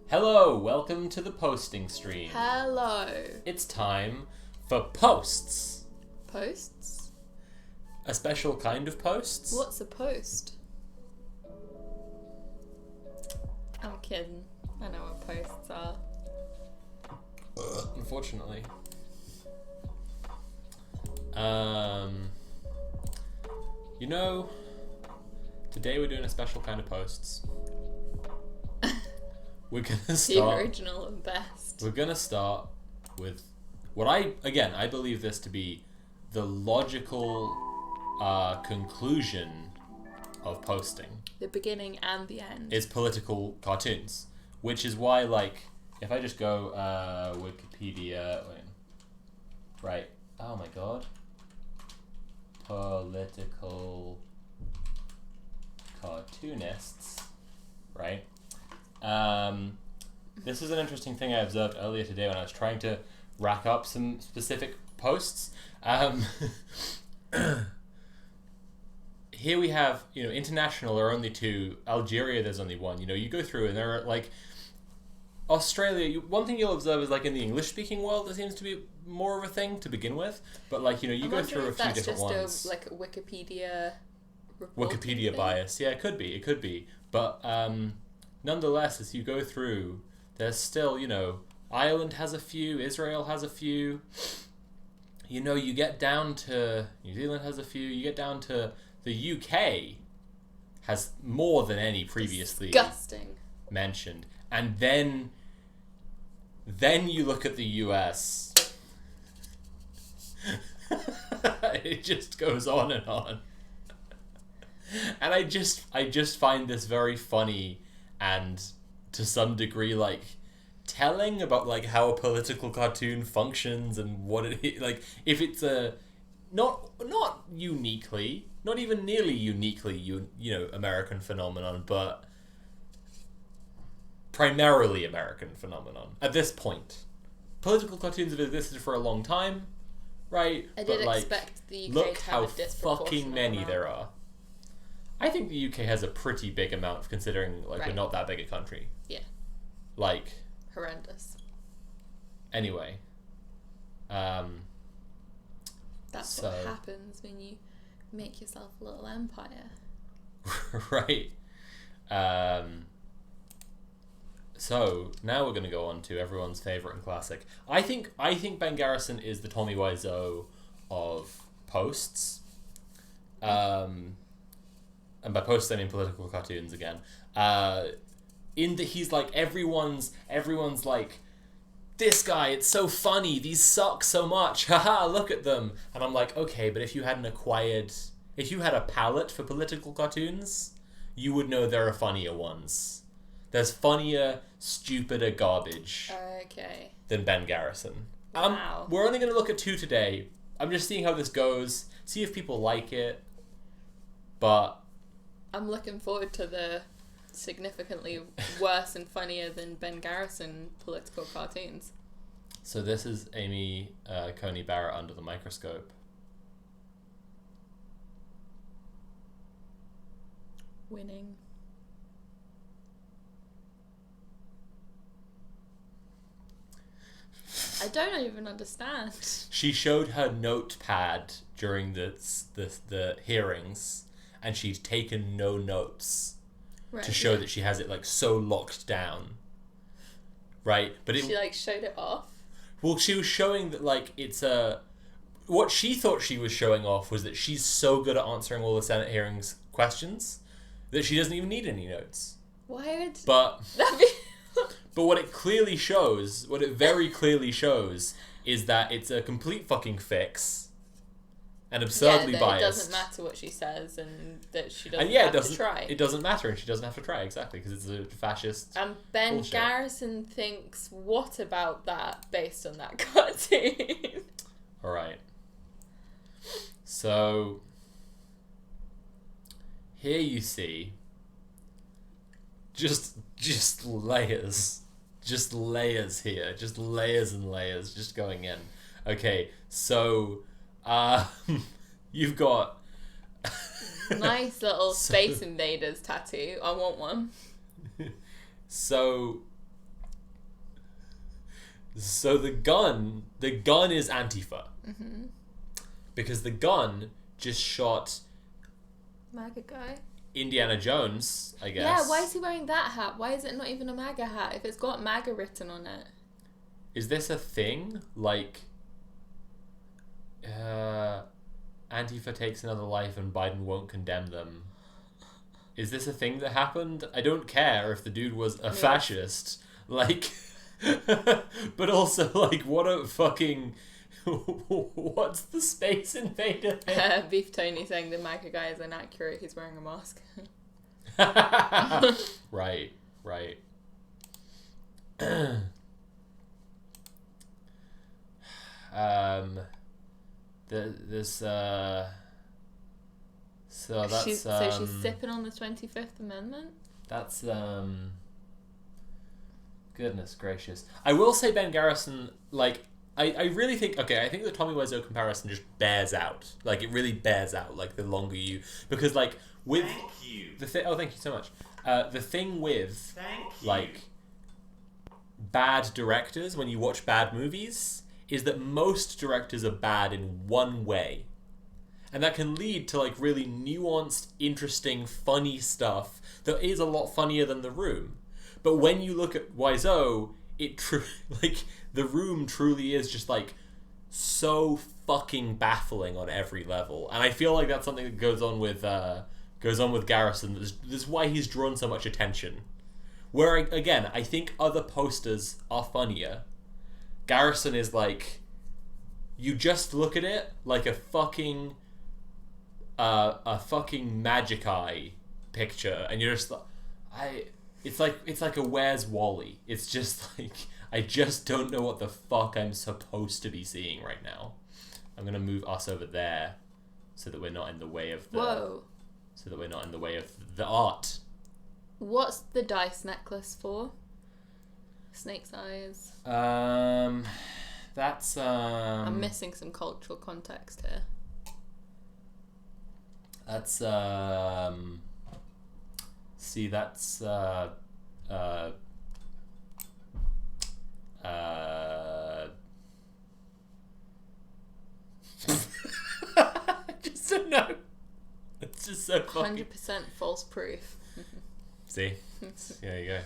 Hello, welcome to the posting stream. Hello. It's time for posts. Posts? A special kind of posts. What's a post? I'm kidding. I know what posts are. Unfortunately. Today we're doing a special kind of posts. We're gonna The start. original and best. We're gonna start with what I believe this to be the logical conclusion of posting The beginning and the end. is political cartoons, which is why, like, if I just go Wikipedia, right? Oh my god, political cartoonists, right? This is an interesting thing I observed earlier today when I was trying to rack up some specific posts. Here we have, international are only two. Algeria, there's only one. You go through and there are, like, Australia. One thing you'll observe is, like, in the English-speaking world, there seems to be more of a thing to begin with. But, like, you go through a few different ones. That's just a Wikipedia Wikipedia thing? bias. Yeah, it could be. But nonetheless, as you go through, there's still, Ireland has a few, Israel has a few. You get down to New Zealand has a few. You get down to the UK has more than any previously Disgusting. mentioned. And then you look at the US. It just goes on and on. And I just find this very funny and to some degree, like, telling about, like, how a political cartoon functions and what it, like, if it's a not uniquely, not even nearly uniquely American phenomenon, but primarily American phenomenon at this point. Political cartoons have existed for a long time, right? I but, did like, expect the UK look to how have a disproportionate fucking many amount. there are. I think the UK has a pretty big amount, considering, like, we're Right. not that big a country. Yeah. Like, Horrendous. anyway. That's So- what happens when you make yourself a little empire. Right. So now we're going to go on to everyone's favorite and classic. I think Ben Garrison is the Tommy Wiseau of posts. And by posts I mean political cartoons again. He's like everyone's like, this guy, it's so funny, these suck so much, haha, look at them. And I'm like, okay, but if you had a palate for political cartoons, you would know there are funnier ones. There's funnier, stupider garbage Okay. than Ben Garrison. Wow. We're only going to look at two today. I'm just seeing how this goes, see if people like it, but I'm looking forward to the significantly worse and funnier than Ben Garrison political cartoons. so this is Amy Coney Barrett under the microscope. Winning. I don't even understand. She showed her notepad during the hearings, and she'd taken no notes Right, to show yeah. that she has it, like, so locked down. Right? But She like showed it off. well, she was showing that, like, it's a... What she thought she was showing off was that she's so good at answering all the Senate hearings questions that she doesn't even need any notes. Why would But that be? what it very clearly shows, is that it's a complete fucking fix and absurdly that biased. It doesn't matter what she says, and that she doesn't And yeah, have it doesn't. to try. It doesn't matter, and she doesn't have to try, exactly, because it's a fascist. And Ben Bullshit. Garrison thinks, what about that based on that cartoon? All right. So here you see just layers, here, just layers and layers, just going in. Okay, so you've got Nice little Space Invaders tattoo. I want one. So So the gun is Antifa. Mm-hmm. Because the gun just shot MAGA guy. Indiana Jones, I guess. Yeah, why is he wearing that hat? Why is it not even a MAGA hat if it's got MAGA written on it? Is this a thing? Like, Antifa takes another life and Biden won't condemn them. Is this a thing that happened? I don't care if the dude was a fascist. Like, but also, like, what a fucking... What's the Space Invader thing? Beef Tony saying the MAGA guy is inaccurate, he's wearing a mask. Right. So that's she's sipping on the 25th Amendment? That's goodness gracious. I will say Ben Garrison, like, I really think, okay, I think the Tommy Wiseau comparison just bears out. Like, it really bears out, like, the longer you... Because, like, with... Thank you. Oh, thank you so much. The thing with, Thank you. like, bad directors, when you watch bad movies, is that most directors are bad in one way. And that can lead to, like, really nuanced, interesting, funny stuff that is a lot funnier than The Room. But when you look at Wiseau, like, The Room truly is just, like, so fucking baffling on every level. And I feel like that's something that goes on with Garrison. This is why he's drawn so much attention. Where, again, I think other posters are funnier. Garrison is, like, you just look at it like a fucking Magic Eye picture, and you're just like, it's like a Where's Wally? It's just like, I just don't know what the fuck I'm supposed to be seeing right now. I'm gonna move us over there so that we're not in the way of the art. What's the dice necklace for? Snake's eyes. That's I'm missing some cultural context here. That's see, that's I just don't know. It's just so fucking 100% false proof. See? There you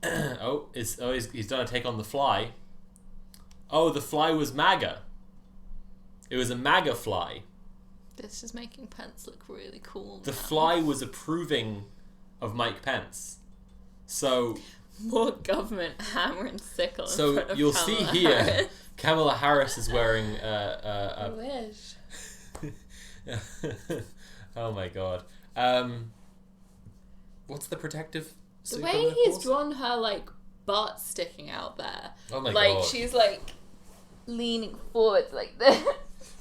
go. He's done a take on The Fly. Oh, The Fly was MAGA. It was a MAGA fly. This is making Pence look really cool. The now. Fly was approving of Mike Pence. So More government hammer and sickle. In so front of you'll Kamala see here, Harris. Kamala Harris is wearing I wish. oh my god. What's the protective The suit way on he's course? drawn her, like, butt sticking out there. Oh my like, god. she's, like, leaning forward like this.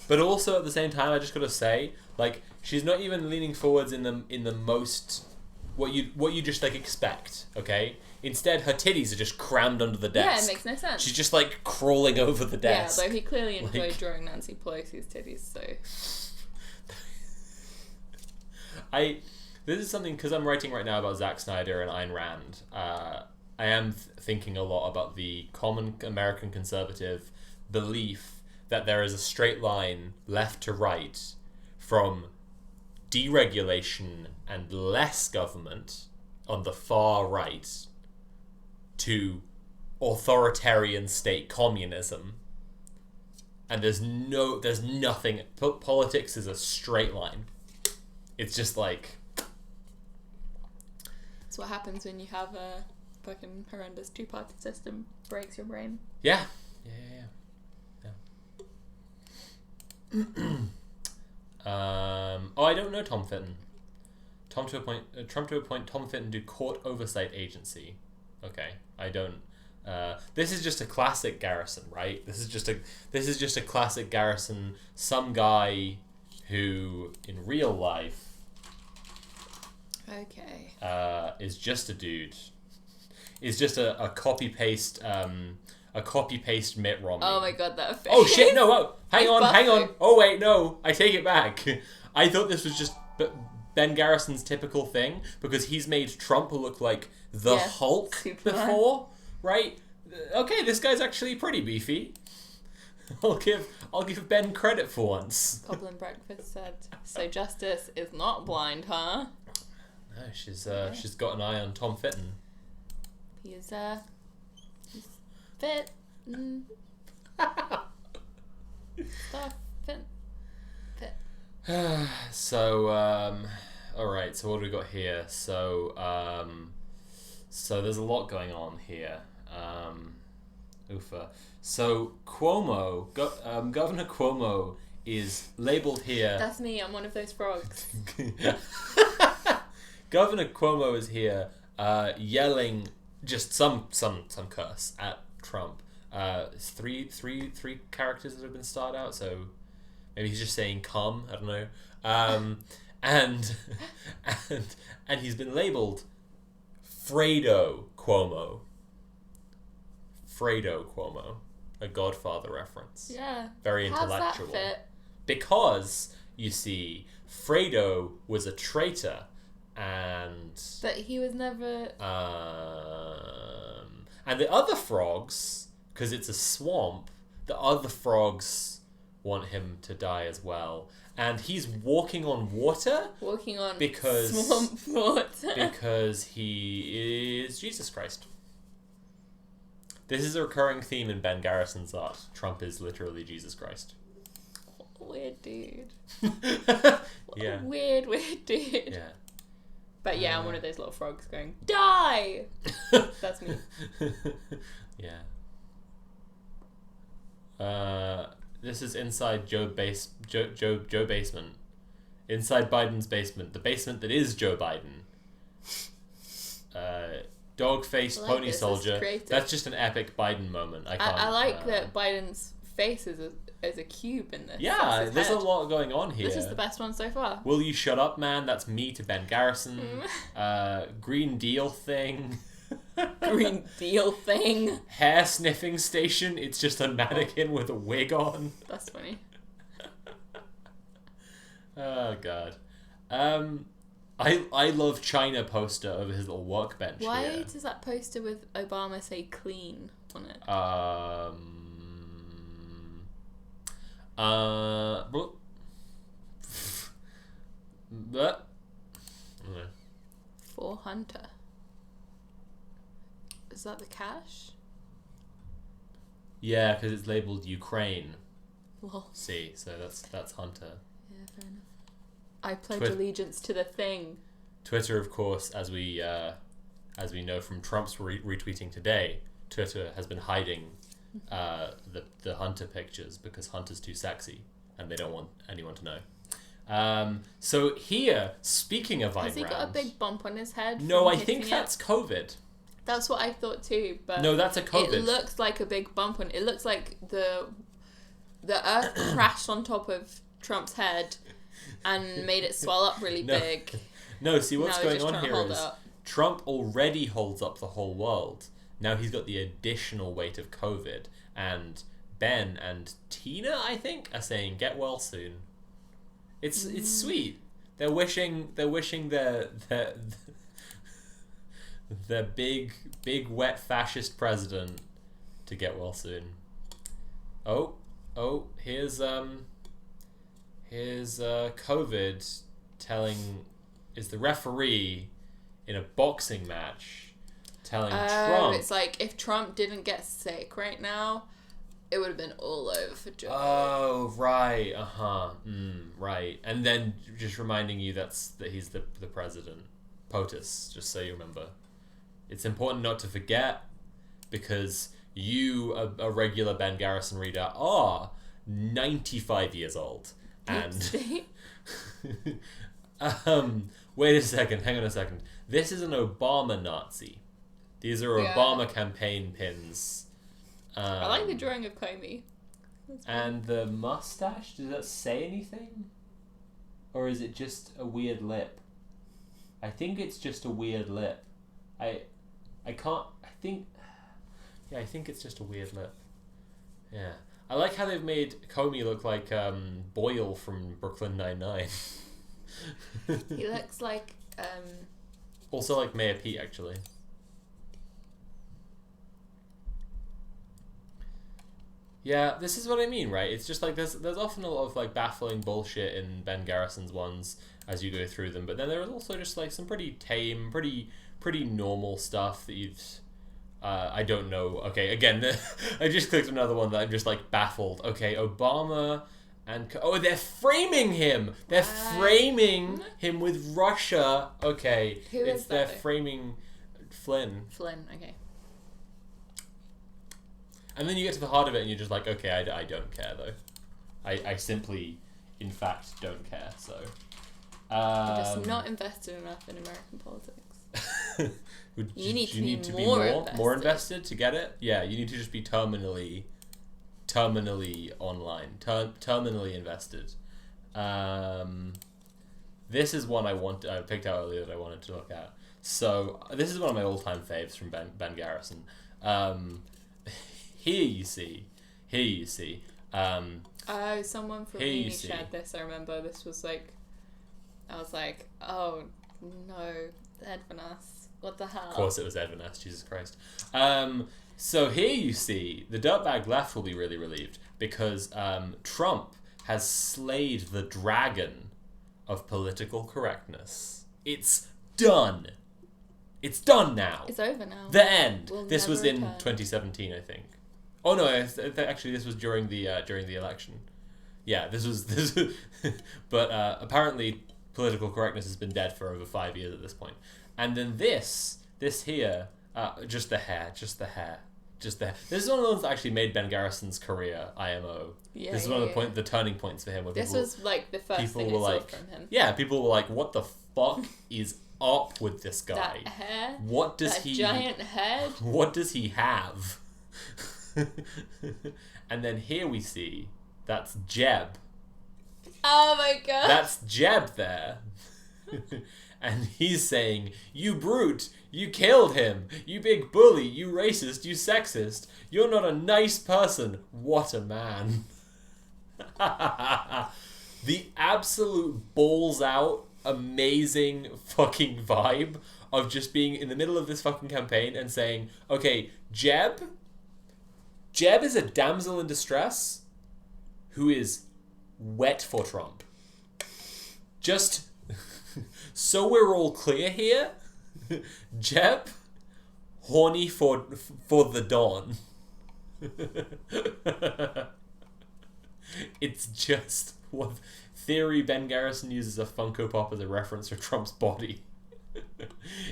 But also at the same time, I just gotta say, like, she's not even leaning forwards in the most what you just like expect, okay? Instead, her titties are just crammed under the desk. Yeah, it makes no sense. She's just like crawling over the desk. Yeah, though he clearly enjoyed Like- drawing Nancy Pelosi's titties, so... This is something, because I'm writing right now about Zack Snyder and Ayn Rand. I am thinking a lot about the common American conservative belief that there is a straight line left to right from deregulation and less government on the far right to authoritarian state communism. And there's nothing. Politics is a straight line. It's just like... That's what happens when you have a fucking horrendous two-party system. Breaks your brain. Yeah. I don't know Tom Fitton. Trump to appoint Tom Fitton to Court Oversight Agency. Okay, I don't. This is just a classic Garrison, right? This is just a classic Garrison. Some guy who, in real life, Okay. is just a dude. Is just a copy paste. A copy-paste Mitt Romney. Oh my god, that face. Oh shit, no, oh, hang He's on. buffing. Oh wait, no, I take it back. I thought this was just Ben Garrison's typical thing, because he's made Trump look like the Yeah, Hulk Superman. before, right? okay, this guy's actually pretty beefy. I'll give Ben credit for once. Goblin Breakfast said, "So Justice is not blind, huh?" No, she's got an eye on Tom Fitton. He's fit. Stuff fit. So, alright, so what do we got here? So there's a lot going on here. Oofa. So, Governor Cuomo is labelled here... That's me, I'm one of those frogs. Governor Cuomo is here, yelling just some curse at Trump. Three characters that have been starred out, so maybe he's just saying "come." I don't know. And he's been labeled Fredo Cuomo. Fredo Cuomo, a Godfather reference. Yeah. Very intellectual. How's that fit? Because you see, Fredo was a traitor, and But he was never. And the other frogs, because it's a swamp, the other frogs want him to die as well. And he's walking on water Walking on because swamp water. because he is Jesus Christ. This is a recurring theme in Ben Garrison's art. Trump is literally Jesus Christ. Weird dude. Yeah. Weird dude. Yeah. But yeah, I'm one of those little frogs going, "Die!" That's me. Yeah. This is inside Joe basement. Inside Biden's basement. The basement that is Joe Biden. Dog-faced I like pony this, it's soldier. creative. That's just an epic Biden moment. I like that Biden's face is a cube in this. Yeah, That's his there's head. a lot going on here. This is the best one so far. Will you shut up, man? That's me to Ben Garrison. Green Deal thing. Green Deal thing. Hair sniffing station. It's just a mannequin with a wig on. That's funny. Oh god. I love China poster over his little workbench Why here. does that poster with Obama say "clean" on it? But For Hunter. Is that the cash? yeah, because it's labeled Ukraine. Well, See, so that's Hunter. yeah, fair enough. I pledge Twit- allegiance to the thing. Twitter, of course, as we know from Trump's retweeting today, Twitter has been hiding the Hunter pictures because Hunter's too sexy and they don't want anyone to know. So here, speaking of Has Ayn he got a Rand, big bump on his head? no, from I think hitting that's it? COVID. That's what I thought too, but No, that's a COVID. it looks like a big bump on. It looks like the Earth crashed on top of Trump's head and made it swell up really No. big. No, see what's Now he's going just on trying to here hold is it up. Trump already holds up the whole world. Now he's got the additional weight of COVID, and Ben and Tina, I think, are saying get well soon. It's sweet. They're wishing their big wet fascist president to get well soon. Oh, here's COVID is the referee in a boxing match telling Trump. It's like if Trump didn't get sick right now, it would have been all over for Joe. Oh, right. Right. And then just reminding you that he's the president. POTUS, just so you remember. It's important not to forget because you, a regular Ben Garrison reader, are 95 years old. And wait a second, hang on a second. This is an Obama Nazi. These are Yeah. Obama campaign pins. I like the drawing of Comey. And the mustache, does that say anything? Or is it just a weird lip? I think it's just a weird lip. I think it's just a weird lip. Yeah. I like how they've made Comey look like Boyle from Brooklyn Nine-Nine. He looks like Also like Mayor Pete, actually. Yeah, this is what I mean, right? It's just like there's often a lot of like baffling bullshit in Ben Garrison's ones as you go through them, but then there is also just like some pretty tame, pretty normal stuff that you've. I don't know. Okay, again, I just clicked another one that I'm just like baffled. Okay, Obama and they're framing him. They're framing him with Russia. Okay, Who is they're that? framing Flynn. Flynn. Okay. And then you get to the heart of it, and you're just like, okay, I don't care though. I simply, in fact, don't care. So. I'm just not invested enough in American politics. You need to be more invested to get it. Yeah, you need to just be terminally online, terminally invested. This is one I picked out earlier that I wanted to look at. So this is one of my all-time faves from Ben Garrison. Here you see. Oh, someone from uni shared this. I remember this was like, I was like, oh no, Ed Van Ness. What the hell? Of course it was Ed Van Ness, Jesus Christ. So here you see, the dirtbag left will be really relieved because Trump has slayed the dragon of political correctness. It's done. It's done now. It's over now. The end. We'll This was never in return. 2017, I think. Oh no, actually this was during the election. Yeah, this was. But apparently political correctness has been dead for over 5 years at this point. And then this here, just the hair. This is one of the ones that actually made Ben Garrison's career IMO. Yeah, This is one of the turning points for him. Where This was like the first people thing were I saw like, from him. yeah, people were like, what the fuck is up with this guy? That hair. What does that he? giant head. What does he have? And then here we see that's Jeb. Oh my god. That's Jeb there. And he's saying, you brute, you killed him, you big bully, you racist, you sexist, you're not a nice person, what a man. The absolute balls out, amazing fucking vibe of just being in the middle of this fucking campaign and saying, okay, Jeb is a damsel in distress who is wet for Trump. Just so we're all clear here, Jeb, horny for the Don. It's just what theory Ben Garrison uses a Funko Pop as a reference for Trump's body.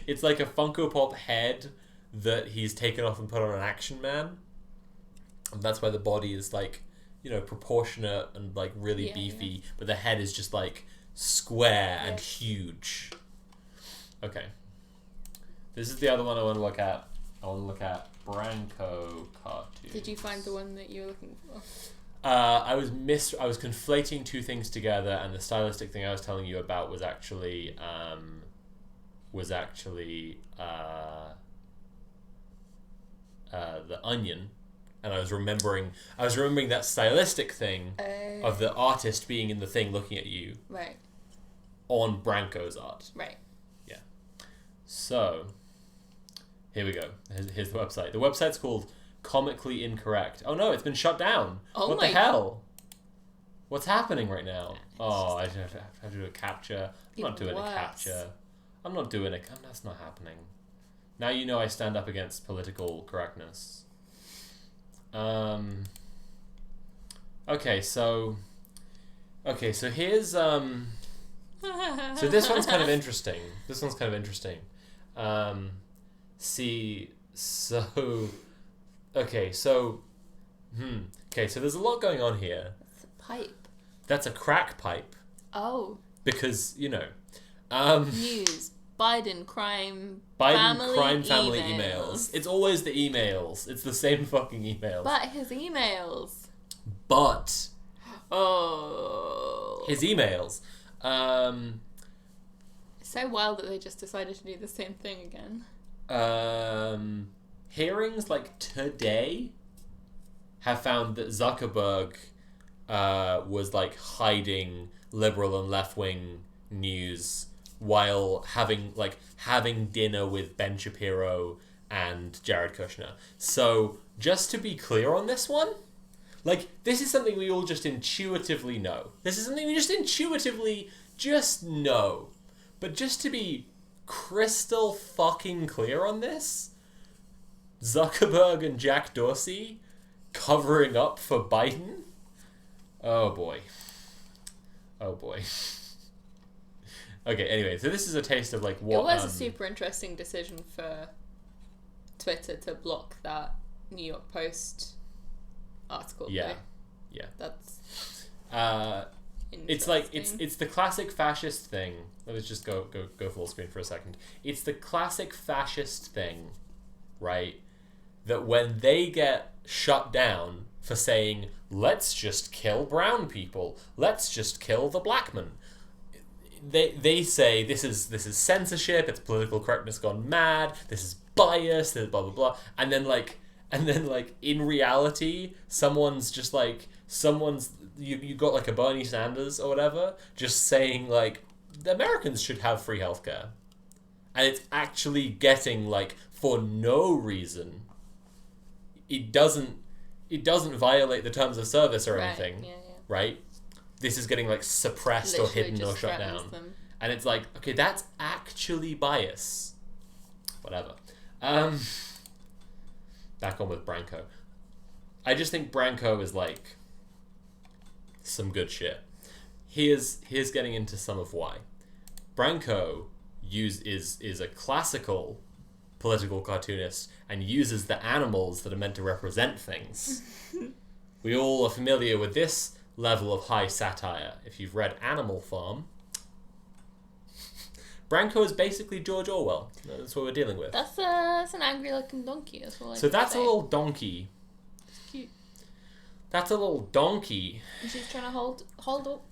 It's like a Funko Pop head that he's taken off and put on an Action Man. And that's why the body is like, proportionate and like really beefy, but the head is just like square and huge. Okay. This is the other one I want to look at. I want to look at Branko cartoons. Did you find the one that you were looking for? I was conflating two things together, and the stylistic thing I was telling you about was actually the Onion, and I was remembering that stylistic thing of the artist being in the thing looking at you. Right. On Branko's art. Right. Yeah. So, here we go. Here's the website. The website's called Comically Incorrect. Oh no, it's been shut down. Oh what the hell? What's happening right now? I have to do a capture. I'm not doing a capture. I'm not doing it. That's not happening. Now you know I stand up against political correctness. Okay, so here's so this one's kind of interesting. Okay, so there's a lot going on here. It's a pipe. That's a crack pipe. Oh. Because, News. Biden crime family emails. It's always the emails. It's the same fucking emails. But his emails. But Oh. his emails. It's so wild that they just decided to do the same thing again. Hearings like today have found that Zuckerberg was like hiding liberal and left-wing news while having dinner with Ben Shapiro and Jared Kushner. So just to be clear on this one, Like, this is something we all just intuitively know. This is something we just intuitively just know. But just to be crystal fucking clear on this, Zuckerberg and Jack Dorsey covering up for Biden? Oh boy. Oh boy. Okay, anyway, so this is a taste of like what... It was a super interesting decision for Twitter to block that New York Post article. Yeah. Though. Yeah. That's it's like it's the classic fascist thing. Let's just go full screen for a second. It's the classic fascist thing, right? That when they get shut down for saying, let's just kill brown people, let's just kill the black man, they say this is censorship, it's political correctness gone mad, this is bias, this is blah blah blah, and then in reality you got like a Bernie Sanders or whatever just saying like the Americans should have free healthcare, and it's actually getting like for no reason. It doesn't violate the terms of service or anything, right? This is getting like suppressed or hidden or shut down. Them. And it's like, okay, that's actually bias. Whatever. Back on with Branko. I just think Branko is like some good shit. Here's getting into some of why. Branko is a classical political cartoonist and uses the animals that are meant to represent things. We all are familiar with this level of high satire. If you've read Animal Farm, Branko is basically George Orwell. That's what we're dealing with. That's an angry looking donkey. That's all I So can that's say. a little donkey. It's cute. That's a little donkey. And she's trying to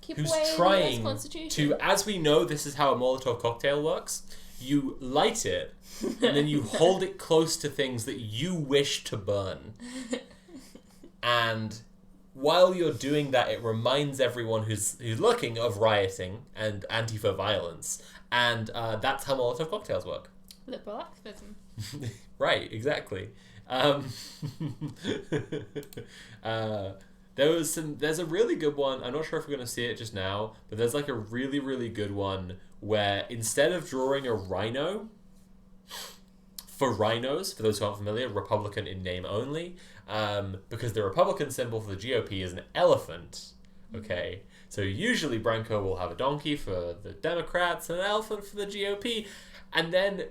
keep Who's away the US trying Constitution. to, as we know, this is how a Molotov cocktail works. You light it, and then you hold it close to things that you wish to burn. And while you're doing that, it reminds everyone who's looking of rioting and Antifa violence. And that's how Molotov cocktails work. Liberal activism. Right, exactly. There's a really good one. I'm not sure if we're going to see it just now, but there's like a really, really good one where instead of drawing a rhino, for rhinos, for those who aren't familiar, Republican in name only, because the Republican symbol for the GOP is an elephant. Okay, so usually Branko will have a donkey for the Democrats and an elephant for the GOP, and then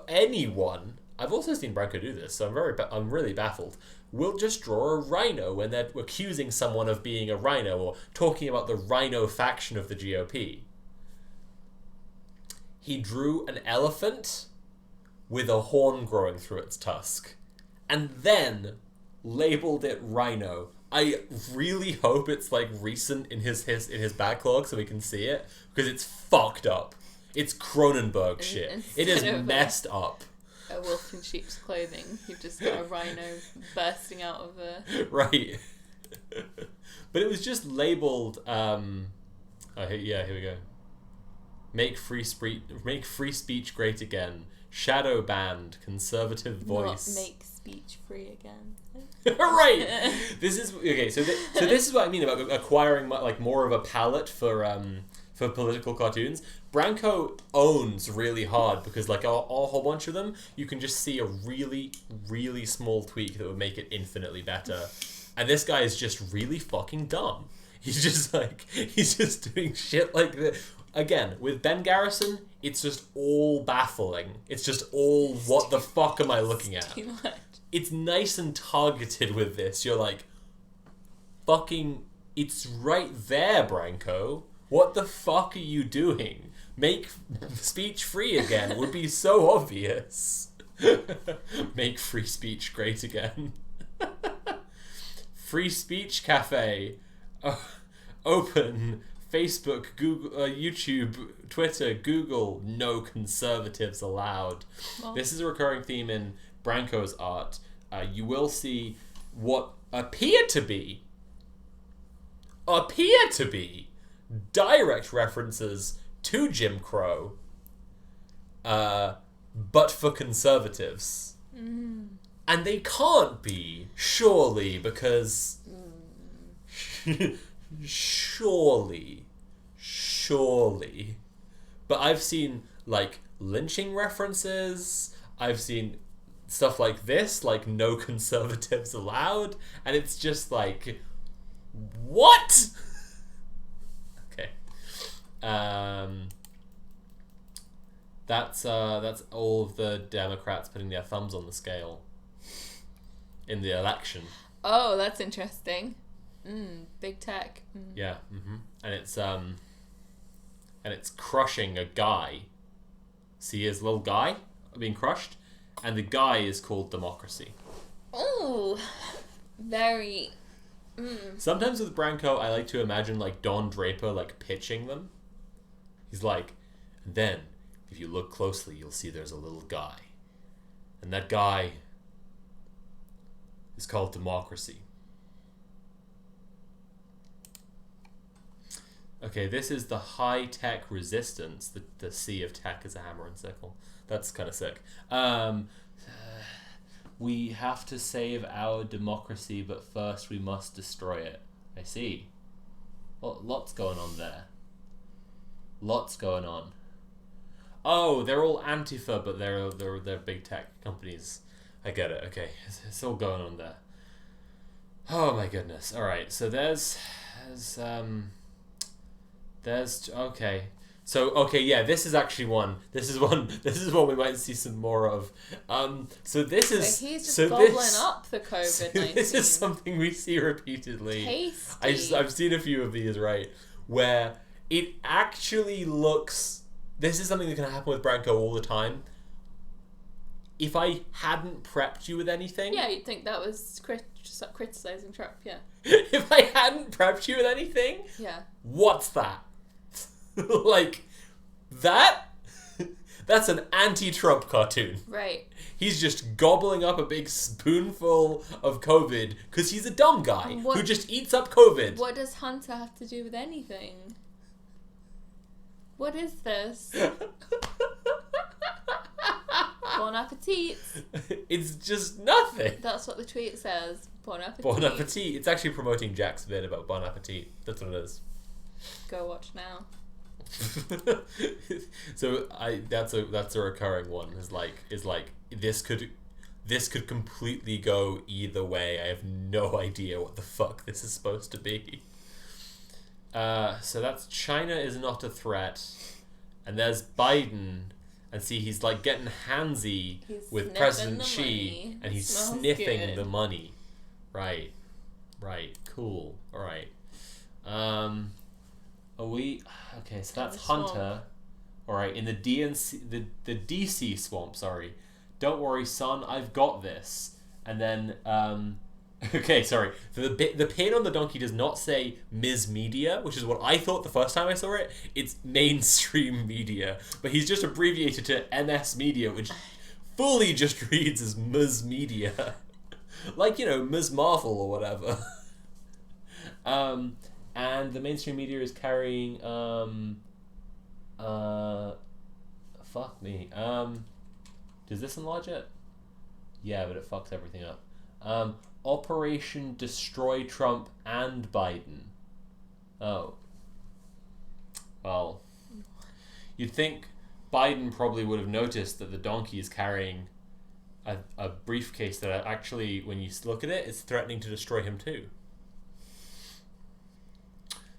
anyone, I've also seen Branko do this, so I'm really baffled, will just draw a rhino when they're accusing someone of being a rhino or talking about the rhino faction of the GOP. He drew an elephant with a horn growing through its tusk, and then labeled it rhino. I really hope it's like recent in his backlog so we can see it, because it's fucked up. It's Cronenberg shit. It is messed up. A wolf in sheep's clothing. You've just got a rhino bursting out of a... Right. But it was just labeled. Here we go. Make free speech great again. Shadow banned. Conservative voice. Not make speech free again. Right. This is okay. So this is what I mean about acquiring like more of a palette for political cartoons. Branko owns really hard because like a whole bunch of them, you can just see a really, really small tweak that would make it infinitely better. And this guy is just really fucking dumb. He's just doing shit like that. Again, with Ben Garrison, it's just all baffling. It's just all, what the fuck am I looking at? Too much. It's nice and targeted with this. You're like, fucking, it's right there, Branko. What the fuck are you doing? Make speech free again would be so obvious. Make free speech great again. Free Speech Cafe. Open. Facebook, Google, YouTube, Twitter, Google. No conservatives allowed. Well, this is a recurring theme in Branko's art. You will see what appear to be direct references to Jim Crow, but for conservatives. And they can't be, surely, because... surely. But I've seen, like, lynching references. I've seen stuff like this, like, no conservatives allowed. And it's just like, what? Okay. That's all of the Democrats putting their thumbs on the scale in the election. Oh, that's interesting. Big tech. Yeah, and it's crushing a guy. See his little guy being crushed, and the guy is called democracy. Oh, very. Sometimes with Branko, I like to imagine like Don Draper like pitching them. He's like, and then if you look closely, you'll see there's a little guy, and that guy is called democracy. Okay, this is the high-tech resistance. The C of tech is a hammer and sickle. That's kind of sick. We have to save our democracy, but first we must destroy it. I see. Well, lots going on there. Lots going on. Oh, they're all Antifa, but they're big tech companies. I get it. Okay, it's all going on there. Oh my goodness. All right. So there's okay. So okay, yeah, this is actually one. This is one we might see some more of. So this is so he's just gobbling up the COVID-19. This is something we see repeatedly. Tasty. I've seen a few of these, right, where it actually looks. This is something that can happen with Branko all the time. If I hadn't prepped you with anything... Yeah, you'd think that was criticising Trump, yeah. If I hadn't prepped you with anything... Yeah. What's that? Like, that? That's an anti-Trump cartoon. Right. He's just gobbling up a big spoonful of COVID because he's a dumb guy who just eats up COVID. What does Hunter have to do with anything? What is this? Bon appetit. It's just nothing. That's what the tweet says. Bon appetit. Bon appetit. It's actually promoting Jack's vid about bon appetit. That's what it is. Go watch now. So that's a recurring one. Is like this could completely go either way. I have no idea what the fuck this is supposed to be. So that's China is not a threat, and there's Biden. And see, he's like getting handsy with President Xi, and he's sniffing the money. Right, cool. All right. Are we okay? So that's Hunter. All right, in the DNC, the DC swamp. Sorry. Don't worry, son. I've got this. And then okay, sorry. So the pin on the donkey does not say Ms. Media, which is what I thought the first time I saw it. It's mainstream media, but he's just abbreviated to MS Media, which fully just reads as Ms. Media, like Ms. Marvel or whatever. And the mainstream media is carrying fuck me. Does this enlarge it? Yeah, but it fucks everything up. Operation Destroy Trump and Biden. Oh. Well, you'd think Biden probably would have noticed that the donkey is carrying a briefcase that actually, when you look at it, it's threatening to destroy him too.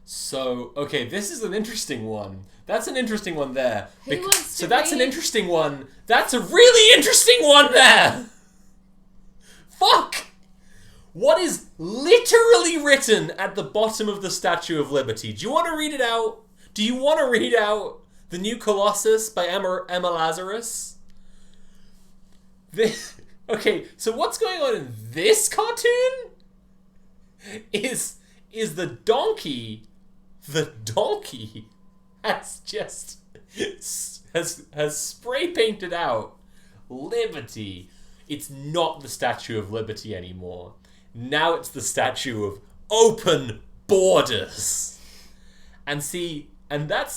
So, okay, this is an interesting one. That's an interesting one there. That's an interesting one. That's a really interesting one there! Fuck! What is literally written at the bottom of the Statue of Liberty? Do you want to read it out? Do you want to read out The New Colossus by Emma Lazarus? Okay, so what's going on in this cartoon? Is the donkey has just has spray painted out Liberty. It's not the Statue of Liberty anymore. Now it's the statue of open borders. And see, and now,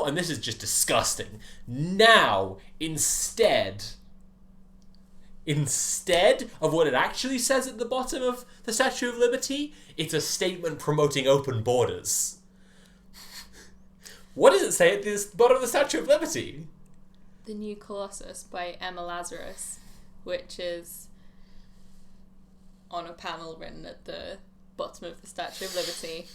and this is just disgusting. Now, instead instead of what it actually says at the bottom of the Statue of Liberty, it's a statement promoting open borders. What does it say at the bottom of the Statue of Liberty? The New Colossus by Emma Lazarus, which is on a panel written at the bottom of the Statue of Liberty.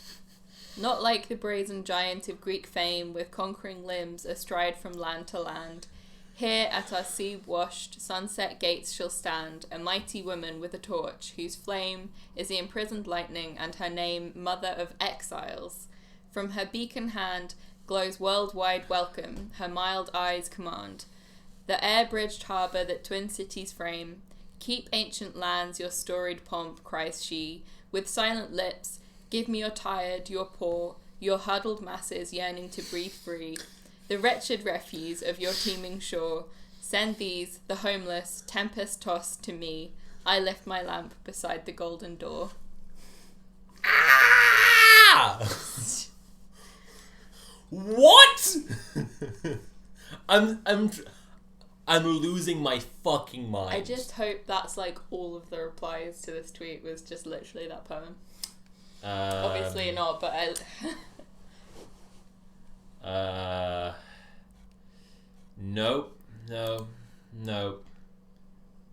Not like the brazen giant of Greek fame, with conquering limbs astride from land to land. Here at our sea-washed sunset gates shall stand a mighty woman with a torch, whose flame is the imprisoned lightning, and her name Mother of Exiles. From her beacon hand glows worldwide welcome, her mild eyes command. The air-bridged harbour that twin cities frame, keep ancient lands your storied pomp, cries she, with silent lips, give me your tired, your poor, your huddled masses yearning to breathe free. The wretched refuse of your teeming shore, send these, the homeless, tempest-tossed to me. I lift my lamp beside the golden door. Ah! What? I'm losing my fucking mind. I just hope that's like all of the replies to this tweet was just literally that poem. Obviously not, but Nope,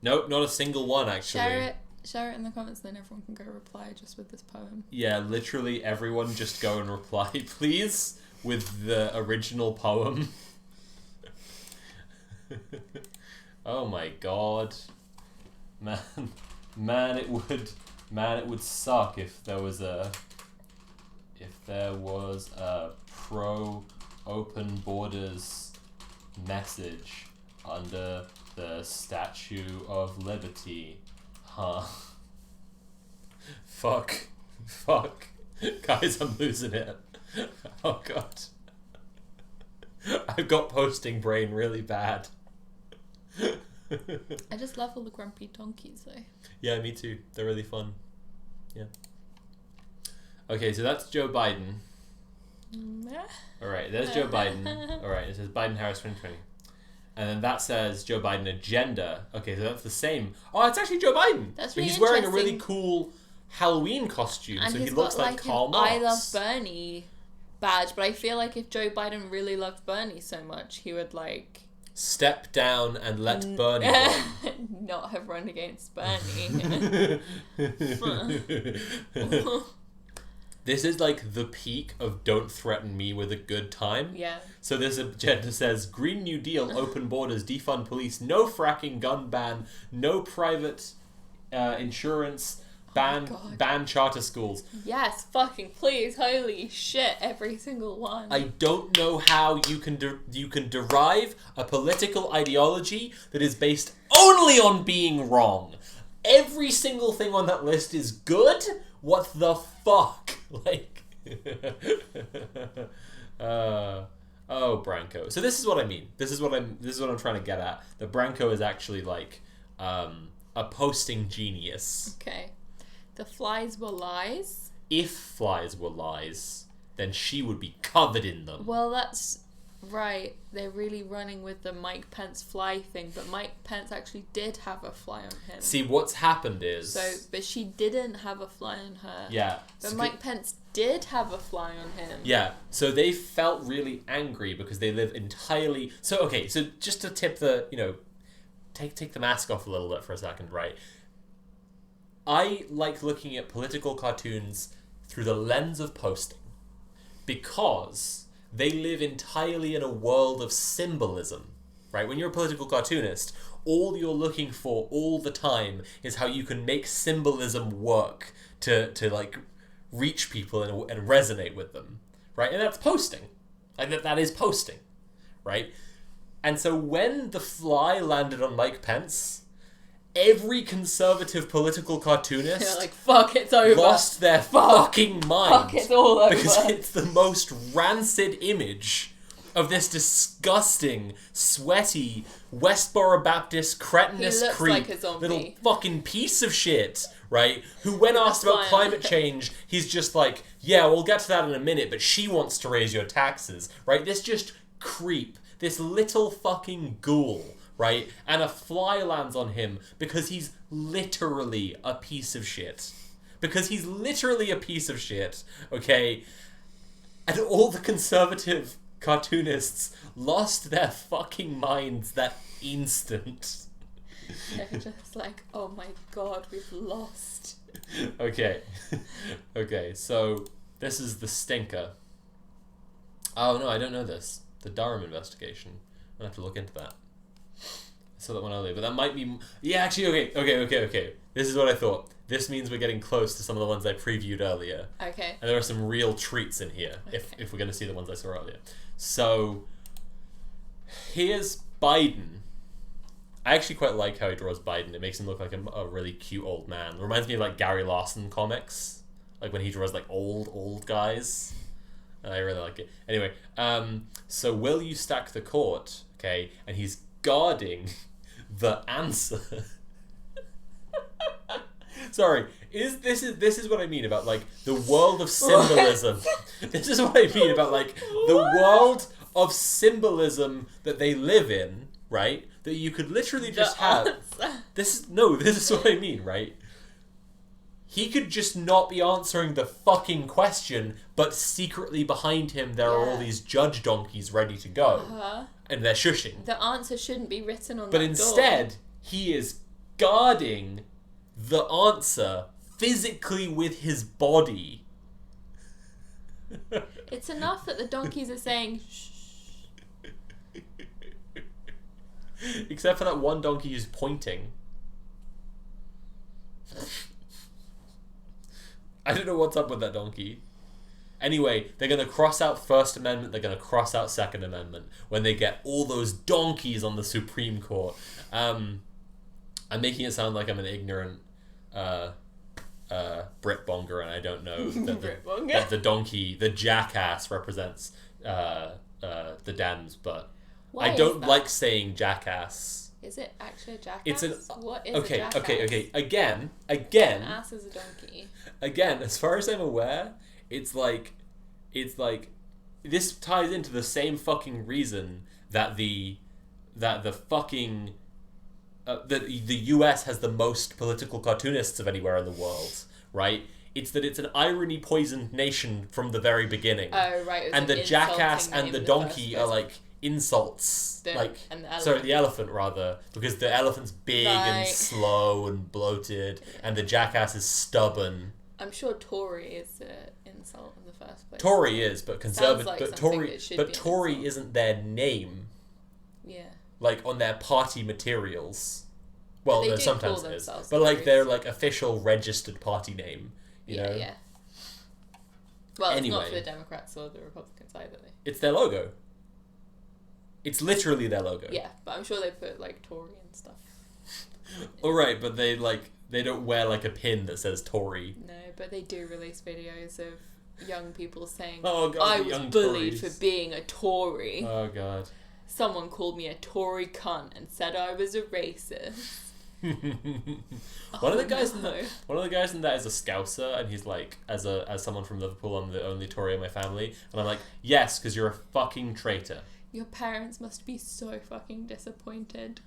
not a single one actually. Share it in the comments, then everyone can go reply just with this poem. Yeah, literally everyone just go and reply, please, with the original poem. Oh my god. Man, it would suck if there was a pro open borders message under the Statue of Liberty. Huh. Fuck. Guys, I'm losing it. Oh god. I've got posting brain really bad. I just love all the grumpy donkeys though. Yeah, me too. They're really fun. Yeah. Okay, so that's Joe Biden. Alright, there's Joe Biden. Alright, it says Biden-Harris 2020. And then that says Joe Biden agenda. Okay, so that's the same. Oh, it's actually Joe Biden. That's but really he's wearing a interesting. really cool Halloween costume, And so he's he looks got, like Karl an Marx. I love Bernie badge, but I feel like if Joe Biden really loved Bernie so much, he would like Step down and let Bernie run. not have run against Bernie. This is like the peak of don't threaten me with a good time. Yeah. So this agenda says Green New Deal, open borders, defund police, no fracking, gun ban, no private insurance, ban charter schools. Yes, fucking please, holy shit, every single one. I don't know how you can derive a political ideology that is based only on being wrong. Every single thing on that list is good. What the fuck? Like, oh, Branko. So this is what I mean. This is what I'm trying to get at. That Branko is actually like a posting genius. Okay. The flies were lies. If flies were lies, then she would be covered in them. Well, that's right. They're really running with the Mike Pence fly thing, but Mike Pence actually did have a fly on him. See, what's happened is... But she didn't have a fly on her. Yeah. But Mike Pence did have a fly on him. Yeah. So they felt really angry because they live entirely... So, okay, so just to tip the, take the mask off a little bit for a second, right? I like looking at political cartoons through the lens of posting because they live entirely in a world of symbolism, right? When you're a political cartoonist, all you're looking for all the time is how you can make symbolism work to like reach people and resonate with them, right? And that's posting. Like that is posting, right? And so when the fly landed on Mike Pence, every conservative political cartoonist They're like, fuck, it's over. lost their fucking mind. Fuck, it's all over. Because it's the most rancid image of this disgusting, sweaty, Westboro Baptist cretinous He looks creep, like a zombie. little fucking piece of shit, right? Who, when asked about climate change, he's just like, yeah, we'll get to that in a minute, but she wants to raise your taxes, right? This just creep, this little fucking ghoul, right? And a fly lands on him because he's literally a piece of shit. Because he's literally a piece of shit, okay? And all the conservative cartoonists lost their fucking minds that instant. They're just like, oh my god, we've lost. Okay. Okay, so this is the stinker. Oh no, I don't know this. The Durham investigation. I'm gonna have to look into that. I saw that one earlier, but that might be... Yeah, actually, okay. This is what I thought. This means we're getting close to some of the ones I previewed earlier. Okay. And there are some real treats in here, if we're going to see the ones I saw earlier. So, here's Biden. I actually quite like how he draws Biden. It makes him look like a really cute old man. It reminds me of like Gary Larson comics. Like when he draws like old guys. And I really like it. Anyway, so will you stack the court? Okay, and he's guarding the answer. Sorry, this is what I mean about like the world of symbolism. This is what I mean about like the world of symbolism that they live in, right? That you could literally just have. This is what I mean, right? He could just not be answering the fucking question, but secretly behind him there are all these judge donkeys ready to go. And they're shushing. The answer shouldn't be written on But that instead, door. he is guarding the answer physically with his body. It's enough that the donkeys are saying, shh. Except for that one donkey who's pointing. I don't know what's up with that donkey. Anyway, they're going to cross out First Amendment, they're going to cross out Second Amendment when they get all those donkeys on the Supreme Court. I'm making it sound like I'm an ignorant Brit bonger and I don't know that the donkey, the jackass, represents the Dems, but Why I don't is that? like saying jackass. Is it actually a jackass? It's an What is a jackass? okay. Again. An ass is a donkey. Again, as far as I'm aware, it's like this ties into the same fucking reason that the fucking the US has the most political cartoonists of anywhere in the world, right? It's that it's an irony poisoned nation from the very beginning. Oh right. And the jackass and the donkey are like insults. And the elephant rather, because the elephant's big and slow and bloated, and the jackass is stubborn. I'm sure Tory is an insult in the first place. Tory is, but conservative. Like but Tory isn't their name. Yeah. Like on their party materials. Well, no, sometimes it is. But like Tories. their like official registered party name. You know? Yeah. Well, Anyway. it's not for the Democrats or the Republicans either. It's their logo. It's literally their logo. Yeah, but I'm sure they put like Tory and stuff. Alright, but they don't wear like a pin that says Tory. No, but they do release videos of young people saying, Oh god, I the was young bullied Tories. for being a Tory. Oh god. Someone called me a Tory cunt and said I was a racist. One of the guys in that is a Scouser, and he's like, as someone from Liverpool, I'm the only Tory in my family, and I'm like, yes, because you're a fucking traitor. Your parents must be so fucking disappointed.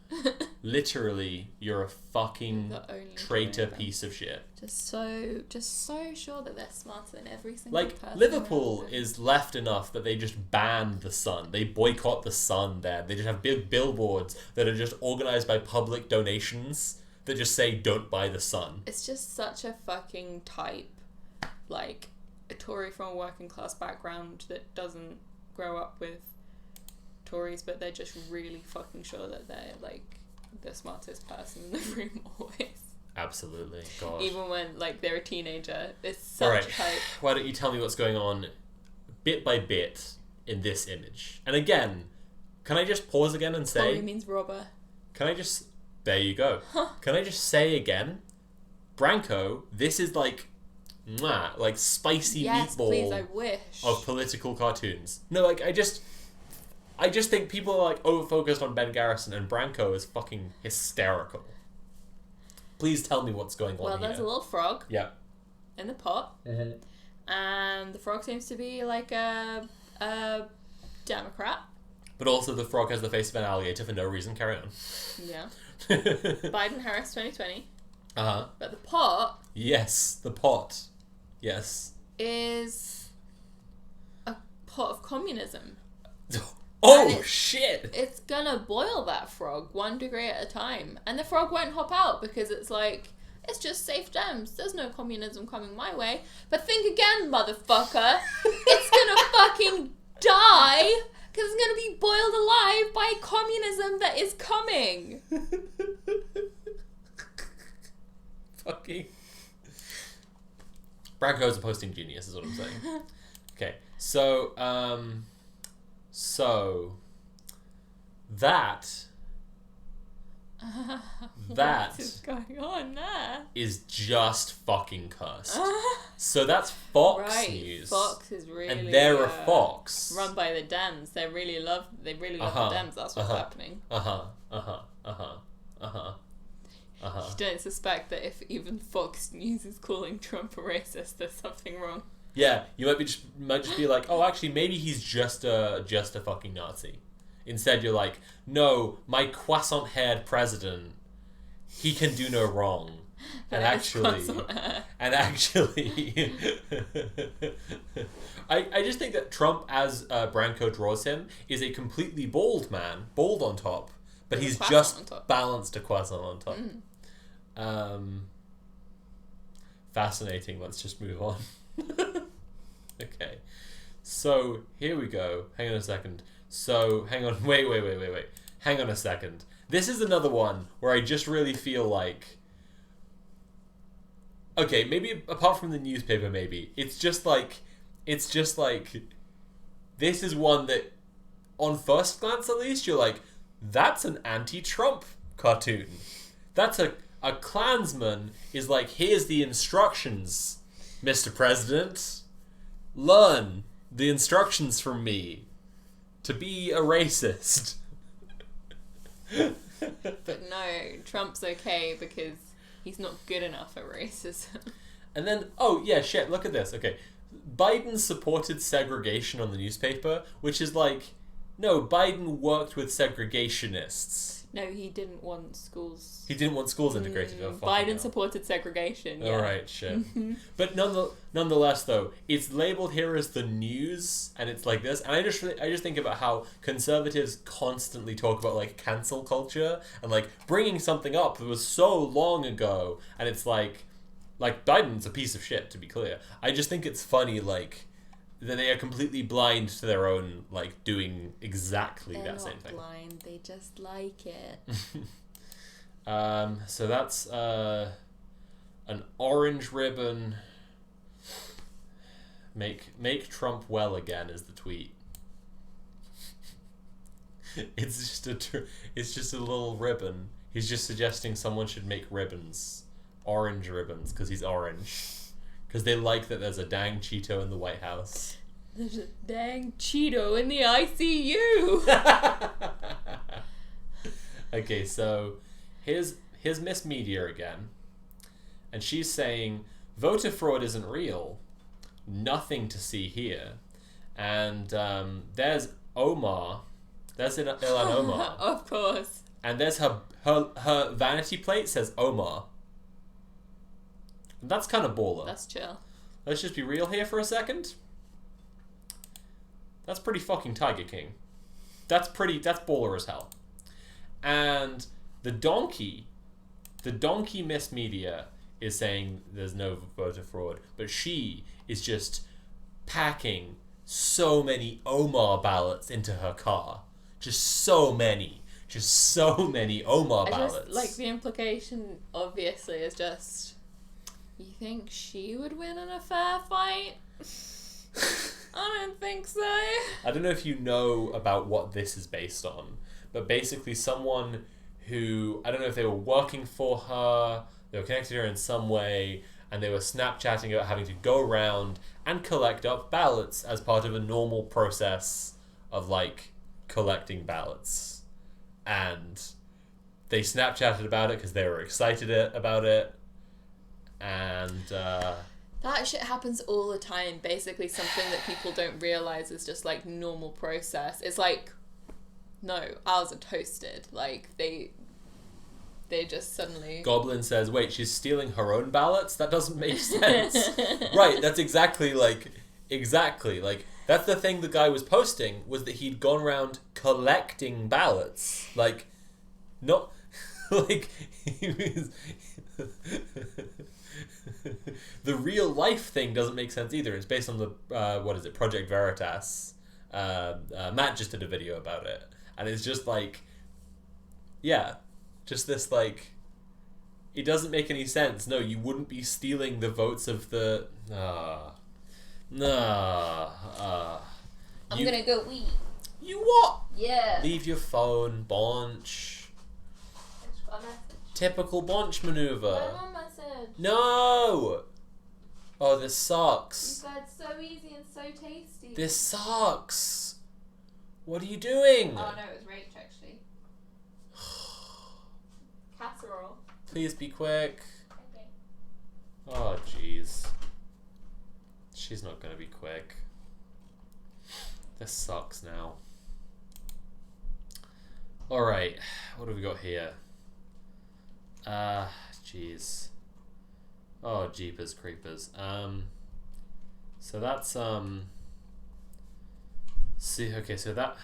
Literally, you're a fucking The only traitor Tory piece of shit. Just so sure that they're smarter than every single Like, person. Liverpool around them. is left enough that they just ban the Sun. They boycott the Sun there. They just have big billboards that are just organised by public donations that just say, don't buy the Sun. It's just such a fucking type. Like, a Tory from a working class background that doesn't grow up with Tories, but they're just really fucking sure that they're, like, the smartest person in the room always. Absolutely. God. Even when, like, they're a type. It's such Alright, type. why don't you tell me what's going on bit by bit in this image? And again, can I just pause again and say... Tory means robber. Can I just... There you go. Can I just say again? Branko, this is like... Mwah, like spicy Yes, meatball please, I wish. of political cartoons. No, like, I just think people are like over-focused on Ben Garrison, and Branko is fucking hysterical. Please tell me what's going on Well, here. there's a little frog Yeah. in the pot. Mm-hmm. And the frog seems to be like a Democrat. But also the frog has the face of an alligator for no reason. Carry on. Yeah. Biden-Harris 2020. Uh-huh. But the pot Yes, the pot. Yes. is a pot of communism. Oh, shit! It's gonna boil that frog 1 degree at a time. And the frog won't hop out because it's like, it's just safe Dems. There's no communism coming my way. But think again, motherfucker. It's gonna fucking die because it's gonna be boiled alive by communism that is coming. Fucking... Branko's a posting genius, is what I'm saying. Okay, so, that What is going on there? is just fucking cursed. So that's Fox Right, News. Fox is really and they're a Fox. run by the Dems. They really love the Dems. That's what's happening. You don't suspect that if even Fox News is calling Trump a racist, there's something wrong. Yeah, you might just be like, oh, actually, maybe he's just a fucking Nazi. Instead, you're like, no, my croissant-haired president, he can do no wrong. And actually, I just think that Trump, as Branko draws him, is a completely bald man, bald on top, but he's just balanced a croissant on top. Fascinating. Let's just move on. Okay. So, here we go. Hang on a second. So, hang on. Wait. Hang on a second. This is another one where I just really feel like... Okay, maybe apart from the newspaper, maybe. It's just like... This is one that, on first glance at least, you're like, that's an anti-Trump cartoon. That's a Klansman is like, here's the instructions, Mr. President. Learn the instructions from me to be a racist. But no, Trump's okay because he's not good enough at racism. And then, oh yeah, shit, look at this. Okay, Biden supported segregation on the newspaper, which is like, no, Biden worked with segregationists. No, he didn't want schools. He didn't want schools integrated. Biden supported segregation. Yeah. All right, shit. But nonetheless, though, it's labeled here as the news, and it's like this. And I just think about how conservatives constantly talk about like cancel culture and like bringing something up that was so long ago, and it's like Biden's a piece of shit, to be clear. I just think it's funny, like, that they are completely blind to their own, like, doing exactly that same thing. They're not blind, they just like it. So that's an orange ribbon. Make Trump well again is the tweet. It's just a little ribbon. He's just suggesting someone should make ribbons. Orange ribbons, because he's orange. Because they like that there's a dang Cheeto in the White House. There's a dang Cheeto in the ICU! Okay, so here's Miss Media again. And she's saying, voter fraud isn't real. Nothing to see here. And there's Omar. There's Ilhan Omar. Of course. And there's her vanity plate says Omar. And that's kind of baller. That's chill. Let's just be real here for a second. That's pretty fucking Tiger King. That's baller as hell. And the donkey Miss Media is saying there's no voter fraud, but she is just packing so many Omar ballots into her car. Just so many Omar ballots. Like, the implication, obviously, is just... You think she would win in a fair fight? I don't think so. I don't know if you know about what this is based on, but basically someone who, I don't know if they were working for her, they were connected to her in some way, and they were Snapchatting about having to go around and collect up ballots as part of a normal process of, like, collecting ballots. And they Snapchatted about it because they were excited about it. And that shit happens all the time. Basically, something that people don't realize is just like normal process. It's like no, ours are toasted. Like, they just suddenly... Goblin says, wait, she's stealing her own ballots? That doesn't make sense. Right, that's exactly, like, that's the thing the guy was posting, was that he'd gone around collecting ballots. Like, not, like, he was... The real life thing doesn't make sense either. It's based on the, Project Veritas. Matt just did a video about it. And it's just like, yeah, just this, like, it doesn't make any sense. No, you wouldn't be stealing the votes of the... I'm gonna go eat. You what? Yeah. Leave your phone, Bonch. I just got a message. Typical Bonch maneuver. My mum message. No! Oh, this sucks. You said so easy and so tasty. This sucks. What are you doing? Oh no, it was Rach actually. Casserole. Please be quick. Okay. Oh, jeez. She's not gonna be quick. This sucks now. Alright, what have we got here? Jeez. Oh, jeepers creepers. So that's, see, okay, so that's,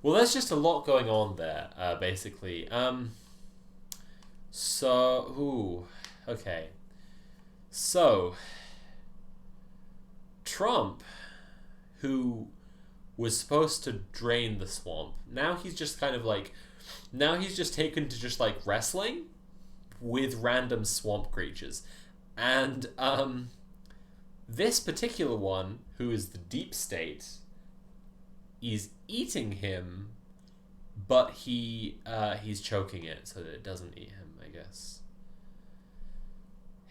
well, there's just a lot going on there, basically. Okay. So, Trump, who was supposed to drain the swamp, now he's just kind of like, now he's just taken to just like wrestling with random swamp creatures. And, this particular one, who is the deep state, is eating him, but he's choking it so that it doesn't eat him, I guess.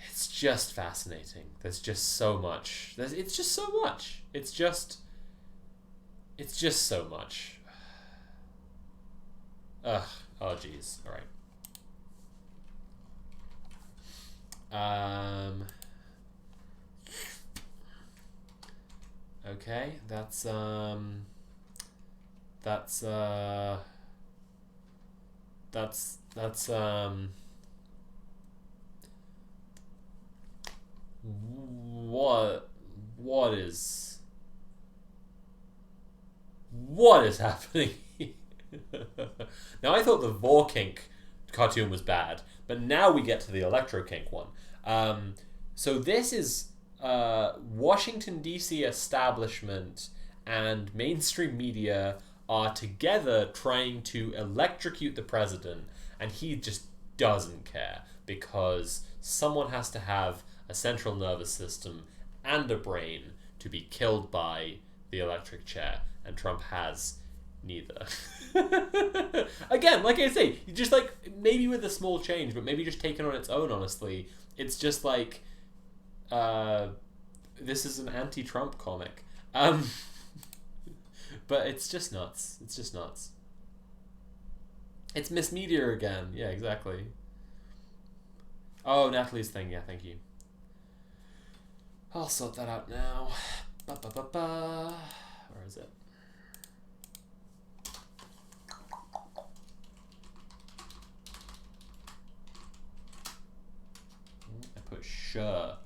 It's just fascinating. There's just so much. It's just so much. It's just so much. Ugh. Oh, jeez. All right. Okay, that's what is happening? Now, I thought the Vorkink cartoon was bad, but now we get to the Electrokink one. So this is Washington DC establishment and mainstream media are together trying to electrocute the president, and he just doesn't care because someone has to have a central nervous system and a brain to be killed by the electric chair, and Trump has neither. Again, like I say, you just like, maybe with a small change, but maybe just taken on its own, honestly, it's just like, this is an anti-Trump comic. But it's just nuts. It's just nuts. It's Miss Meteor again. Yeah, exactly. Oh, Natalie's thing. Yeah, thank you. I'll sort that out now. Where is it? I put sure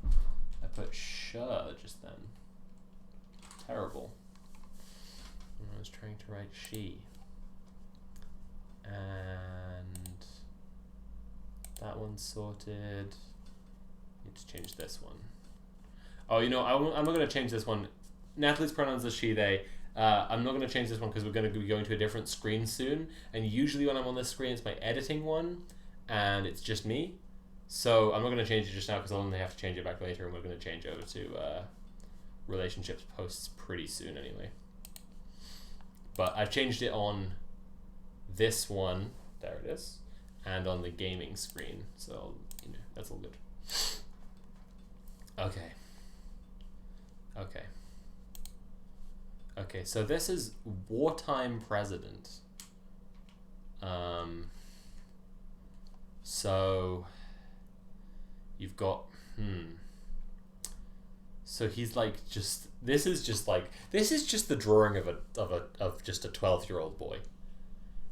just then. Terrible. I was trying to write she. And that one's sorted. Need to change this one. Oh, you know, I'm not going to change this one. Natalie's pronouns are she, they. I'm not going to change this one because we're going to be going to a different screen soon. And usually when I'm on this screen, it's my editing one. And it's just me. So I'm not going to change it just now because I'll only have to change it back later. And we're going to change over to relationships posts pretty soon anyway. But I've changed it on this one. There it is. And on the gaming screen. So, you know, that's all good. Okay. Okay, so this is wartime president. So you've got so he's like just this is just the drawing of just a 12-year-old boy.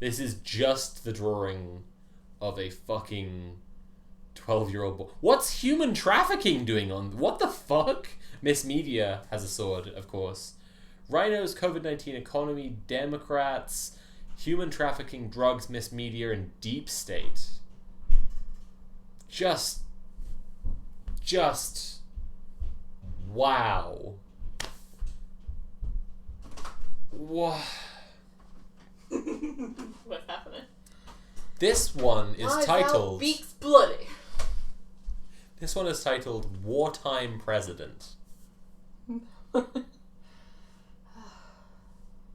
This is just the drawing of a fucking 12-year-old boy. What's human trafficking doing on what the fuck? Miss Media has a sword, of course. Rhinos, COVID-19 economy, Democrats, human trafficking, drugs, Miss Media, and deep state. Just wow. What? What's happening? This one is titled... Beaks bloody. This one is titled Wartime President.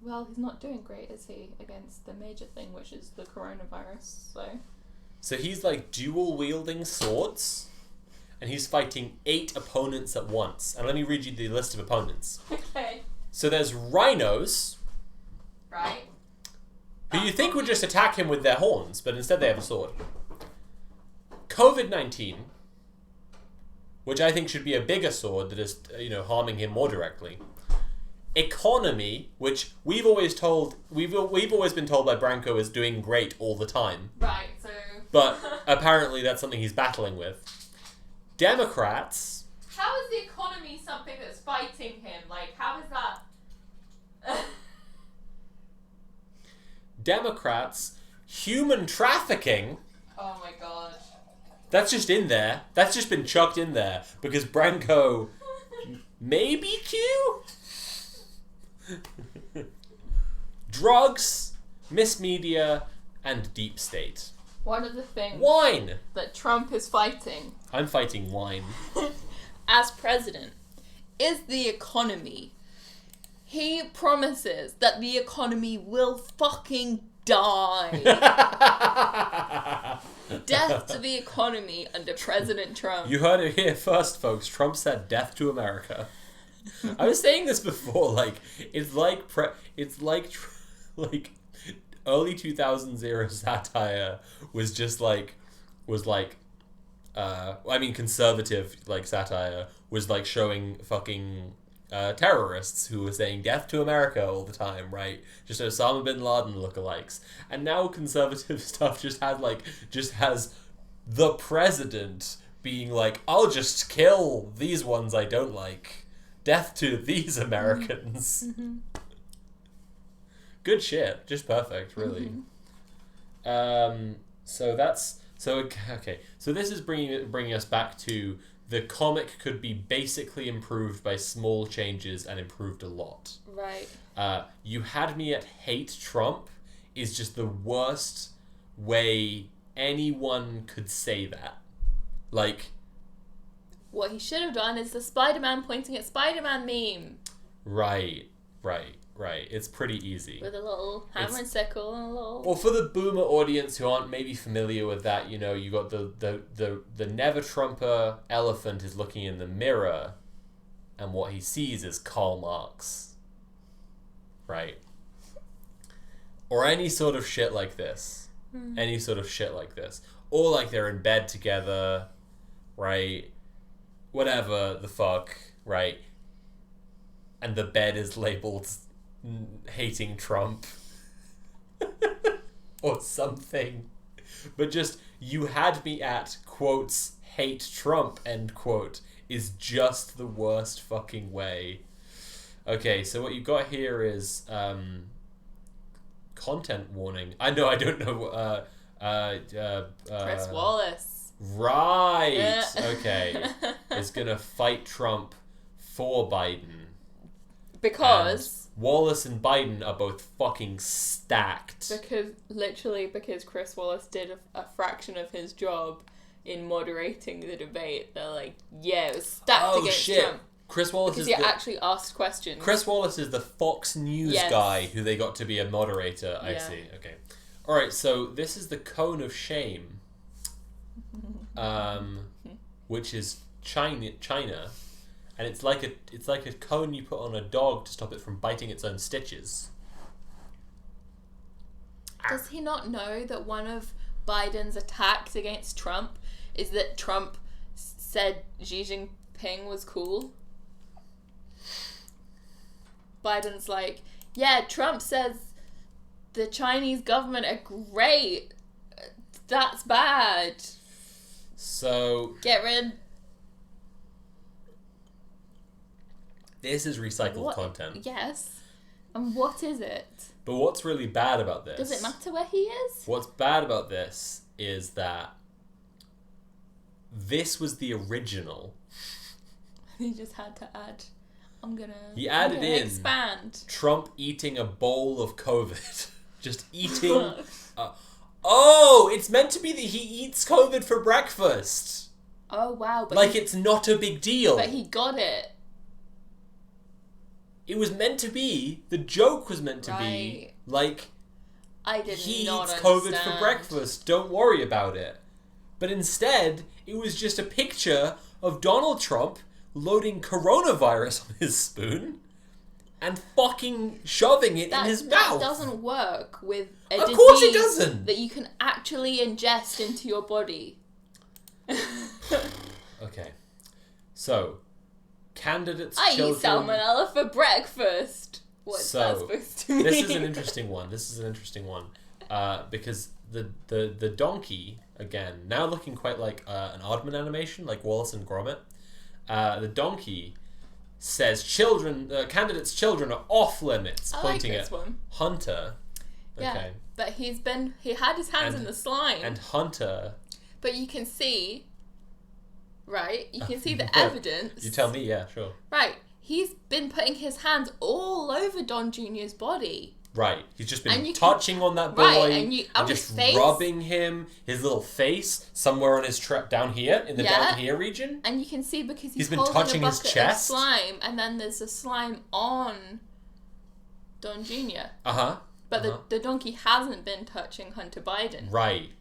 Well, he's not doing great, is he, against the major thing, which is the coronavirus, So he's like dual-wielding swords, and he's fighting 8 opponents at once. And let me read you the list of opponents. Okay. So there's rhinos, Right. who you think would just attack him with their horns, but instead they have a sword. COVID-19, which I think should be a bigger sword that is, harming him more directly. Economy, which we've always been told by Branko is doing great all the time. Right, so... But apparently that's something he's battling with. Democrats. How is the economy something that's fighting him? Like, how is that... Democrats. Human trafficking. Oh my god. That's just in there. That's just been chucked in there because Branko maybe Q? Drugs, Miss Media, and deep state. One of the things Wine! that Trump is fighting I'm fighting wine. as president is the economy. He promises that the economy will fucking die. Death to the economy under President Trump. You heard it here first, folks. Trump said death to America. I was saying this before, it's like early 2000s era satire was conservative satire was showing fucking terrorists who were saying death to America all the time, right? Just Osama bin Laden lookalikes. And now conservative stuff just has the president being like, I'll just kill these ones I don't like. Death to these Americans. Mm-hmm. Good shit. Just perfect, really. Mm-hmm. So this is bringing us back to the comic could be basically improved by small changes and improved a lot. Right. You Had Me at Hate Trump is just the worst way anyone could say that. What he should have done is the Spider-Man pointing at Spider-Man meme. Right. It's pretty easy. With a little hammer and sickle and a little... Well, for the boomer audience who aren't maybe familiar with that, you got the Never Trumper elephant is looking in the mirror, and what he sees is Karl Marx. Right? Or any sort of shit like this. Any sort of shit like this. Or they're in bed together, right? Whatever the fuck, right? And the bed is labeled hating Trump. Or something. But just, you had me at, quotes, hate Trump, end quote, is just the worst fucking way. Okay, so what you've got here is, content warning. I don't know, Chris Wallace. Right, okay. Is gonna fight Trump for Biden. Because... And Wallace and Biden are both fucking stacked. Because Chris Wallace did a fraction of his job in moderating the debate. They're like, yeah, it was stacked against Trump. Chris Wallace because he actually asked questions. Chris Wallace is the Fox News guy who they got to be a moderator. I see. Okay. All right. So this is the cone of shame, which is China, and it's like a cone you put on a dog to stop it from biting its own stitches. Does he not know that one of Biden's attacks against Trump is that Trump said Xi Jinping was cool. Biden's like, yeah, Trump says the Chinese government are great. That's bad. So Get rid. this is recycled content. Yes. And what is it? But what's really bad about this? Does it matter where he is? What's bad about this is that this was the original. He just had to add. He added in expand. Trump eating a bowl of COVID. Just eating. Oh, it's meant to be that he eats COVID for breakfast. Oh wow! But Like it's not a big deal. But he got it. It was meant to be. The joke was meant to be Right. like I did he not eats understand. COVID for breakfast. Don't worry about it. But instead, it was just a picture of Donald Trump loading coronavirus on his spoon and fucking shoving it in his mouth. That doesn't work with a Of disease course it doesn't. that you can actually ingest into your body. Okay. So, candidates' I children... eat salmonella for breakfast. What's that So, supposed to mean? This is an interesting one. Because the donkey, again, now looking quite like an Aardman animation, like Wallace and Gromit. The donkey says candidates' children are off limits, pointing like this at one. Hunter. Yeah, Okay. but he had his hands in the slime. And Hunter... But you can see, right? You can see the Yeah. evidence. You tell me, yeah, sure. Right. He's been putting his hands all over Don Jr.'s body. Right. He's just And been you can- touching on that boy Right, and you- on just his face. rubbing him, his little face, somewhere on his down here, in the Yeah. down here region. And you can see because He's been holding touching a his bucket chest. of slime, and then there's a slime on Don Jr. Uh-huh. But the donkey hasn't been touching Hunter Biden. Right.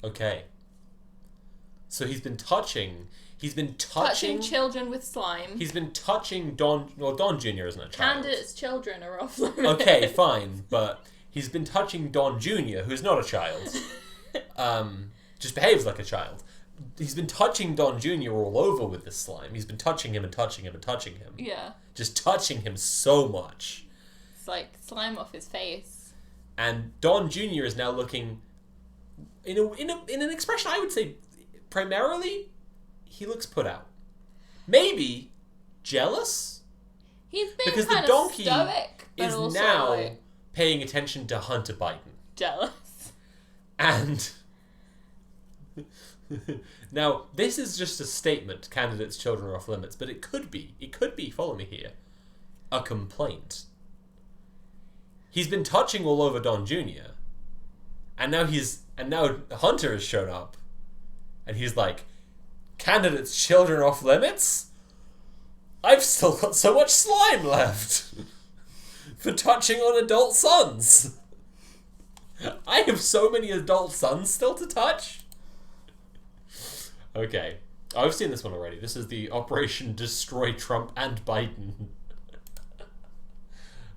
Okay. So he's been touching Touching children with slime. He's been touching Don Jr. isn't a child. Candidates' children are off limits. Okay, fine, but he's been touching Don Jr., who's not a child. Just behaves like a child. He's been touching Don Jr. all over with this slime. He's been touching him and touching him and touching him. Yeah. Just touching him so much. It's like slime off his face. And Don Jr. is now looking in an expression I would say primarily he looks put out. Maybe jealous? He's been Because kind the donkey of stoic, but is also now like paying attention to Hunter Biden. jealous. And now, this is just a statement, candidates' children are off limits, but it could be, follow me here, a complaint. He's been touching all over Don Jr. And now Hunter has shown up. And he's like, candidates' children are off limits? I've still got so much slime left for touching on adult sons. I have so many adult sons still to touch. Okay. I've seen this one already. This is the Operation Destroy Trump and Biden.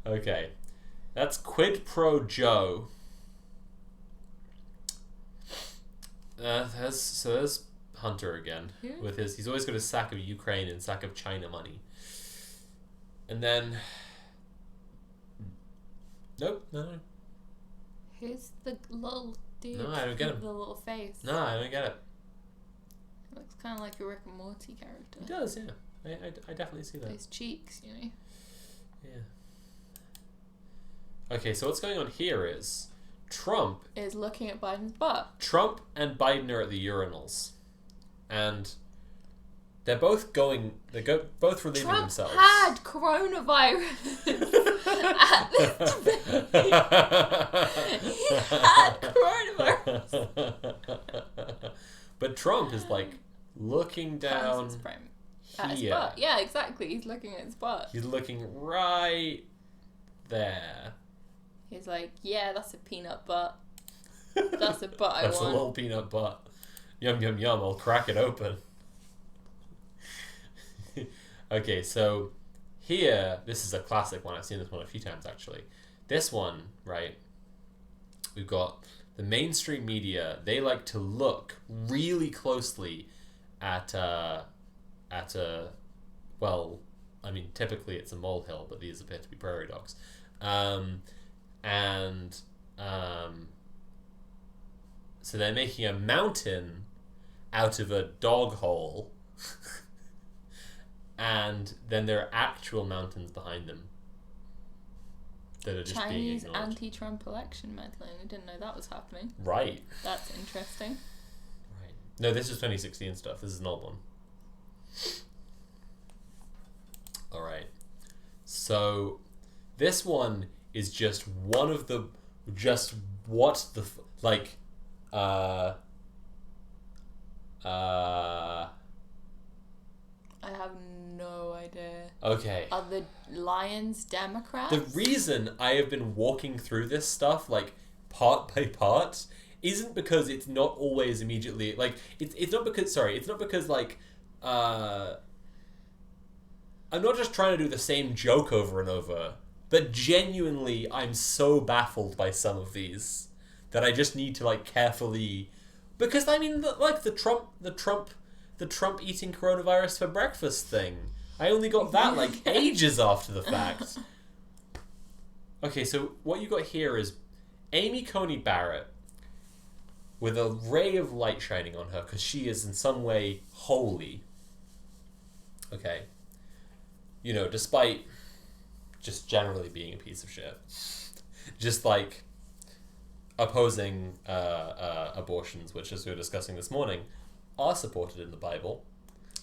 Okay. That's Quid Pro Joe. There's Hunter again. Yeah. With he's always got a sack of Ukraine and sack of China money. And then... Nope, no. Who's the little dude? No, I don't get with him. the little face. No, I don't get it. Looks kind of like a Rick and Morty character. He does, yeah. I definitely see that. Those cheeks, you know. Yeah. Okay, so what's going on here is Trump Is looking at Biden's butt. and Biden are at the urinals, and they're both both relieving Trump themselves. had coronavirus at this debate. He had coronavirus. But Trump is like looking down Hands frame. At his here. butt. Yeah, exactly. He's looking at his butt. He's looking right there. He's like, yeah, that's a peanut butt. That's a butt I That's want. a little peanut butt. Yum, yum, yum. I'll crack it open. Okay, so here, this is a classic one. I've seen this one a few times, actually. This one, right, we've got the mainstream media, they like to look really closely at well, I mean, typically it's a molehill, but these appear to be prairie dogs. So they're making a mountain out of a dog hole, and then there are actual mountains behind them that are just being Chinese ignored. anti-Trump election meddling. I didn't know that was happening. Right. That's interesting. Right. No, this is 2016 stuff. This is an old one. Alright. So, this one is just one of the... Just what the... Like... I have no idea. Okay. Are the Lions Democrats? The reason I have been walking through this stuff, like, part by part, isn't because it's not always immediately... Like, it's not because... Sorry, it's not because, like... I'm not just trying to do the same joke over and over, but genuinely I'm so baffled by some of these that I just need to, like, carefully... Because, I mean, the Trump eating coronavirus for breakfast thing. I only got that, like, ages after the fact. Okay, so what you got here is Amy Coney Barrett with a ray of light shining on her because she is in some way holy. Okay. You know, despite just generally being a piece of shit. Just, like, opposing abortions, which, as we were discussing this morning, are supported in the Bible.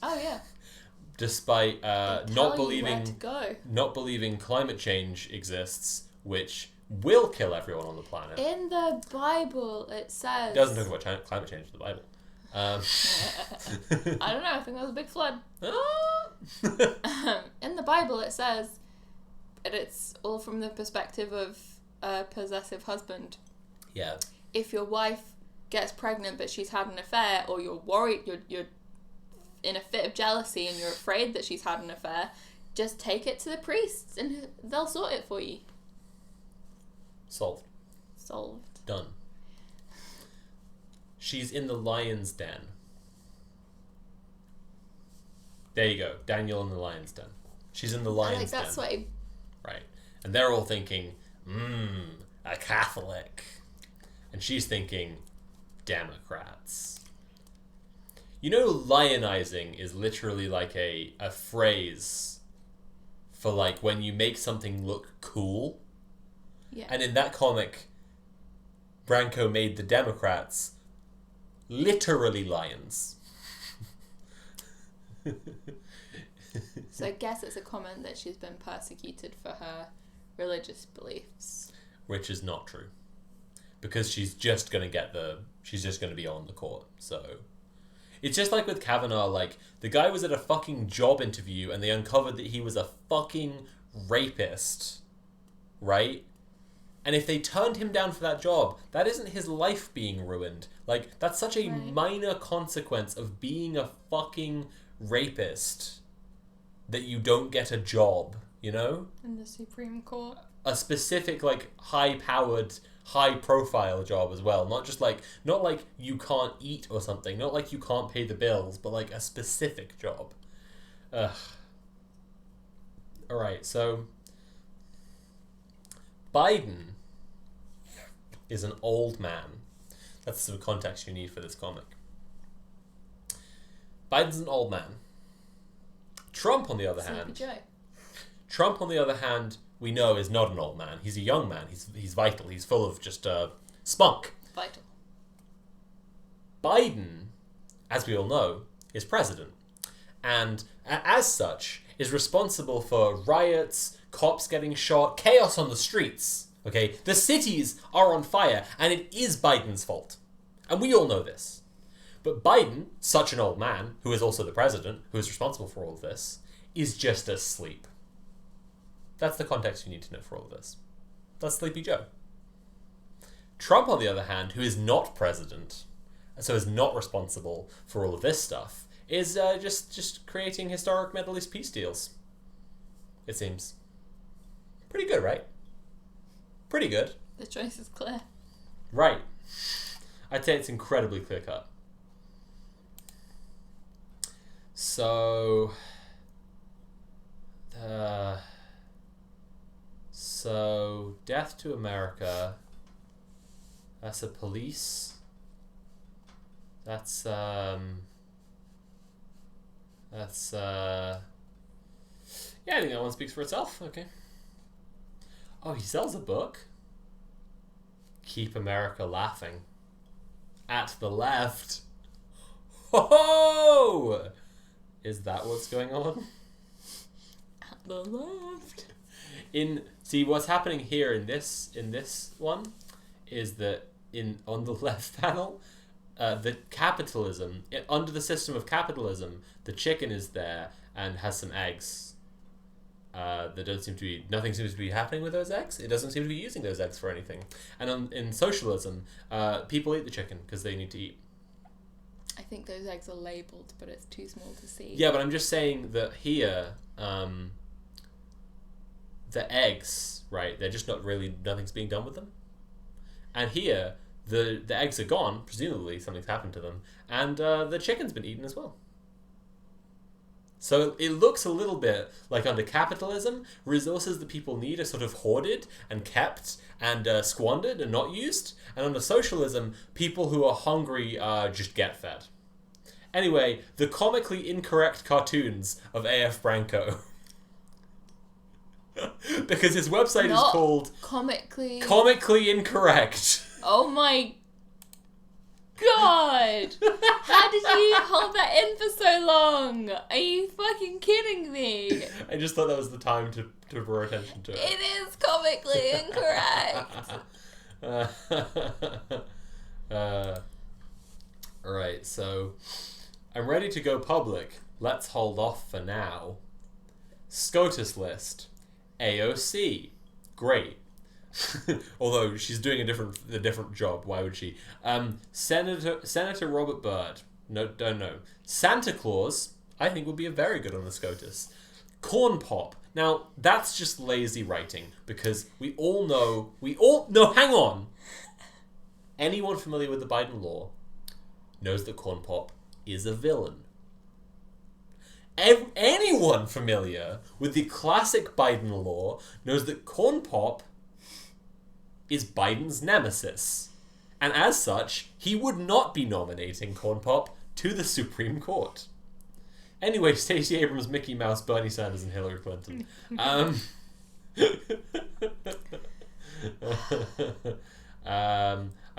Oh, yeah. Despite not Tell you where believing to go. not believing climate change exists, which will kill everyone on the planet. In the Bible, it says... It doesn't talk about climate change in the Bible. I don't know, I think that was a big flood. In the Bible, it says, and it's all from the perspective of a possessive husband. Yeah. If your wife gets pregnant but she's had an affair, or you're worried, you're in a fit of jealousy and you're afraid that she's had an affair, just take it to the priests and they'll sort it for you. Solved. Solved. Done. She's in the lion's den. There you go. Daniel in the lion's den. She's in the lion's den. I like that sway. Right. And they're all thinking, a Catholic. And she's thinking, Democrats. You know, lionizing is literally like a phrase for, like, when you make something look cool. Yeah. And in that comic, Branko made the Democrats literally lions. So I guess it's a comment that she's been persecuted for her religious beliefs. Which is not true. Because she's just going to be on the court, so... It's just like with Kavanaugh, like, the guy was at a fucking job interview and they uncovered that he was a fucking rapist, right? And if they turned him down for that job, that isn't his life being ruined. Like, that's such a minor consequence of being a fucking rapist that you don't get a job, you know? In the Supreme Court. A specific, like, high-powered, high-profile job as well. Not like you can't eat or something. Not like you can't pay the bills, but like a specific job. Ugh. Alright, so... Biden is an old man. That's the context you need for this comic. Biden's an old man. Trump, on the other hand... Joe. Trump, on the other hand, we know is not an old man. He's a young man. He's vital. He's full of just spunk. Vital. Biden, as we all know, is president. And as such, is responsible for riots, cops getting shot, chaos on the streets. Okay? The cities are on fire, and it is Biden's fault. And we all know this. But Biden, such an old man, who is also the president, who is responsible for all of this, is just asleep. That's the context you need to know for all of this. That's Sleepy Joe. Trump, on the other hand, who is not president, so is not responsible for all of this stuff, is just creating historic Middle East peace deals. It seems. Pretty good, right? Pretty good. The choice is clear. Right. I'd say it's incredibly clear cut. So, Death to America. That's a police. That's yeah, I think that one speaks for itself. Okay. Oh, he sells a book. Keep America Laughing. At the left. Oh! Is that what's going on? At the left. See what's happening here in this one is that on the left panel, the capitalism under the system of capitalism, the chicken is there and has some eggs. Nothing seems to be happening with those eggs. It doesn't seem to be using those eggs for anything. And in socialism, people eat the chicken because they need to eat. I think those eggs are labelled, but it's too small to see. Yeah, but I'm just saying that here, the eggs, right? They're just nothing's being done with them. And here, the eggs are gone. Presumably, something's happened to them, and the chicken's been eaten as well. So it looks a little bit like under capitalism, resources that people need are sort of hoarded and kept and squandered and not used. And under socialism, people who are hungry just get fed. Anyway, the comically incorrect cartoons of A.F. Branco. Because his website is called... Comically Incorrect. Oh my God! How did you hold that in for so long? Are you fucking kidding me? I just thought that was the time to draw attention to it. It is comically incorrect. Alright, so I'm ready to go public. Let's hold off for now. SCOTUS list. AOC. Great. Although she's doing a different job. Why would she? Senator Robert Byrd. No, don't know. Santa Claus, I think, would be a very good on the SCOTUS. Corn Pop. Now, that's just lazy writing, because we all know... No, hang on! Anyone familiar with the Biden law knows that Corn Pop is a villain. Anyone familiar with the classic Biden law knows that Corn Pop is Biden's nemesis. And as such, he would not be nominating Corn Pop to the Supreme Court. Anyway, Stacey Abrams, Mickey Mouse, Bernie Sanders, and Hillary Clinton. I'm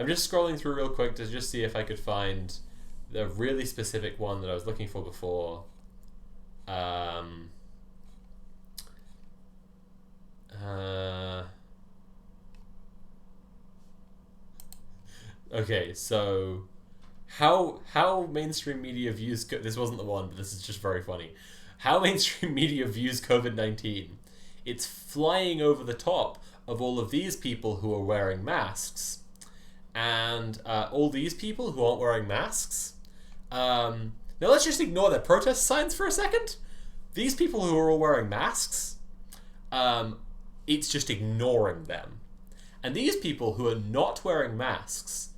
just scrolling through real quick to just see if I could find the really specific one that I was looking for before. Okay, so how mainstream media views this wasn't the one, but this is just very funny. How mainstream media views COVID-19. It's flying over the top of all of these people who are wearing masks, and all these people who aren't wearing masks. Now let's just ignore their protest signs for a second. These people who are all wearing masks, it's just ignoring them. And these people who are not wearing masks,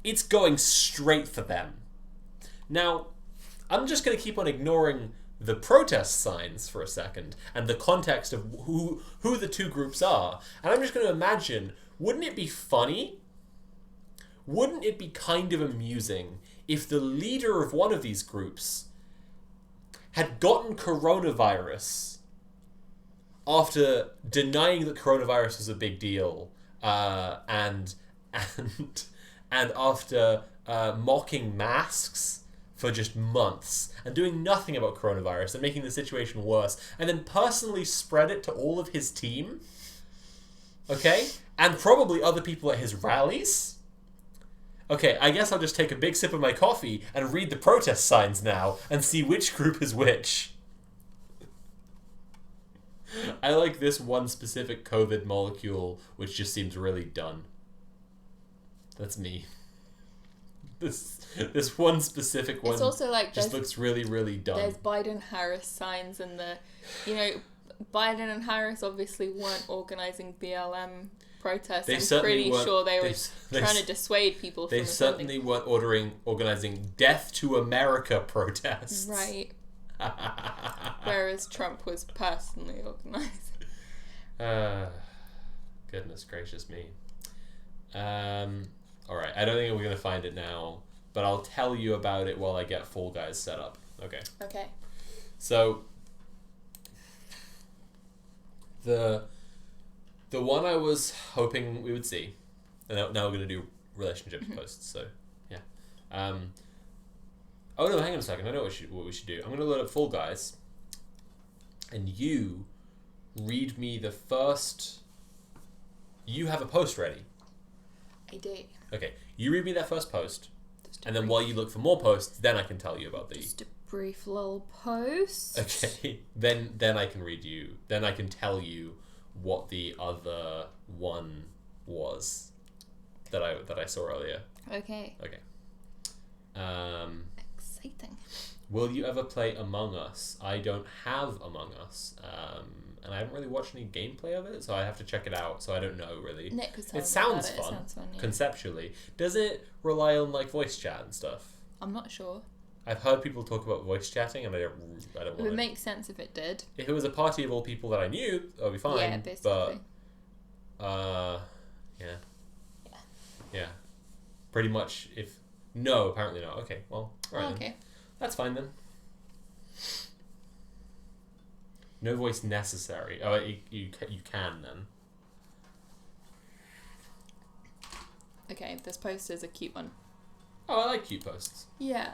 it's going straight for them. Now, I'm just going to keep on ignoring the protest signs for a second and the context of who the two groups are. And I'm just going to imagine, wouldn't it be funny? Wouldn't it be kind of amusing if the leader of one of these groups had gotten coronavirus after denying that coronavirus was a big deal, and after mocking masks for just months and doing nothing about coronavirus and making the situation worse, and then personally spread it to all of his team, okay, and probably other people at his rallies. Okay, I guess I'll just take a big sip of my coffee and read the protest signs now and see which group is which. I like this one specific COVID molecule, which just seems really done. That's me. This one specific one. It's also like just looks really, really done. There's Biden-Harris signs and Biden and Harris obviously weren't organising BLM protests. They I'm certainly pretty weren't- sure they were they trying to dissuade people from They certainly weren't organizing Death to America protests. Right. Whereas Trump was personally organising. Goodness gracious me. Alright, I don't think we're going to find it now, but I'll tell you about it while I get Fall Guys set up. Okay. Okay. So, the one I was hoping we would see, and now we're going to do relationships posts, so, yeah. Oh no, hang on a second, I know what we should do. I'm going to load up Fall Guys, and you read me the first... You have a post ready. I do. Okay, you read me that first post, Just a and then brief- while you look for more posts, then I can tell you about the... Just a brief little post. Okay, then I can read you. Then I can tell you what the other one was that I saw earlier. Okay. Okay. Exciting. Will you ever play Among Us? I don't have Among Us, and I haven't really watched any gameplay of it, so I have to check it out. So I don't know really. Nick was telling It me sounds about fun, It sounds fun, yeah. conceptually. Does it rely on like voice chat and stuff? I'm not sure. I've heard people talk about voice chatting, and I don't It want would to. make sense if it did. If it was a party of all people that I knew, that would be fine. Yeah, basically. But yeah. Pretty much. If no, apparently not. Okay, well, alright then. Okay. That's fine then. No voice necessary. Oh, you can then. Okay, this post is a cute one. Oh, I like cute posts. Yeah.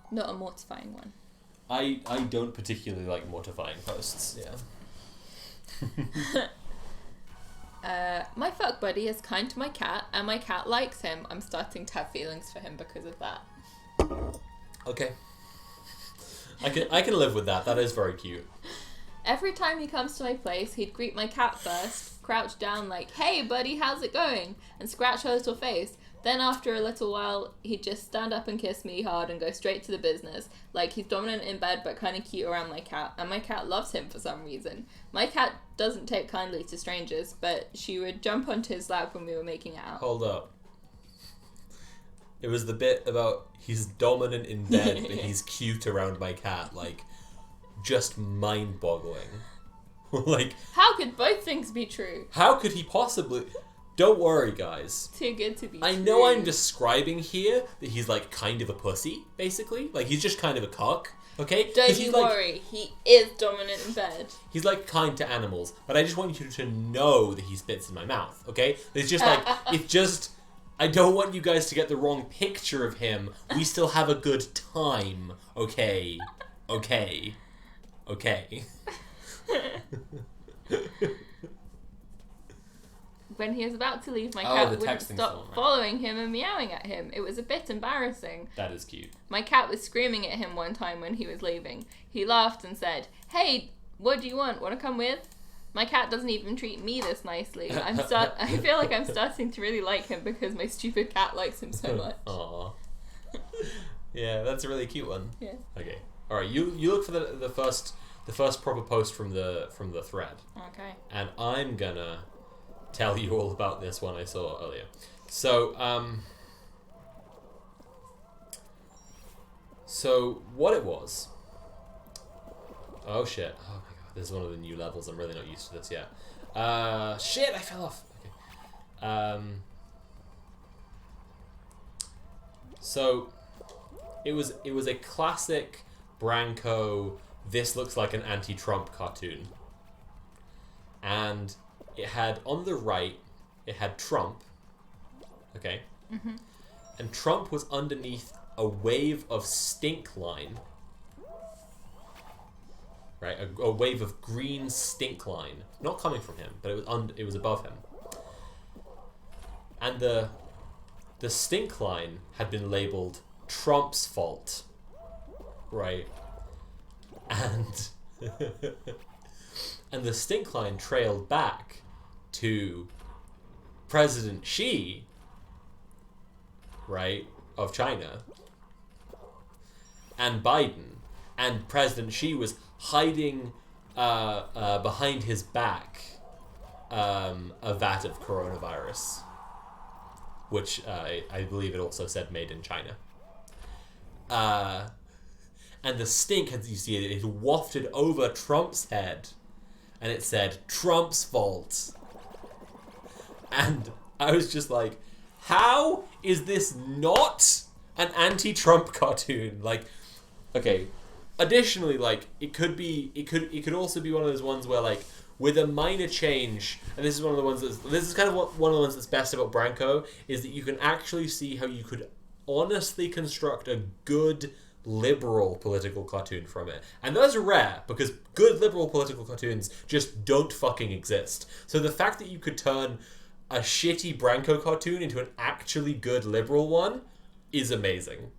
Not a mortifying one. I don't particularly like mortifying posts. Yeah. My fuck buddy is kind to my cat, and my cat likes him. I'm starting to have feelings for him because of that. Okay. I can live with that. That is very cute. Every time he comes to my place, he'd greet my cat first, crouch down like, "Hey buddy, how's it going?" and scratch her little face. Then after a little while, he'd just stand up and kiss me hard and go straight to the business. Like he's dominant in bed but kind of cute around my cat, and my cat loves him for some reason. My cat doesn't take kindly to strangers, but she would jump onto his lap when we were making out. Hold up. It was the bit about he's dominant in bed, but he's cute around my cat. Like, just mind-boggling. Like, How could both things be true? how could he possibly... Don't worry, guys. Too good to be I true. know I'm describing here that he's, like, kind of a pussy, basically. Like, he's just kind of a cock, okay? 'Cause Don't he's, you like, worry, he is dominant in bed. He's, like, kind to animals. But I just want you to know that he spits in my mouth, okay? It's just, like, it's just... I don't want you guys to get the wrong picture of him. We still have a good time, okay? Okay. Okay. When he was about to leave, my Oh, cat the wouldn't texting stop song, right. following him and meowing at him. It was a bit embarrassing. That is cute. My cat was screaming at him one time when he was leaving. He laughed and said, "Hey, what do you want? Want to come with?" My cat doesn't even treat me this nicely. I feel like I'm starting to really like him because my stupid cat likes him so much. Aww. Yeah, that's a really cute one. Yeah. Okay. All right. You look for the first proper post from the thread, Okay. and I'm gonna tell you all about this one I saw earlier. So So what it was? Oh shit! Oh my god, this is one of the new levels. I'm really not used to this yet. Shit! I fell off. Okay. So it was a classic Branko. This looks like an anti-Trump cartoon, and it had on the right, it had Trump. Okay. Mm-hmm. And Trump was underneath a wave of stink line. Right, a wave of green stink line, not coming from him, but it was above him. And the stink line had been labeled Trump's fault, right? And and the stink line trailed back to President Xi, right, of China, and Biden, and President Xi was hiding behind his back a vat of coronavirus, which I believe it also said made in China. And the stink, as you see it, it wafted over Trump's head, and it said, Trump's fault. And I was just like, how is this not an anti-Trump cartoon? Like, okay, additionally, like, it could also be one of those ones where, like, with a minor change, and this is one of the ones this is kind of one of the ones that's best about Branko, is that you can actually see how you could honestly construct a good liberal political cartoon from it. And those are rare, because good liberal political cartoons just don't fucking exist. So the fact that you could turn a shitty Branko cartoon into an actually good liberal one is amazing.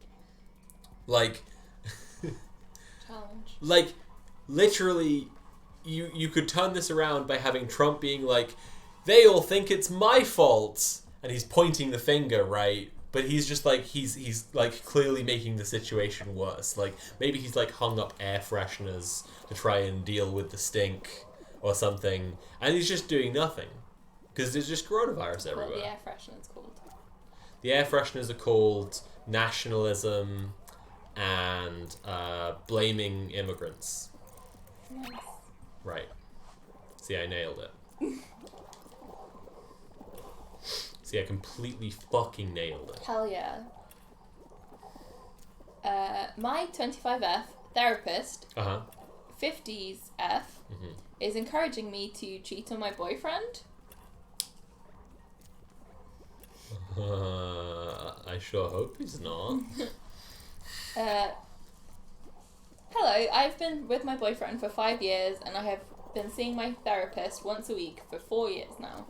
Like, challenge. Like, literally, you could turn this around by having Trump being like, they all think it's my fault, and he's pointing the finger, right? But he's just like, he's like clearly making the situation worse. Like, maybe he's like hung up air fresheners to try and deal with the stink or something, and he's just doing nothing. Because there's just coronavirus everywhere. What the air freshener's called? The air fresheners are called nationalism and blaming immigrants. Nice. Right. See, I nailed it. See, I completely fucking nailed it. Hell yeah. My 25F therapist, 50s F, is encouraging me to cheat on my boyfriend. I sure hope he's not. Hello, I've been with my boyfriend for 5 years and I have been seeing my therapist once a week for 4 years now.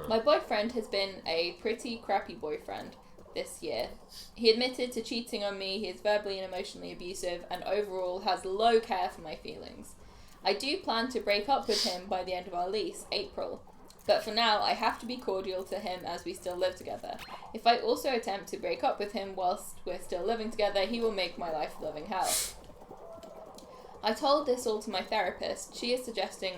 My boyfriend has been a pretty crappy boyfriend this year. He admitted to cheating on me, he is verbally and emotionally abusive, and overall has low care for my feelings. I do plan to break up with him by the end of our lease, April. But for now, I have to be cordial to him as we still live together. If I also attempt to break up with him whilst we're still living together, he will make my life a living hell. I told this all to my therapist. She is suggesting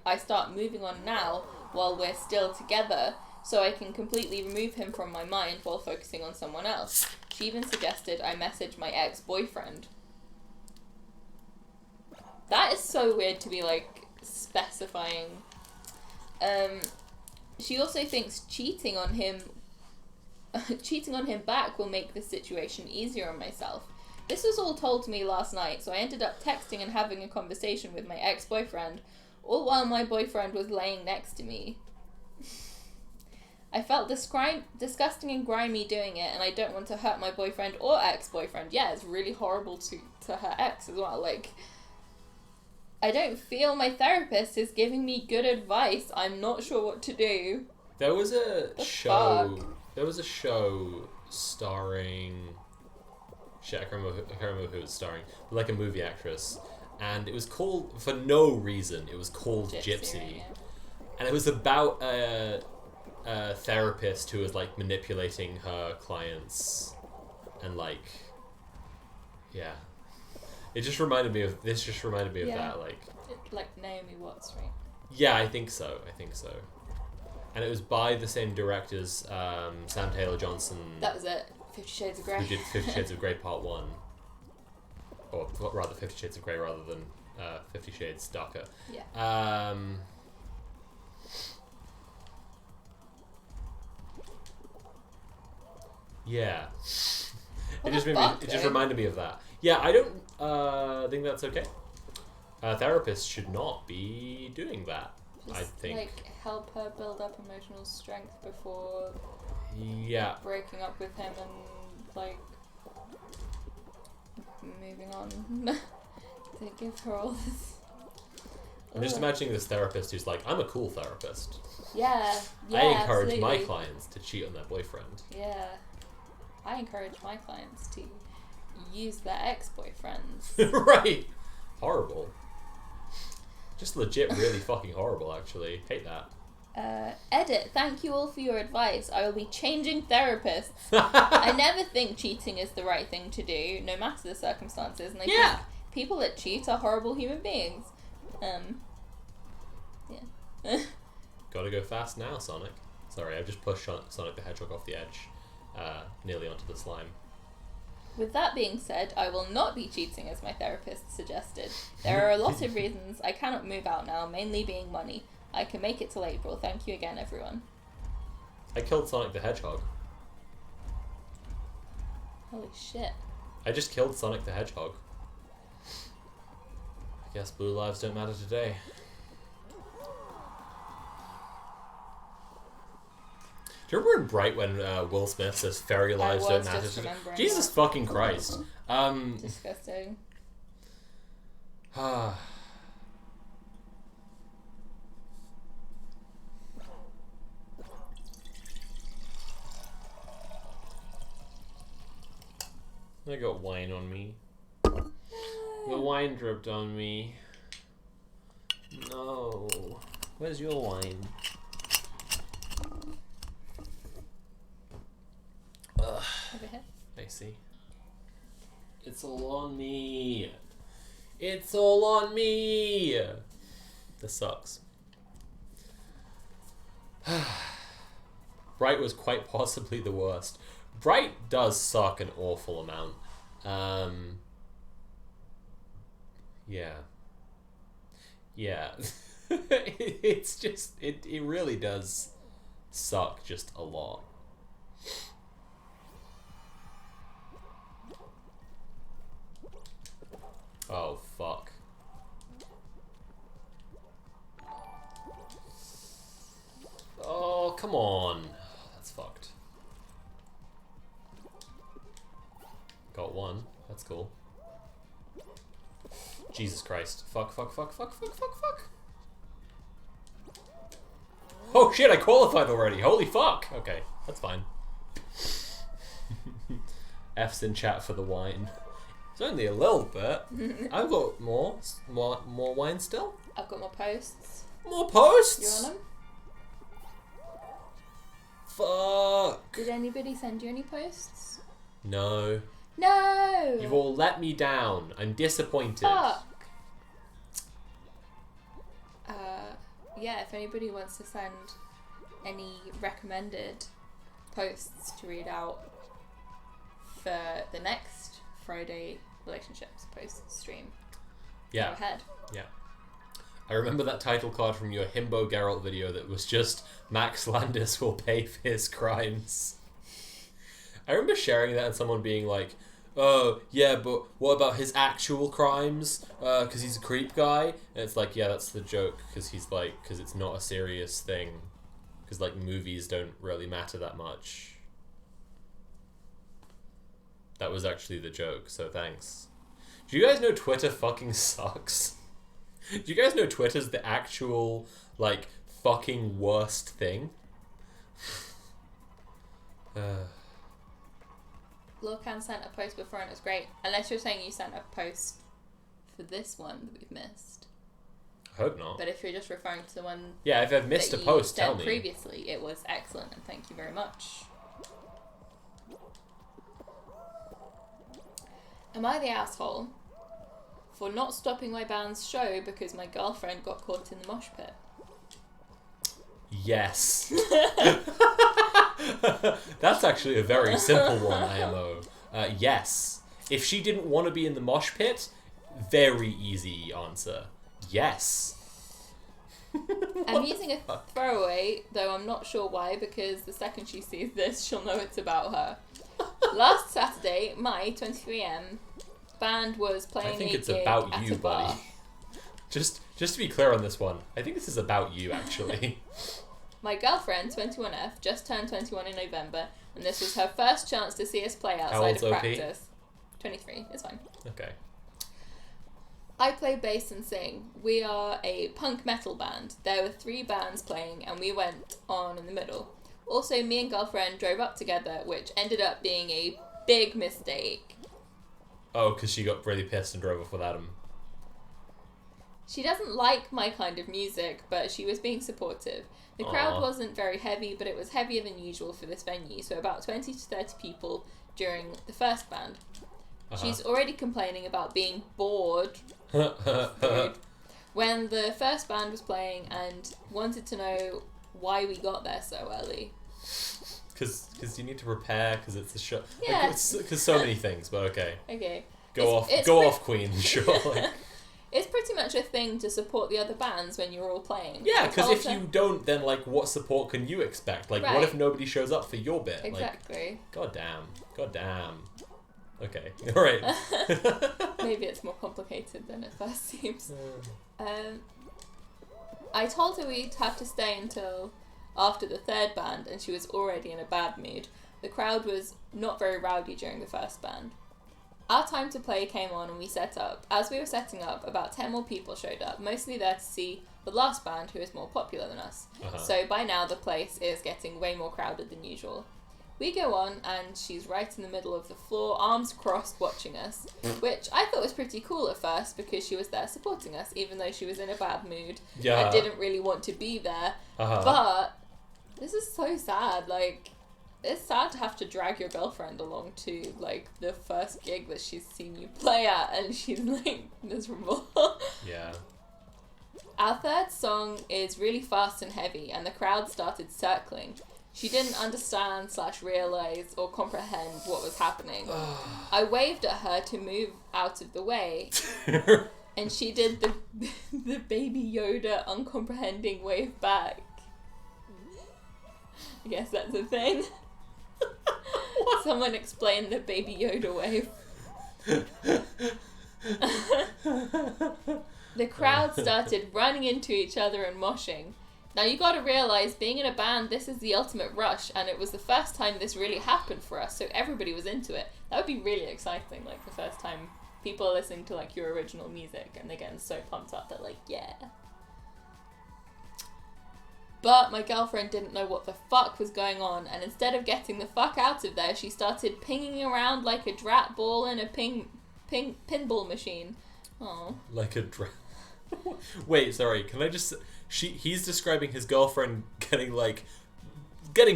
I start moving on now while we're still together, so I can completely remove him from my mind while focusing on someone else. She even suggested I message my ex-boyfriend. That is so weird to be, like, specifying. She also thinks cheating on him back will make the situation easier on myself. This was all told to me last night, so I ended up texting and having a conversation with my ex-boyfriend, all while my boyfriend was laying next to me. I felt disgusting and grimy doing it, and I don't want to hurt my boyfriend or ex-boyfriend. Yeah, it's really horrible to her ex as well. Like, I don't feel my therapist is giving me good advice. I'm not sure what to do. There was a show. Fuck? There was a show starring. Shit, I can't remember who it was starring. But like a movie actress, and it was called, for no reason, it was called Gypsy. Right, yeah. And it was about a therapist who was like manipulating her clients, and like, yeah. It just reminded me of that, like Naomi Watts, right? Yeah, I think so. And it was by the same directors, Sam Taylor Johnson. That was it. 50 Shades of Grey. Who did 50 Shades of Grey Part 1. Or rather 50 Shades of Grey rather than 50 Shades Darker. Yeah. Yeah. What It just reminded me of that. Yeah, I don't think that's okay. Therapists should not be doing that. Just, I think. like, help her build up emotional strength before breaking up with him and, like, moving on. To give her all this. I'm just imagining this therapist who's like, I'm a cool therapist. Yeah, I encourage absolutely. my clients to cheat on their boyfriend. Yeah. I encourage my clients to use their ex-boyfriends. Right. Horrible. Just legit really fucking horrible, actually. Hate that. Edit, thank you all for your advice. I will be changing therapists. I never think cheating is the right thing to do, no matter the circumstances, and I think people that cheat are horrible human beings. Yeah. Gotta go fast now, Sonic. Sorry, I've just pushed Sonic the Hedgehog off the edge, nearly onto the slime. With that being said, I will not be cheating as my therapist suggested. There are a lot of reasons I cannot move out now, mainly being money. I can make it till April. Thank you again, everyone. I killed Sonic the Hedgehog. Holy shit. I just killed Sonic the Hedgehog. I guess blue lives don't matter today. Do you remember in Bright when Will Smith says fairy lives don't matter today? Jesus fucking Christ. Disgusting. I got wine on me. The wine dripped on me. No. Where's your wine? Ugh. Over here. I see. It's all on me. It's all on me. This sucks. Bright was quite possibly the worst. Bright does suck an awful amount. Yeah. Yeah. It's just, it really does suck just a lot. Oh, fuck. Oh, come on. That's fucked. Got one. That's cool. Jesus Christ. Fuck, fuck, fuck, fuck, fuck, fuck, fuck. Oh shit, I qualified already. Holy fuck. Okay, that's fine. F's in chat for the wine. It's only a little bit. I've got more wine still. I've got more posts. More posts? You want them? Fuck. Did anybody send you any posts? No. No! You've all let me down. I'm disappointed. Fuck. Yeah, if anybody wants to send any recommended posts to read out for the next Friday relationships post stream, yeah. Go ahead. Yeah. I remember that title card from your Himbo Geralt video that was just Max Landis will pay for his crimes. I remember sharing that and someone being like, oh, yeah, but what about his actual crimes? Because he's a creep guy? And it's like, yeah, that's the joke, because he's like, because it's not a serious thing. Because, like, movies don't really matter that much. That was actually the joke, so thanks. Do you guys know Twitter fucking sucks? Do you guys know Twitter's the actual, like, fucking worst thing? Lorcan sent a post before and it was great. Unless you're saying you sent a post for this one that we've missed. I hope not. But if you're just referring to the one yeah, if I've missed a post, tell me. Previously, it was excellent and thank you very much. Am I the asshole for not stopping my band's show because my girlfriend got caught in the mosh pit? Yes. That's actually a very simple one, IMO. Yes. If she didn't want to be in the mosh pit, very easy answer. Yes. I'm using a throwaway, though I'm not sure why, because the second she sees this, she'll know it's about her. Last Saturday, my 23M band was playing I think a it's gig about at you, a bar. buddy. Just to be clear on this one, I think this is about you, actually. My girlfriend, 21F, just turned 21 in November, and this was her first chance to see us play outside of OP? practice. 23, it's fine. Okay. I play bass and sing. We are a punk metal band. There were 3 bands playing, and we went on in the middle. Also, me and girlfriend drove up together, which ended up being a big mistake. Oh, because she got really pissed and drove off without him. She doesn't like my kind of music, but she was being supportive. The crowd wasn't very heavy, but it was heavier than usual for this venue, so about 20 to 30 people during the first band. She's already complaining about being bored when the first band was playing and wanted to know why we got there so early. Because you need to prepare, because it's a show. Yeah. Because so many things, but okay. Okay. Go off, Queen, sure. Like, it's pretty much a thing to support the other bands when you're all playing. yeah, because if you don't, then, like, what support can you expect? Like, what if nobody shows up for your bit? Exactly. Like, God damn. Okay, alright. Maybe it's more complicated than it first seems. I told her we'd have to stay until after the third band, and she was already in a bad mood. The crowd was not very rowdy during the first band. Our time to play came on and we set up. As we were setting up, about 10 more people showed up, mostly there to see the last band, who is more popular than us. So by now the place is getting way more crowded than usual. We go on, and she's right in the middle of the floor, arms crossed, watching us, which I thought was pretty cool at first because she was there supporting us, even though she was in a bad mood and didn't really want to be there. But this is so sad. Like, it's sad to have to drag your girlfriend along to, like, the first gig that she's seen you play at, and she's, like, miserable. Yeah. Our third song is really fast and heavy, and the crowd started circling. She didn't understand / realise or comprehend what was happening. I waved at her to move out of the way, and she did the Baby Yoda uncomprehending wave back. I guess that's a thing. Someone explain the Baby Yoda wave. The crowd started running into each other and moshing. Now you gotta realise, being in a band, this is the ultimate rush, and it was the first time this really happened for us, so everybody was into it. That would be really exciting, like the first time people are listening to like your original music and they're getting so pumped up, they're like, yeah. But my girlfriend didn't know what the fuck was going on, and instead of getting the fuck out of there, she started pinging around like a drat ball in a pinball machine. Oh. Like a drat. Wait, sorry, can I just... He's describing his girlfriend getting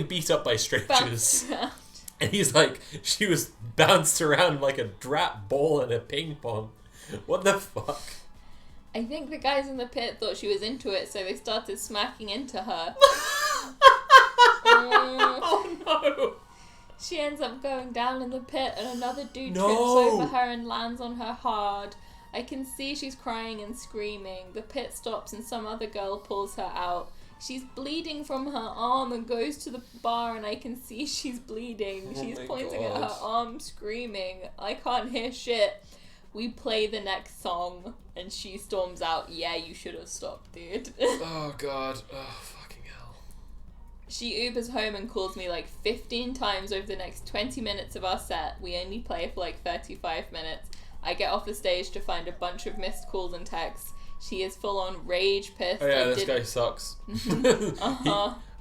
beat up by strangers. And he's like, she was bounced around like a drat ball in a ping pong. What the fuck? I think the guys in the pit thought she was into it, so they started smacking into her. Oh no! She ends up going down in the pit, and another dude trips over her and lands on her hard. I can see she's crying and screaming. The pit stops and some other girl pulls her out. She's bleeding from her arm and goes to the bar, and I can see she's bleeding. She's pointing at her arm, screaming. I can't hear shit. We play the next song, and she storms out. Yeah, you should have stopped, dude. Oh god. Oh, fucking hell. She Ubers home and calls me like 15 times over the next 20 minutes of our set. We only play for like 35 minutes. I get off the stage to find a bunch of missed calls and texts. She is full on rage pissed. Oh yeah, this guy sucks.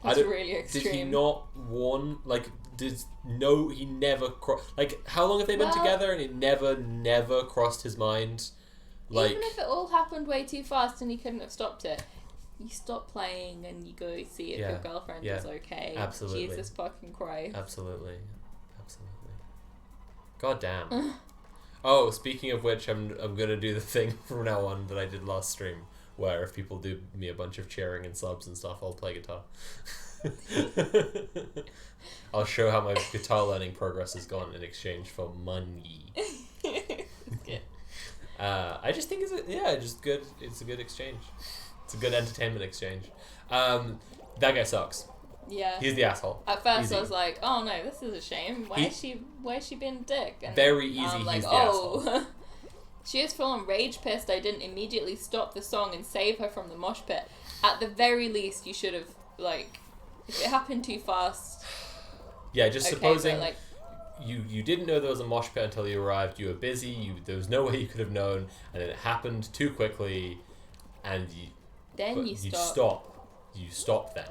That's really extreme. Did he not warn? Like, he never like, how long have they been together and it never crossed his mind? Like, even if it all happened way too fast and he couldn't have stopped it, you stop playing and you go see if your girlfriend is okay. Absolutely. Jesus fucking Christ. Absolutely. God damn. Oh, speaking of which, I'm gonna do the thing from now on that I did last stream, where if people do me a bunch of cheering and subs and stuff, I'll play guitar. I'll show how my guitar learning progress has gone in exchange for money. I just think it's good. It's a good exchange. It's a good entertainment exchange. That guy sucks. Yeah. He's the asshole. At first I was like, oh no, this is a shame. Why is she being a dick? And very easy, I'm like, he's the asshole. She is full on rage pissed. I didn't immediately stop the song and save her from the mosh pit. At the very least, you should have, like, if it happened too fast. Yeah, just supposing but, like, you didn't know there was a mosh pit until you arrived. You were busy. There was no way you could have known, and it happened too quickly, and you stop. You stop then.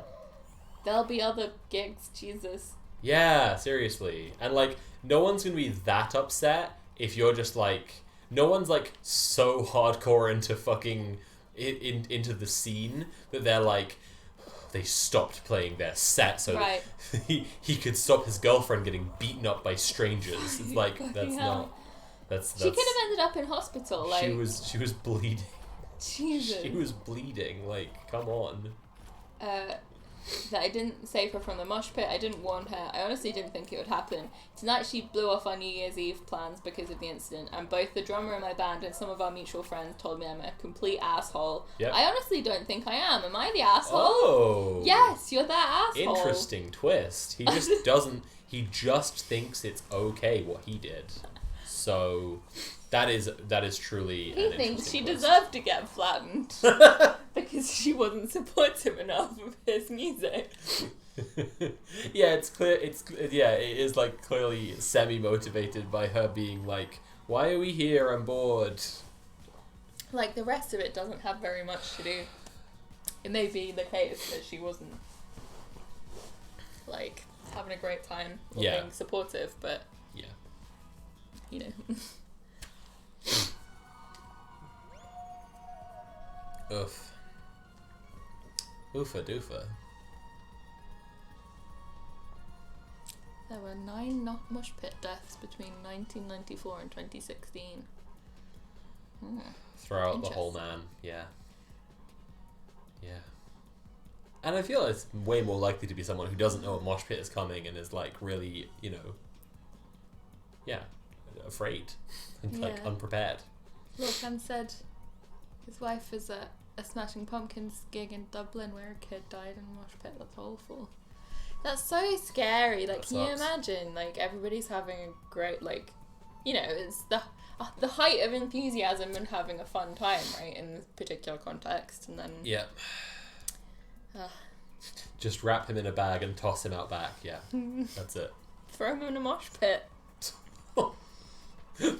There'll be other gigs, Jesus. Yeah, seriously. And, like, no one's gonna be that upset if you're just, like... No one's, like, so hardcore into fucking... into the scene that they're, like... They stopped playing their set so that he could stop his girlfriend getting beaten up by strangers. It's like, that's not... That's She could have ended up in hospital, like... She was bleeding. Jesus. She was bleeding, like, come on. that I didn't save her from the mosh pit. I didn't warn her. I honestly didn't think it would happen. Tonight she blew off our New Year's Eve plans because of the incident, and both the drummer in my band and some of our mutual friends told me I'm a complete asshole. Yep. I honestly don't think I am. Am I the asshole? Oh. Yes, you're that asshole. Interesting twist. He just doesn't. He just thinks it's okay what he did. So that is truly. He an thinks she interesting twist. deserved to get flattened because she wasn't supportive enough of his music. Yeah, it's clear. It is like clearly semi-motivated by her being like, "Why are we here? I'm bored." Like, the rest of it doesn't have very much to do. It may be the case that she wasn't, like, having a great time or Yeah. being supportive, but, Yeah. you know. Oof. Oofa doofa. There were 9 mosh pit deaths between 1994 and 2016. Throw out the whole man. Yeah. Yeah. And I feel it's way more likely to be someone who doesn't know a mosh pit is coming and is like really, afraid and like Yeah. unprepared. Lorcan said his wife was at a Smashing Pumpkins gig in Dublin where a kid died in a mosh pit. That's awful. That's so scary. Like, That can you sucks. imagine? Like, everybody's having a great, like, it's the height of enthusiasm and having a fun time, right, in this particular context, and then Yeah. Just wrap him in a bag and toss him out back. Yeah. That's it. throw him in a mosh pit.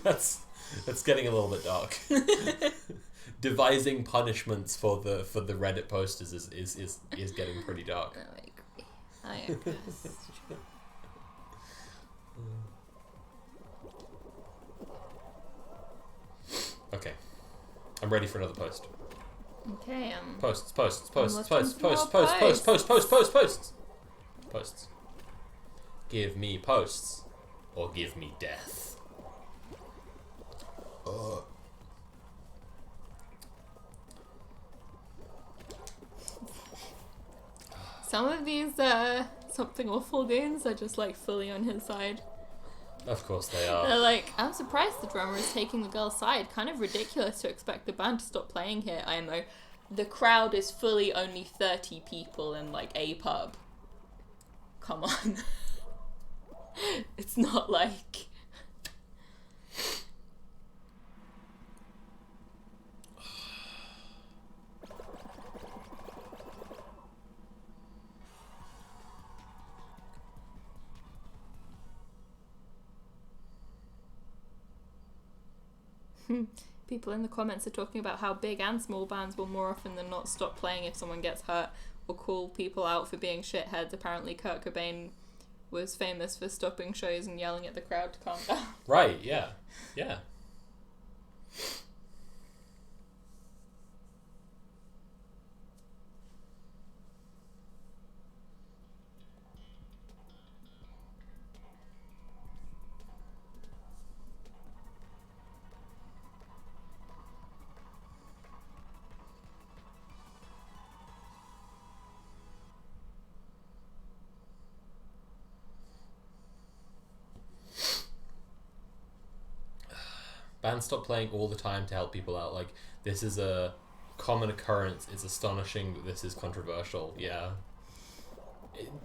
That's getting a little bit dark. Devising punishments for the Reddit posters is getting pretty dark. No, I agree. Okay. I'm ready for another post. Okay, Posts. Give me posts. Or give me death. some of these Something Awful games are just, like, fully on his side. Of course they are. They're like, I'm surprised the drummer is taking the girl's side. Kind of ridiculous to expect the band to stop playing here. I know. The crowd is fully only 30 people in, like, a pub. Come on. It's not like... People in the comments are talking about how big and small bands will more often than not stop playing if someone gets hurt or call people out for being shitheads. Apparently Kurt Cobain was famous for stopping shows and yelling at the crowd to calm down. Right, yeah. Yeah. Bands stop playing all the time to help people out. Like, this is a common occurrence. It's astonishing that this is controversial. Yeah.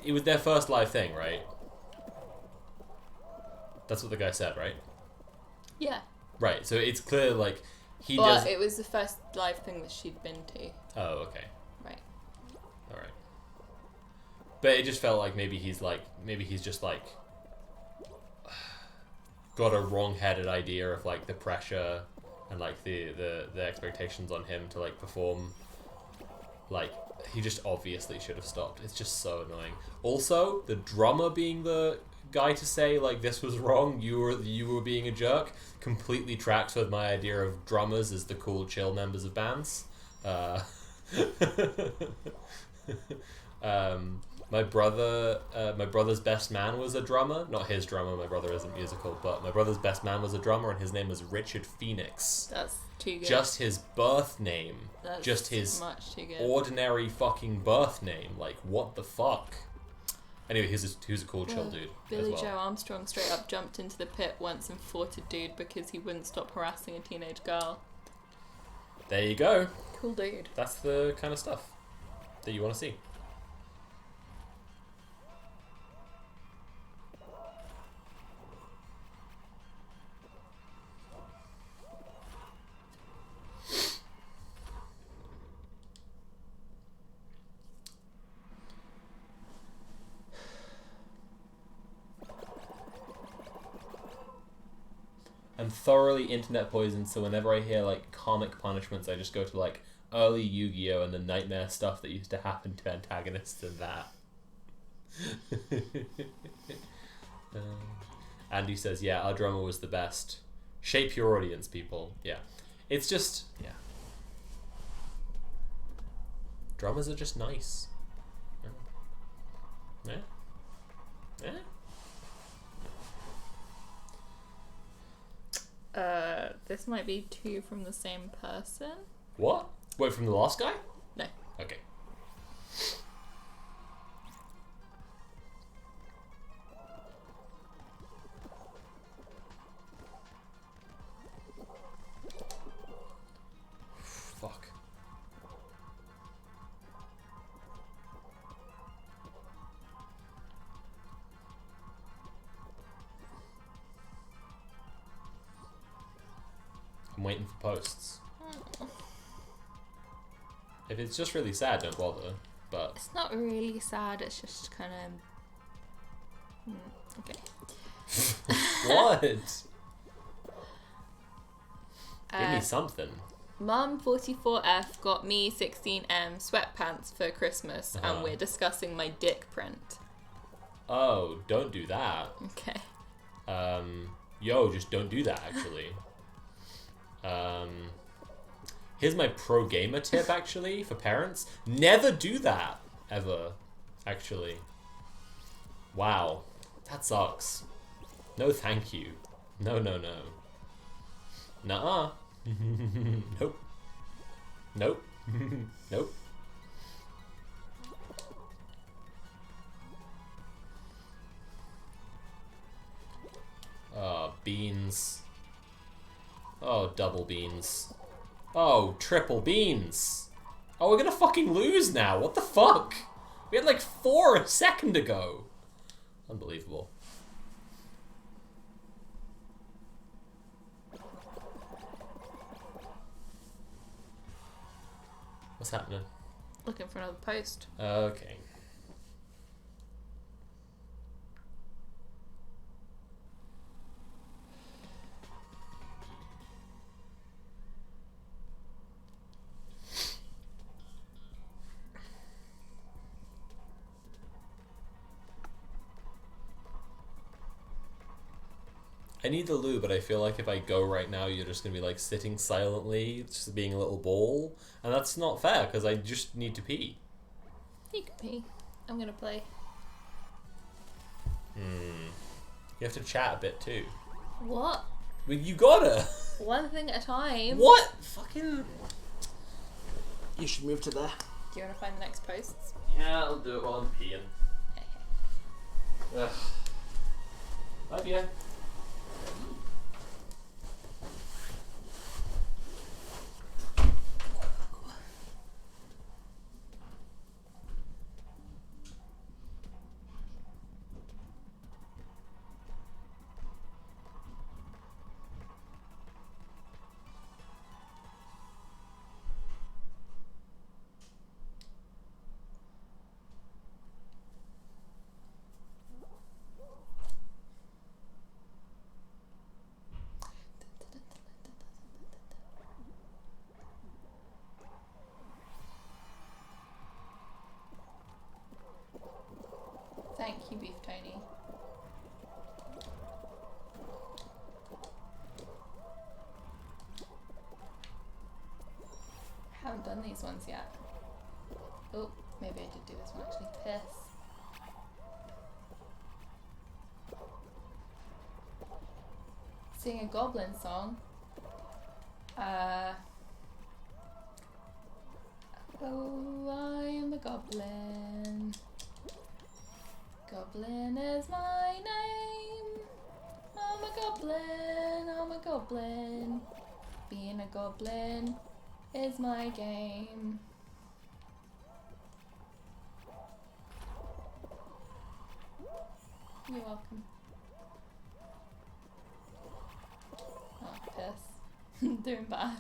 It was their first live thing, right? That's what the guy said, right? Yeah. Right, so it's clear, like, he But does... it was the first live thing that she'd been to. Oh, okay. Right. Alright. But it just felt like maybe he's just, like, got a wrong-headed idea of, like, the pressure and, like, the expectations on him to, like, perform. Like, he just obviously should have stopped. It's just so annoying. Also, the drummer being the guy to say, like, this was wrong, you were being a jerk, completely tracks with my idea of drummers as the cool, chill members my brother's best man was a drummer. Not his drummer. My brother isn't musical, but my brother's best man was a drummer, and his name was Richard Phoenix. That's too good. Just his birth name. That's just his much too good. ordinary fucking birth name. Like, what the fuck? Anyway, he was a cool, chill dude. Billy as well. Joe Armstrong straight up jumped into the pit once and fought a dude because he wouldn't stop harassing a teenage girl. There you go. Cool dude. That's the kind of stuff that you want to see. I'm thoroughly internet poisoned, so whenever I hear like comic punishments, I just go to like early Yu-Gi-Oh! And the nightmare stuff that used to happen to antagonists in that. Andy says, yeah, our drummer was the best. Shape your audience, people. Yeah. It's just, yeah. Drummers are just nice. Yeah. Yeah. This might be two from the same person. What? Wait, from the last guy? No. Okay. Fuck. I'm waiting for posts. Oh. If it's just really sad, don't bother. But It's not really sad, it's just kind of... okay. what? Give me Uh, something. Mum 44F got me 16M sweatpants for Christmas, Uh-huh. and we're discussing my dick print. Oh, don't do that. Okay. Yo, just don't do that, actually. Here's my pro gamer tip, actually, for parents. Never do that, ever, actually. Wow. That sucks. No thank you. No, no, no. Nuh-uh. Nope. Nope. Nope. Beans. Oh, double beans. Oh, triple beans. Oh, we're gonna fucking lose now. What the fuck? We had like 4 a second ago. Unbelievable. What's happening? Looking for another post. Okay. I need the loo, but I feel like if I go right now, you're just going to be like sitting silently, just being a little ball. And that's not fair, because I just need to pee. You can pee. I'm gonna play. You have to chat a bit too. What? Well, you gotta! One thing at a time. What? Fucking... You should move to there. Do you want to find the next posts? Yeah, I'll do it while I'm peeing. Ugh. Love ya. Thank you, Beef Tony. Haven't done these ones yet. Oh, maybe I did do this one actually. Piss. sing a goblin song. Oh, I am a goblin. Goblin is my name. I'm a goblin, I'm a goblin. Being a goblin is my game. You're welcome. Oh, piss. Doing bad.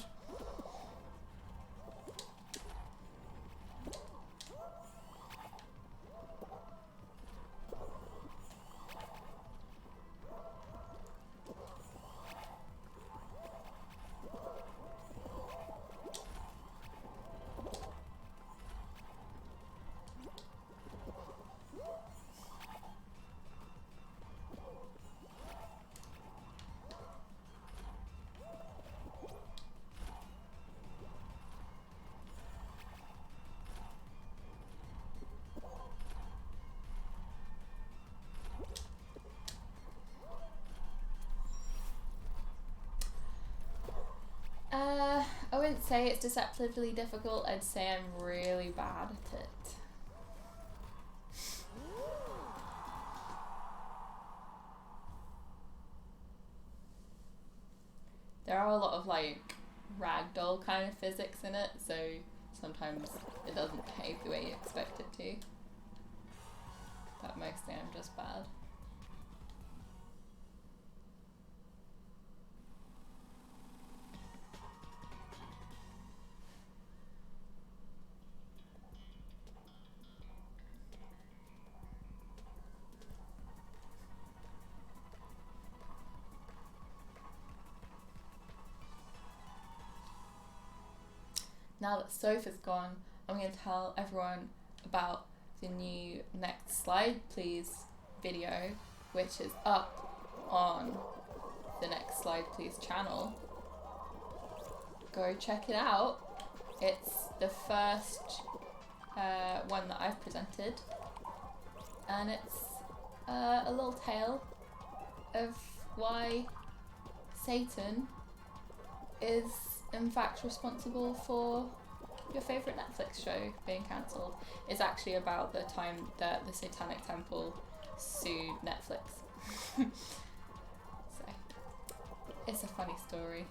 I wouldn't say it's deceptively difficult, I'd say I'm really bad at it. There are a lot of like ragdoll kind of physics in it, so sometimes it doesn't behave the way you expect it to. But mostly I'm just bad. Now that Sopha's gone, I'm going to tell everyone about the new Next Slide Please video, which is up on the Next Slide Please channel. Go check it out. It's the first one that I've presented, and it's a little tale of why Satan is in fact responsible for your favourite Netflix show being cancelled. It's actually about the time that the Satanic Temple sued Netflix. So, it's a funny story.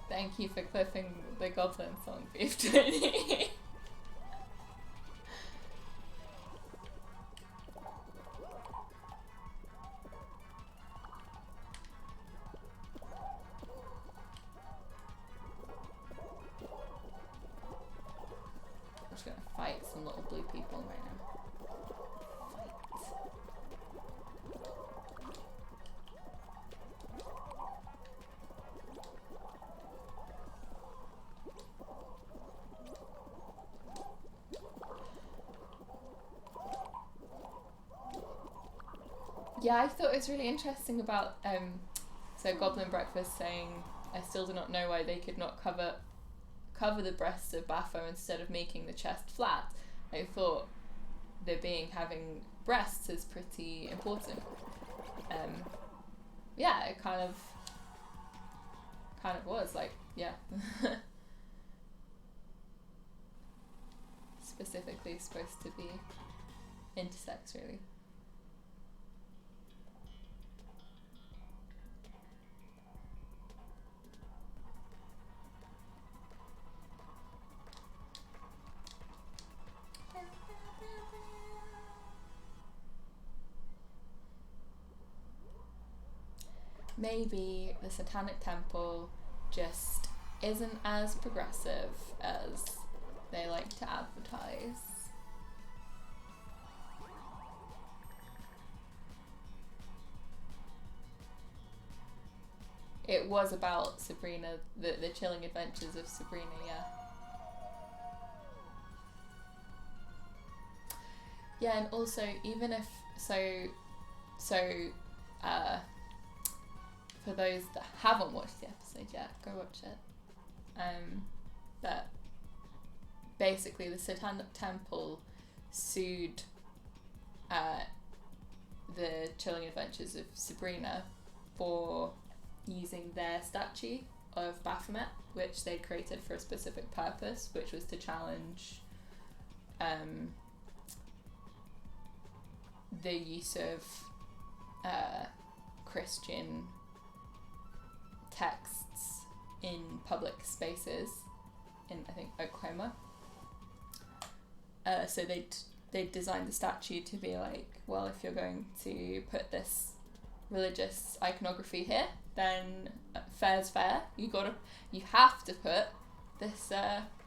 Thank you for clipping the Goblin song, Beef Tony. I'm just gonna fight some little blue people right now. Yeah, I thought it was really interesting about so Goblin Breakfast saying, I still do not know why they could not cover the breasts of Bapho instead of making the chest flat. I thought having breasts is pretty important. Yeah, it kind of was like, yeah. Specifically supposed to be intersex, really. Maybe the Satanic Temple just isn't as progressive as they like to advertise. It was about Sabrina, the Chilling Adventures of Sabrina, yeah. Yeah, and also, even if, for those that haven't watched the episode yet, go watch it. But basically the Satanic Temple sued the Chilling Adventures of Sabrina for using their statue of Baphomet, which they'd created for a specific purpose, which was to challenge the use of Christian texts in public spaces in, I think, Oklahoma. So they'd designed the statue to be like, well, if you're going to put this religious iconography here, then fair's fair. You have to put this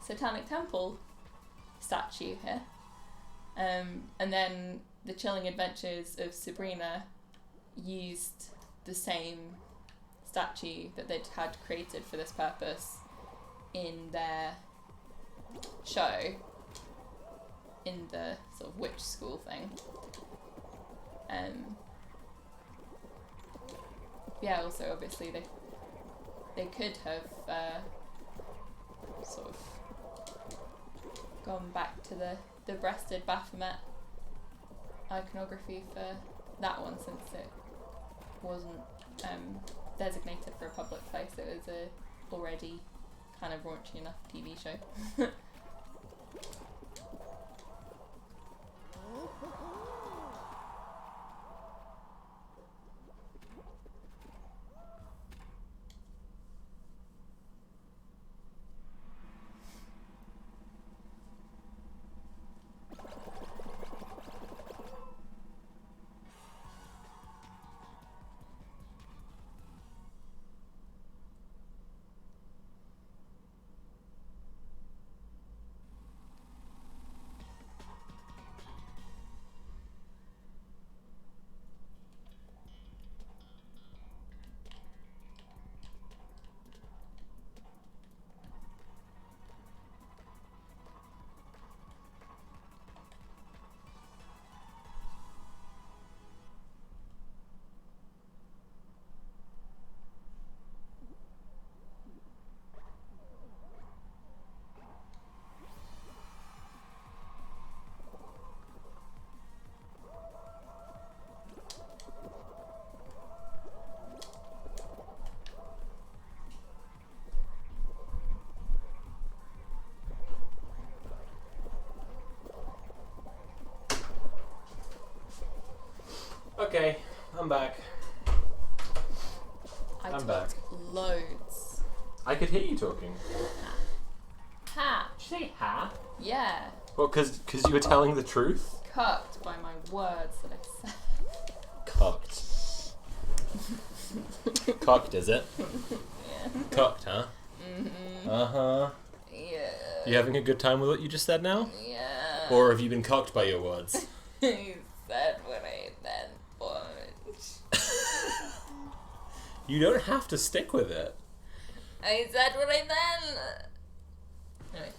Satanic Temple statue here. And then the Chilling Adventures of Sabrina used the same statue that they'd had created for this purpose in their show, in the sort of witch school thing. Yeah, also obviously they could have sort of gone back to the breasted Baphomet iconography for that one, since it wasn't designated for a public place. It was a already kind of raunchy enough TV show. Okay, I'm back. I'm back. Loads. I could hear you talking. Ha. Did you say ha? Yeah. Well, because you were telling the truth? Cucked by my words that I said. Cocked. Cocked, is it? Yeah. Cocked, huh? Mm-hmm. Uh-huh. Yeah. You having a good time with what you just said now? Yeah. Or have you been cocked by your words? You said what I meant, bunch. You don't have to stick with it. I said what I meant. Anyway.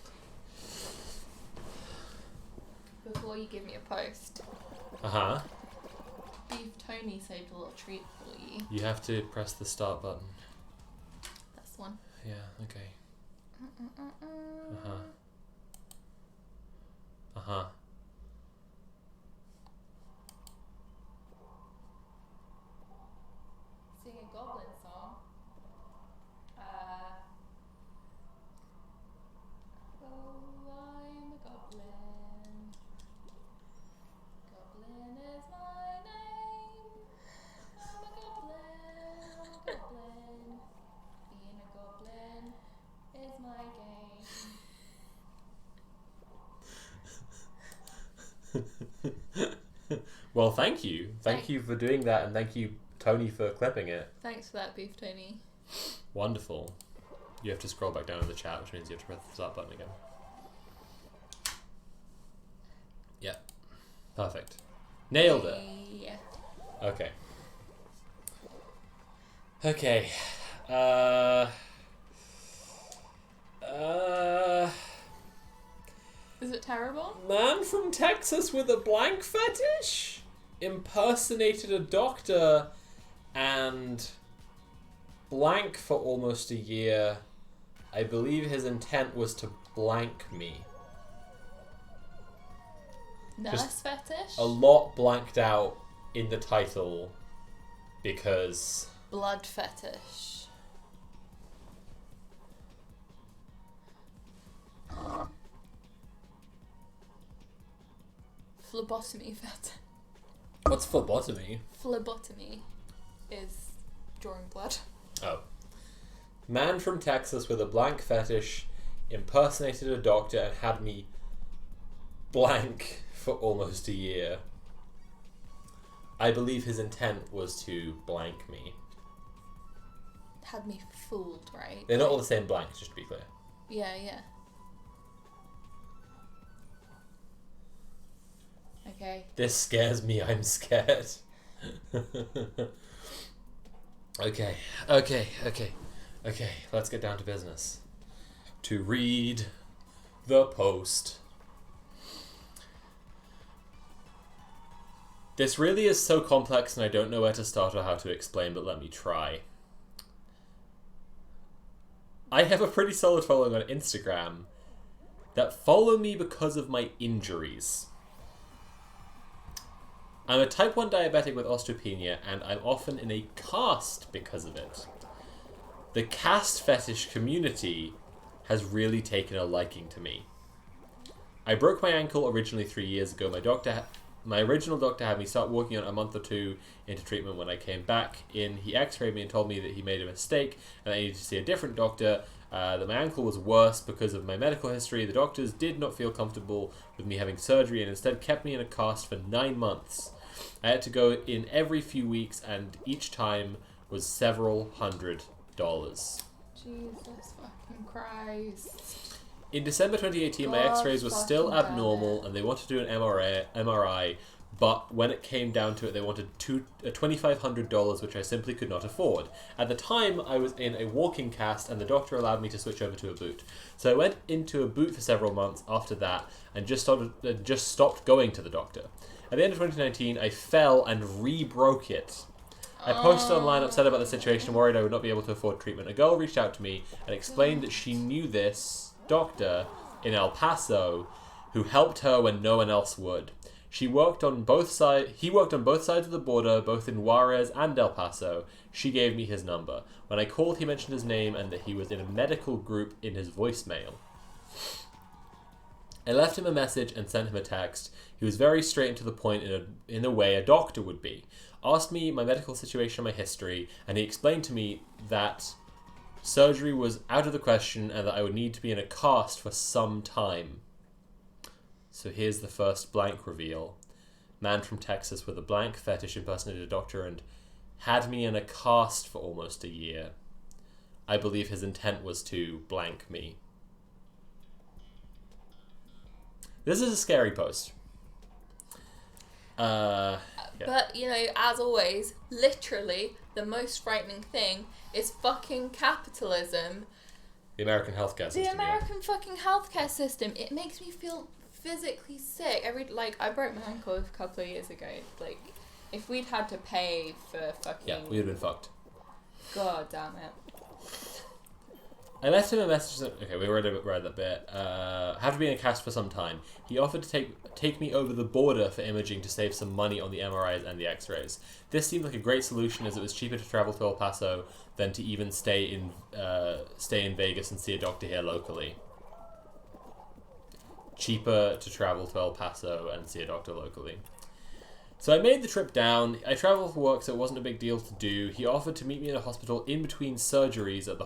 Before you give me a post, Uh-huh. Beef Tony saved a little treat for you. You have to press the start button. That's the one. Yeah, okay. Uh-huh. Uh-huh. Sing a goblin song. Oh, I'm a goblin. Goblin is my name. I'm a goblin. Being a goblin is my game. Well, thank you. Thank Thanks. you for doing that, and thank you, Tony, for clipping it. Thanks for that, Beef Tony. Wonderful. You have to scroll back down in the chat, which means you have to press the start button again. Yeah. Perfect. Nailed it. Yeah. Okay. Okay. Is it terrible? Man from Texas with a blank fetish impersonated a doctor and blank for almost a year. I believe his intent was to blank me. Nurse fetish? A lot blanked out in the title because... Blood fetish. Phlebotomy fetish. What's phlebotomy? Phlebotomy is drawing blood. Oh. Man from Texas with a blank fetish impersonated a doctor and had me blank for almost a year. I believe his intent was to blank me. Had me fooled, right? They're not all the same blanks, just to be clear. Yeah, yeah. Okay. This scares me, I'm scared. Okay, let's get down to business. To read the post. This really is so complex and I don't know where to start or how to explain, but let me try. I have a pretty solid following on Instagram that follow me because of my injuries. I'm a type 1 diabetic with osteopenia, and I'm often in a cast because of it. The cast fetish community has really taken a liking to me. I broke my ankle originally 3 years ago. My original doctor had me start working on it a month or two into treatment. When I came back in, he x-rayed me and told me that he made a mistake and I needed to see a different doctor, that my ankle was worse because of my medical history. The doctors did not feel comfortable with me having surgery and instead kept me in a cast for 9 months. I had to go in every few weeks and each time was several $100s. Jesus fucking Christ. In December 2018, my God x-rays were still fucking abnormal damn it. and they wanted to do an MRI, but when it came down to it, they wanted $2,500, which I simply could not afford. At the time, I was in a walking cast and the doctor allowed me to switch over to a boot. So I went into a boot for several months after that and just stopped going to the doctor. At the end of 2019, I fell and re-broke it. I posted online upset about the situation, worried I would not be able to afford treatment. A girl reached out to me and explained that she knew this doctor in El Paso who helped her when no one else would. He worked on both sides of the border, both in Juarez and El Paso. She gave me his number. When I called, he mentioned his name and that he was in a medical group in his voicemail. I left him a message and sent him a text. He was very straight and to the point in a way a doctor would be. Asked me my medical situation, my history, and he explained to me that surgery was out of the question and that I would need to be in a cast for some time. So here's the first blank reveal. Man from Texas with a blank fetish impersonated a doctor and had me in a cast for almost a year. I believe his intent was to blank me. This is a scary post. Yeah. But, you know, as always, literally, the most frightening thing is fucking capitalism. The American healthcare system. The American fucking healthcare system. It makes me feel physically sick. I broke my ankle a couple of years ago. Like, if we'd had to pay for fucking... Yeah, we would have been fucked. God damn it. I left him a message. Okay, we read that bit. Have to be in a cast for some time. He offered to take me over the border for imaging to save some money on the MRIs and the X-rays. This seemed like a great solution as it was cheaper to travel to El Paso than to even stay in Vegas and see a doctor here locally. Cheaper to travel to El Paso and see a doctor locally. So I made the trip down. I traveled for work, so it wasn't a big deal to do. He offered to meet me in a hospital in between surgeries at the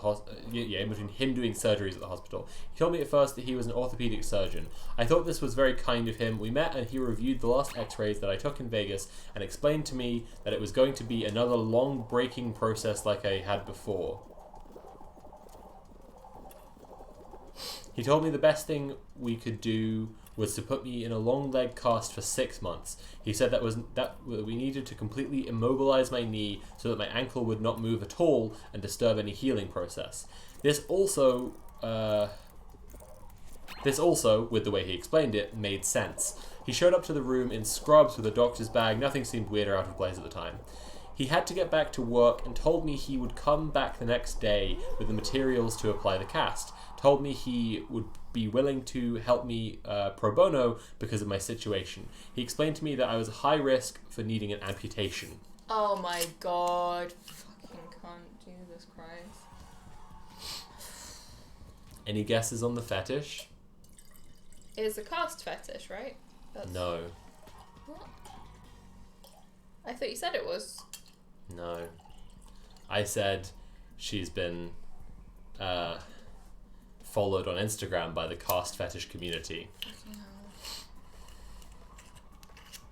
in between him doing surgeries at the hospital. He told me at first that he was an orthopedic surgeon. I thought this was very kind of him. We met and he reviewed the last x-rays that I took in Vegas and explained to me that it was going to be another long breaking process like I had before. He told me the best thing we could do was to put me in a long leg cast for 6 months. He said that we needed to completely immobilize my knee so that my ankle would not move at all and disturb any healing process. This also, with the way he explained it, made sense. He showed up to the room in scrubs with a doctor's bag. Nothing seemed weird or out of place at the time. He had to get back to work and told me he would come back the next day with the materials to apply the cast. Told me he would be willing to help me pro bono because of my situation. He explained to me that I was high risk for needing an amputation. Oh my god. Fucking cunt. Jesus Christ. Any guesses on the fetish? It's a cast fetish, right? No. What? I thought you said it was. No. I said she's been followed on Instagram by the cast fetish community. No.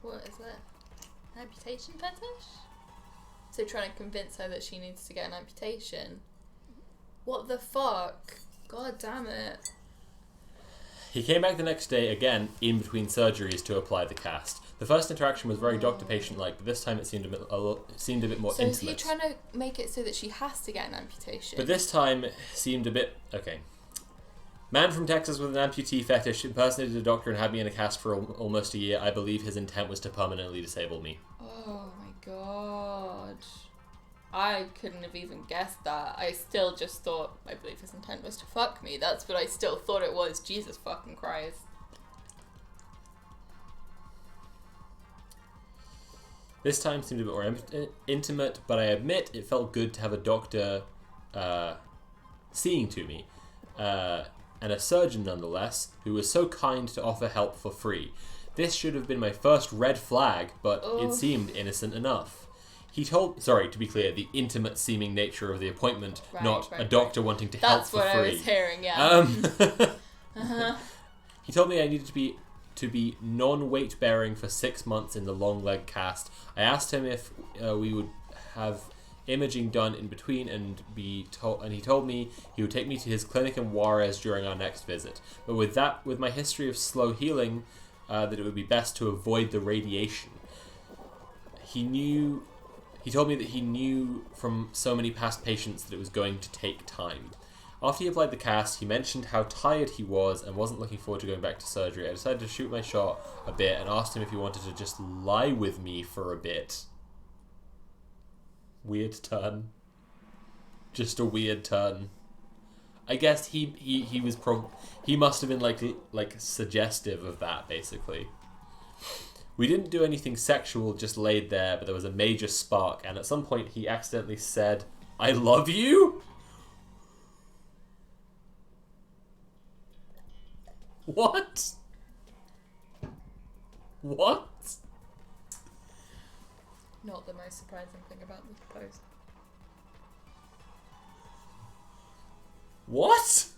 What is it? Amputation fetish? So trying to convince her that she needs to get an amputation. What the fuck? God damn it. He came back the next day again in between surgeries to apply the cast. The first interaction was very doctor-patient-like, but this time it seemed a bit more So intimate. is he trying to make it so that she has to get an amputation? But this time it seemed a bit... Okay. Man from Texas with an amputee fetish impersonated a doctor and had me in a cast for almost a year. I believe his intent was to permanently disable me. Oh my god. I couldn't have even guessed that. I still just thought, I believe his intent was to fuck me. That's what I still thought it was. Jesus fucking Christ. This time seemed a bit more intimate, but I admit it felt good to have a doctor seeing to me. And a surgeon nonetheless, who was so kind to offer help for free. This should have been my first red flag, but it seemed innocent enough. He told... Sorry, to be clear, the intimate seeming nature of the appointment, not a doctor wanting to help for free. That's what I was hearing, yeah. He told me I needed to be non-weight bearing for 6 months in the long leg cast. I asked him if we would have imaging done in between, and he told me he would take me to his clinic in Juarez during our next visit. But with my history of slow healing, that it would be best to avoid the radiation. He told me that he knew from so many past patients that it was going to take time. After he applied the cast, he mentioned how tired he was and wasn't looking forward to going back to surgery. I decided to shoot my shot a bit and asked him if he wanted to just lie with me for a bit. Weird turn. Just a weird turn. I guess he was he must have been like suggestive of that, basically. We didn't do anything sexual, just laid there, but there was a major spark, and at some point he accidentally said, "I love you?" What? What? Not the most surprising thing about this post. What?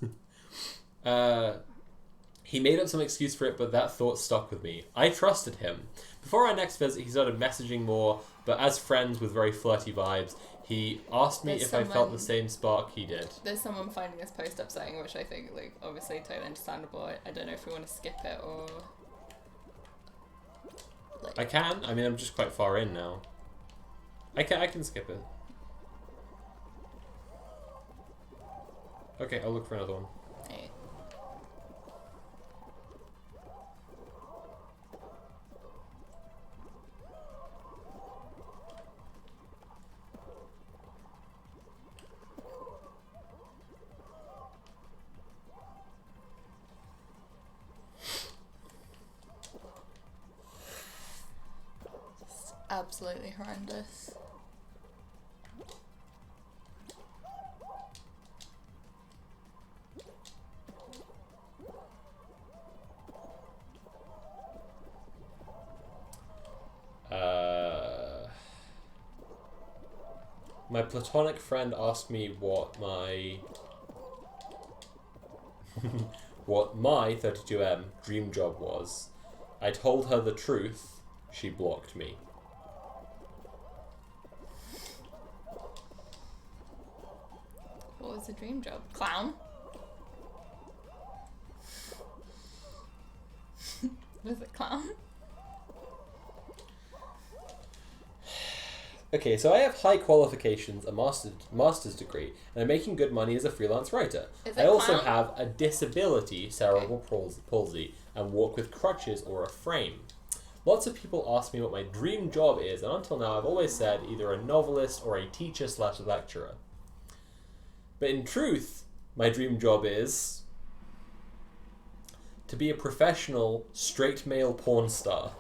He made up some excuse for it, but that thought stuck with me. I trusted him. Before our next visit, he started messaging more, but as friends with very flirty vibes, he asked me if I felt the same spark he did. There's someone finding this post upsetting, which I think, obviously totally understandable. I don't know if we want to skip it or... I can. I mean, I'm just quite far in now. I can skip it. Okay, I'll look for another one. Hey. Just absolutely horrendous. My platonic friend asked me what my 32M dream job was. I told her the truth. She blocked me. What was the dream job? Clown? Was it clown? Okay, so I have high qualifications, a master's degree, and I'm making good money as a freelance writer. Is I it also clown? have a disability, cerebral palsy, and walk with crutches or a frame. Lots of people ask me what my dream job is, and until now I've always said either a novelist or a teacher/lecturer. But in truth, my dream job is to be a professional, straight male porn star.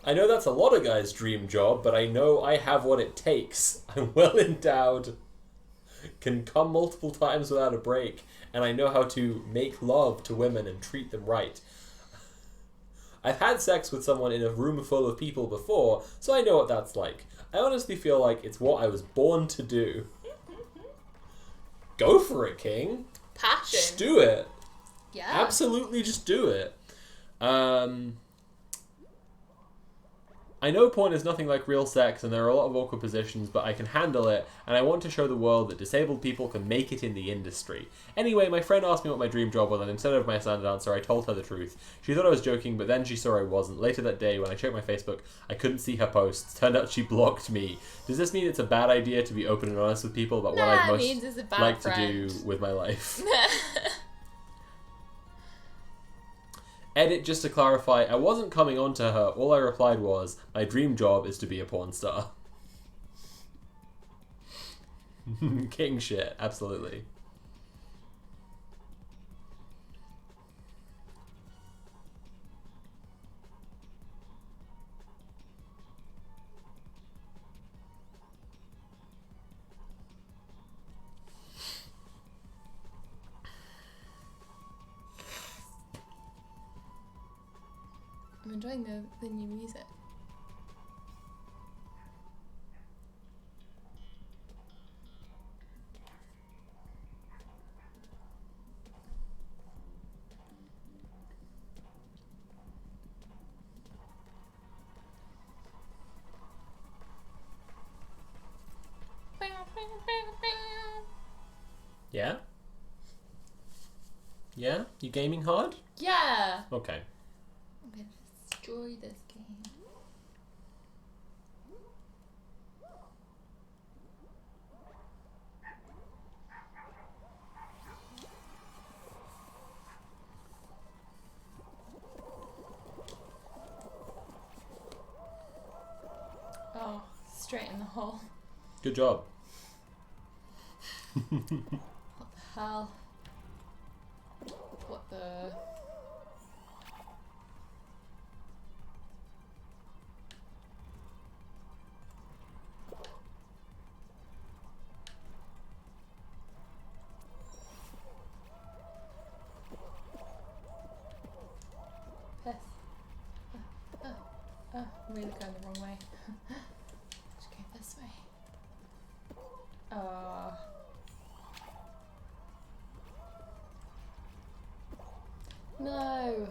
I know that's a lot of guys' dream job, but I know I have what it takes. I'm well endowed, can come multiple times without a break, and I know how to make love to women and treat them right. I've had sex with someone in a room full of people before, so I know what that's like. I honestly feel like it's what I was born to do. Go for it, King. Passion. Just do it. Yeah. Absolutely just do it. I know porn is nothing like real sex and there are a lot of awkward positions, but I can handle it, and I want to show the world that disabled people can make it in the industry. Anyway, my friend asked me what my dream job was, and instead of my standard answer, I told her the truth. She thought I was joking, but then she saw I wasn't. Later that day, when I checked my Facebook, I couldn't see her posts. Turned out she blocked me. Does this mean it's a bad idea to be open and honest with people about what I'd it means most it's a bad like friend. to do with my life? Edit, just to clarify, I wasn't coming on to her. All I replied was, my dream job is to be a porn star. King shit, absolutely. I'm enjoying the new music. Yeah? Yeah? You gaming hard? Yeah. Okay. I'm gonna destroy this game. Oh, straight in the hole. Good job. What the hell? What the... Piss. I'm really going the wrong way. Let's go this way. No.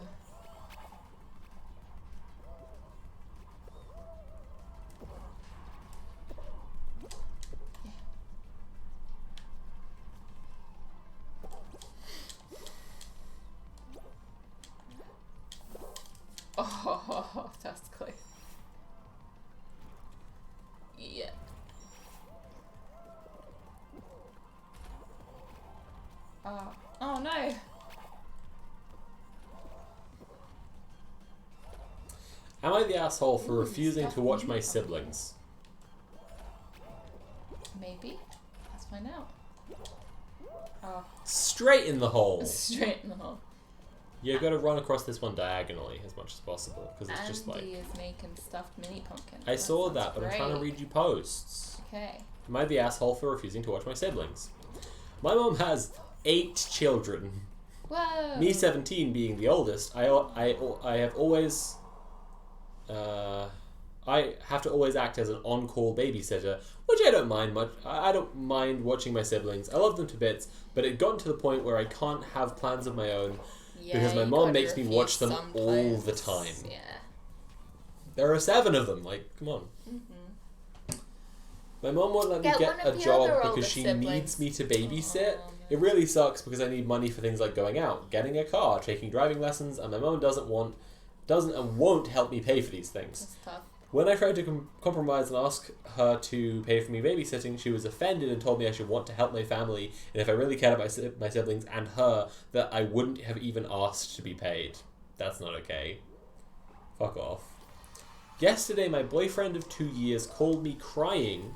Oh, that's close. Yeah. Oh no. Am I the asshole for Ooh, refusing stuff to watch in my here. siblings? Maybe. Let's find out. Oh, Straight in the hole. straight in the hole. You've got to run across this one diagonally as much as possible, because it's just like... Andy is making stuffed mini pumpkins. I saw sounds that, but I'm trying to great. read you posts. Okay. Am I the asshole for refusing to watch my siblings? My mom has 8 children. Whoa. Me, 17, being the oldest, I have always... I have to always act as an on-call babysitter, which I don't mind much. I don't mind watching my siblings. I love them to bits, but it got to the point where I can't have plans of my own because my you mom gotta makes me refuse watch them some all the plans. time. Yeah. There are 7 of them, like, come on. Mm-hmm. My mom won't let me Get get one a of the job other because older she siblings. needs me to babysit. Oh, It really sucks because I need money for things like going out, getting a car, taking driving lessons, and my mom doesn't want doesn't and won't help me pay for these things. That's tough. When I tried to compromise and ask her to pay for me babysitting, she was offended and told me I should want to help my family, and if I really cared about my siblings and her, that I wouldn't have even asked to be paid. That's not okay. Fuck off. Yesterday, my boyfriend of 2 years called me crying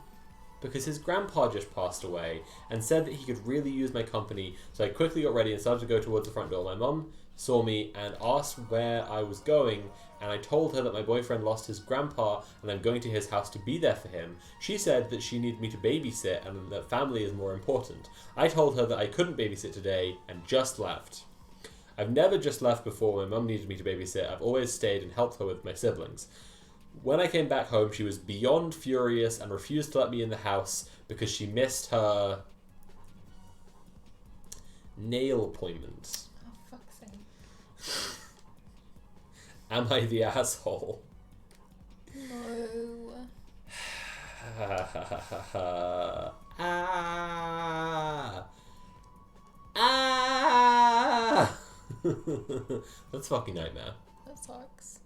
because his grandpa just passed away and said that he could really use my company, so I quickly got ready and started to go towards the front door. My mum saw me and asked where I was going, and I told her that my boyfriend lost his grandpa and I'm going to his house to be there for him. She said that she needed me to babysit and that family is more important. I told her that I couldn't babysit today and just left. I've never just left before. My mum needed me to babysit. I've always stayed and helped her with my siblings. When I came back home, she was beyond furious and refused to let me in the house because she missed her nail appointment. Oh, fuck's sake. Am I the asshole? No. That's a fucking nightmare. That sucks.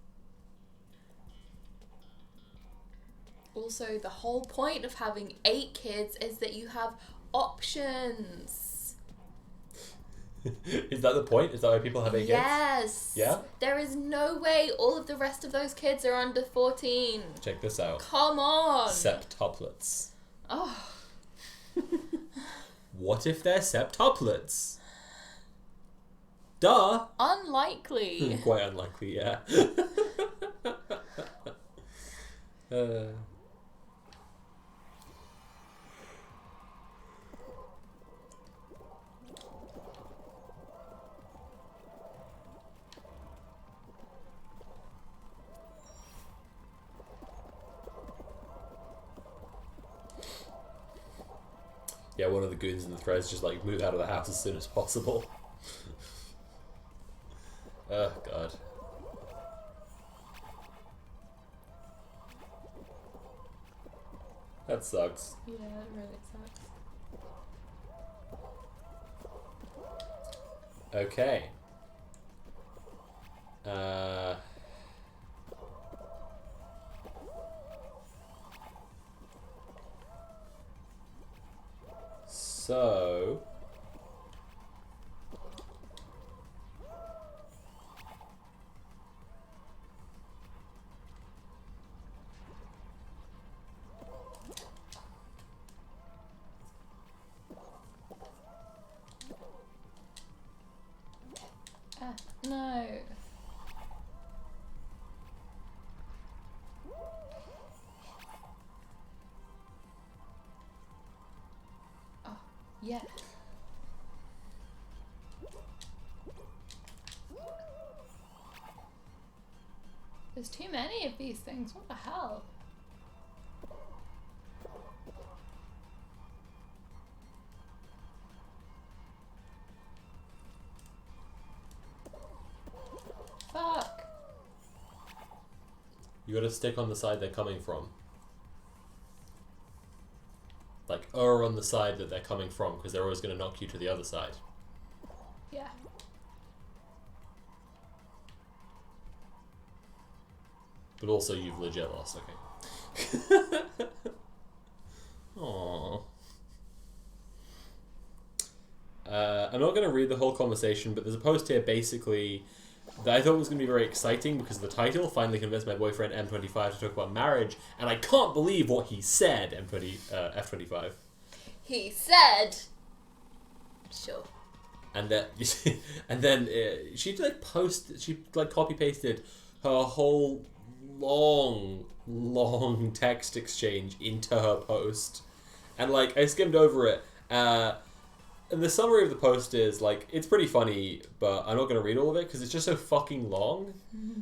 Also, the whole point of having 8 kids is that you have options. Is that the point? Is that why people have 8 kids? Yes. Yeah? There is no way all of the rest of those kids are under 14. Check this out. Come on. Septuplets. Oh. What if they're septuplets? Duh. Unlikely. Quite unlikely, yeah. Yeah, one of the goons in the threads just like move out of the house as soon as possible. Oh god. That sucks. Yeah, it really sucks. Okay. So No. Oh, yeah. There's too many of these things. What the hell? Fuck. you gotta stick on the side they're coming from. Like, on the side that they're coming from, because they're always gonna knock you to the other side. Yeah. But also you've legit lost, okay. Aww. I'm not going to read the whole conversation, but there's a post here basically that I thought was going to be very exciting because the title finally convinced my boyfriend M25 to talk about marriage, and I can't believe what he said, F25. He said... Sure. And that, and then she copy pasted her whole long text exchange into her post, and like I skimmed over it. And the summary of the post is like it's pretty funny, but I'm not gonna read all of it because it's just so fucking long.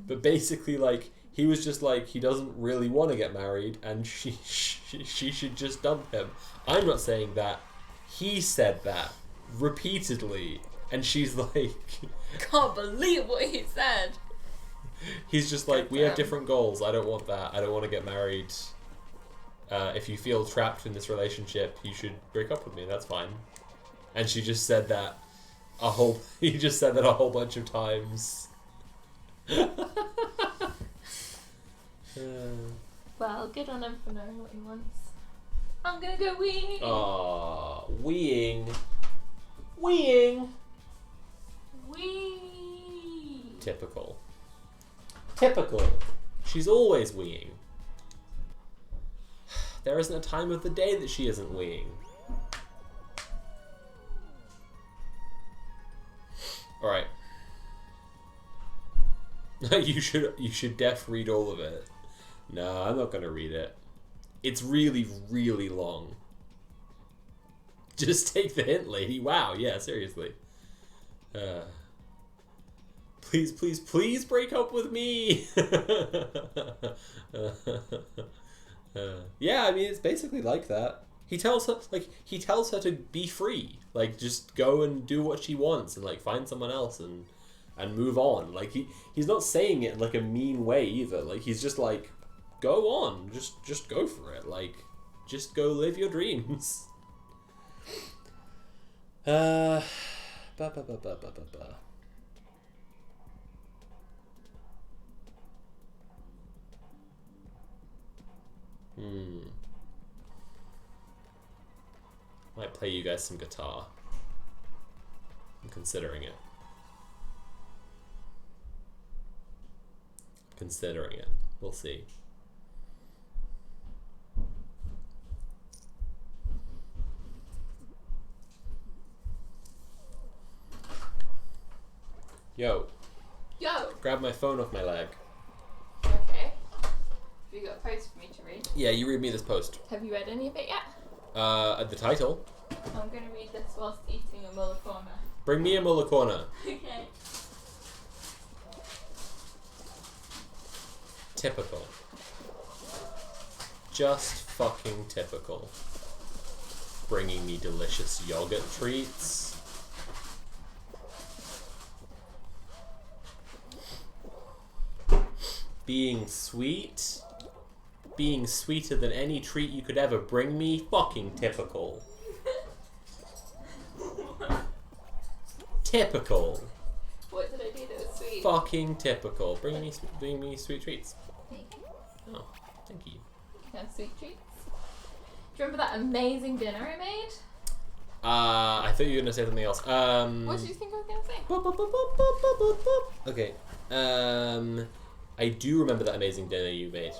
But basically, like he was just like he doesn't really want to get married, and she should just dump him. I'm not saying that. He said that repeatedly, and she's like, Can't believe what he said. he's just like, we have different goals. I don't want that. I don't want to get married. If you feel trapped in this relationship, you should break up with me. That's fine. And she just said that he just said that a whole bunch of times. Well, good on him for knowing what he wants. I'm gonna go wee. Aw, weeing. Weeing. Wee. Typical. Typical. She's always weeing. There isn't a time of the day that she isn't weeing. Alright. you should def read all of it. No, I'm not gonna read it. It's really, really long. Just take the hint, lady. Wow, yeah, seriously. Please, please, please break up with me! Yeah, I mean, it's basically like that. He tells her to be free. Like, just go and do what she wants and, like, find someone else and move on. Like, he's not saying it in, like, a mean way either. Like, he's just like, go on. Just go for it. Like, just go live your dreams. Ba ba ba ba ba ba ba. Might play you guys some guitar. I'm considering it. Considering it. We'll see. Yo. Yo. Grab my phone off my leg. Okay. Have you got a post for me to read? Yeah, you read me this post. Have you read any of it yet? The title. I'm going to read this whilst eating a mullicona. Bring me a mullicona. Okay. Typical. Just fucking typical. Bringing me delicious yogurt treats. Being sweet. Being sweeter than any treat you could ever bring me. Fucking typical. Typical. What did I do that was sweet? Fucking typical. Bring me sweet treats. Thank you. Oh, thank you. Can I have sweet treats? Do you remember that amazing dinner I made? I thought you were gonna say something else. What did you think I was going to say? Okay. I do remember that amazing dinner you made.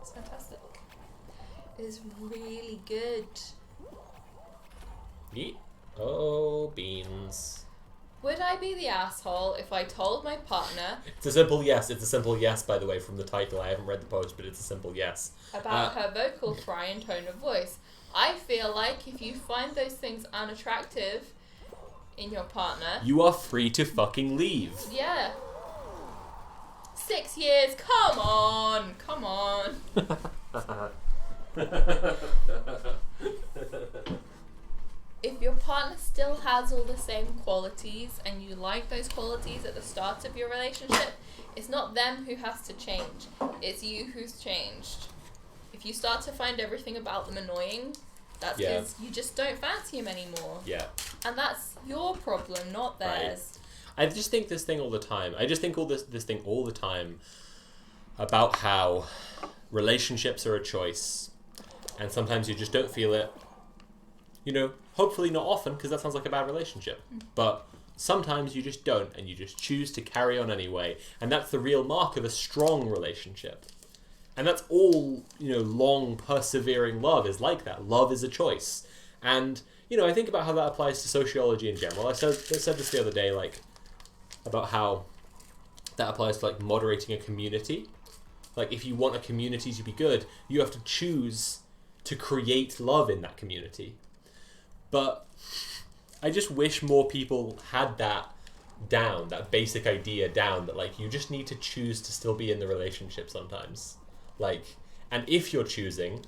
It's fantastic. It's really good. Yeet. Oh, beans. Would I be the asshole if I told my partner It's a simple yes. It's a simple yes, by the way, from the title. I haven't read the post, but it's a simple yes. about her vocal fry and tone of voice? I feel like if you find those things unattractive in your partner, You are free to fucking leave. yeah. 6 years, come on. If your partner still has all the same qualities and you like those qualities at the start of your relationship, it's not them who has to change. It's you who's changed. If you start to find everything about them annoying, that's Yeah. because you just don't fancy him anymore. Yeah. And that's your problem, not theirs. I just think this thing all the time. I just think this thing all the time about how relationships are a choice, and sometimes you just don't feel it. You know, hopefully not often, because that sounds like a bad relationship. But sometimes you just don't, and you just choose to carry on anyway. And that's the real mark of a strong relationship. And that's all, you know, long, persevering love is like that. Love is a choice. And, you know, I think about how that applies to sociology in general. I said this the other day, like, about how that applies to, like, moderating a community. Like, if you want a community to be good, you have to choose to create love in that community. But I just wish more people had that down, that basic idea down, that, like, you just need to choose to still be in the relationship sometimes. Like, and if you're choosing,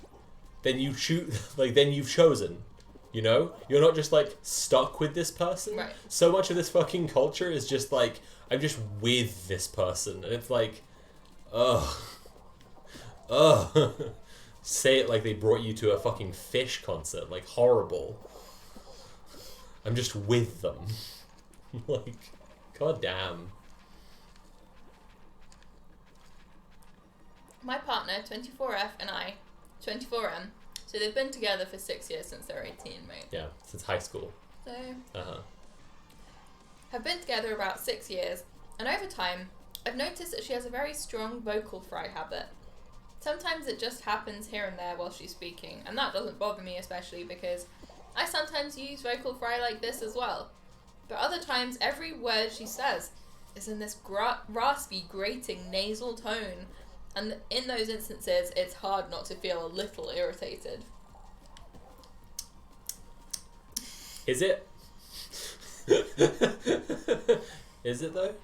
then you choose, like, then you've chosen, you know? You're not just, like, stuck with this person. Right. So much of this fucking culture is just, like, I'm just with this person. And it's like, ugh. Say it like they brought you to a fucking Fish concert. Like, horrible. I'm just with them. Like, God damn. My partner, 24F, and I, 24M, so they've been together for 6 years since they're 18, right? Yeah, since high school. So, Uh-huh. have been together about 6 years, and over time, I've noticed that she has a very strong vocal fry habit. Sometimes it just happens here and there while she's speaking, and that doesn't bother me especially because I sometimes use vocal fry like this as well. But other times, every word she says is in this raspy, grating, nasal tone, and in those instances, it's hard not to feel a little irritated. Is it? Is it though?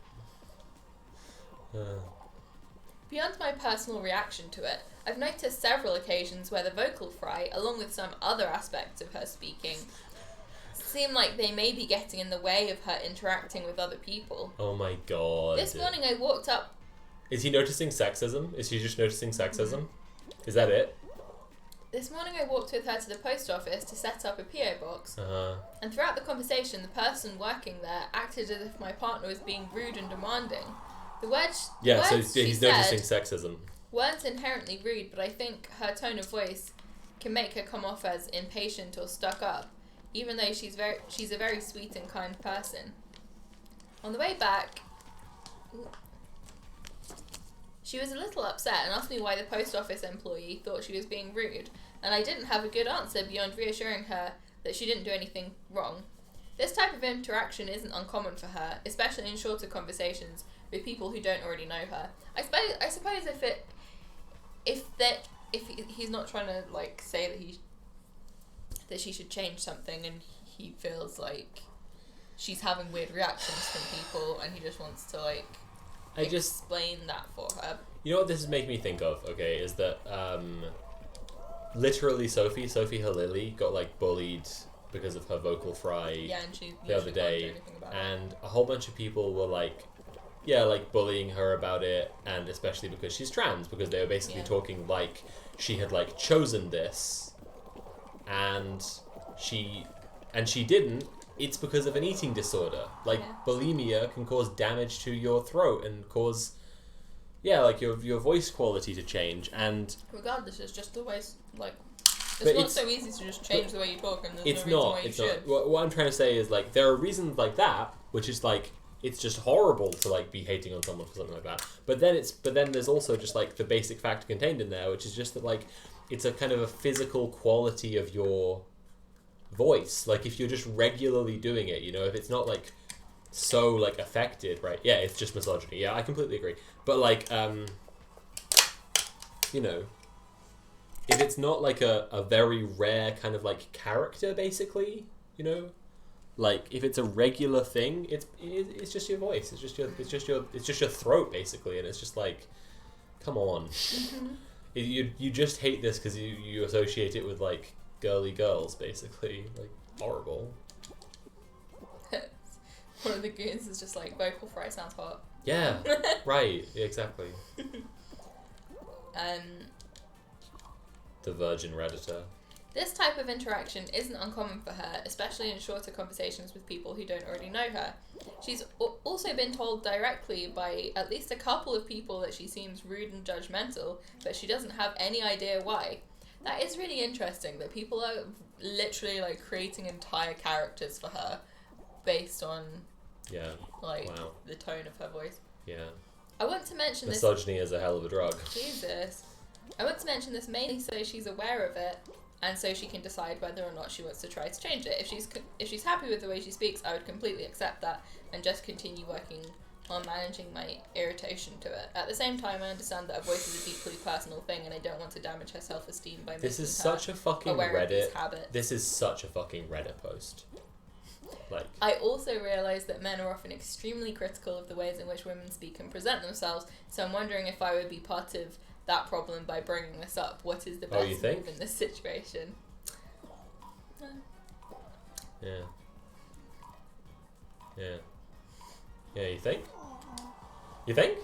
Beyond my personal reaction to it, I've noticed several occasions where the vocal fry, along with some other aspects of her speaking, seem like they may be getting in the way of her interacting with other people. Oh my god. This morning I walked up... Is he noticing sexism? Is she just noticing sexism? Is that it? This morning I walked with her to the post office to set up a PO box, Uh-huh. and throughout the conversation the person working there acted as if my partner was being rude and demanding. The words So she he's said noticing sexism. weren't inherently rude, but I think her tone of voice can make her come off as impatient or stuck up, even though she's a very sweet and kind person. On the way back, she was a little upset and asked me why the post office employee thought she was being rude, and I didn't have a good answer beyond reassuring her that she didn't do anything wrong. This type of interaction isn't uncommon for her, especially in shorter conversations with people who don't already know her. I suppose if he's not trying to like say that she should change something, and he feels like she's having weird reactions from people, and he just wants to like explain that for her. You know what this is making me think of? Okay, is that literally Sophie Halili got like bullied because of her vocal fry. Yeah, and she the other day, and a whole bunch of people were like, bullying her about it, and especially because she's trans, because they were basically talking like she had like chosen this, and she didn't. It's because of an eating disorder. Like bulimia can cause damage to your throat and cause your voice quality to change, and regardless, it's just the way it's not so easy to just change the way you talk, and there's no reason why you should. What I'm trying to say is like there are reasons like that, which is like it's just horrible to like be hating on someone for something like that. But then there's also just like the basic fact contained in there, which is just that like it's a kind of a physical quality of your voice. Like if you're just regularly doing it, if it's not like so like affected, right? Yeah, it's just misogyny. Yeah, I completely agree. But like if it's not like a very rare kind of like character, basically, like if it's a regular thing, it's just your voice. It's just your throat, basically, and it's just like, come on. Mm-hmm. You just hate this because you associate it with like girly girls, basically, like horrible. One of the goons is just like, vocal fry sounds hot. Yeah, right, exactly. The virgin Redditor. This type of interaction isn't uncommon for her, especially in shorter conversations with people who don't already know her. She's also been told directly by at least a couple of people that she seems rude and judgmental, but she doesn't have any idea why. That is really interesting, that people are literally like creating entire characters for her based on the tone of her voice. Yeah. I want to mention misogyny is a hell of a drug. Jesus. I want to mention this mainly so she's aware of it, and so she can decide whether or not she wants to try to change it. If she's happy with the way she speaks, I would completely accept that and just continue working on managing my irritation to it. At the same time, I understand that her voice is a deeply personal thing, and I don't want to damage her self-esteem by making her aware of these habits. This is such a fucking Reddit post. Like, I also realise that men are often extremely critical of the ways in which women speak and present themselves, so I'm wondering if I would be part of that problem by bringing this up. What is the best move in this situation? Yeah. You think?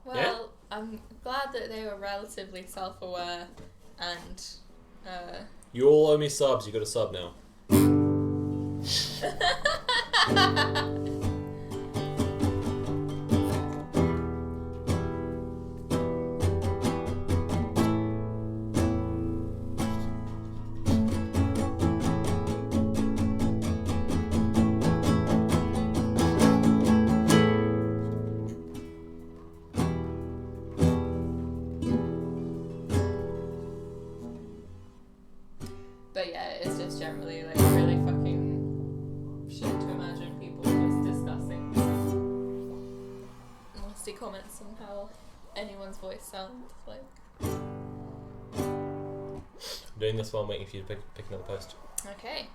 Well, yeah? I'm glad that they were relatively self-aware, and you all owe me subs. You got a sub now. actually like really fucking shit to imagine people just discussing nasty comments on how anyone's voice sounds like. I'm doing this while I'm waiting for you to pick another post. Okay.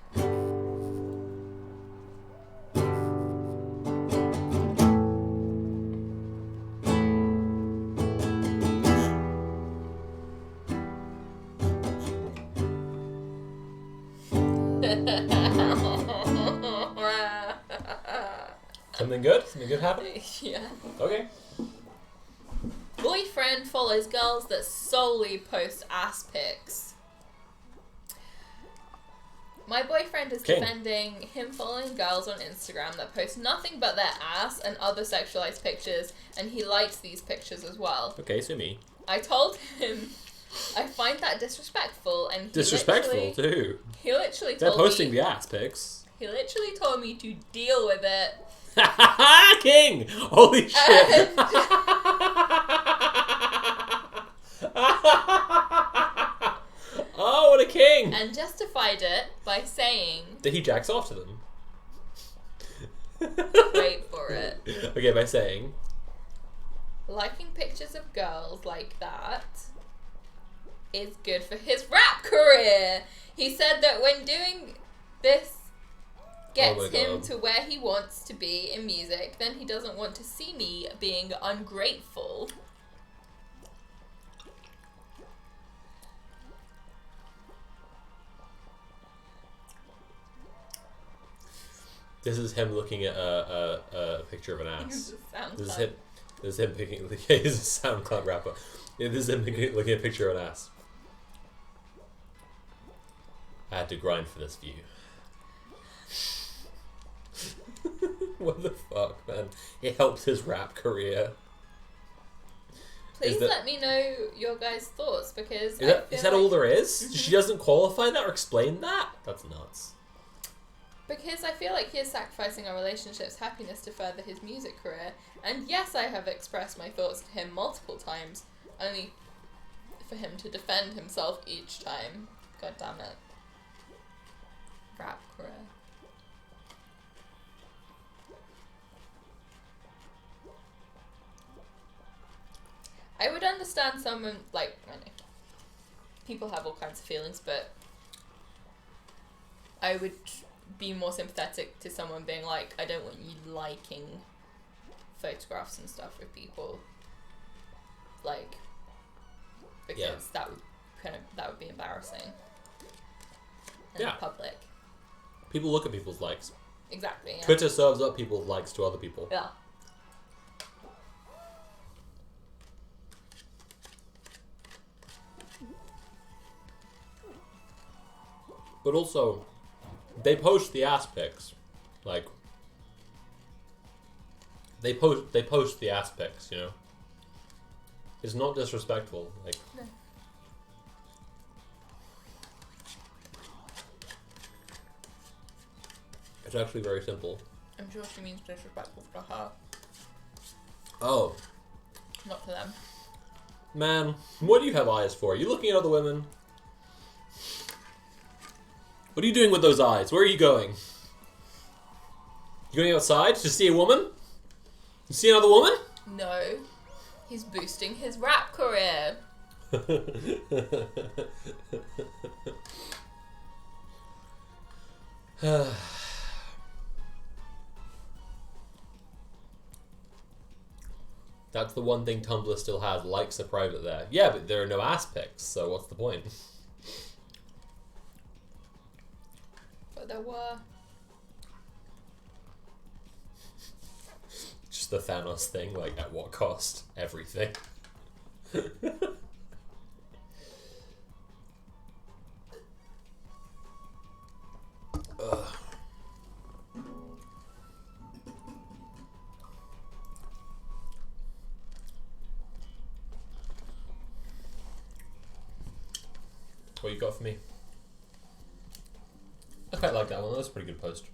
Something good? Something good happened? Yeah. Okay. Boyfriend follows girls that solely post ass pics. My boyfriend is King. defending him following girls on Instagram that post nothing but their ass and other sexualized pictures, and he likes these pictures as well. Okay, so me. I told him I find that disrespectful, and he Disrespectful too. He literally They're told posting me. the ass pics. He literally told me to deal with it. King! Holy shit! Oh, what a king! And justified it by saying, That he jacks off to them. wait for it, Okay, by saying, liking pictures of girls like that is good for his rap career. He said that when doing this gets Oh my him God. to where he wants to be in music, then he doesn't want to see me being ungrateful. this is him looking at a picture of an ass. Sounds This is like- him. This is him picking. Yeah, he's a SoundCloud rapper. Yeah, this is him looking at a picture of an ass. I had to grind for this view. What the fuck, man? It helps his rap career. Please that- let me know your guys' thoughts, because Is that all there is? She doesn't qualify that or explain that? That's nuts. Because I feel like he is sacrificing our relationship's happiness to further his music career. And yes, I have expressed my thoughts to him multiple times, only for him to defend himself each time. God damn it. Rap career. I would understand someone, like, I know, people have all kinds of feelings, but I would be more sympathetic to someone being like, I don't want you liking photographs and stuff with people, like, because Yeah. that would be embarrassing in Yeah. public. People look at people's likes. Exactly. Yeah. Twitter serves up people's likes to other people. Yeah. But also, they post the ass pics. Like, they post the ass pics, you know? It's not disrespectful. Like, No. it's actually very simple. I'm sure she means disrespectful to her, Oh, not to them. man, what do you have eyes for? Are you looking at other women? What are you doing with those eyes? Where are you going? You going outside to see a woman? You see another woman? No. He's boosting his rap career. That's the one thing Tumblr still has. Likes are private there. Yeah, but there are no ass pics, so what's the point? But there were. Just the Thanos thing, like, at what cost? Everything. Ugh. What you got for me? I quite like that one. That was a pretty good post.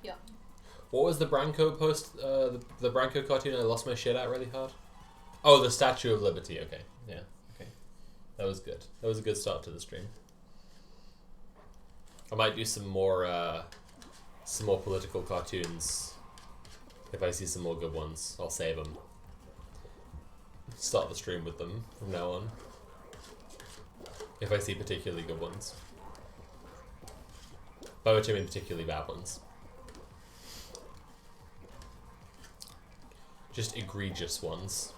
Yeah. What was the Branko post? The Branko cartoon I lost my shit at really hard? Oh, the Statue of Liberty. Okay. Yeah. Okay. That was good. That was a good start to the stream. I might do some more political cartoons. If I see some more good ones, I'll save them. Start the stream with them from now on. If I see particularly good ones. By which I mean particularly bad ones. Just egregious ones.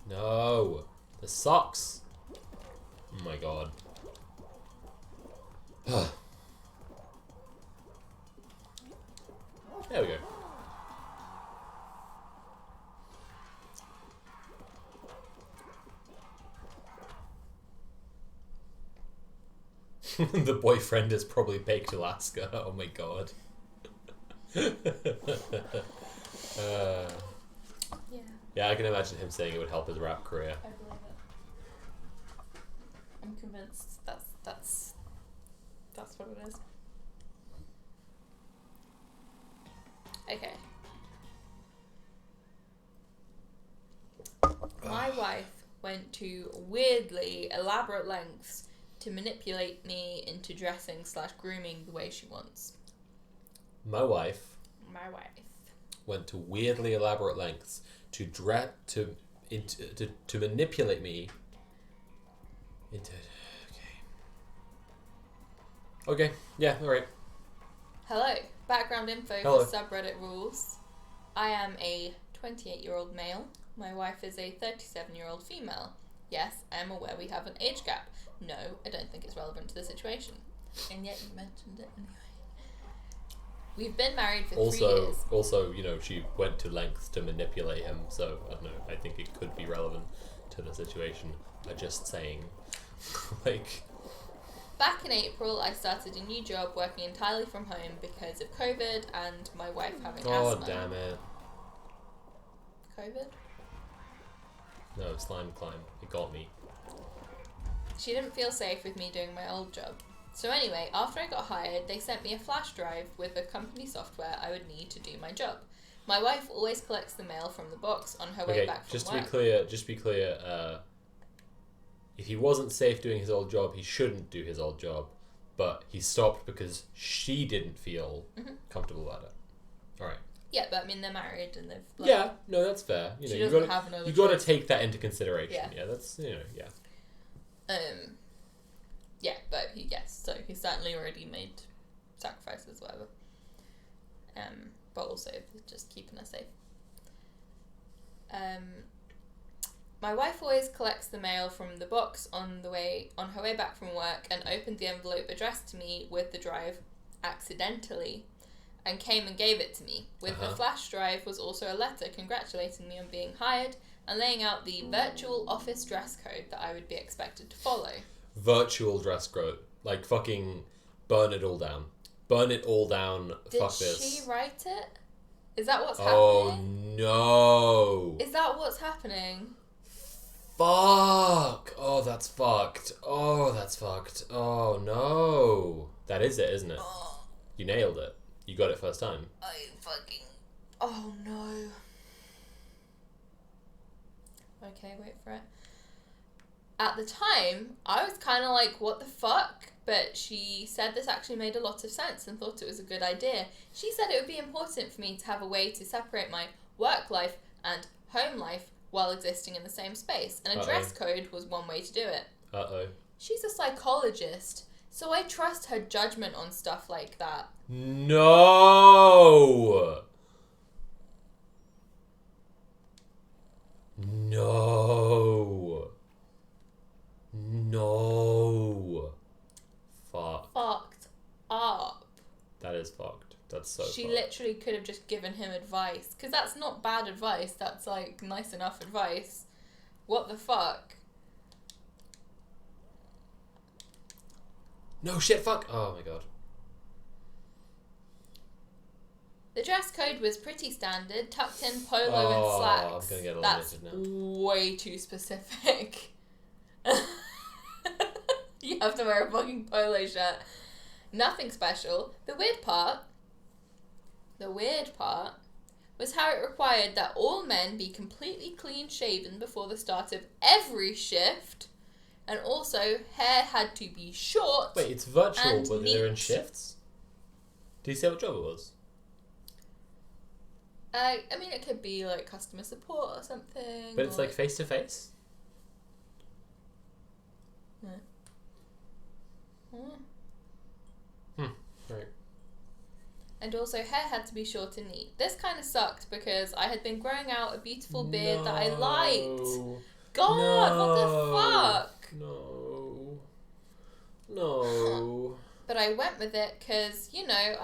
No, the socks. Oh my god. There we go. The boyfriend is probably baked Alaska. Oh my god. Yeah, Yeah, I can imagine him saying it would help his rap career. I believe it. I'm convinced that's what it is. Okay. My wife went to weirdly elaborate lengths to manipulate me into dressing / grooming the way she wants. My wife My wife. went to weirdly elaborate lengths to manipulate me into. Okay. Yeah. All right. Hello. Background info Hello. for subreddit rules. I am a 28-year-old male. My wife is a 37-year-old female. Yes, I am aware we have an age gap. No, I don't think it's relevant to the situation. And yet you mentioned it anyway. We've been married for 3 years. Also, you know, she went to lengths to manipulate him, so I don't know. I think it could be relevant to the situation. I'm just saying, like. Back in April, I started a new job working entirely from home because of COVID and my wife having Oh asthma. damn it! COVID? No, slime climb. It got me. She didn't feel safe with me doing my old job. So anyway, after I got hired, they sent me a flash drive with the company software I would need to do my job. My wife always collects the mail from the box on her way back from just work. to be clear, if he wasn't safe doing his old job, he shouldn't do his old job. But he stopped because she didn't feel comfortable about it. All right. Yeah, but I mean they're married and they've. Yeah, no, that's fair. You know, she you doesn't gotta have another. you got to choice. take that into consideration. Yeah. Yeah, that's yeah. Yeah, but so he certainly already made sacrifices, whatever. But also just keeping her safe. My wife always collects the mail from the box on her way back from work and opened the envelope addressed to me with the drive accidentally and came and gave it to me. With the flash drive was also a letter congratulating me on being hired and laying out the virtual office dress code that I would be expected to follow. Virtual dress code, like fucking burn it all down. Burn it all down. Fuck this. Did she write it? Is that what's Oh happening? no. Is that what's happening? Fuck. Oh, that's fucked. Oh, that's fucked. Oh no. That is it, isn't it? Oh, You nailed it. You got it first time. Oh no. Okay, wait for it. At the time, I was kind of like, what the fuck? But she said this actually made a lot of sense and thought it was a good idea. She said it would be important for me to have a way to separate my work life and home life while existing in the same space, and a dress code was one way to do it. Uh-oh. She's a psychologist, so I trust her judgment on stuff like that. No. No. No. Fuck. Fucked up. That is fucked. That's so She fucked. literally could have just given him advice, because that's not bad advice, that's like nice enough advice. What the fuck? No shit, fuck. Oh my god. The dress code was pretty standard, tucked in polo Oh, and slacks. I'm gonna get That's eliminated way too specific. You have to wear a fucking polo shirt. Nothing special. The weird part was how it required that all men be completely clean shaven before the start of every shift, and also hair had to be short. Wait, it's virtual, and but they're in neat. shifts? Did you say what job it was? I mean, it could be like customer support or something. But it's or like face to face? Right. And also, hair had to be short and neat. This kind of sucked because I had been growing out a beautiful beard that I liked. God, what the fuck? No. But I went with it because, you know,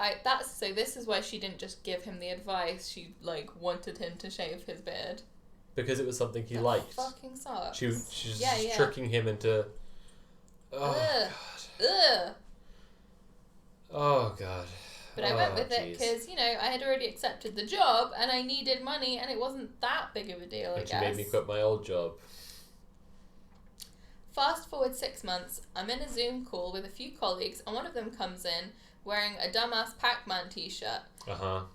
this is why she didn't just give him the advice. She, like, wanted him to shave his beard. Because it was something he That liked. fucking sucks. She was just Yeah. tricking him into... Ugh. God. Ugh. Oh, God. But I went Oh, with it jeez. because, you know, I had already accepted the job and I needed money and it wasn't that big of a deal, I And she guess. made me quit my old job. Fast forward 6 months, I'm in a Zoom call with a few colleagues and one of them comes in wearing a dumbass Pac-Man t-shirt. Uh-huh.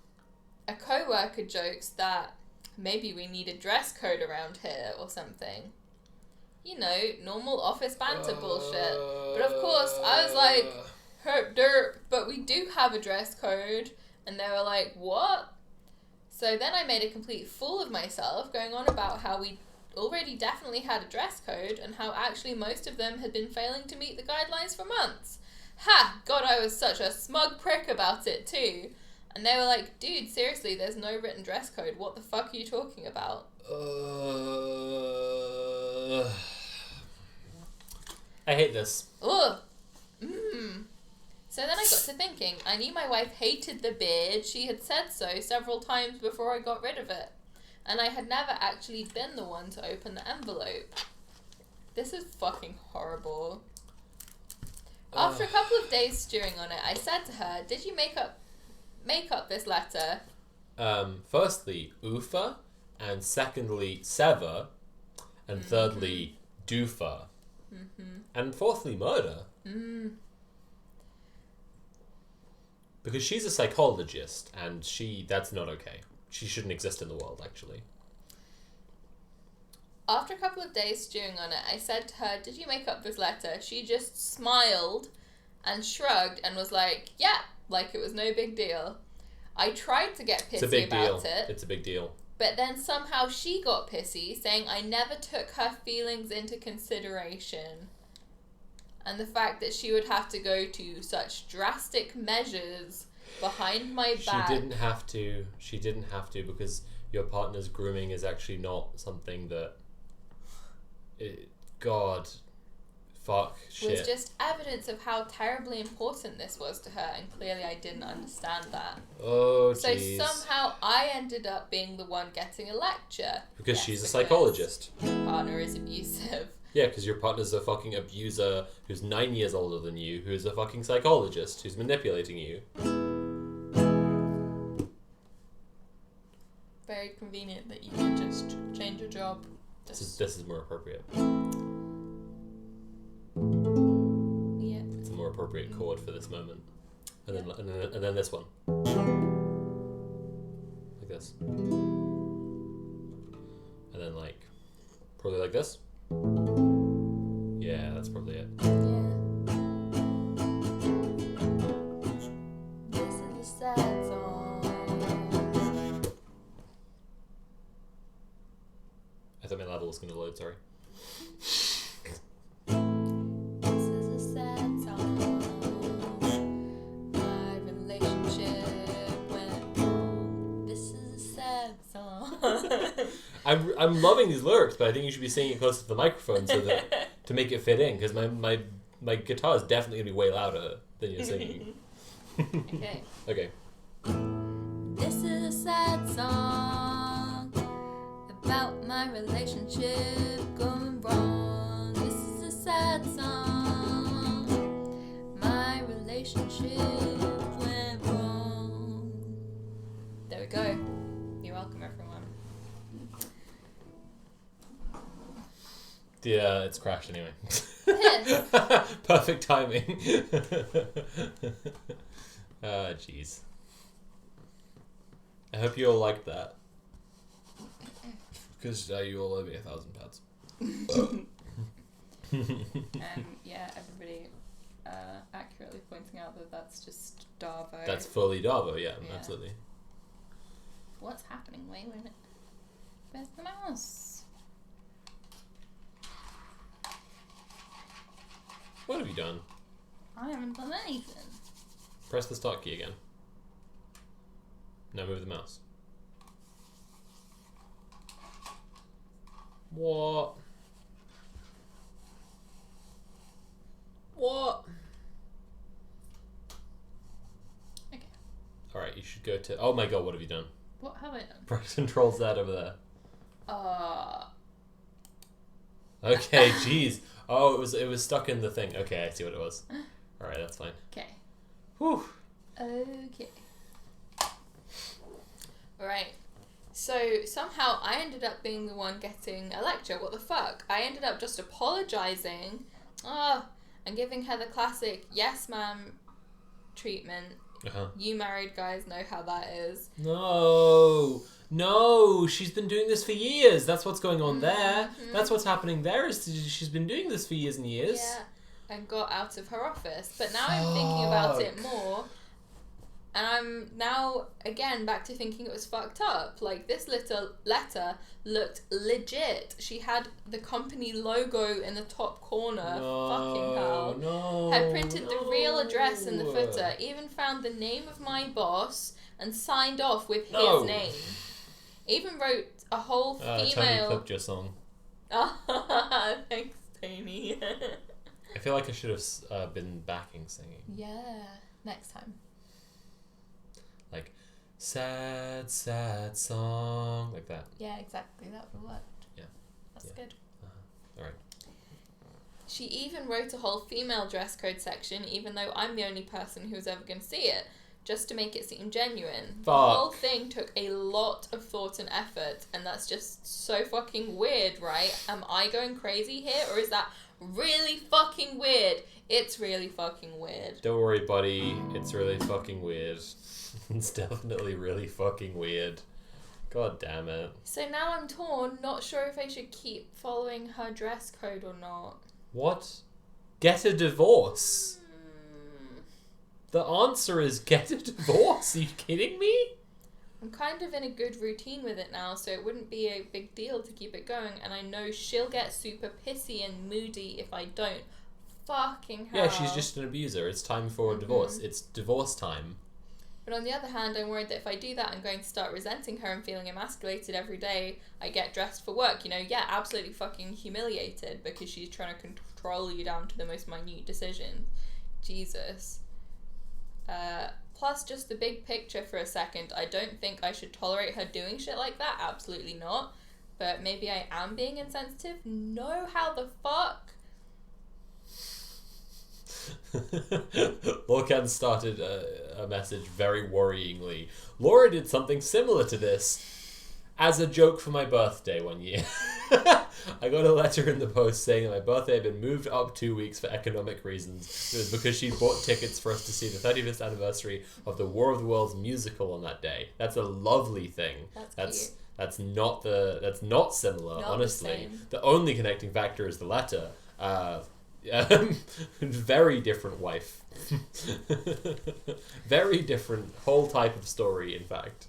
A co-worker jokes that maybe we need a dress code around here or something. You know, normal office banter bullshit. But of course, I was like, herp derp, but we do have a dress code. And they were like, what? So then I made a complete fool of myself, going on about how we already definitely had a dress code and how actually most of them had been failing to meet the guidelines for months. Ha! God, I was such a smug prick about it too. And they were like, dude, seriously, there's no written dress code. What the fuck are you talking about? I hate this. Ugh. So then I got to thinking, I knew my wife hated the beard. She had said so several times before I got rid of it. And I had never actually been the one to open the envelope. This is fucking horrible. After a couple of days stewing on it, I said to her, did you make up this letter? Firstly, oofa, and secondly, sever, and thirdly, doofa, and fourthly, murder. Because she's a psychologist, and that's not okay. She shouldn't exist in the world, actually. After a couple of days stewing on it, I said to her, did you make up this letter? She just smiled and shrugged and was like, yeah, like it was no big deal. I tried to get It's a pissy big about deal. it. It's a big deal. But then somehow she got pissy, saying I never took her feelings into consideration. And the fact that she would have to go to such drastic measures behind my back. She didn't have to because your partner's grooming is actually not something that... God. Fuck. Shit. Was just evidence of how terribly important this was to her, and clearly I didn't understand that. Oh, So jeez. somehow I ended up being the one getting a lecture. Because Yes, she's a because psychologist. your partner is abusive. Yeah, because your partner's a fucking abuser who's 9 years older than you, who's a fucking psychologist, who's manipulating you. Very convenient that you can just change your job. This is more appropriate. Yeah. It's a more appropriate chord for this moment. And then this one. Like this. And then probably like this. Yeah, that's probably it. Yeah. This is a sad song. I thought my level was going to load, sorry. This is a sad song. My relationship went wrong. This is a sad song. I'm loving these lyrics, but I think you should be singing it close to the microphone so that to make it fit in, because my guitar is definitely going to be way louder than you're singing. Okay. Okay. This is a sad song about my relationship going wrong. This is a sad song. My relationship went wrong. go. You're welcome, everyone. Yeah, it's crashed anyway. Piss. Perfect timing. Jeez. I hope you all liked that. Because you all owe me £1,000. Yeah, everybody accurately pointing out that that's just Darvo. That's fully Darvo, yeah, Yeah. absolutely. What's happening? Wait a minute. Where's the mouse? What have you done? I haven't done anything. Press the start key again. Now move the mouse. What? What? Okay. Alright, you should go to... Oh my god, what have you done? What have I done? Press Control Z over there. Uh, Okay, jeez. Oh, it was stuck in the thing. Okay, I see what it was. Alright, that's fine. okay. Whew. Okay. Alright. So somehow I ended up being the one getting a lecture. What the fuck? I ended up just apologising. And giving her the classic yes ma'am treatment. Uh-huh. You married guys know how that is. No, she's been doing this for years. That's what's going on there. Mhm. That's what's happening there. Is she's been doing this for years and years. Yeah. And got out of her office. But now I'm thinking about it more. And I'm now, again, back to thinking it was fucked up. Like, this little letter looked legit. She had the company logo in the top corner. Fucking hell. No. Had printed the real address in the footer. Even found the name of my boss and signed off with No. his name. Even wrote a whole Tony female... clipped your song. Thanks, Tony. I feel like I should have been backing singing. Yeah. Next time. Like, sad, sad song. Like that. Yeah, exactly. That would work. Yeah. That's Yeah. good. Alright. She even wrote a whole female dress code section, even though I'm the only person who's ever going to see it, just to make it seem genuine. The whole thing took a lot of thought and effort, and that's just so fucking weird, right? Am I going crazy here, or is that really fucking weird? It's really fucking weird. Don't worry, buddy. It's really fucking weird. It's definitely really fucking weird. God damn it. So now I'm torn, not sure if I should keep following her dress code or not. What? Get a divorce? Hmm. The answer is get a divorce. Are you kidding me? I'm kind of in a good routine with it now, so it wouldn't be a big deal to keep it going, and I know she'll get super pissy and moody if I don't. Fucking hell. Yeah, she's just an abuser. It's time for a divorce. It's divorce time. But on the other hand, I'm worried that if I do that, I'm going to start resenting her and feeling emasculated every day I get dressed for work. You know, yeah, absolutely fucking humiliated because she's trying to control you down to the most minute decision. Jesus. Plus, just the big picture for a second, I don't think I should tolerate her doing shit like that. Absolutely not. But maybe I am being insensitive. No, how the fuck? Lorcan started a message very worryingly. Laura did something similar to this as a joke for my birthday one year. I got a letter in the post saying that my birthday had been moved up 2 weeks for economic reasons. It was because she bought tickets for us to see the 35th anniversary of the War of the Worlds musical on that day. That's a lovely thing. That's cute. That's not similar, Not honestly. the same. The only connecting factor is the letter. Very different wife. Very different whole type of story, in fact.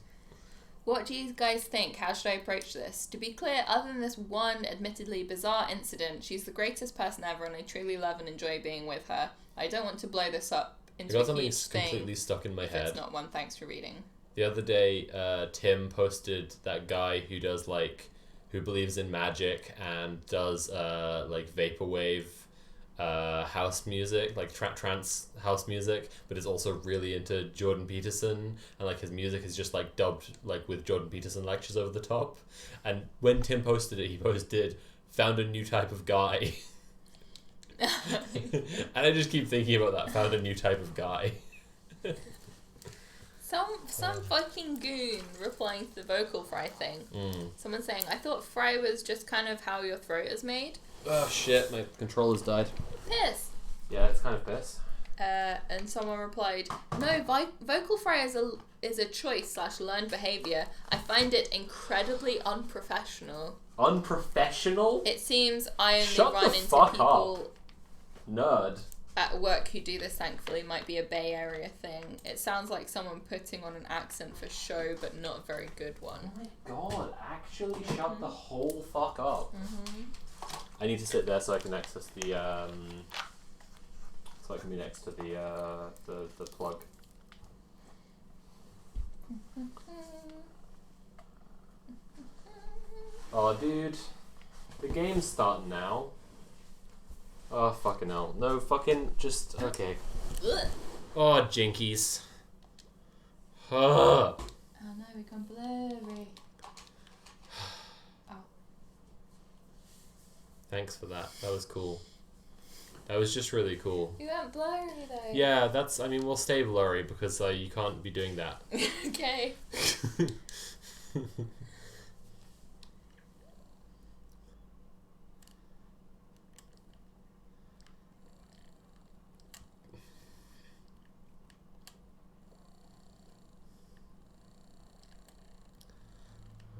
What do you guys think? How should I approach this? To be clear, other than this one admittedly bizarre incident, she's the greatest person ever and I truly love and enjoy being with her. I don't want to blow this up I into got a something huge thing. completely stuck in my If head. it's not one, thanks for reading. The other day, Tim posted that guy who does who believes in magic and does like vaporwave house music, like trance house music, but is also really into Jordan Peterson, and like his music is just like dubbed like with Jordan Peterson lectures over the top. And when Tim posted it, he posted, "Found a new type of guy." And I just keep thinking about that. Found a new type of guy. Some fucking goon replying to the vocal fry thing. Someone saying, I thought fry was just kind of how your throat is made. Oh shit, my controller's died. Piss. Yeah, it's kind of piss. And someone replied, no, vocal fry is a choice / learned behaviour. I find it incredibly unprofessional. Unprofessional? It seems I only Shut run the into fuck people Nerd. at work who do this, thankfully. Might be a Bay Area thing. It sounds like someone putting on an accent for show, but not a very good one. Oh my god, actually shut the whole fuck up. I need to sit there so I can access the, so I can be next to the plug. Oh, dude. The game's starting now. Oh, fucking hell. No, fucking just... Okay. Ugh. Oh, jinkies. Ugh. Oh no, we gone blurry. Oh. Thanks for that. That was cool. That was just really cool. We went blurry though. Yeah, that's... I mean, we'll stay blurry because you can't be doing that. Okay.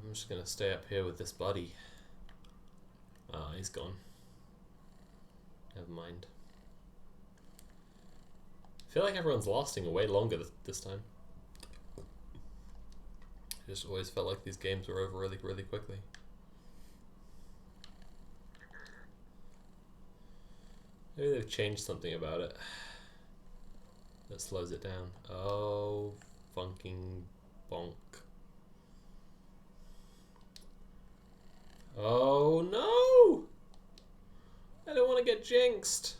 I'm just gonna stay up here with this buddy. Ah, he's gone. Never mind. I feel like everyone's lasting way longer this time. I just always felt like these games were over really, really quickly. Maybe they've changed something about it that slows it down. Oh, funking bonk. Oh no! I don't want to get jinxed.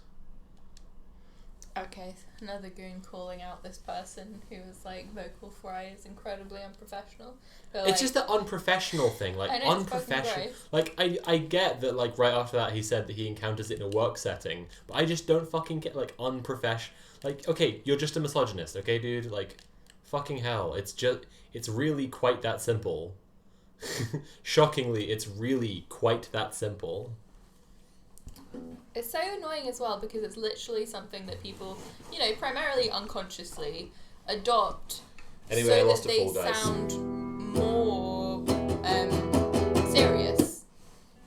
Okay, another goon calling out this person who was like, vocal fry is incredibly unprofessional. But, It's just the unprofessional thing, like I know, it's fucking unprofessional. gross. Like I get that, like right after that he said that he encounters it in a work setting, but I just don't fucking get like unprofessional. Like, okay, you're just a misogynist, okay, dude? Like, fucking hell, it's really quite that simple. Shockingly, it's really quite that simple. It's so annoying as well because it's literally something that people, you know, primarily unconsciously adopt Anyway, I so lost that a they Fall Guys. sound more serious.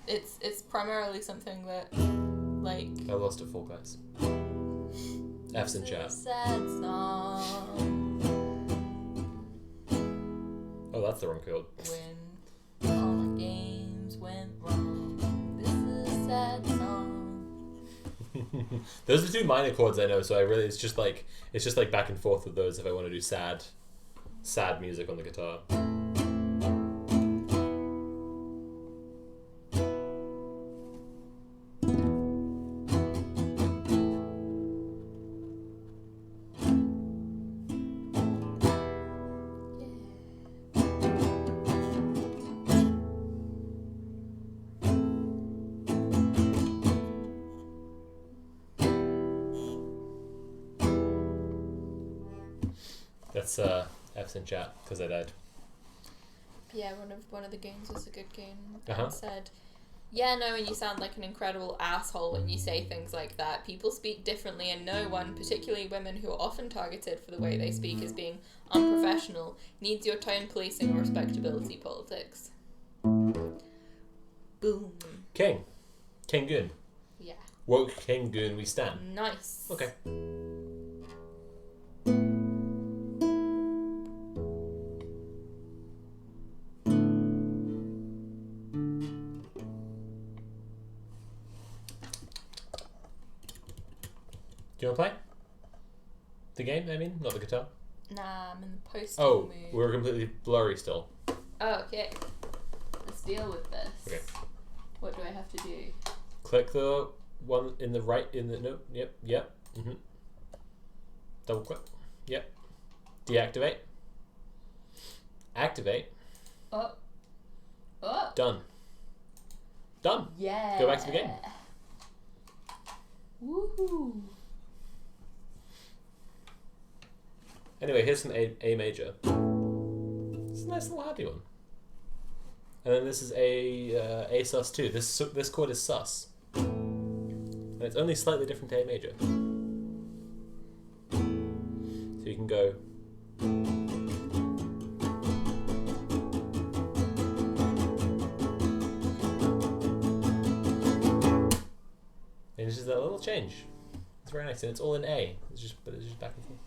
It's primarily something that, like, I lost a Fall Guys. F's in chat. sad song Oh, that's the wrong code. when all my games went wrong. This is a sad song. Those are the two minor chords I know, so it's just like back and forth with those if I want to do sad music on the guitar. That's F's in chat because I died. Yeah, one of the goons was a good goon Uh-huh. and said, "Yeah, no, and you sound like an incredible asshole when you say things like that. People speak differently, and no one, particularly women who are often targeted for the way they speak as being unprofessional, needs your tone policing or respectability politics." Boom. King Goon. Yeah. Woke King Goon we stand. Nice. Okay. Do you want to play? The game, I mean? Not the guitar? Nah, I'm in the posting Oh, mood. we're completely blurry still. Oh, okay. Let's deal with this. Okay. What do I have to do? Click the one in the right, yep. Double click. Yep. Deactivate. Activate. Oh. Oh. Done. Done. Yeah. Go back to the game. Woohoo. Anyway, here's some A major. It's a nice little happy one. And then this is A sus2. This chord is sus. And it's only slightly different to A major. So you can go. And it's just that little change. It's very nice, and it's all in A. It's just back and forth.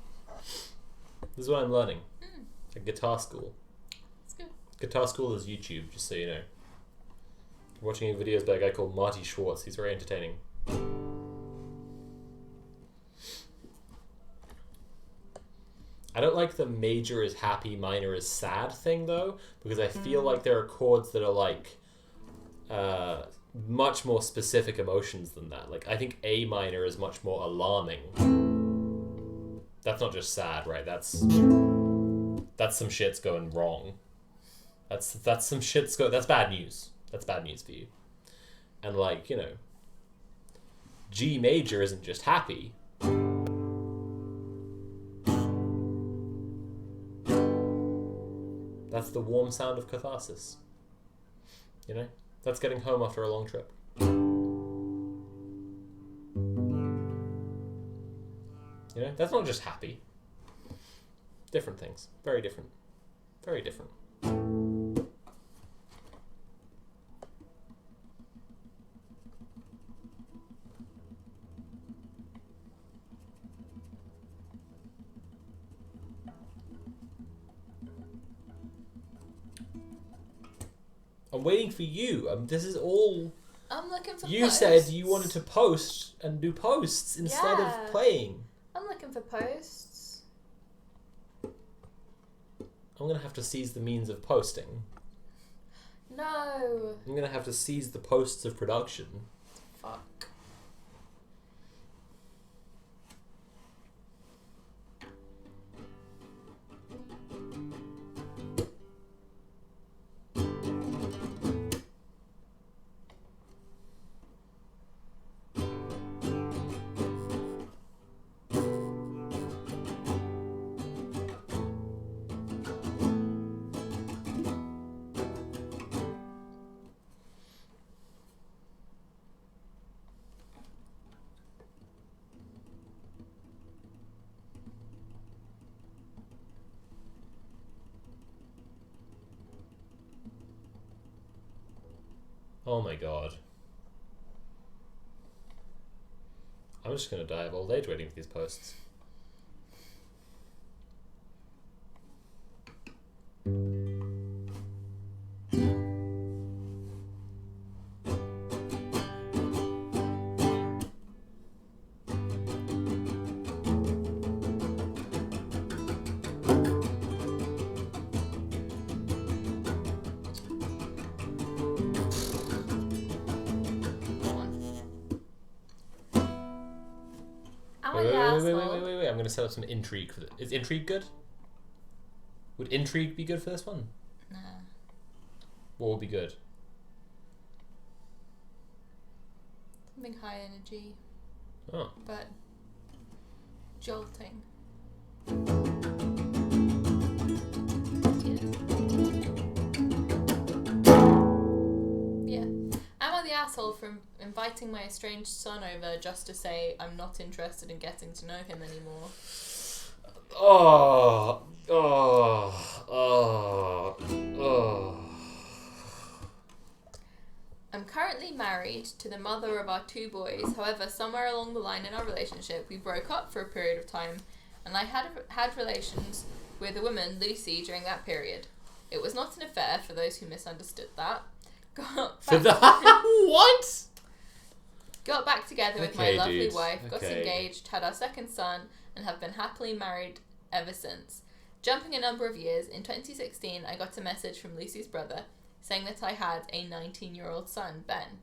This is what I'm learning at guitar school. It's good. Guitar school is YouTube, just so you know. I'm watching videos by a guy called Marty Schwartz. He's very entertaining. I don't like the major is happy, minor is sad thing though, because I feel like there are chords that are like much more specific emotions than that. Like I think A minor is much more alarming. That's not just sad, right? That's some shit's going wrong. That's some shit's that's bad news. That's bad news for you. And like, you know, G major isn't just happy. That's the warm sound of catharsis. You know? That's getting home after a long trip. You know? That's not just happy. Different things. Very different. Very different. I'm waiting for you. This is all... I'm looking for You posts. said you wanted to post and do posts instead Yeah. of playing. I'm looking for posts. I'm going to have to seize the means of posting. No. I'm going to have to seize the posts of production. Fuck. Oh my god. I'm just going to die of old age waiting for these posts. Wait. I'm going to set up some intrigue for this. Is intrigue good? Would intrigue be good for this one? Nah. What would be good? Something high energy, Oh. but jolting. Yeah. Am I the asshole for inviting my estranged son over just to say I'm not interested in getting to know him anymore? Oh. I'm currently married to the mother of our 2 boys. However, somewhere along the line in our relationship, we broke up for a period of time, and I had relations with a woman, Lucy, during that period. It was not an affair, for those who misunderstood that. What? Got back together with my Okay, lovely dude. wife, got Okay. engaged, had our 2nd son, and have been happily married ever since. Jumping a number of years, in 2016, I got a message from Lucy's brother saying that I had a 19-year-old son, Ben.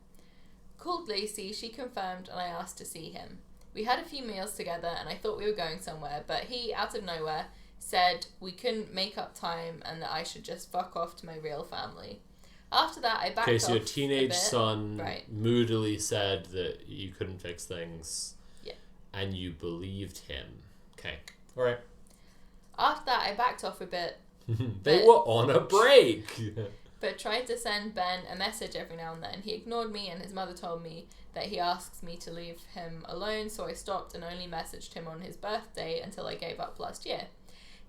Called Lucy, she confirmed, and I asked to see him. We had a few meals together, and I thought we were going somewhere, but he, out of nowhere, said we couldn't make up time and that I should just fuck off to my real family. After that, I backed off. Okay, so your a teenage bit. son Right. moodily said that you couldn't fix things. Yeah. And you believed him. Okay. Alright. After that, I backed off a bit, They But- were on a break. but tried to send Ben a message every now and then. He ignored me, and his mother told me that he asks me to leave him alone, so I stopped and only messaged him on his birthday until I gave up last year.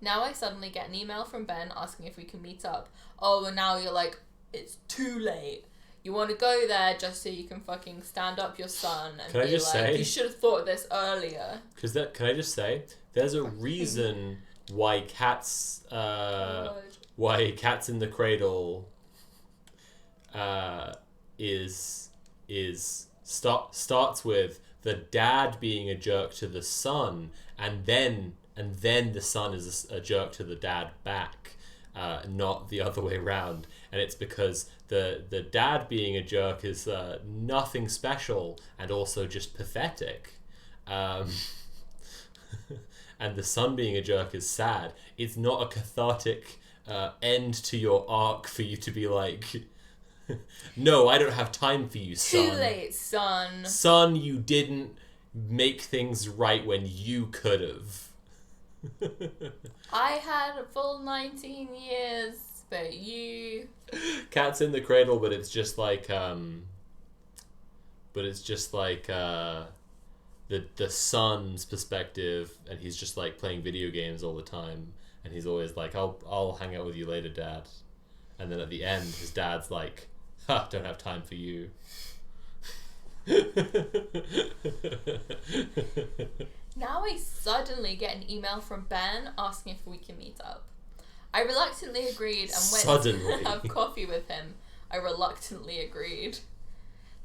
Now I suddenly get an email from Ben asking if we can meet up. Oh, and now you're like, it's too late. You want to go there just so you can fucking stand up your son and Can I be just like, say- you should have thought of this earlier. Because can I just say, there's a reason why Cats in the Cradle starts with the dad being a jerk to the son, and then the son is a jerk to the dad back, not the other way around. And it's because the dad being a jerk is nothing special and also just pathetic. And the son being a jerk is sad. It's not a cathartic end to your arc for you to be like, no, I don't have time for you, son. Too late, son. Son, you didn't make things right when you could have. I had a full 19 years, but you... Cat's in the Cradle, but it's just like the son's perspective, and he's just like playing video games all the time, and he's always like, I'll hang out with you later, Dad. And then at the end, his dad's like, ha, don't have time for you. Now I suddenly get an email from Ben asking if we can meet up. I reluctantly agreed and went Suddenly. to have coffee with him. I reluctantly agreed.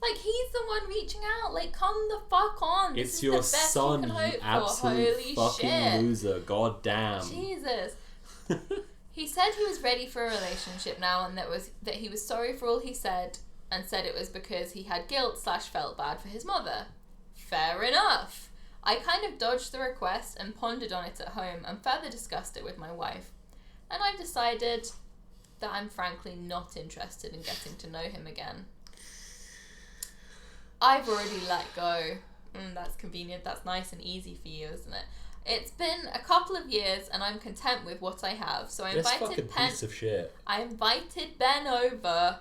Like, he's the one reaching out. Like, come the fuck on. This It's is your the best son, you you can hope absolute for. Holy fucking shit. loser. God damn. Jesus. He said he was ready for a relationship now, and that he was sorry for all he said, and said it was because he had guilt/felt bad for his mother. Fair enough. I kind of dodged the request and pondered on it at home and further discussed it with my wife. And I've decided that I'm frankly not interested in getting to know him again. I've already let go. That's convenient. That's nice and easy for you, isn't it? It's been a couple of years and I'm content with what I have. So I This fucking invited piece of shit. I invited Ben over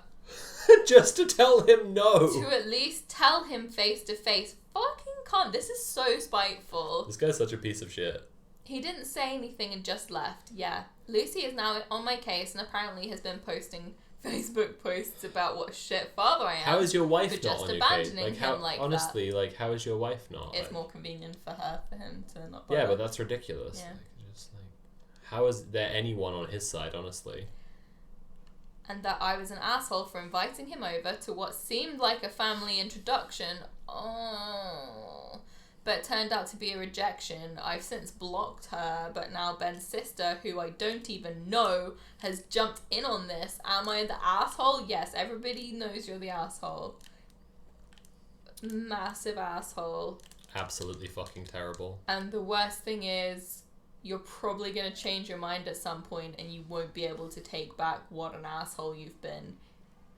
Just to tell him no. to at least tell him face to face. Fucking cunt. This is so spiteful. This guy's such a piece of shit. He didn't say anything and just left. Yeah. Lucy is now on my case and apparently has been posting Facebook posts about what a shit father I am. How is your wife for not just on your case? abandoning Like, how, him like honestly, like, how is your wife not? It's Like, more convenient for him to not bother. yeah, but that's ridiculous. Yeah. Like, just like, how is there anyone on his side? Honestly, And that I was an asshole for inviting him over to what seemed like a family introduction. Oh. But turned out to be a rejection. I've since blocked her, but now Ben's sister, who I don't even know, has jumped in on this. Am I the asshole? Yes, everybody knows you're the asshole. Massive asshole. absolutely fucking terrible. And the worst thing is, you're probably going to change your mind at some point and you won't be able to take back what an asshole you've been.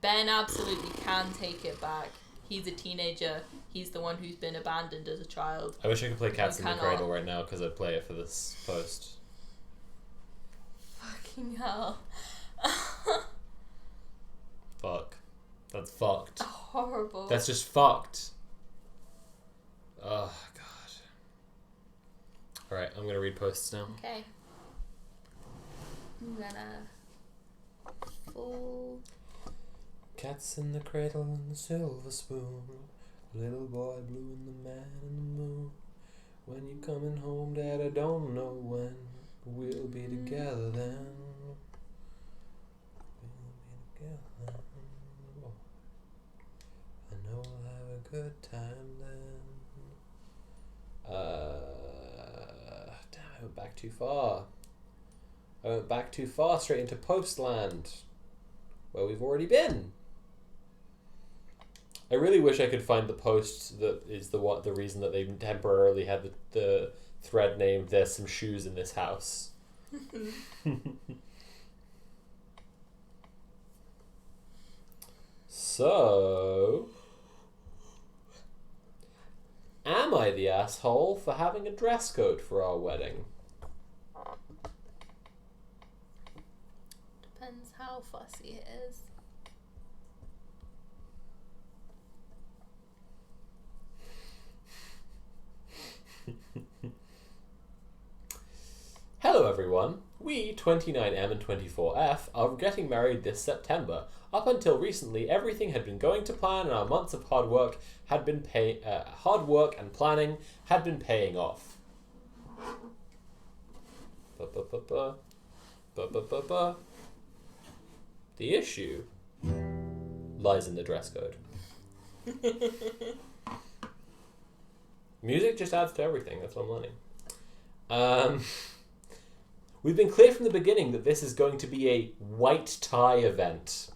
Ben absolutely can take it back. He's a teenager. He's the one who's been abandoned as a child. I wish I could play Cats in the cannot. Cradle right now because I'd play it for this post. Fucking hell. Fuck. That's fucked. Horrible. That's just fucked. Oh, God. Alright, I'm gonna read posts now. Okay. I'm gonna fold. Cats in the cradle and the silver spoon. Little boy blue and the man in the moon. When you coming home, Dad, I don't know when. We'll be together then. We'll be together then. Oh. I know we'll have a good time then. Damn, I went back too far. I went back too far, straight into Postland, where we've already been. I really wish I could find the post that is the reason that they temporarily had the thread named "There's some shoes in this house." So, am I the asshole for having a dress code for our wedding? depends how fussy it is. Hello everyone, we 29M and 24F are getting married this September. Up until recently, everything had been going to plan and our months of hard work and planning had been paying off. The issue lies in the dress code. Music just adds to everything, that's what I'm learning. We've been clear from the beginning that this is going to be a white tie event.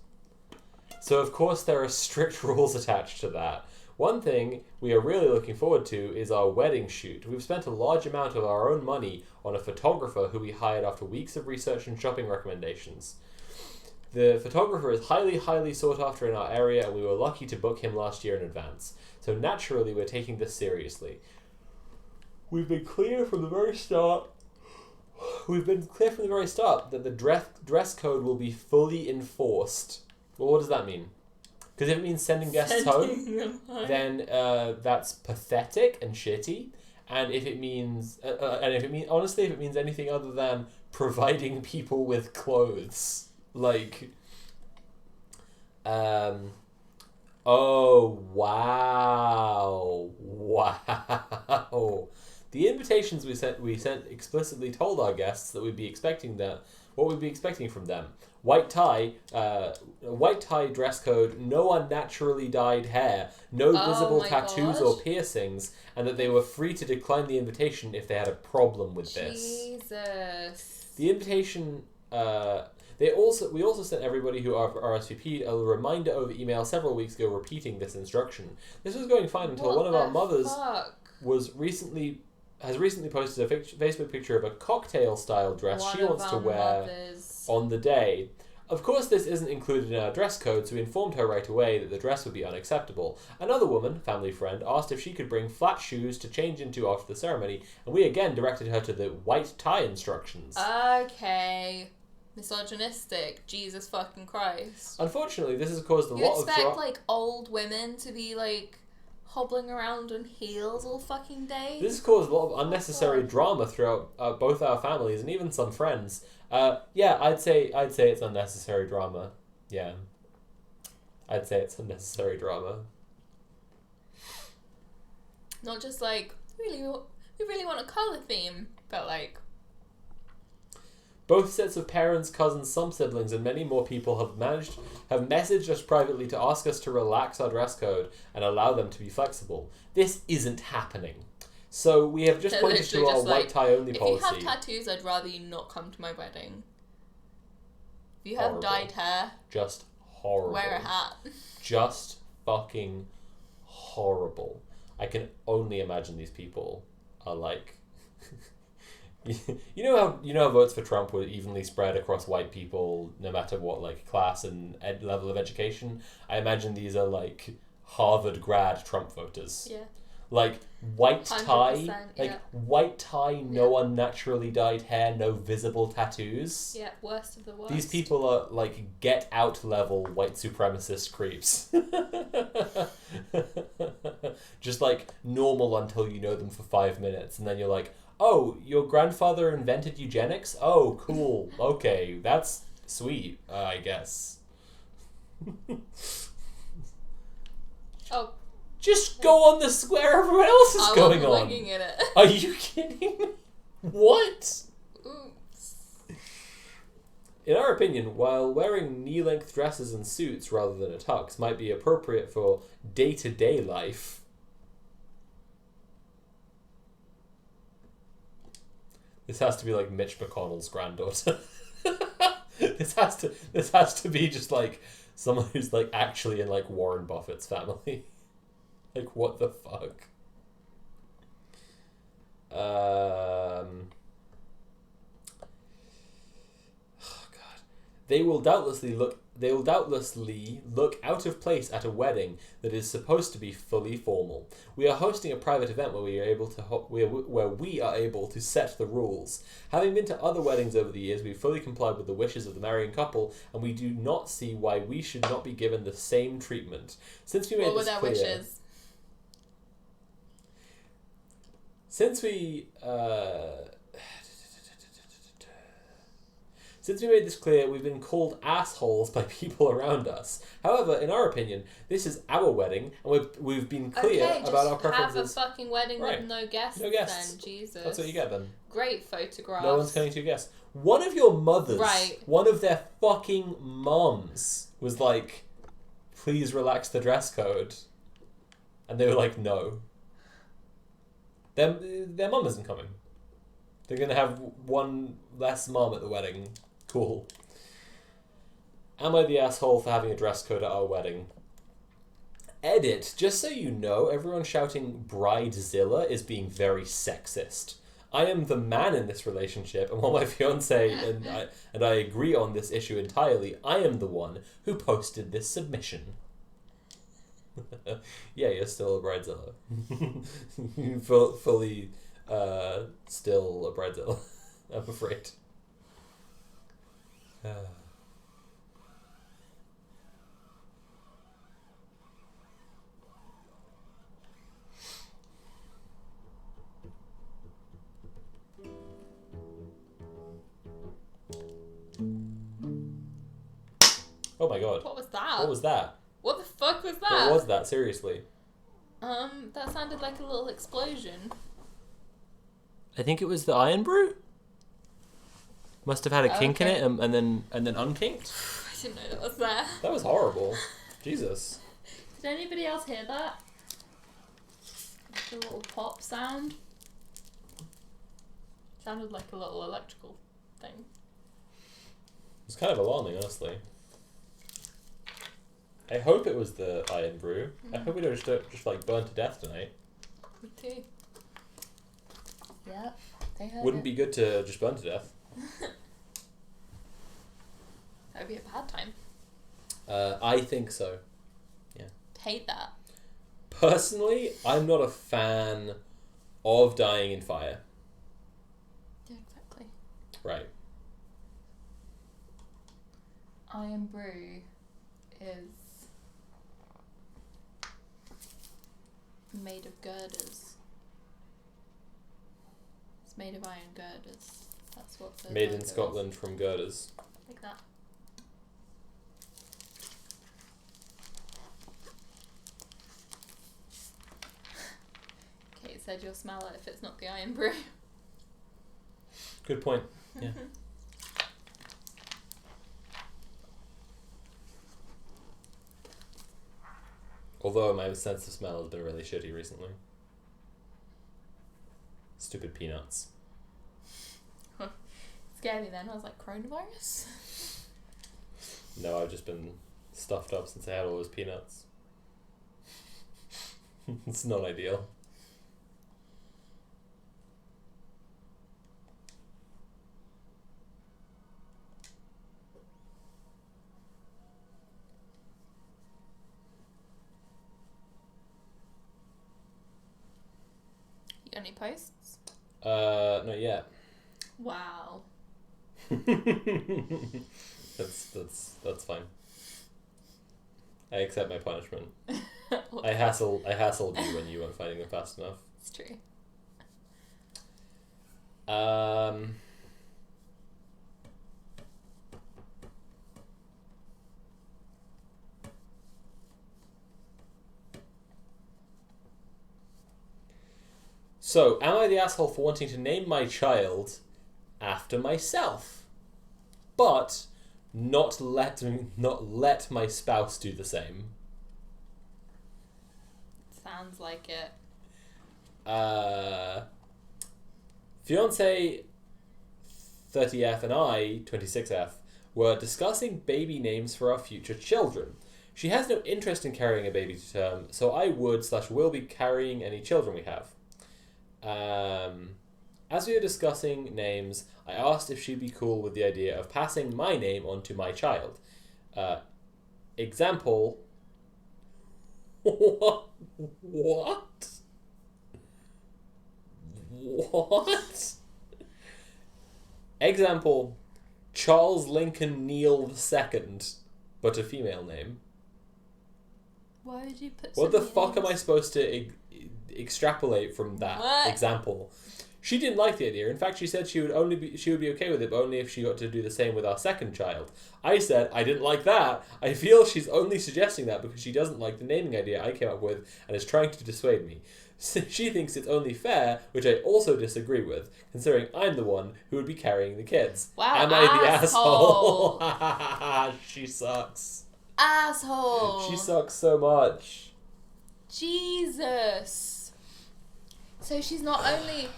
So of course there are strict rules attached to that. One thing we are really looking forward to is our wedding shoot. We've spent a large amount of our own money on a photographer who we hired after weeks of research and shopping recommendations. The photographer is highly, highly sought after in our area, and we were lucky to book him last year in advance. So naturally we're taking this seriously. We've been clear from the very start that the dress code will be fully enforced. Well, what does that mean? Because if it means sending guests home, then that's pathetic and shitty. And if it means, honestly, if it means anything other than providing people with clothes, like, oh wow. The invitations we sent explicitly told our guests that we'd be expecting what we'd be expecting from them. White tie dress code, no unnaturally dyed hair, no visible tattoos or piercings, and that they were free to decline the invitation if they had a problem with this. Jesus. The invitation, we also sent everybody who RSVP'd a reminder over email several weeks ago repeating this instruction. This was going fine until one of our mothers has recently posted a Facebook picture of a cocktail-style dress she wants to wear on the day. Of course, this isn't included in our dress code, so we informed her right away that the dress would be unacceptable. Another woman, family friend, asked if she could bring flat shoes to change into after the ceremony, and we again directed her to the white tie instructions. Okay. Misogynistic. Jesus fucking Christ. Unfortunately, this has caused a lot of... You expect, like, old women to be, like, hobbling around in heels all fucking day? This has caused a lot of unnecessary drama throughout both our families and even some friends. Yeah, I'd say it's unnecessary drama. Yeah. I'd say it's unnecessary drama. Not just like, we really want a colour theme, but like... Both sets of parents, cousins, some siblings, and many more people have messaged us privately to ask us to relax our dress code and allow them to be flexible. This isn't happening. So we have just pointed to our white tie only policy. If you have tattoos, I'd rather you not come to my wedding. If you have dyed hair, just horrible. Wear a hat. Just fucking horrible. I can only imagine these people are like... You know how votes for Trump were evenly spread across white people, no matter what like class and level of education? I imagine these are like Harvard grad Trump voters. Yeah. Like white tie, white tie, no unnaturally dyed hair, no visible tattoos. Yeah, worst of the worst. These people are like get out level white supremacist creeps. Just like normal until you know them for 5 minutes, and then you're like, oh, your grandfather invented eugenics? Oh, cool. Okay, that's sweet, I guess. Oh. Just go on the square everyone else is going on. I wasn't looking at it. Are you kidding me? What? Oops. In our opinion, while wearing knee-length dresses and suits rather than a tux might be appropriate for day-to-day life, this has to be like Mitch McConnell's granddaughter. This has to be just like someone who's like actually in like Warren Buffett's family. Like, what the fuck? Oh, God. They will doubtlessly look out of place at a wedding that is supposed to be fully formal. We are hosting a private event where we are able to set the rules. Having been to other weddings over the years, we fully complied with the wishes of the marrying couple, and we do not see why we should not be given the same treatment. Since we made What were this their clear, wishes? Since we made this clear, we've been called assholes by people around us. However, in our opinion, this is our wedding, and we've been clear about our preferences. Have a fucking wedding Right. with no guests. No guests. Then, Jesus. That's what you get then. Great photographs. No one's coming to your guests. One of your mothers, Right. one of their fucking moms, was like, please relax the dress code. And they were like, no. Their mum isn't coming. They're going to have one less mom at the wedding. Cool. Am I the asshole for having a dress code at our wedding? Edit. Just so you know, everyone shouting Bridezilla is being very sexist. I am the man in this relationship, and while my fiance and I agree on this issue entirely, I am the one who posted this submission. Yeah, you're still a Bridezilla. Fully still a Bridezilla, I'm afraid. Oh my god. What was that? What was that? What the fuck was that? What was that, seriously? That sounded like a little explosion. I think it was the Iron Brew. Must have had a kink in Okay. it and then unkinked. I didn't know that was there. That was horrible. Jesus. Did anybody else hear that? The little pop sound. Sounded like a little electrical thing. It's kind of alarming, honestly. I hope it was the Iron Brew. I hope we don't just like burn to death tonight. Me too. Yeah, they heard Wouldn't it. be good to just burn to death. That would be a bad time. I think so. Hate that. Personally, I'm not a fan of dying in fire. Yeah, exactly. Right. Iron Brew is made of girders. It's made of iron girders. That's what the Made logo in is. Scotland from girders. Like that. Kate said you'll smell it if it's not the Iron Brew. Good point. Yeah. Although my sense of smell has been really shitty recently. Stupid peanuts. Scared me then. I was like, coronavirus? No, I've just been stuffed up since I had all those peanuts. It's not ideal. You got any posts? Not yet. Wow. That's fine. I accept my punishment. I hassled you when you weren't finding them fast enough. It's true. So, am I the asshole for wanting to name my child after myself, but not let my spouse do the same? Sounds like it. Fiance 30F and I, 26F, were discussing baby names for our future children. She has no interest in carrying a baby to term, so I would/will be carrying any children we have. As we were discussing names, I asked if she'd be cool with the idea of passing my name on to my child. Example... What? What? What? Example, Charles Lincoln Neal II, but a female name. Why would you put What the something fuck am I else? supposed to extrapolate from that What? example? She didn't like the idea. In fact, she said she would be okay with it, but only if she got to do the same with our second child. I said I didn't like that. I feel she's only suggesting that because she doesn't like the naming idea I came up with and is trying to dissuade me. She thinks it's only fair, which I also disagree with, considering I'm the one who would be carrying the kids. Wow, Am I the asshole. asshole? She sucks. Asshole. She sucks so much. Jesus. So she's not only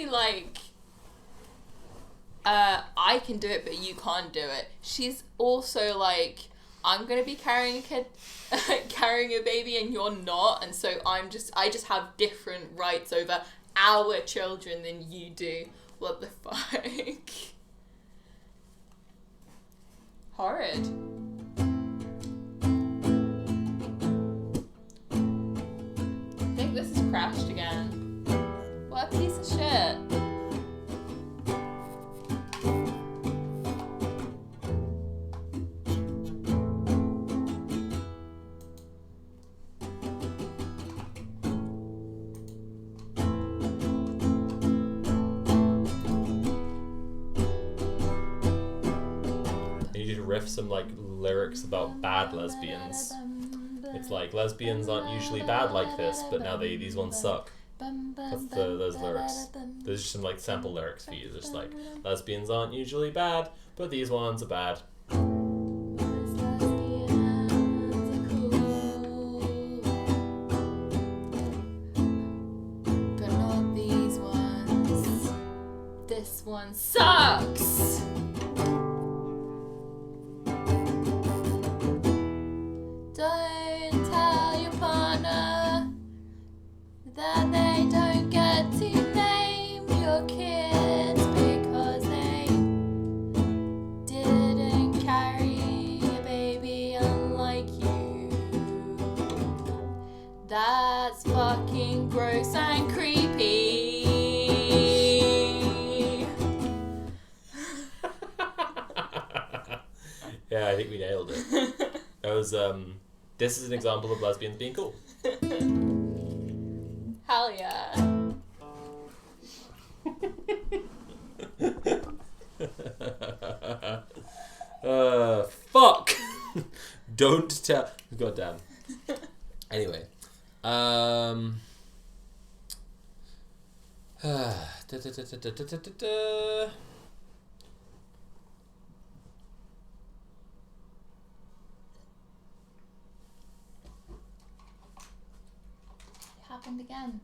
like I can do it but you can't do it. She's also like, I'm gonna be carrying a kid carrying a baby and you're not, and so I just have different rights over our children than you do. What the fuck? Horrid. I think this has crashed again. What a piece of shit. I need you to riff some like lyrics about bad lesbians. It's like lesbians aren't usually bad like this, but now these ones suck. That's those lyrics. There's just some like sample lyrics for you. Just like lesbians aren't usually bad, but these ones are bad. But not these ones. This one sucks. Don't tell your partner that they don't get to name your kids because they didn't carry a baby unlike you. That's fucking gross and creepy. Yeah, I think we nailed it. That was this is an example of lesbians being cool. Hell yeah. Fuck! Don't tell. Goddamn. Anyway. Da. It happened again.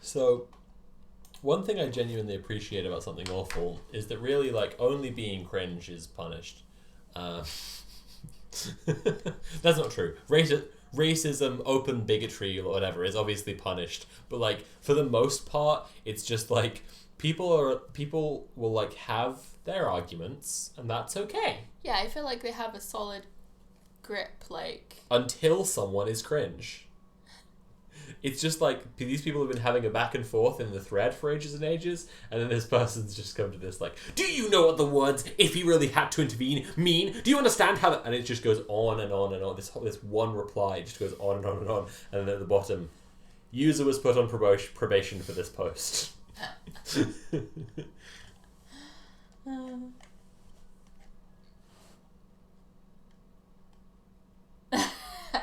So, one thing I genuinely appreciate about something awful is that really, like, only being cringe is punished. That's not true. Racism, open bigotry, or whatever is obviously punished, but like for the most part, it's just like people will like have their arguments, and that's okay Yeah, I feel like they have a solid grip, like... until someone is cringe. It's just like these people have been having a back and forth in the thread for ages and ages, and then this person's just come to this like, do you know what the words "if he really had to intervene" mean? Do you understand how that? And it just goes on and on and on. This one reply just goes on and on and on, and then at the bottom, user was put on probation for this post.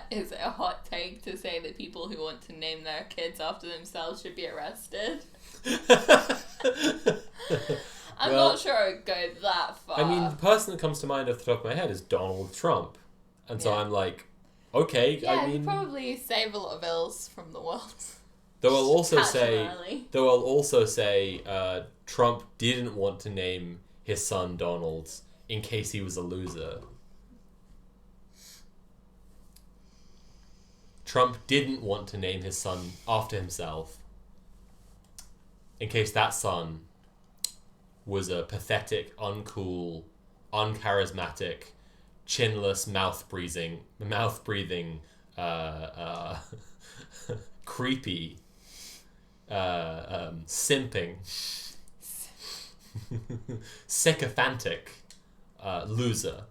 Is it a hot take to say that people who want to name their kids after themselves should be arrested? I'm Well, not sure I would go that far. I mean, the person that comes to mind off the top of my head is Donald Trump, and so Yeah. I'm like, okay. yeah, I you mean, probably save a lot of ills from the world. though I'll also Catch 'em say. early. Though I'll also say Trump didn't want to name his son Donald in case he was a loser. Trump didn't want to name his son after himself, in case that son was a pathetic, uncool, uncharismatic, chinless, mouth-breathing, creepy, simping, sycophantic loser.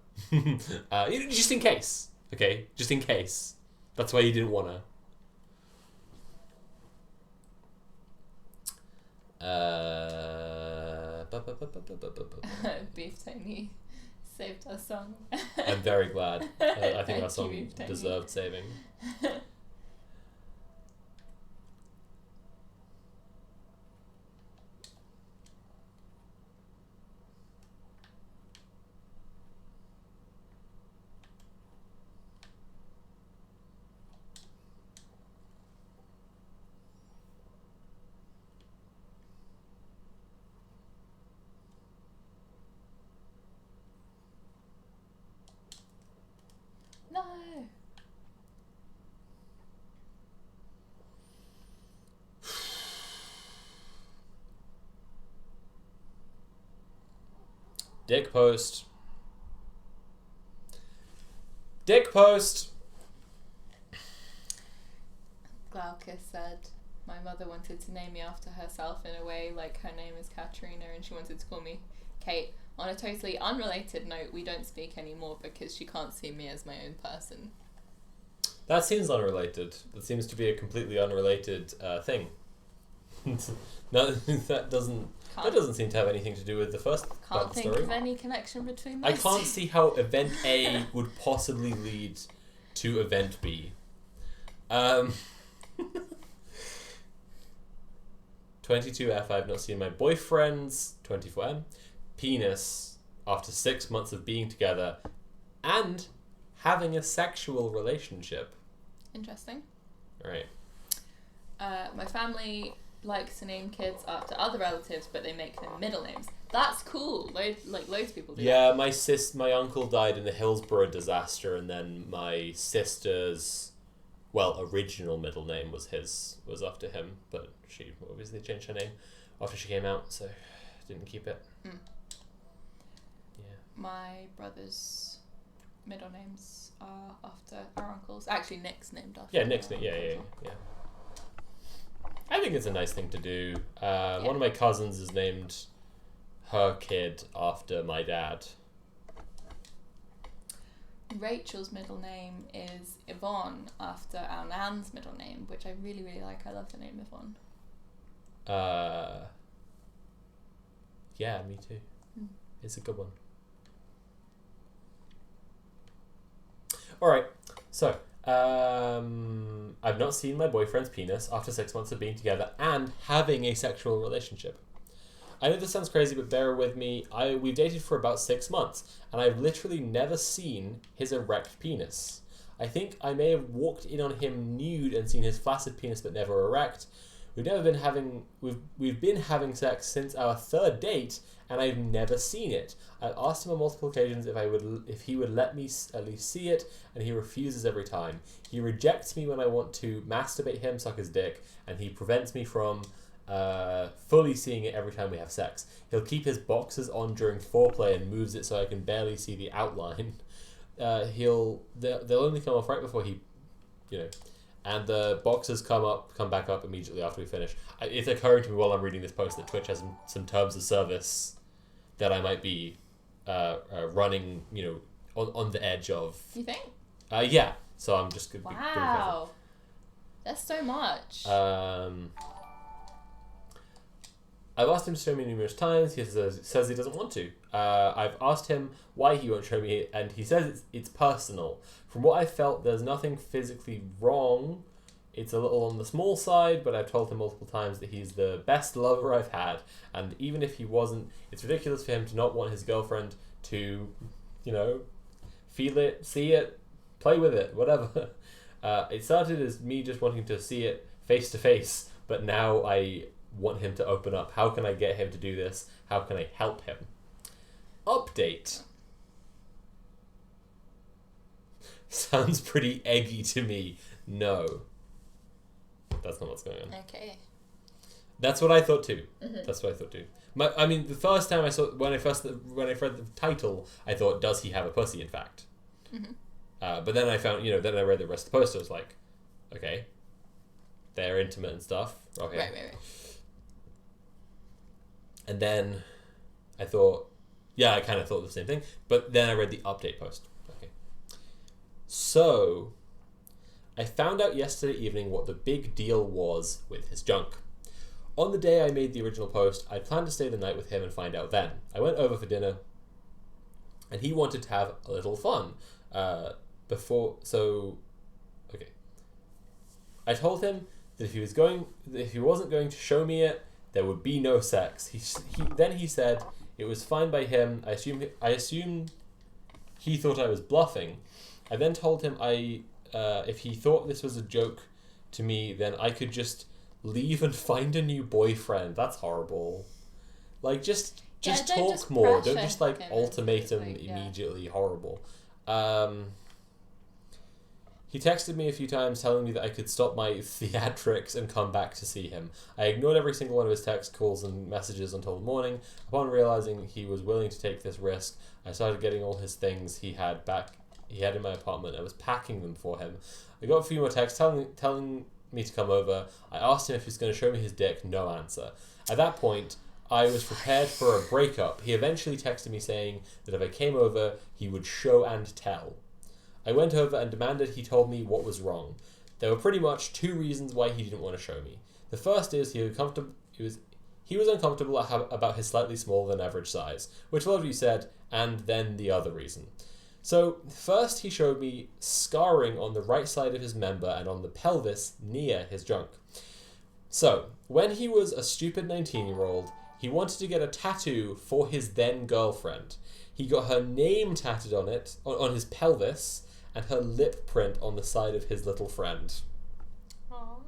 Just in case, okay? Just in case. That's why you didn't want to. Beef Tony saved our song. I'm very glad. I think Thank our song you, Beef Tony. deserved saving. No. Dick post. Dick post. Glaucus said, my mother wanted to name me after herself in a way, like her name is Katerina and she wanted to call me Kate. On a totally unrelated note, we don't speak anymore because she can't see me as my own person. That seems unrelated. That seems to be a completely unrelated thing. No, that doesn't seem to have anything to do with the first part Can't of the think story. of any connection between I those can't two. see how event A would possibly lead to event B. 22F, I've not seen my boyfriend's 24M penis after 6 months of being together and having a sexual relationship. Interesting. Right. My family likes to name kids after other relatives, but they make them middle names. That's cool. Loads of people do Yeah, my uncle died in the Hillsborough disaster, and then my sister's, original middle name was after him, but she obviously changed her name after she came out, so didn't keep it. Mm. Yeah. My brother's middle names are after our uncles. Actually, Nick's named after. Yeah, Nick's our name. Yeah. uncle. I think it's a nice thing to do. One of my cousins has named her kid after my dad. Rachel's middle name is Yvonne after our nan's middle name, which I really, really like. I love the name Yvonne. Yeah, me too. Mm. It's a good one. Alright, so, I've not seen my boyfriend's penis after 6 months of being together and having a sexual relationship. I know this sounds crazy, but bear with me. We've dated for about 6 months, and I've literally never seen his erect penis. I think I may have walked in on him nude and seen his flaccid penis, but never erect. We've been having sex since our third date, and I've never seen it. I've asked him on multiple occasions if he would let me at least see it, and he refuses every time. He rejects me when I want to masturbate him, suck his dick, and he prevents me from fully seeing it every time we have sex. He'll keep his boxers on during foreplay and moves it so I can barely see the outline. They'll only come off right before he, and the boxes come back up immediately after we finish. It's occurring to me while I'm reading this post that Twitch has some terms of service that I might be running, on the edge of. You think? Yeah. So I'm just gonna be careful. Wow. That's so much. I've asked him to show me numerous times. He says he doesn't want to. I've asked him why he won't show me, and he says it's personal. From what I felt, there's nothing physically wrong. It's a little on the small side, but I've told him multiple times that he's the best lover I've had, and even if he wasn't, it's ridiculous for him to not want his girlfriend to, feel it, see it, play with it, whatever. It started as me just wanting to see it face to face, but now I want him to open up. How can I get him to do this? How can I help him? Update. Sounds pretty eggy to me. No. That's not what's going on. Okay. That's what I thought too. Mm-hmm. That's what I thought too. I mean, the first time I saw when I read the title, I thought, does he have a pussy? In fact, Mm-hmm. but then I found, then I read the rest of the post. I was like, okay, they're intimate and stuff. Okay, Right. and then I thought, I kind of thought the same thing. But then I read the update post. Okay, so I found out yesterday evening what the big deal was with his junk. On the day I made the original post, I'd planned to stay the night with him and find out then. I went over for dinner, and he wanted to have a little fun. Okay. I told him that if he wasn't going to show me it, there would be no sex. He said it was fine by him. I assumed he thought I was bluffing. I then told him if he thought this was a joke to me, then I could just leave and find a new boyfriend. That's horrible. Like, just talk just more. Don't pressure just like him ultimatum into, immediately. Horrible. He texted me a few times telling me that I could stop my theatrics and come back to see him. I ignored every single one of his text calls and messages until the morning. Upon realizing he was willing to take this risk, I started getting all his things he had in my apartment. I was packing them for him. I got a few more texts telling me to come over. I asked him if he's going to show me his dick. No answer. At that point, I was prepared for a breakup. He eventually texted me saying that if I came over, he would show and tell. I went over and demanded he told me what was wrong. There were pretty much two reasons why he didn't want to show me. The first is he was uncomfortable about his slightly smaller than average size, which a lot of you said, and then the other reason. So, first he showed me scarring on the right side of his member and on the pelvis near his junk. So, when he was a stupid 19-year-old, he wanted to get a tattoo for his then girlfriend. He got her name tattooed on his pelvis, and her lip print on the side of his little friend. Aww.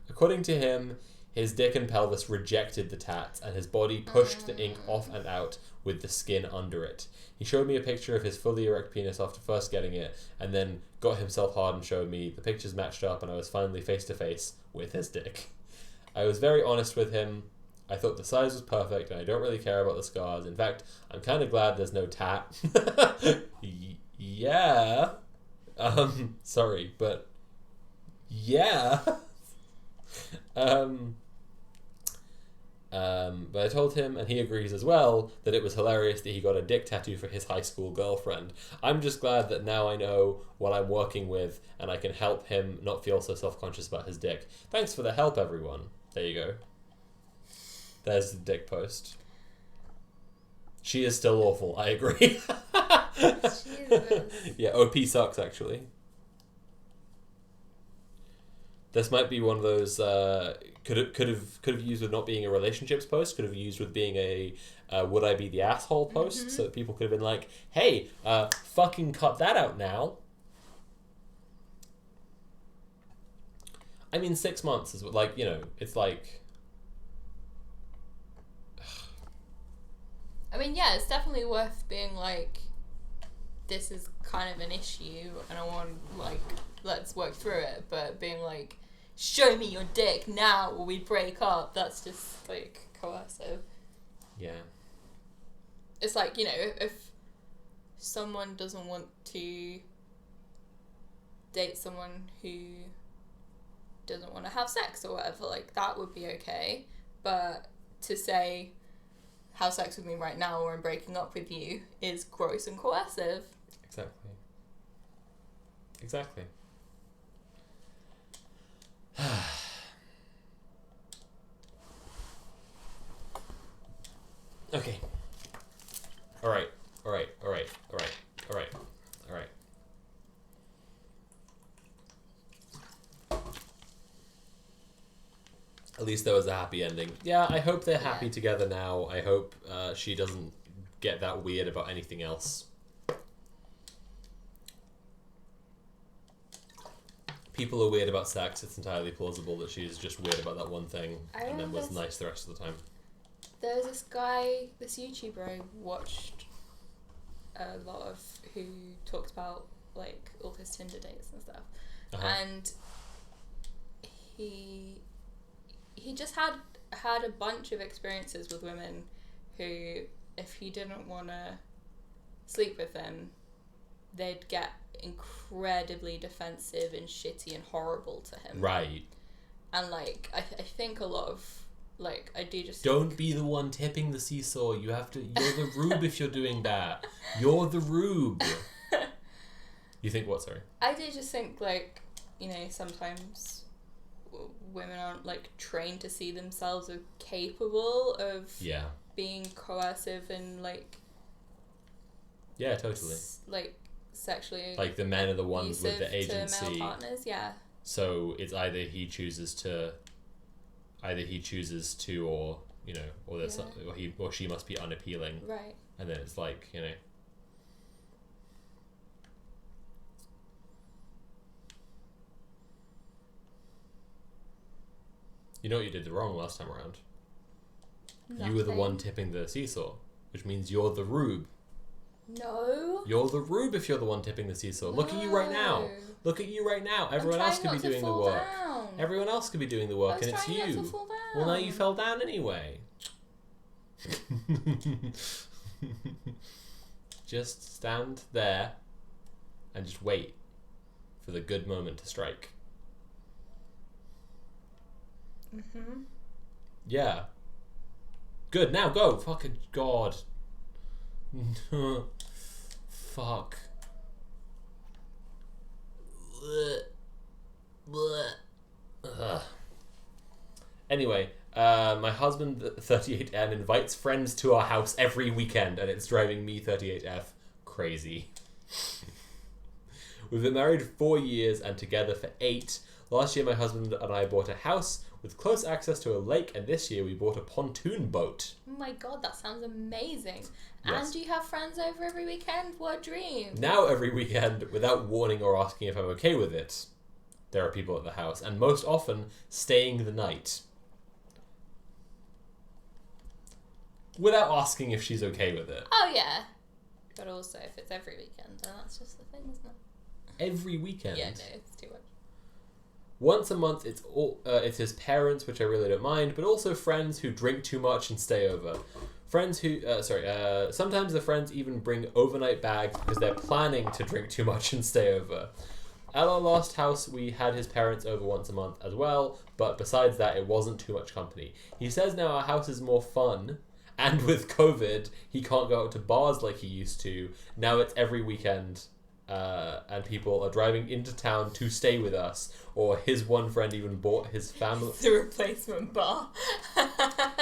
According to him, his dick and pelvis rejected the tats, and his body pushed the ink off and out with the skin under it. He showed me a picture of his fully erect penis after first getting it, and then got himself hard and showed me. The pictures matched up, and I was finally face to face with his dick. I was very honest with him. I thought the size was perfect, and I don't really care about the scars. In fact, I'm kind of glad there's no tat. Yeah. Sorry, but yeah. But I told him, and he agrees as well, that it was hilarious that he got a dick tattoo for his high school girlfriend. I'm just glad that now I know what I'm working with, and I can help him not feel so self-conscious about his dick. Thanks for the help, everyone. There you go. There's the dick post. She is still awful, I agree. Jesus. Yeah, OP sucks, actually. This might be one of those could have used with not being a relationships post, could have used with being a would I be the asshole post, so that people could have been like, hey, fucking cut that out now. I mean, 6 months is like, it's like... I mean, yeah, it's definitely worth being like, this is kind of an issue, and I want, like, let's work through it, but being like, show me your dick now or we break up, that's just, like, coercive. Yeah. It's like, if someone doesn't want to date someone who doesn't want to have sex or whatever, like, that would be okay, but to say, have sex with me right now or I'm breaking up with you is gross and coercive. Exactly. Okay. All right. At least there was a happy ending. Yeah, I hope they're happy together now. I hope she doesn't get that weird about anything else. People are weird about sex. It's entirely plausible that she's just weird about that one thing and then was nice the rest of the time. There's this guy, this YouTuber I watched a lot of, who talks about, like, all his Tinder dates and stuff. Uh-huh. And he just had a bunch of experiences with women who, if he didn't want to sleep with them, they'd get incredibly defensive and shitty and horrible to him. Right. And like I think a lot of like I do just Don't be the one tipping the seesaw. You're the rube if you're doing that. You're the rube. You think what, sorry? I do just think like, you know, sometimes women aren't like trained to see themselves as capable of being coercive and like totally like sexually like the men are the ones with the abusive agency. to male partners, yeah. So it's either he chooses to, or you know, or there's or he or she must be unappealing, right? And then it's like, you know. You know what you did wrong last time around? Nothing. You were the one tipping the seesaw, which means you're the rube. No. You're the rube if you're the one tipping the seesaw. Look at you right now. Look at you right now. Everyone else could be doing the work. Down. Everyone else could be doing the work, and it's you. Not to fall down. Well, now you fell down anyway. Just stand there and just wait for the good moment to strike. Mhm. Yeah. Good. Now go. Fucking God. Fuck. Ugh. Anyway, my husband 38M invites friends to our house every weekend, and it's driving me 38F crazy. We've been married 4 years and together for 8. Last year my husband and I bought a house with close access to a lake, and this year we bought a pontoon boat. Oh my god, that sounds amazing. Yes. And you have friends over every weekend? What a dream. Now every weekend, without warning or asking if I'm okay with it, there are people at the house, and most often staying the night. Without asking if she's okay with it. Oh yeah. But also if it's every weekend, then that's just the thing, isn't it? Every weekend? Yeah, no, it's too much. Once a month, it's his parents, which I really don't mind, but also friends who drink too much and stay over. Friends who, sometimes the friends even bring overnight bags because they're planning to drink too much and stay over. At our last house, we had his parents over once a month as well, but besides that, it wasn't too much company. He says now our house is more fun, and with COVID, he can't go out to bars like he used to. Now it's every weekend. And people are driving into town to stay with us, or his one friend even bought his family. The replacement bar.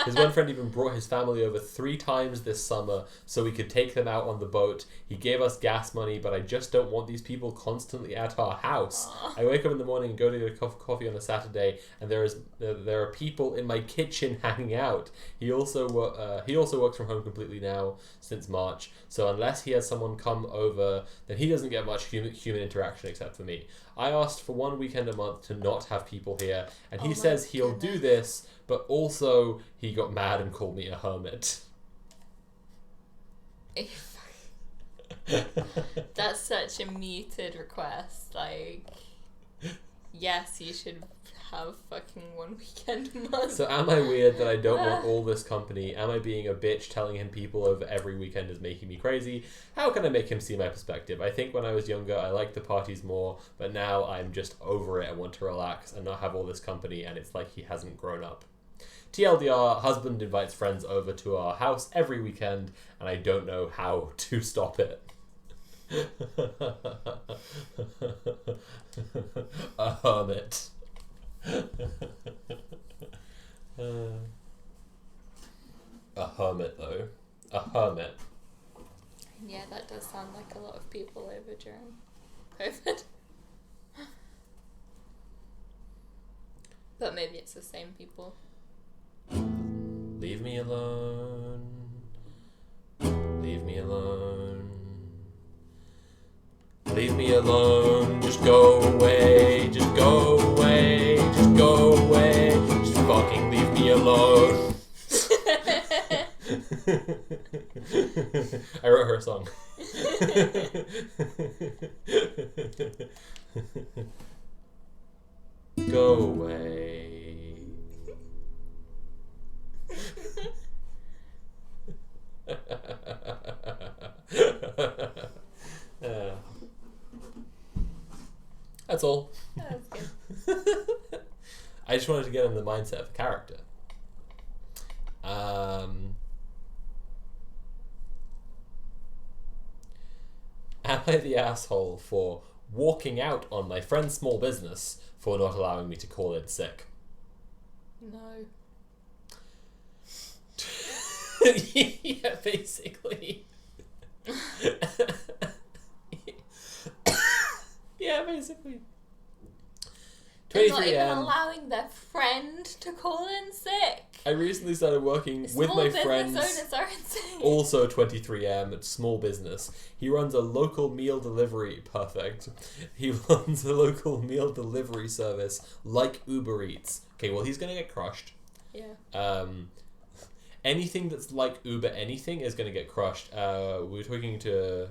His one friend even brought his family over 3 times this summer so we could take them out on the boat. He gave us gas money, but I just don't want these people constantly at our house. Aww. I wake up in the morning and go to get a coffee on a Saturday, and there are people in my kitchen hanging out. He also works from home completely now since March, so unless he has someone come over, then he doesn't get much human interaction except for me. I asked for 1 weekend a month to not have people here, and he says he'll do this, but also he got mad and called me a hermit. That's such a muted request. Like, yes, you should have fucking 1 weekend a month. So am I weird that I don't want all this company? Am I being a bitch telling him people over every weekend is making me crazy? How can I make him see my perspective? I think when I was younger I liked the parties more, but now I'm just over it and want to relax and not have all this company, and it's like he hasn't grown up. TLDR, husband invites friends over to our house every weekend, and I don't know how to stop it. A hermit. A hermit, though. A hermit. Yeah, that does sound like a lot of people over during COVID. But maybe it's the same people. Leave me alone. Leave me alone. Leave me alone. Just go away. Just go away. Just go away. Just fucking leave me alone. I wrote her a song. go away. That's all. That's good. I just wanted to get in the mindset of the character. Am I the asshole for walking out on my friend's small business for not allowing me to call in sick? No. Yeah, basically. Yeah, basically. They're not even 23M. allowing their friend to call in sick. I recently started working with Small my business friends. owners are insane. Also 23M, it's small business. He runs a local meal delivery. Perfect. He runs a local meal delivery service like Uber Eats. Okay, well, he's going to get crushed. Yeah. Anything that's like Uber anything is going to get crushed. We were talking to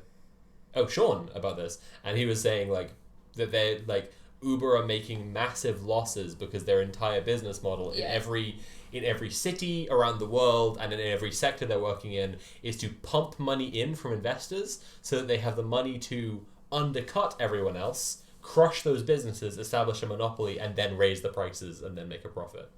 Sean about this, and he was saying like that they're like Uber are making massive losses because their entire business model in every city around the world and in every sector they're working in is to pump money in from investors so that they have the money to undercut everyone else, crush those businesses, establish a monopoly, and then raise the prices and then make a profit.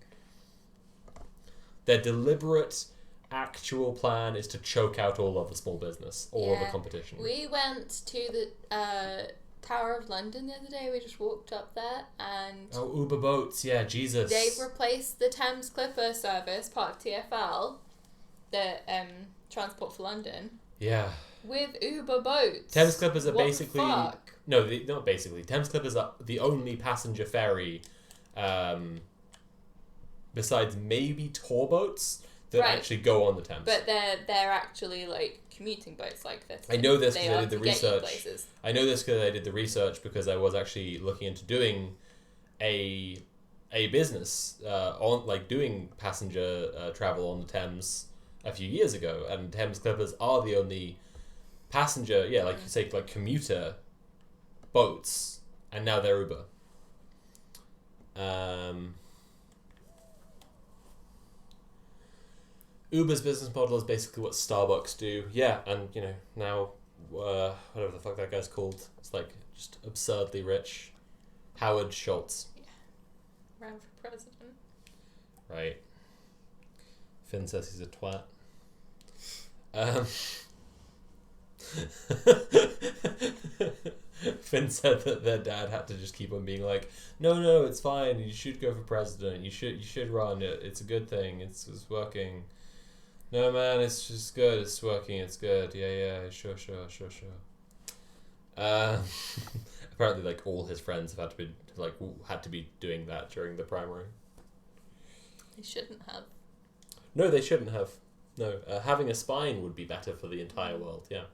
Their deliberate, actual plan is to choke out all other small business, all other competition. We went to the Tower of London the other day. We just walked up there and... Oh, Uber boats, yeah, Jesus. They've replaced the Thames Clipper service, part of TfL, the Transport for London, Yeah. with Uber boats. Thames Clippers are What basically... the fuck? No, not basically. Thames Clippers are the only passenger ferry, besides maybe tour boats, that actually go on the Thames. But they're actually like commuting boats like this. I know this They because I are did the to get you research. places. I know this because I did the research because I was actually looking into doing a business on like doing passenger travel on the Thames a few years ago, and Thames Clippers are the only passenger, like you say, like commuter boats, and now they're Uber. Uber's business model is basically what Starbucks do. Yeah, and now whatever the fuck that guy's called, it's like just absurdly rich. Howard Schultz. Yeah. Ran for president. Right. Finn says he's a twat. Finn said that their dad had to just keep on being like, no, it's fine. You should go for president. You should run it. It's a good thing. It's working. No, man, it's just good. It's working. It's good. Yeah, sure. Apparently, like all his friends have had to be doing that during the primary. They shouldn't have. No, they shouldn't have. No, having a spine would be better for the entire world. Yeah.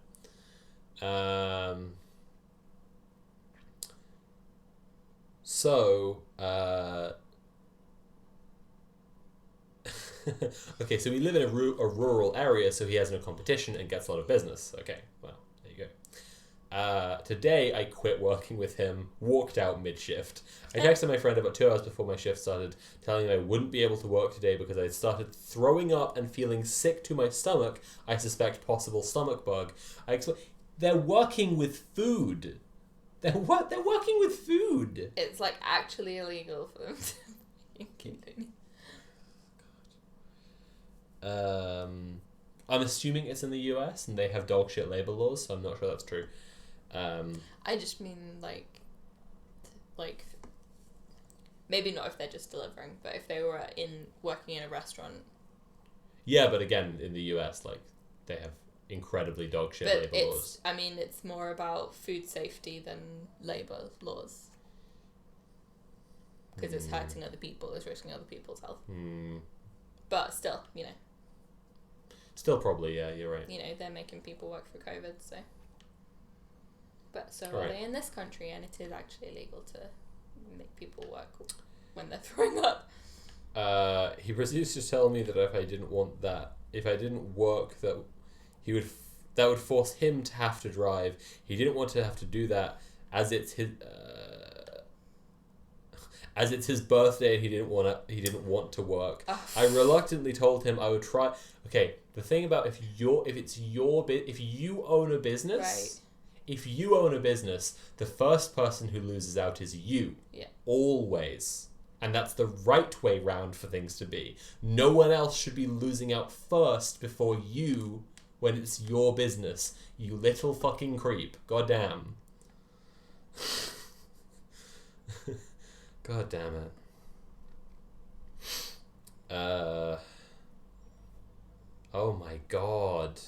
Okay, so we live in a rural area, so he has no competition and gets a lot of business. Okay, well, there you go. Today, I quit working with him, walked out mid-shift. I texted my friend about 2 hours before my shift started, telling him I wouldn't be able to work today because I had started throwing up and feeling sick to my stomach. I suspect possible stomach bug. They're working with food. They're working with food. It's like actually illegal for them to continue. I'm assuming it's in the US and they have dog shit labor laws, so I'm not sure that's true. I just mean like maybe not if they're just delivering, but if they were working in a restaurant. Yeah, but again, in the US, like they have incredibly dog shit labor laws. I mean, it's more about food safety than labor laws. Because it's hurting other people, it's risking other people's health. But still, Still probably, yeah, you're right. They're making people work for COVID, so. But so Right. are they in this country, and it is actually illegal to make people work when they're throwing up. He proceeds to tell me that if I didn't work, that that would force him to have to drive. He didn't want to have to do that, as As it's his birthday and he didn't want to work. I reluctantly told him I would try. Okay, the thing about if you own a business, Right. if you own a business, the first person who loses out is you. Yeah. Always. And that's the right way round for things to be. No one else should be losing out first before you when it's your business. You little fucking creep. Goddamn. God damn it. Oh my god.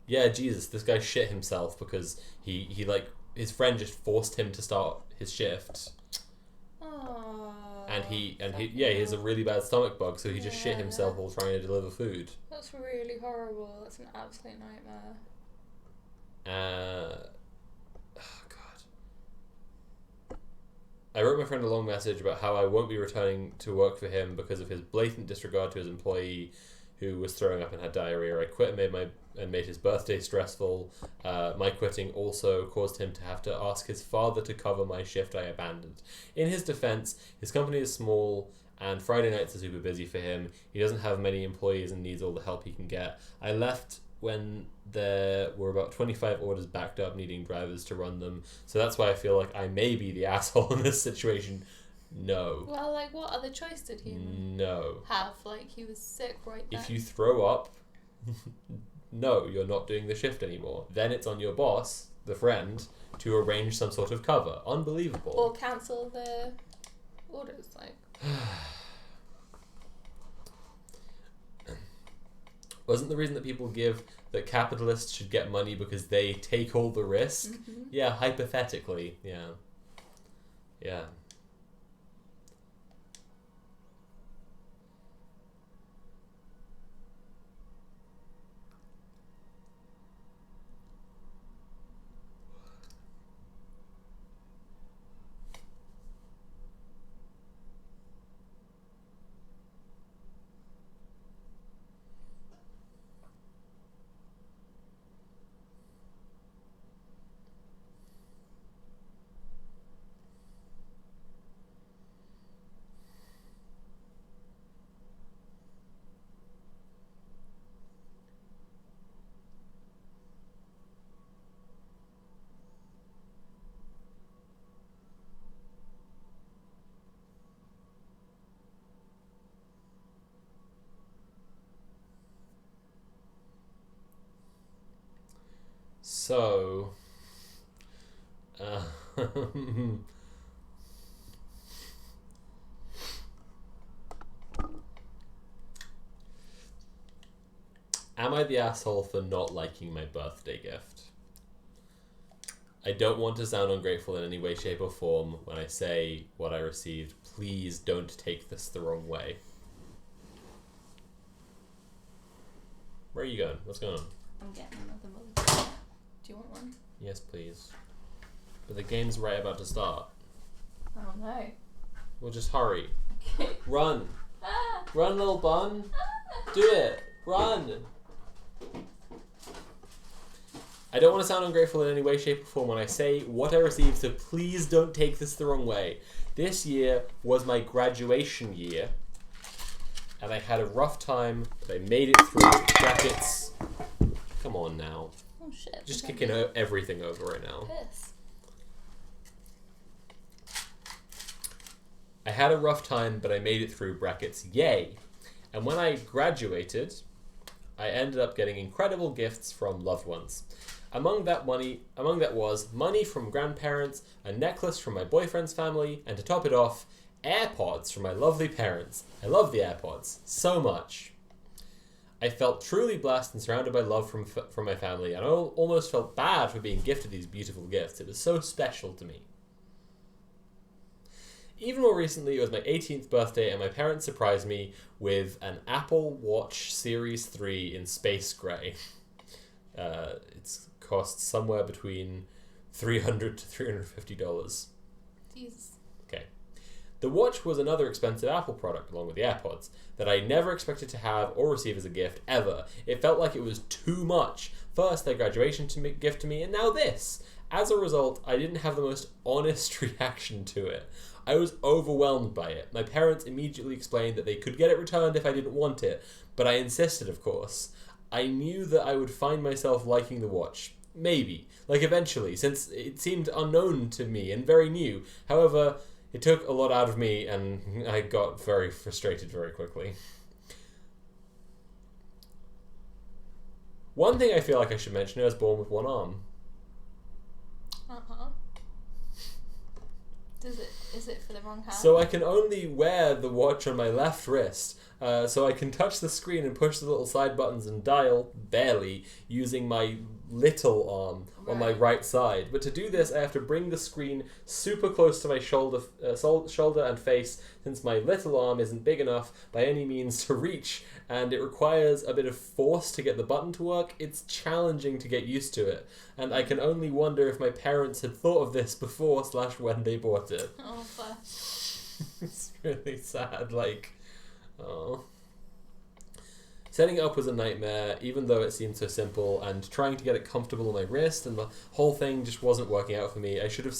Yeah, Jesus, this guy shit himself because he like his friend just forced him to start his shift. And he he has a really bad stomach bug, so he just shit himself while trying to deliver food. That's really horrible. That's an absolute nightmare. Oh god. I wrote my friend a long message about how I won't be returning to work for him because of his blatant disregard to his employee who was throwing up and had diarrhea. I quit and made his birthday stressful. My quitting also caused him to have to ask his father to cover my shift I abandoned. In his defense, his company is small and Friday nights are super busy for him. He doesn't have many employees and needs all the help he can get. I left when there were about 25 orders backed up needing drivers to run them. So that's why I feel like I may be the asshole in this situation. No. Well, like, what other choice did he have? Like, he was sick right then. If you throw up, no, you're not doing the shift anymore. Then it's on your boss, the friend, to arrange some sort of cover. Unbelievable. Or cancel the orders, like. Wasn't the reason that people give that capitalists should get money because they take all the risk? Mm-hmm. Yeah, hypothetically. Yeah. Yeah. So, am I the asshole for not liking my birthday gift? I don't want to sound ungrateful in any way, shape, or form when I say what I received. Please don't take this the wrong way. Where are you going? What's going on? I'm getting another mulligan. Do you want one? Yes, please. But the game's right about to start. Oh no. Well, just hurry. Okay. Run! Run, little bun! Do it! Run! I don't want to sound ungrateful in any way, shape, or form when I say what I received, so please don't take this the wrong way. This year was my graduation year, and I had a rough time, but I made it through. Brackets. Come on now. Oh shit. Just kicking everything over right now. Piss. I had a rough time, but I made it through. Brackets. Yay. And when I graduated, I ended up getting incredible gifts from loved ones. Among that was money from grandparents, a necklace from my boyfriend's family, and to top it off, AirPods from my lovely parents. I love the AirPods so much. I felt truly blessed and surrounded by love from my family, and I almost felt bad for being gifted these beautiful gifts. It was so special to me. Even more recently, it was my 18th birthday, and my parents surprised me with an Apple Watch Series 3 in space grey. It's cost somewhere between $300 to $350. Jesus. Okay. The watch was another expensive Apple product, along with the AirPods, that I never expected to have or receive as a gift, ever. It felt like it was too much. First, their graduation gift to me, and now this. As a result, I didn't have the most honest reaction to it. I was overwhelmed by it. My parents immediately explained that they could get it returned if I didn't want it, but I insisted, of course. I knew that I would find myself liking the watch. Maybe. Like, eventually, since it seemed unknown to me and very new. However, it took a lot out of me, and I got very frustrated very quickly. One thing I feel like I should mention, I was born with one arm. Uh-huh. Is it for the wrong hand? So I can only wear the watch on my left wrist. So I can touch the screen and push the little side buttons and dial, barely, using my little arm on my right side. But to do this, I have to bring the screen super close to my shoulder and face, since my little arm isn't big enough by any means to reach, and it requires a bit of force to get the button to work. It's challenging to get used to it, and I can only wonder if my parents had thought of this before / when they bought it. Oh, bless. It's really sad, like, oh. Setting it up was a nightmare, even though it seemed so simple, and trying to get it comfortable on my wrist, and the whole thing just wasn't working out for me. I should have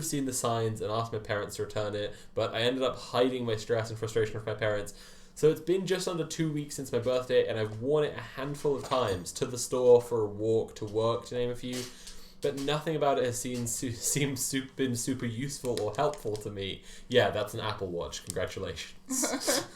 seen the signs and asked my parents to return it, but I ended up hiding my stress and frustration from my parents. So it's been just under 2 weeks since my birthday, and I've worn it a handful of times, to the store, for a walk, to work, to name a few. But nothing about it has been super useful or helpful to me. Yeah, that's an Apple Watch. Congratulations.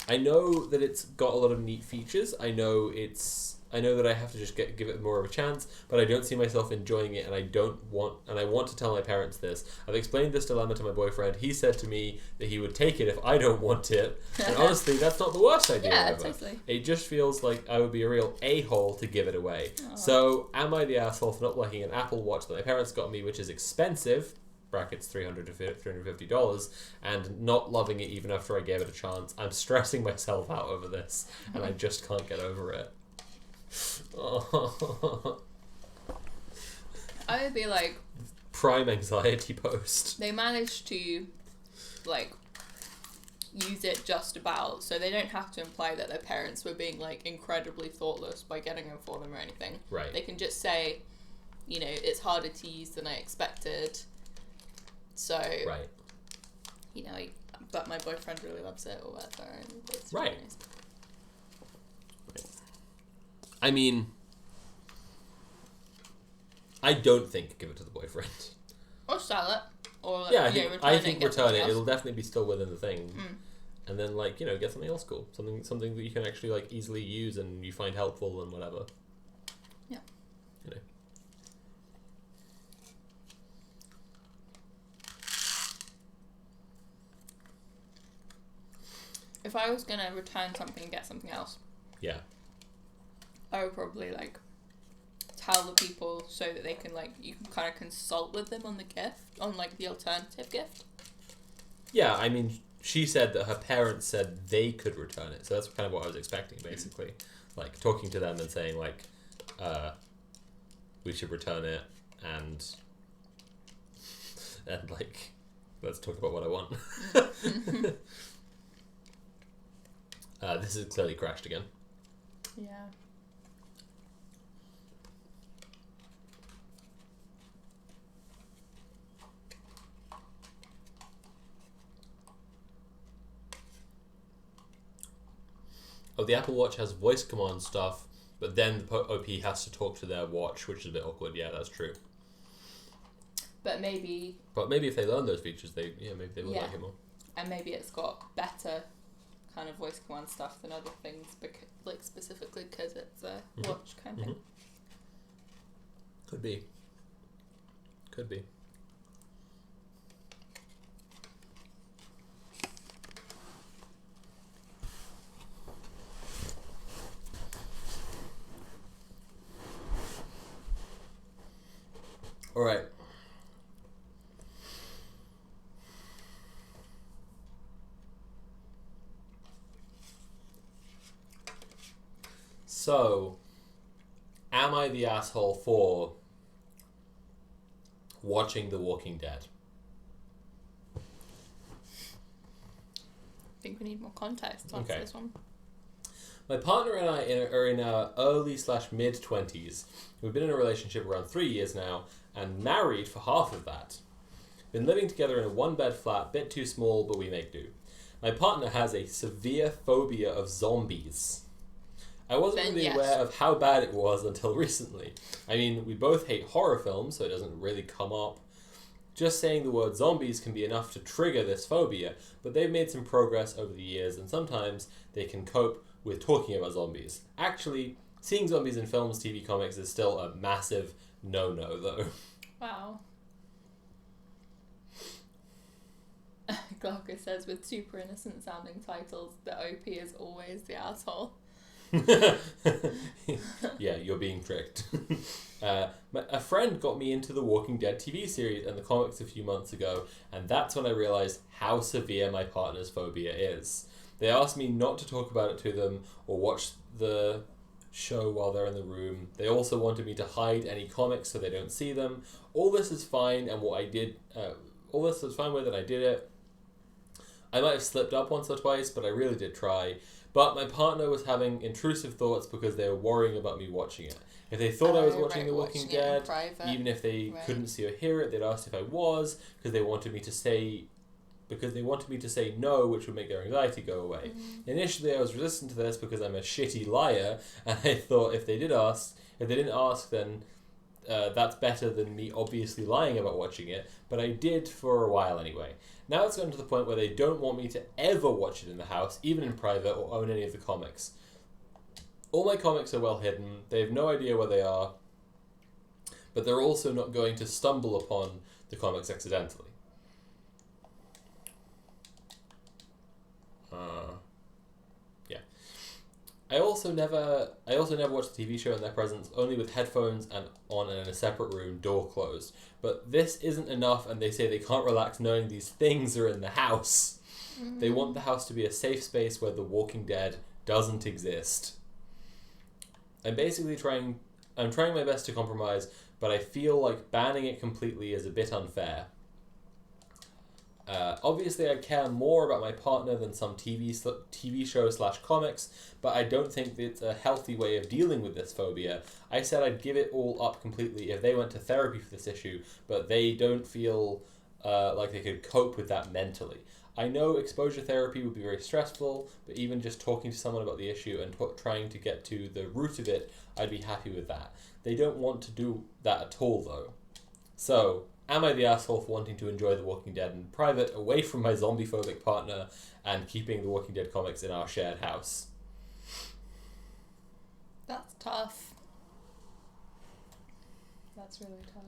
I know that it's got a lot of neat features. I know that I have to just give it more of a chance, but I don't see myself enjoying it, and I want to tell my parents this. I've explained this dilemma to my boyfriend. He said to me that he would take it if I don't want it, and honestly, that's not the worst idea ever. Totally. It just feels like I would be a real a-hole to give it away. Aww. So, am I the asshole for not liking an Apple Watch that my parents got me, which is expensive, brackets $300 to $350, and not loving it even after I gave it a chance? I'm stressing myself out over this, and I just can't get over it. I would be like, Prime anxiety post. they managed to, like, use it just about, so they don't have to imply that their parents were being, like, incredibly thoughtless by getting them for them or anything. Right. They can just say, you know, it's harder to use than I expected. So, Right. you know, but my boyfriend really loves it or whatever. And it's Right. really nice. I mean, I don't think give it to the boyfriend. Or sell it. Or, like, Yeah, return I it think and get return something it. else. It'll definitely be still within the thing. Mm. And then, like, you know, get something else cool. Something that you can actually, like, easily use and you find helpful and whatever. Yeah. You know. If I was gonna return something and get something else, Yeah. I would probably, like, tell the people so that they can, like, you can kind of consult with them on the gift, on, like, the alternative gift. Yeah, I mean, she said that her parents said they could return it, so that's kind of what I was expecting, basically. Like, talking to them and saying, like, we should return it, and like, let's talk about what I want. This is clearly crashed again. Yeah. Oh, the Apple Watch has voice command stuff, but then the OP has to talk to their watch, which is a bit awkward. Yeah, that's true. But maybe if they learn those features, maybe they will Yeah. like it more. and maybe it's got better kind of voice command stuff than other things, because, like, specifically because it's a Mhm. watch kind of thing. Could be. Could be. All right. So, am I the asshole for watching The Walking Dead? I think we need more context to answer Okay. this one. My partner and I are in our early/mid 20s. We've been in a relationship around 3 years now, and married for half of that. Been living together in a one-bed flat, bit too small, but we make do. My partner has a severe phobia of zombies. I wasn't really aware of how bad it was until recently. I mean, we both hate horror films, so it doesn't really come up. Just saying the word zombies can be enough to trigger this phobia, but they've made some progress over the years, and sometimes they can cope with talking about zombies. Actually, seeing zombies in films, TV, comics is still a massive no-no, though. Wow. Glaucus says, with super innocent sounding titles, the OP is always the asshole. Yeah, you're being tricked. A friend got me into the Walking Dead TV series and the comics a few months ago, and that's when I realized how severe my partner's phobia is. They asked me not to talk about it to them or watch the show while they're in the room. They also wanted me to hide any comics so they don't see them. All this is fine, and what I did, all this was fine with it. I did it. I might have slipped up once or twice, but I really did try. But my partner was having intrusive thoughts because they were worrying about me watching it. If they thought I was watching The Walking Dead, even if they couldn't see or hear it, they'd ask if I was, because they wanted me to say no, which would make their anxiety go away. Initially, I was resistant to this because I'm a shitty liar, and I thought if they didn't ask, then that's better than me obviously lying about watching it, but I did for a while anyway. Now it's gotten to the point where they don't want me to ever watch it in the house, even in private, or own any of the comics. All my comics are well hidden, they have no idea where they are, but they're also not going to stumble upon the comics accidentally. Yeah. I also never watched the TV show in their presence, only with headphones and on in a separate room, door closed. But this isn't enough, and they say they can't relax knowing these things are in the house. They want the house to be a safe space where The Walking Dead doesn't exist. I'm trying my best to compromise, but I feel like banning it completely is a bit unfair. Obviously, I care more about my partner than some TV show / comics, but I don't think it's a healthy way of dealing with this phobia. I said I'd give it all up completely if they went to therapy for this issue, but they don't feel like they could cope with that mentally. I know exposure therapy would be very stressful, but even just talking to someone about the issue and trying to get to the root of it, I'd be happy with that. They don't want to do that at all, though. So, am I the asshole for wanting to enjoy The Walking Dead in private, away from my zombie-phobic partner, and keeping The Walking Dead comics in our shared house? That's tough. That's really tough.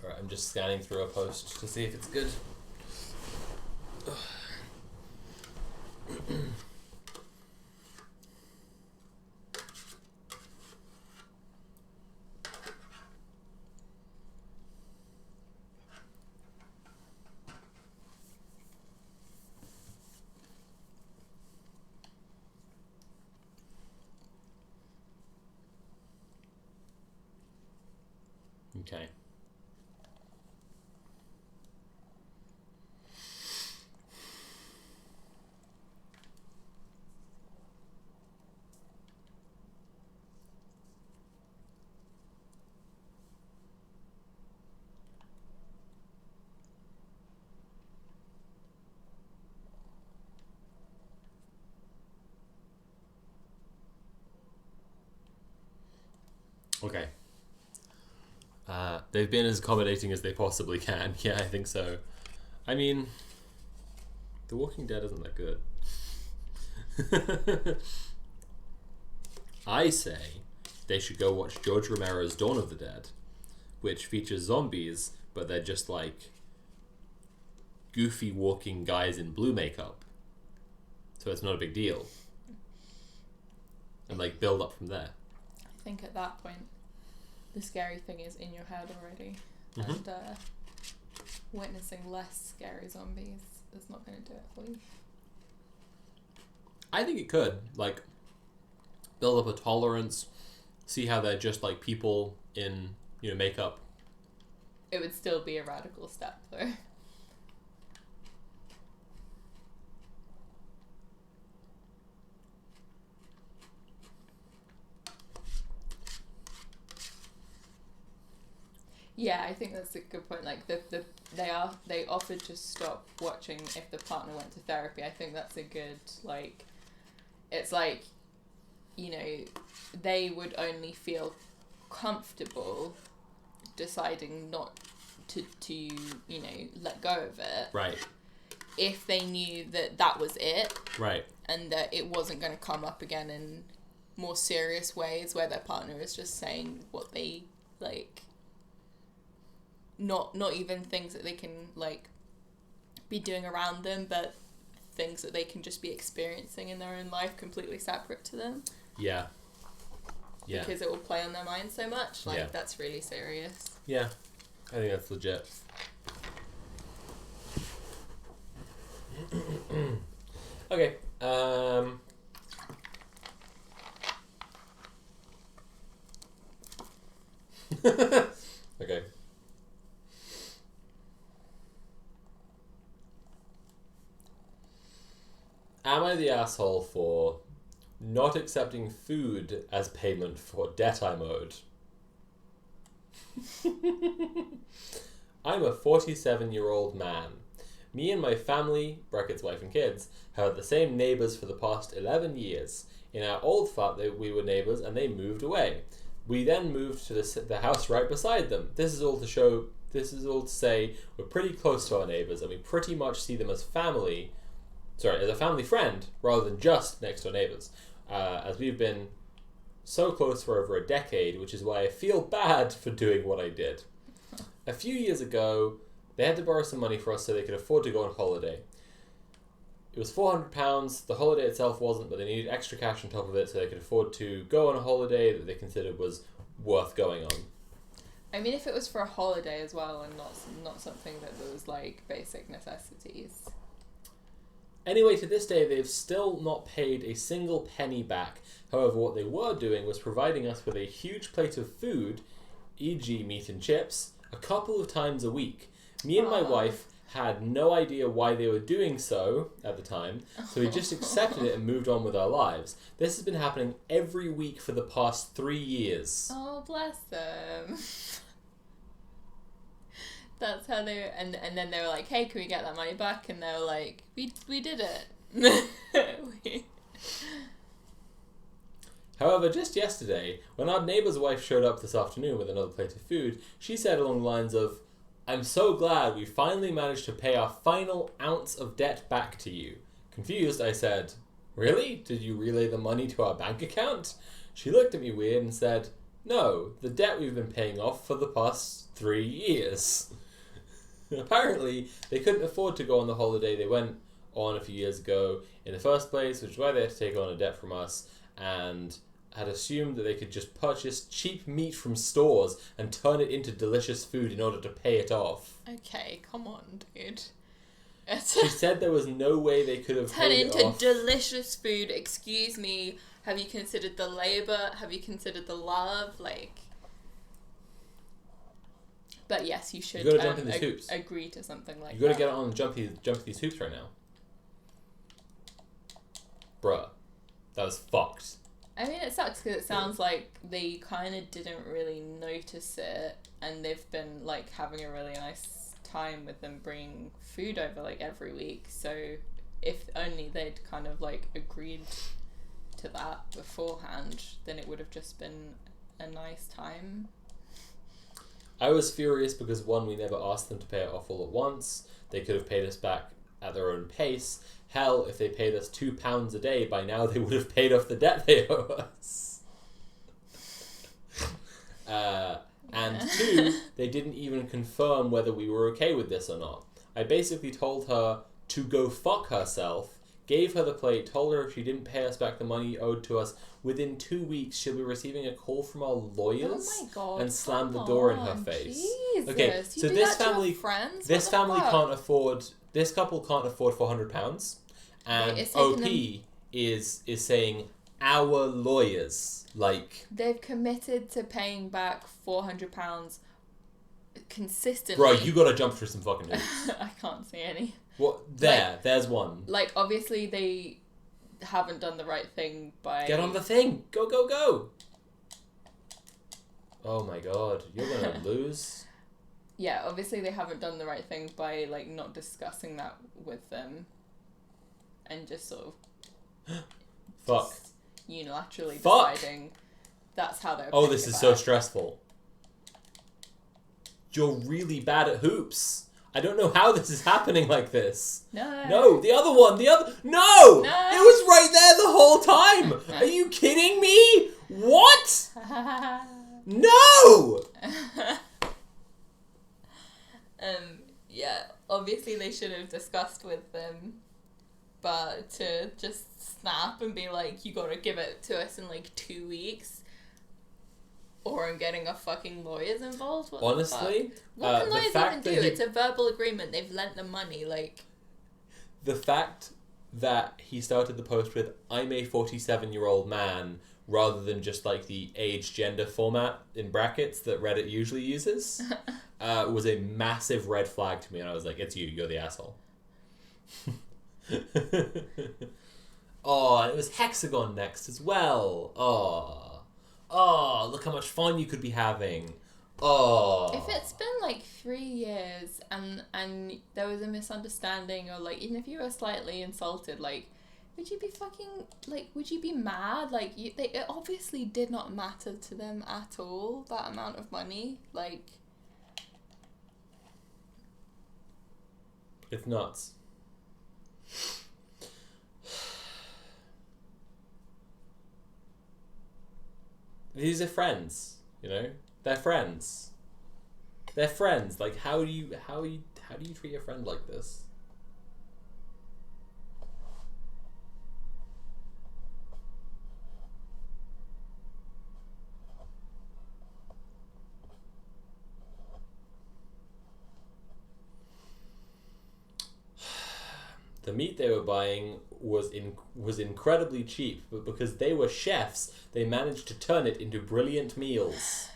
Alright, I'm just scanning through a post to see if it's good. Okay. Okay. They've been as accommodating as they possibly can. Yeah, I think so. I mean, The Walking Dead isn't that good. I say they should go watch George Romero's Dawn of the Dead, which features zombies, but they're just like goofy walking guys in blue makeup. So it's not a big deal. And like build up from there. I think at that point, the scary thing is in your head already. Mm-hmm. And witnessing less scary zombies is not going to do it for you. I think it could. Like, build up a tolerance, see how they're just like people in, makeup. It would still be a radical step, though. Yeah, I think that's a good point. Like they offered to stop watching if the partner went to therapy. I think that's a good it's like, they would only feel comfortable deciding not to let go of it. Right. If they knew that was it. Right. And that it wasn't going to come up again in more serious ways where their partner is just saying what they like. Not even things that they can be doing around them, but things that they can just be experiencing in their own life completely separate to them. Yeah. Yeah. Because it will play on their mind so much. Yeah. That's really serious. Yeah. I think that's legit. Okay. Okay. Am I the asshole for not accepting food as payment for debt I owed? I'm a 47-year-old man. Me and my family, brackets wife and kids, have had the same neighbours for the past 11 years. In our old flat, we were neighbours and they moved away. We then moved to the house right beside them. This is all to say we're pretty close to our neighbours and we pretty much see them as as a family friend rather than just next door neighbours. As we've been so close for over a decade, which is why I feel bad for doing what I did. A few years ago, they had to borrow some money for us so they could afford to go on holiday. It was £400. The holiday itself wasn't, but they needed extra cash on top of it so they could afford to go on a holiday that they considered was worth going on. I mean, if it was for a holiday as well and not something that was basic necessities. Anyway, to this day, they've still not paid a single penny back. However, what they were doing was providing us with a huge plate of food, e.g. meat and chips, a couple of times a week. Me and my wife had no idea why they were doing so at the time, so we just accepted it and moved on with our lives. This has been happening every week for the past 3 years. Oh, bless them. That's how they... And then they were like, hey, can we get that money back? And they were like, we did it. However, just yesterday, when our neighbour's wife showed up this afternoon with another plate of food, she said along the lines of, I'm so glad we finally managed to pay our final ounce of debt back to you. Confused, I said, really? Did you relay the money to our bank account? She looked at me weird and said, no, the debt we've been paying off for the past 3 years. Apparently, they couldn't afford to go on the holiday they went on a few years ago in the first place, which is why they had to take on a debt from us, and had assumed that they could just purchase cheap meat from stores and turn it into delicious food in order to pay it off. Okay, come on, dude. She said there was no way they could have turn paid it it into off. delicious food. Excuse me. Have you considered the labor? Have you considered the love? But yes, you should You gotta jump in these hoops. Agree to something like that. You gotta get on and jump these hoops right now. Bruh. That was fucked. I mean, it sucks because it sounds like they kind of didn't really notice it, and they've been having a really nice time with them bringing food over every week. So if only they'd kind of agreed to that beforehand, then it would have just been a nice time. I was furious because one, we never asked them to pay it off all at once. They could have paid us back at their own pace. Hell, if they paid us £2 a day, by now they would have paid off the debt they owe us. And two, they didn't even confirm whether we were okay with this or not. I basically told her to go fuck herself, gave her the plate, told her if she didn't pay us back the money owed to us, within 2 weeks she'll be receiving a call from our lawyers Oh my God, and slammed the come door in her on, face. Jesus. Okay, You so do this that to your family, friends? this What the family fuck? can't afford. This couple can't afford £400, and It's taken OP them- is saying our lawyers like. They've committed to paying back £400 consistently. Bro, you gotta jump through some fucking hoops. I can't see any. What? There's one. Like, obviously, they haven't done the right thing by... Get on the thing. Go, go, go. Oh my god, you're gonna lose. Yeah, obviously they haven't done the right thing by, like, not discussing that with them. And just sort of... Fuck. just unilaterally Fuck. deciding that's how they're Oh, paying this it is so back. stressful. You're really bad at hoops. I don't know how this is happening like this. No, the other one, No! No! It was right there the whole time! Are you kidding me? What? No! Yeah, obviously they should have discussed with them, but to just snap and be like, you gotta give it to us in like 2 weeks, or I'm getting a fucking lawyers involved. What Honestly, the fuck? What can the lawyers fact even do? that he- It's a verbal agreement. They've lent them money. Like, the fact that he started the post with "I'm a 47-year-old man" rather than just like the age gender format in brackets that Reddit usually uses was a massive red flag to me, and I was like, "It's you. You're the asshole." Oh, and it was Hexagon next as well. Oh, look how much fun you could be having. Oh. if it's been like 3 years and there was a misunderstanding, or like even if you were slightly insulted, like, would you be fucking, like, would you be mad? Like, it obviously did not matter to them at all, that amount of money. Like, It's nuts. These are friends, you know? They're friends. They're friends. Like, how do you treat a friend like this? The meat they were buying was incredibly cheap, but because they were chefs, they managed to turn it into brilliant meals.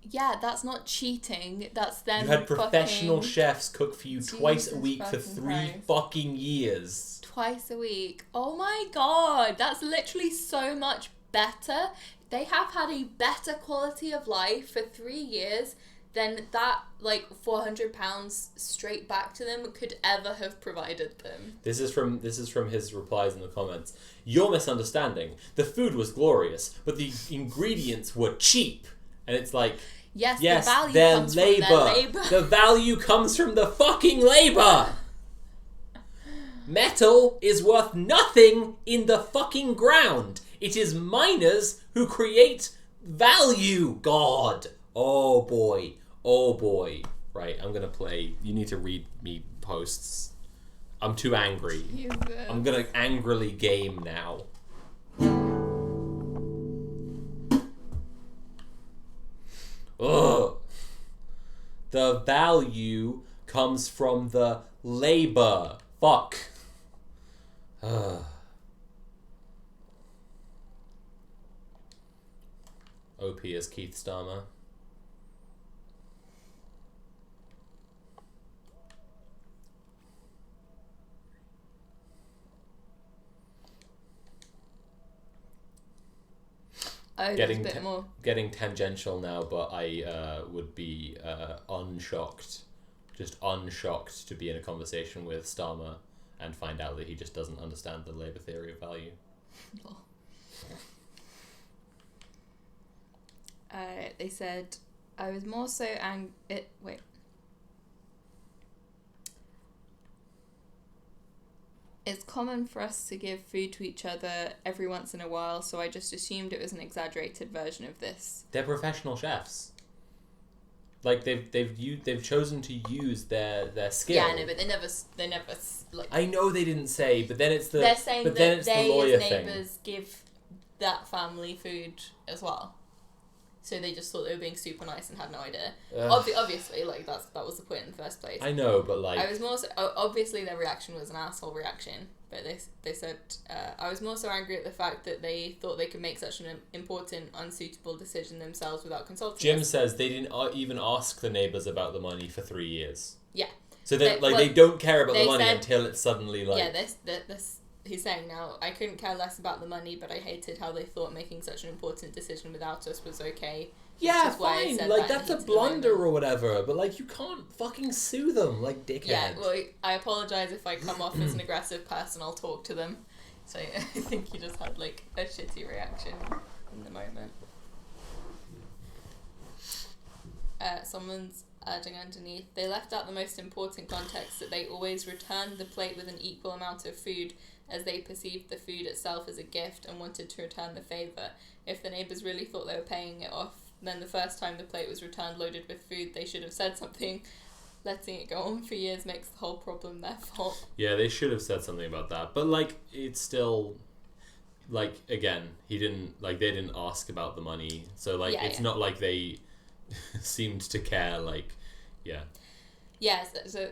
yeah, that's not cheating. That's them. You had professional fucking chefs cook for you twice a Jesus week for fucking 3 Christ. fucking years. twice a week. Oh my god, that's literally so much better. They have had a better quality of life for 3 years than that, like, £400 straight back to them could ever have provided them. This is from his replies in the comments. You're misunderstanding. The food was glorious, but the ingredients were cheap. And it's like, Yes, yes, the value their comes labor. from their labour. The value comes from the fucking labor. Metal is worth nothing in the fucking ground. It is miners who create value. God. Oh boy. Oh boy. Right, I'm gonna play. You need to read me posts. I'm too angry. I'm gonna angrily game now. Ugh. The value comes from the labor. Fuck. Ugh. OP is Keith Starmer. Oh, there's a bit more. Getting tangential now, but I would be unshocked, just unshocked to be in a conversation with Starmer and find out that he just doesn't understand the labour theory of value. They said, I was more so wait. It's common for us to give food to each other every once in a while, so I just assumed it was an exaggerated version of this. They're professional chefs. Like they've chosen to use their skill. Yeah, no, but they never like. I know they didn't say, but then it's the. They're saying but that then it's they, the lawyer as thing. neighbours, give that family food as well. So they just thought they were being super nice and had no idea. Obviously, like that was the point in the first place. I know, but like. I was more so, obviously their reaction was an asshole reaction, but they said I was more so angry at the fact that they thought they could make such an important, unsuitable decision themselves without consulting Jim us. says they didn't even ask the neighbours about the money for 3 years. Yeah. So they don't care about the money said, until it's suddenly like. Yeah, this he's saying now, I couldn't care less about the money, but I hated how they thought making such an important decision without us was okay. Yeah, fine. Like, that's a blunder or whatever, but, like, you can't fucking sue them, like, dickhead. Yeah, well, I apologise if I come off as an aggressive person, I'll talk to them. So, I think he just had, like, a shitty reaction in the moment. Someone's adding underneath, they left out the most important context, that they always returned the plate with an equal amount of food, as they perceived the food itself as a gift and wanted to return the favour. If the neighbours really thought they were paying it off, then the first time the plate was returned loaded with food, they should have said something. Letting it go on for years makes the whole problem their fault. Yeah, they should have said something about that. But, like, it's still... Like, again, they didn't ask about the money. So, like, it's not like they seemed to care, like, yeah. Yeah, so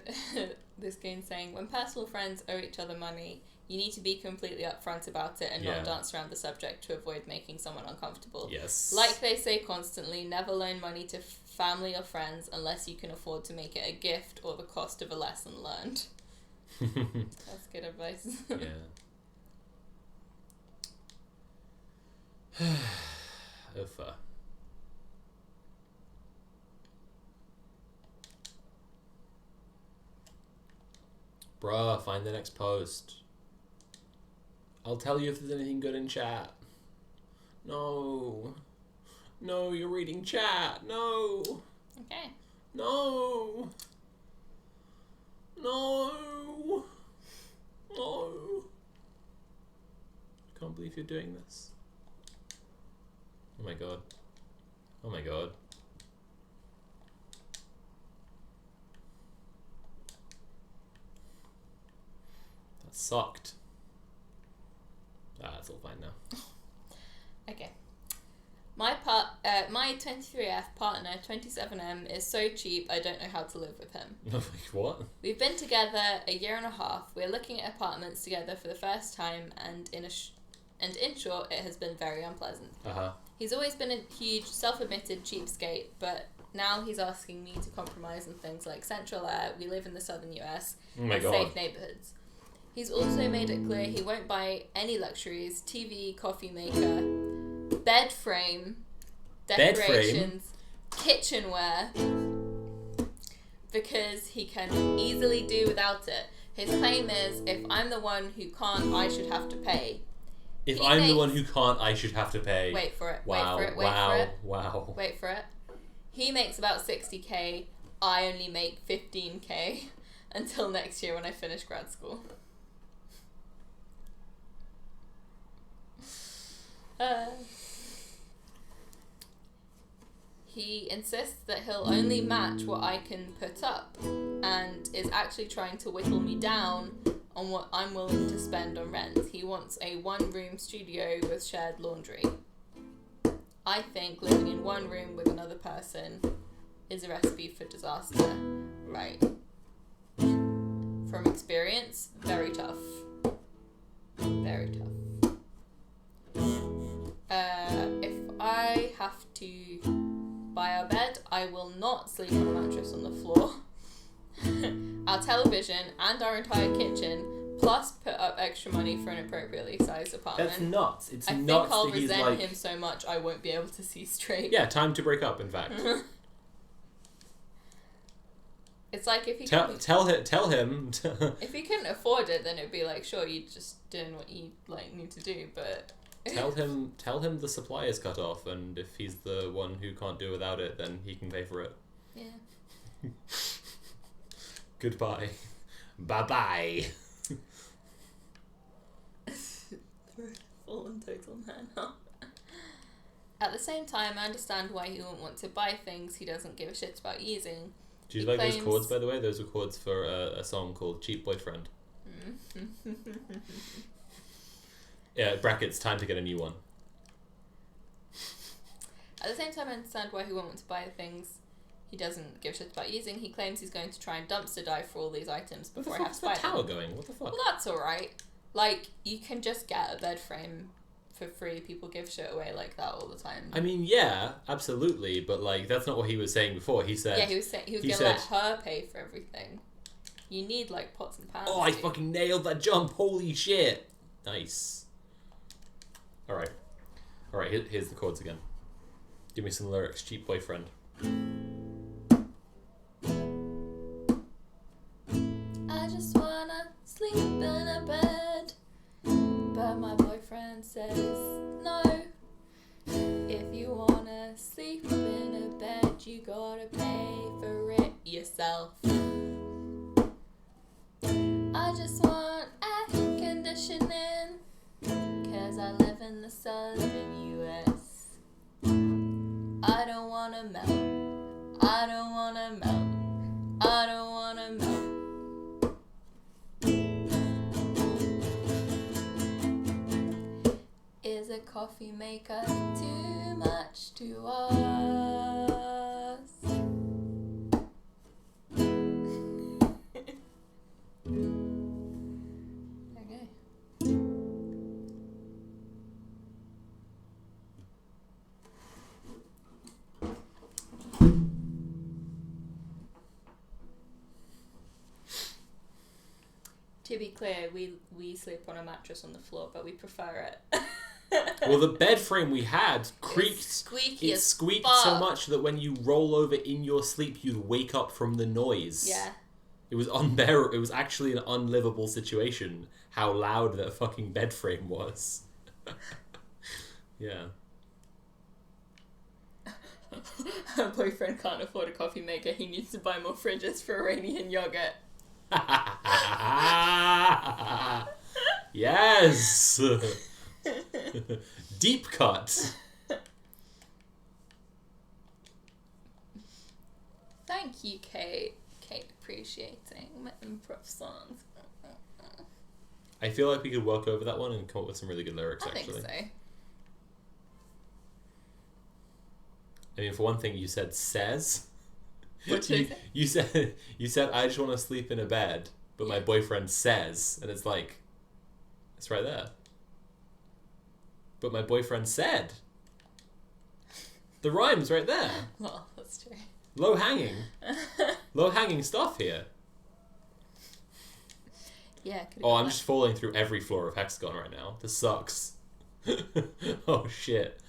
this game's saying, when personal friends owe each other money, you need to be completely upfront about it and not dance around the subject to avoid making someone uncomfortable. Yes. Like they say constantly, never loan money to family or friends unless you can afford to make it a gift or the cost of a lesson learned. That's good advice. Yeah. Uffa. Bruh, find the next post. I'll tell you if there's anything good in chat. No. No, you're reading chat. No. Okay. No. No. No. I can't believe you're doing this. Oh my god. Oh my god. That sucked. It's all fine now. Okay. My 23F partner, 27M, is so cheap I don't know how to live with him. Like, what? We've been together a year and a half. We're looking at apartments together for the first time, and in short, it has been very unpleasant. He's always been a huge, self-admitted cheapskate, but now he's asking me to compromise on things like central air. We live in the southern US, and safe neighborhoods. He's also made it clear he won't buy any luxuries: TV, coffee maker, bed frame, decorations, kitchenware, because he can easily do without it. His claim is, if I'm the one who can't, I should have to pay. If I'm the one who can't, I should have to pay. Wait for it. Wow. Wait for it. Wow. Wait for it. He makes about 60k. I only make 15k until next year when I finish grad school. He insists that he'll only match what I can put up, and is actually trying to whittle me down on what I'm willing to spend on rent. He wants a one-room studio with shared laundry. I think living in one room with another person is a recipe for disaster. Right. From experience, very tough. Very tough. If I have to buy our bed, I will not sleep on a mattress on the floor. Our television and our entire kitchen, plus put up extra money for an appropriately sized apartment. That's nuts. It's I nuts think I'll that he's resent like... him so much I won't be able to see straight. Yeah, time to break up, in fact. It's like if he tell him. if he couldn't afford it, then it'd be like, sure, you just doing what you like need to do, but tell him the supply is cut off, and if he's the one who can't do without it, then he can pay for it. Yeah. Goodbye. Bye-bye. Full and total man. At the same time, I understand why he wouldn't want to buy things he doesn't give a shit about using. Do you He like those claims- chords, by the way? Those are chords for a song called Cheap Boyfriend. Yeah, brackets, time to get a new one. At the same time, I understand why he wouldn't want to buy things he doesn't give a shit about using. He claims he's going to try and dumpster dive for all these items Where the before I have fuck's to the buy tower them. going? What the fuck? Well, that's alright. Like, you can just get a bed frame for free. People give shit away like that all the time. I mean, yeah, absolutely, but like that's not what he was saying before. He said, Yeah, he was saying he was he gonna let said- her pay for everything. You need like pots and pans. "Oh, I dude. fucking nailed that jump! Holy shit! Nice." All right, here's the chords again. Give me some lyrics. Cheap Boyfriend. I just wanna sleep in a bed, but my boyfriend says no. If you wanna sleep in a bed, you gotta pay for it yourself. I just want air conditioning, 'cause I live in the southern US. I don't wanna melt, I don't wanna melt, I don't wanna melt. Is a coffee maker too much to ask? Okay. To be clear, we sleep on a mattress on the floor, but we prefer it. Well, the bed frame we had creaked. Squeaky It as squeaked fuck. so much that when you roll over in your sleep, you'd wake up from the noise. Yeah. It was unbearable. It was actually an unlivable situation. How loud that fucking bed frame was. Yeah. Her boyfriend can't afford a coffee maker. He needs to buy more fridges for Iranian yogurt. Yes. Deep cut. Thank you, Kate. Kate appreciating my improv songs. I feel like we could work over that one and come up with some really good lyrics. I Actually, think so. I mean, for one thing, you said says. What did I say? You said I just want to sleep in a bed, but my boyfriend says, and it's like, it's right there. But my boyfriend said. The rhyme's right there. Well, that's true. Low hanging stuff here. Yeah. Could've Oh, got I'm that. just falling through every floor of Hexagon right now. This sucks. Oh shit.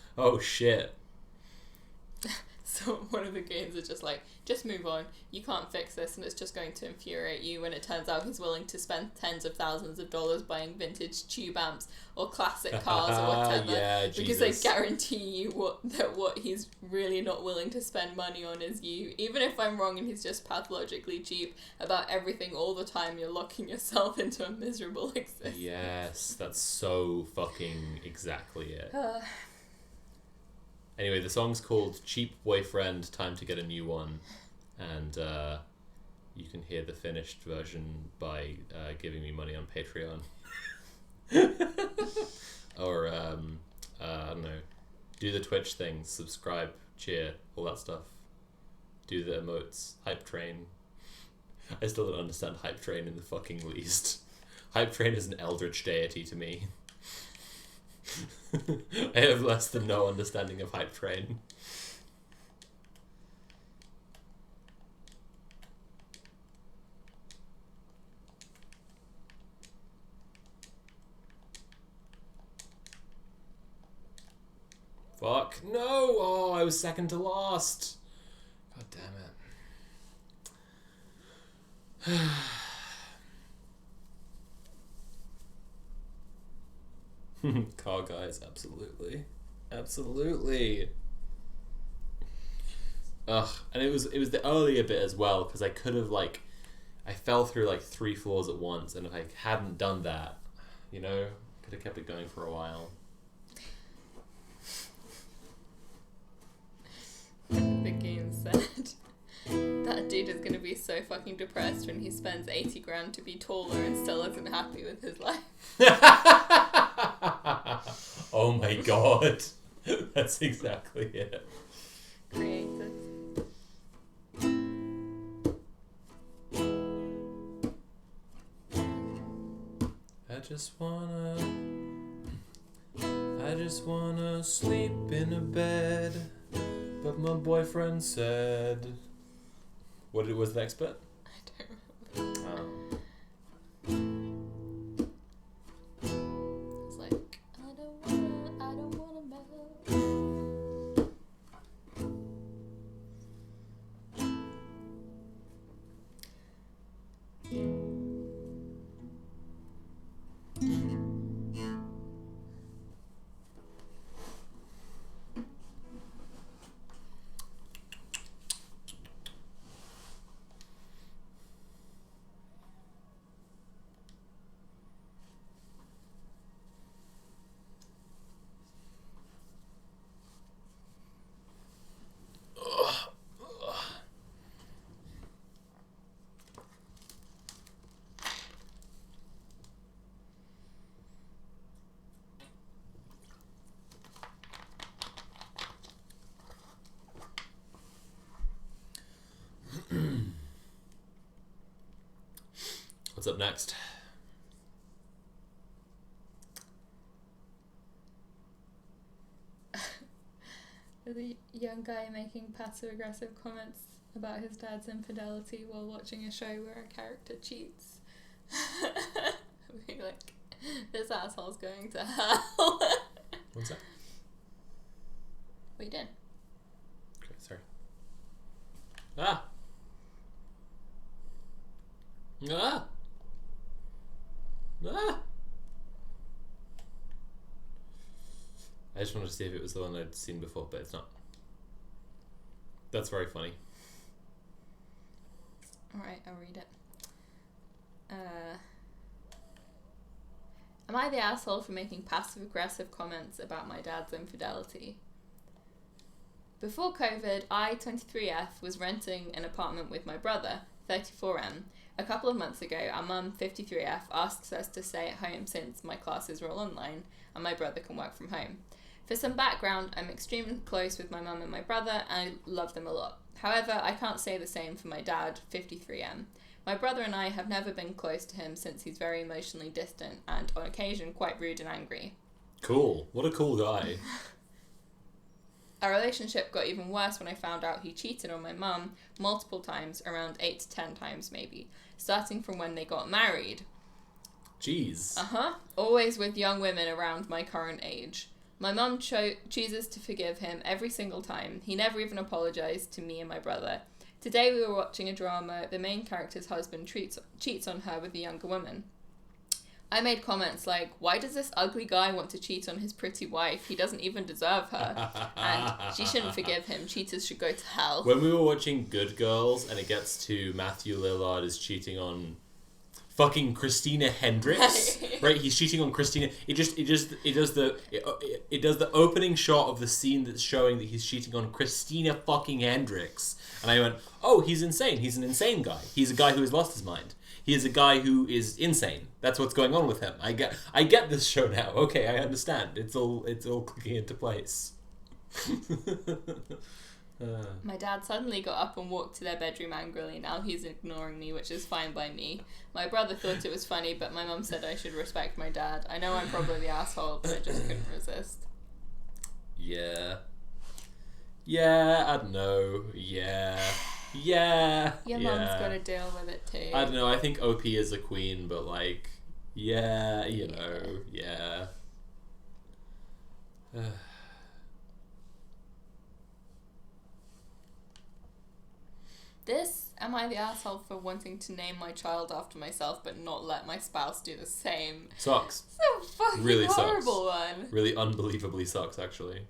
So one of the games is just like, just move on. You can't fix this, and it's just going to infuriate you when it turns out he's willing to spend tens of thousands of dollars buying vintage tube amps or classic cars or whatever. Yeah, because they Jesus. guarantee you what he's really not willing to spend money on is you. Even if I'm wrong and he's just pathologically cheap about everything all the time, you're locking yourself into a miserable existence. Yes, that's so fucking exactly it. Anyway, the song's called Cheap Boyfriend, Time to Get a New One. And you can hear the finished version by giving me money on Patreon. Or, I don't know, do the Twitch thing, subscribe, cheer, all that stuff. Do the emotes, Hype Train. I still don't understand Hype Train in the fucking least. Hype Train is an eldritch deity to me. I have less than no understanding of Hype Train. Fuck. No! Oh, I was second to last. God damn it. Car guys, absolutely. Absolutely. Ugh, and it was the earlier bit as well, because I could have, like, I fell through like 3 floors at once, and if I hadn't done that, you know, could have kept it going for a while. Again said that dude is gonna be so fucking depressed when he spends 80 grand to be taller and still isn't happy with his life. Oh my god. That's exactly it. Creative. I just wanna sleep in a bed, but my boyfriend said. What was the next bit? I don't remember. It's like, I don't wanna melt. What's up next? The young guy making passive aggressive comments about his dad's infidelity while watching a show where a character cheats. Being like, this asshole's going to hell. What's that? What you doing? Okay, sorry. Ah! Ah! Ah! I just wanted to see if it was the one I'd seen before, but it's not. That's very funny. Alright, I'll read it. Am I the asshole for making passive-aggressive comments about my dad's infidelity? Before COVID, I, 23F, was renting an apartment with my brother, 34M. A couple of months ago, our mum, 53F, asks us to stay at home since my classes are all online and my brother can work from home. For some background, I'm extremely close with my mum and my brother, and I love them a lot. However, I can't say the same for my dad, 53M. My brother and I have never been close to him since he's very emotionally distant and, on occasion, quite rude and angry. Cool. What a cool guy. Our relationship got even worse when I found out he cheated on my mum multiple times, around 8 to 10 times maybe, starting from when they got married. Jeez. Always with young women around my current age. My mum chooses to forgive him every single time. He never even apologised to me and my brother. Today we were watching a drama. The main character's husband cheats on her with a younger woman. I made comments like, why does this ugly guy want to cheat on his pretty wife? He doesn't even deserve her. And she shouldn't forgive him. Cheaters should go to hell. When we were watching Good Girls and it gets to Matthew Lillard is cheating on fucking Christina Hendricks, right? He's cheating on Christina. It does the opening shot of the scene that's showing that he's cheating on Christina fucking Hendricks, and I went, oh, he's insane. He's an insane guy. He's a guy who has lost his mind. He is a guy who is insane. That's what's going on with him. I get this show now. Okay, I understand. It's all clicking into place. My dad suddenly got up and walked to their bedroom angrily. Now he's ignoring me, which is fine by me. My brother thought it was funny, but my mum said I should respect my dad. I know I'm probably the asshole, but I just couldn't resist. Yeah, I don't know. Yeah. Your mum's got to deal with it too. I don't know. I think OP is a queen, but like, yeah, you know, yeah. Am I the asshole for wanting to name my child after myself but not let my spouse do the same? Sucks. So fucking Really horrible sucks. one. Really unbelievably sucks, actually.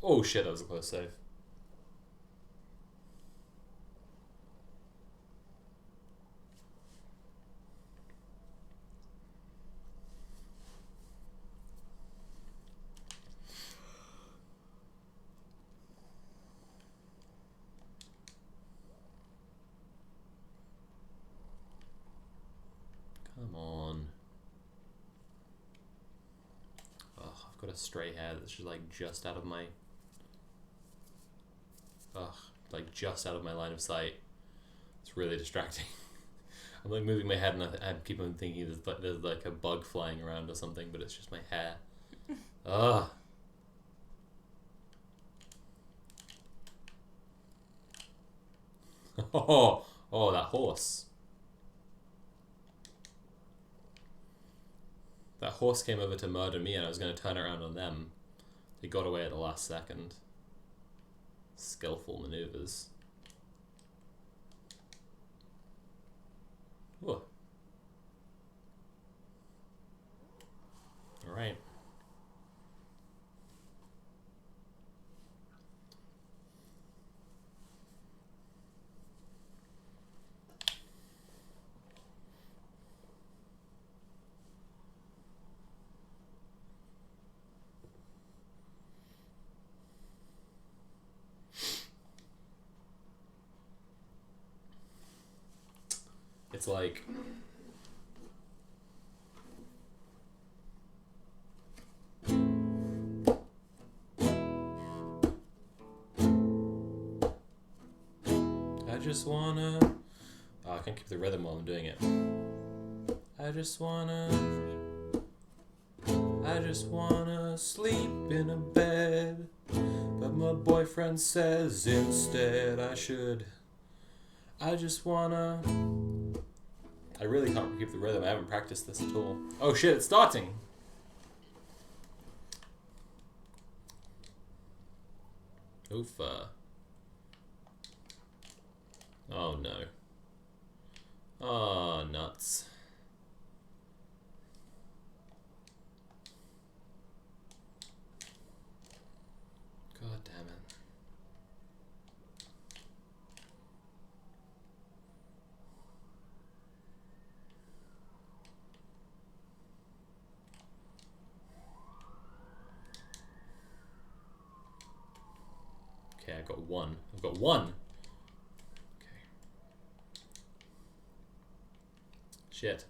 Oh shit, that was a close save. got a stray hair that's just like just out of my just out of my line of sight. It's really distracting. I'm like moving my head and I keep on thinking there's like a bug flying around or something, but it's just my hair. Ugh. Oh, that horse. That horse came over to murder me and I was going to turn around on them. They got away at the last second. Skillful maneuvers. Whoa. Alright. It's like I just wanna I can't keep the rhythm while I'm doing it. I just wanna sleep in a bed, but my boyfriend says instead I should. I just wanna I really can't keep the rhythm. I haven't practiced this at all. Oh shit, it's starting! Oofa. Oh no. Oh, nuts. God damn it. Okay, I've got one. I've got one! Okay. Shit.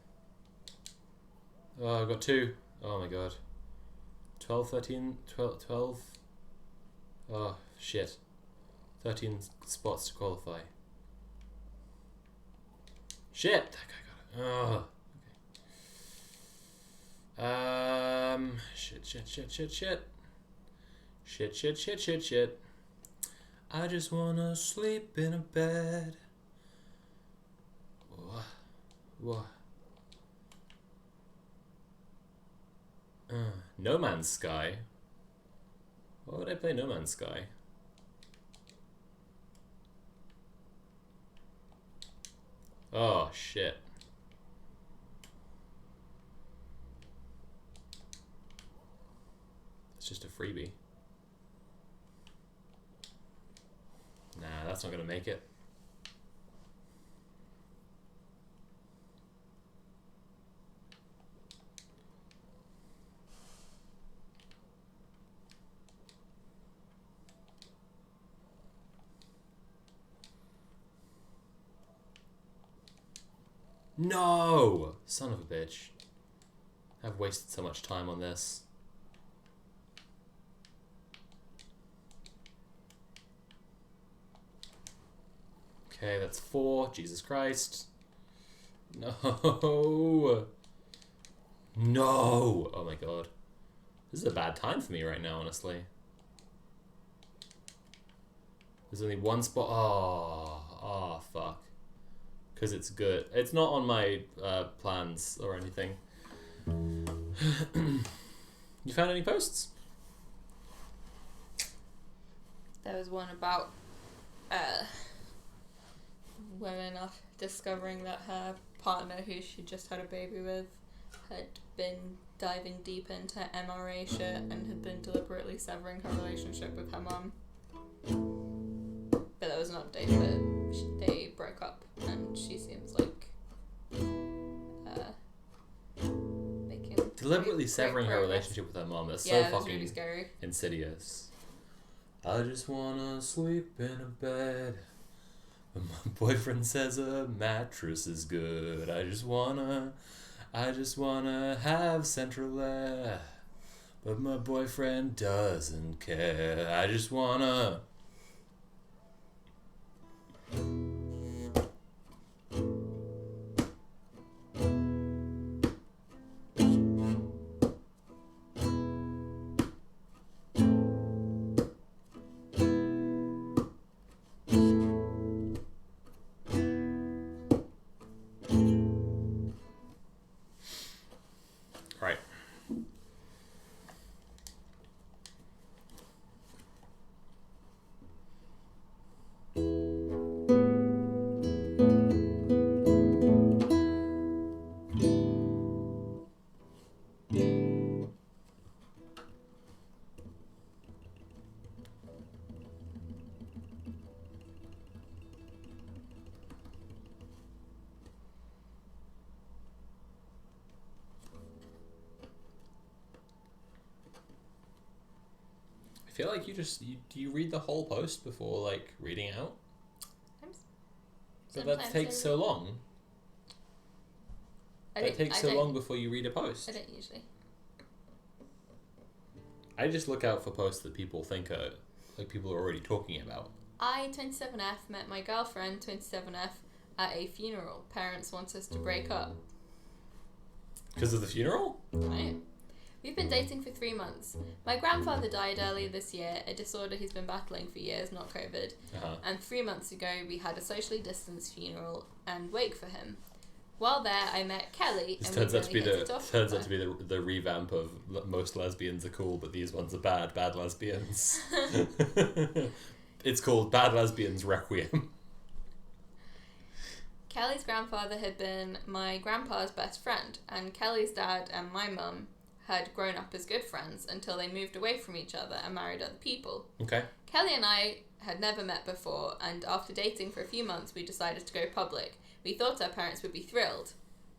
Oh, I've got two. Oh my god. 12, 13, 12. Oh, shit. 13 spots to qualify. Shit! That guy got it. Oh. Okay. Shit. I just wanna sleep in a bed. What? No Man's Sky? Why would I play No Man's Sky? Oh, shit. It's just a freebie. Nah, that's not gonna make it. No! Son of a bitch. I've wasted so much time on this. Okay, that's 4. Jesus Christ. No! No! Oh my god. This is a bad time for me right now, honestly. There's only one spot. Oh, fuck. Because it's good. It's not on my plans or anything. You found any posts? There was one about women discovering that her partner, who she just had a baby with, had been diving deep into MRA shit and had been deliberately severing her relationship with her mum. But there was an update that they broke up, and she seems like making Deliberately great severing her progress. relationship with her mom. That's Yeah, so that's fucking really scary. insidious. I just wanna sleep in a bed. But my boyfriend says a mattress is good. I just wanna have central air. but my boyfriend doesn't care. I just wanna. Right. I feel like do you read the whole post before like reading out? But that Sometimes takes I so long. That takes I so don't- long before you read a post. I don't usually. I just look out for posts that people think are like people are already talking about. I, 27F, met my girlfriend, 27F, at a funeral. Parents want us to break up. Because of the funeral? Right? We've been dating for 3 months. My grandfather died earlier this year, a disorder he's been battling for years, not COVID. Uh-huh. And 3 months ago, we had a socially distanced funeral and wake for him. While there, I met Kelly, This and turns we out to be really hit it off. turns out to be the revamp of most lesbians are cool, but these ones are bad lesbians. It's called Bad Lesbians Requiem. Kelly's grandfather had been my grandpa's best friend, and Kelly's dad and my mum had grown up as good friends until they moved away from each other and married other people. Okay. Kelly and I had never met before, and after dating for a few months, we decided to go public. We thought our parents would be thrilled.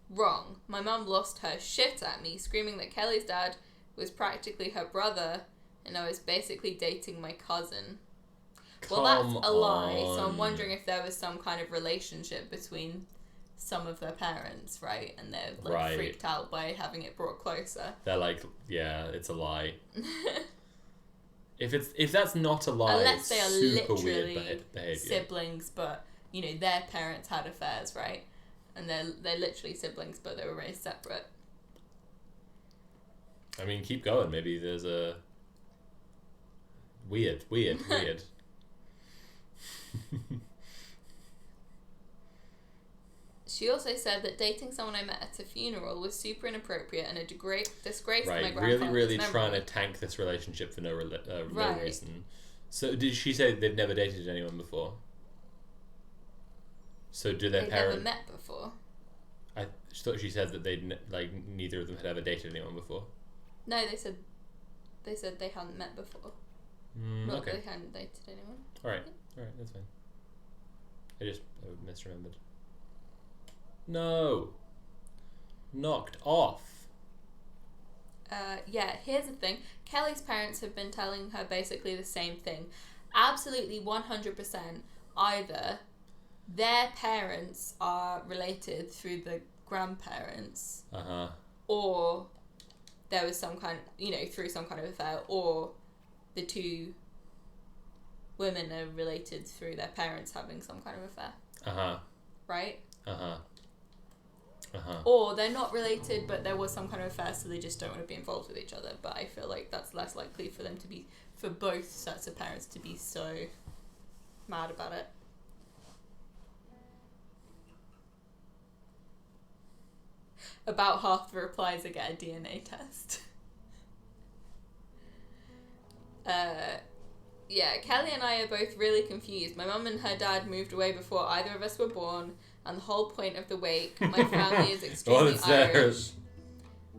Wrong. My mum lost her shit at me, screaming that Kelly's dad was practically her brother, and I was basically dating my cousin. Well, that's a lie, so I'm wondering if there was some kind of relationship between some of their parents, right? And they're like Right. freaked out by having it brought closer. They're like, yeah, it's a lie. If that's not a lie, Unless it's they are super literally weird behavior. siblings, but you know their parents had affairs, right? And they're literally siblings, but they were raised separate. I mean, keep going. Maybe there's a weird. She also said that dating someone I met at a funeral was super inappropriate and a disgrace to my Right, grandfather's really memory. trying to tank this relationship for no Right. reason. So did she say they've never dated anyone before? So do their They'd parents? never met before. I thought she said that neither of them had ever dated anyone before. No, they said they hadn't met before. Not Okay. that they hadn't dated anyone. All right, that's fine. I misremembered. No. Knocked off. Yeah, here's the thing. Kelly's parents have been telling her basically the same thing. Absolutely 100%. Either their parents are related through the grandparents, or there was some kind, through some kind of affair, or the two women are related through their parents having some kind of affair. Right? Or they're not related, but there was some kind of affair, so they just don't want to be involved with each other. But I feel like that's less likely for both sets of parents to be so mad about it. About half the replies I get a DNA test. Yeah, Kelly and I are both really confused. My mum and her dad moved away before either of us were born, and the whole point of the wake, my family is extremely Irish,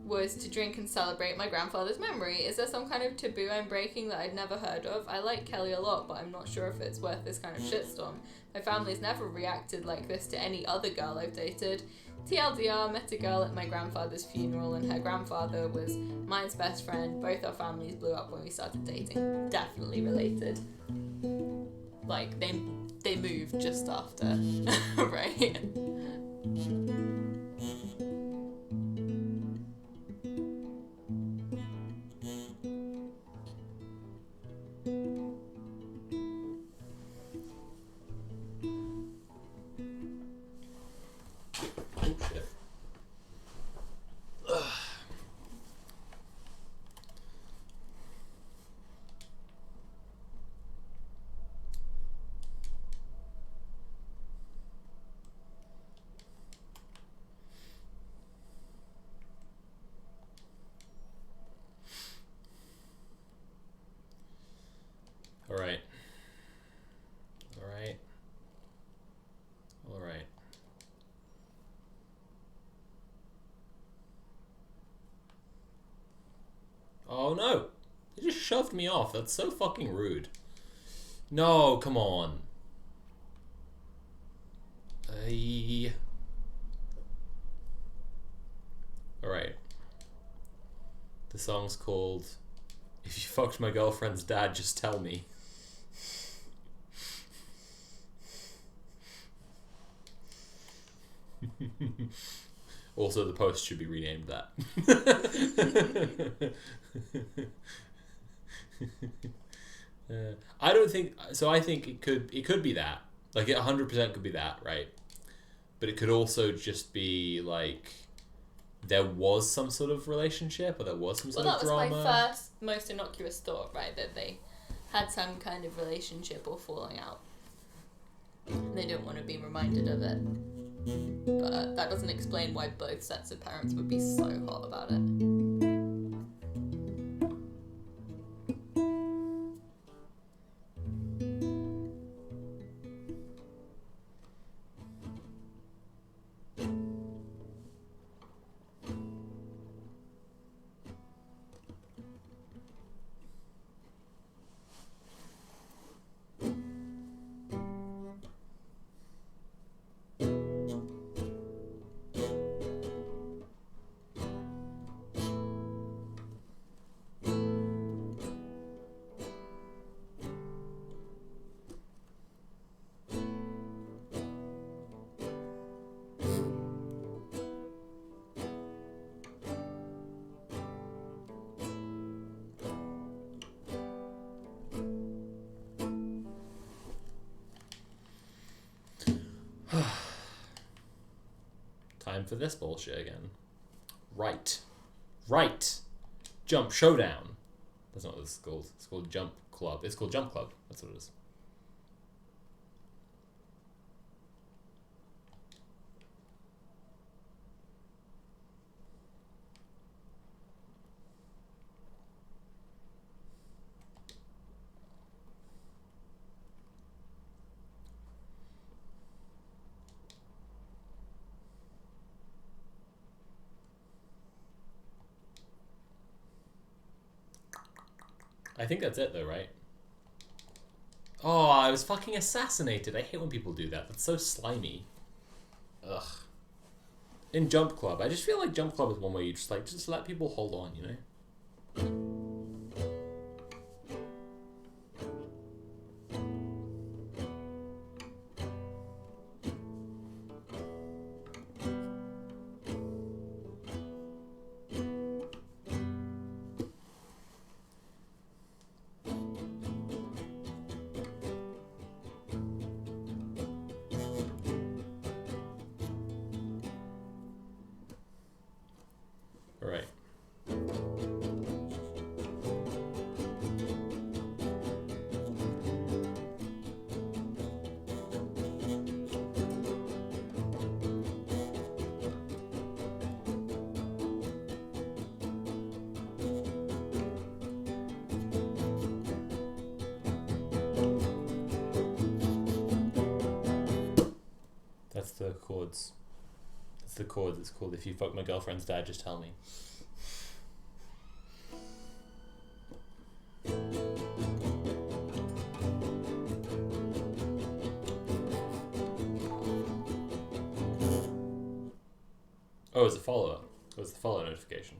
was to drink and celebrate my grandfather's memory. Is there some kind of taboo I'm breaking that I'd never heard of? I like Kelly a lot, but I'm not sure if it's worth this kind of shitstorm. My family's never reacted like this to any other girl I've dated. TLDR, met a girl at my grandfather's funeral, and her grandfather was mine's best friend. Both our families blew up when we started dating. Definitely related. Like, they moved just after, right? Oh shit. All right. All right. All right. Oh no! They just shoved me off. That's so fucking rude. No, come on. Alright. The song's called If You Fucked My Girlfriend's Dad, Just Tell Me. Also, the post should be renamed that. I don't think so. I think it could be that. Like it 100% could be that, right? But it could also just be like there was some sort of relationship or there was some sort Well, of that was drama. my first, most innocuous thought, right? That they had some kind of relationship or falling out. They didn't want to be reminded of it. But that doesn't explain why both sets of parents would be so hot about it. Time for this bullshit again. Right. Jump Showdown. That's not what this is called. It's called Jump Club. It's called Jump Club. That's what it is. I think that's it though, right? Oh, I was fucking assassinated. I hate when people do that. That's so slimy. Ugh. In Jump Club, I just feel like Jump Club is one where you just let people hold on, you know? Alright. That's the chords. That's the chords. It's called If You Fuck My Girlfriend's Dad, Just Tell Me. Oh, it's a follow-up. It was the follow notification.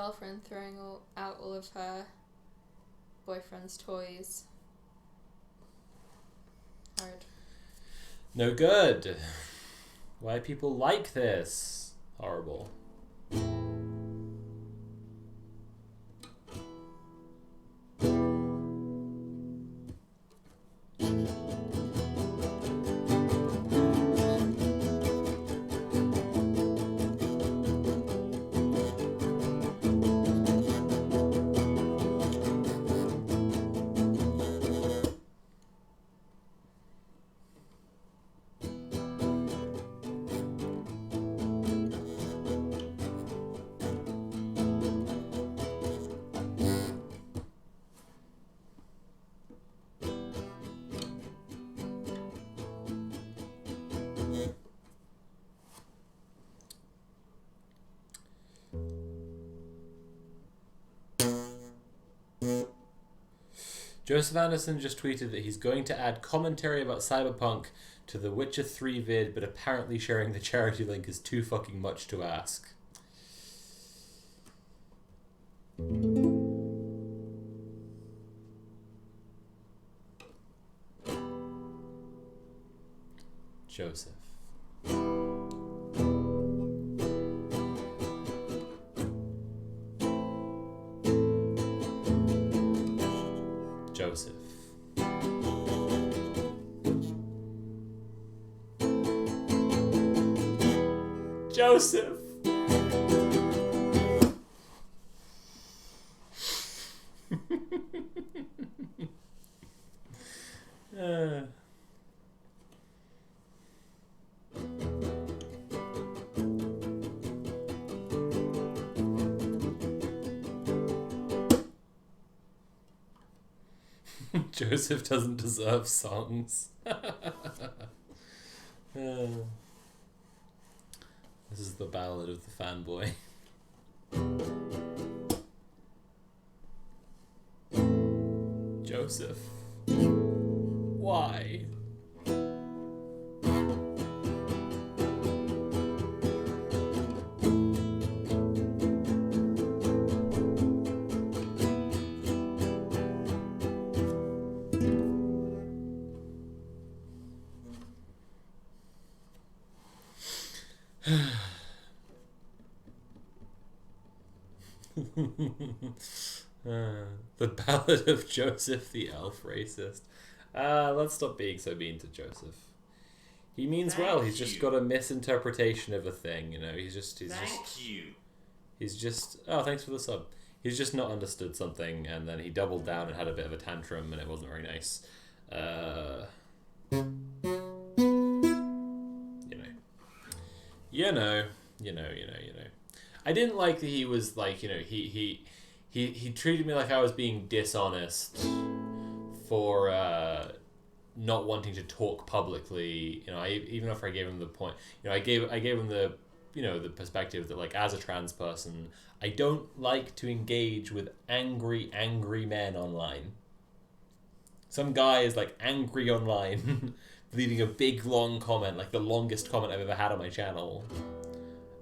girlfriend throwing out all of her boyfriend's toys. Hard. No good. Why people like this? Horrible. Joseph Anderson just tweeted that he's going to add commentary about Cyberpunk to the Witcher 3 vid, but apparently sharing the charity link is too fucking much to ask. Joseph. Joseph. Joseph. Joseph doesn't deserve songs. This is the ballad of the fanboy. Joseph. Why? The Ballad of Joseph the Elf Racist. Let's stop being so mean to Joseph. He means well. He's just got a misinterpretation of a thing, you know. He's just. Oh, thanks for the sub. He's just not understood something, and then he doubled down and had a bit of a tantrum, and it wasn't very nice. You know. I didn't like that he was like, you know, he treated me like I was being dishonest for not wanting to talk publicly. You know, even after I gave him the point, you know, I gave him the, you know, the perspective that, like, as a trans person, I don't like to engage with angry men online. Some guy is like angry online, leaving a big long comment, like the longest comment I've ever had on my channel.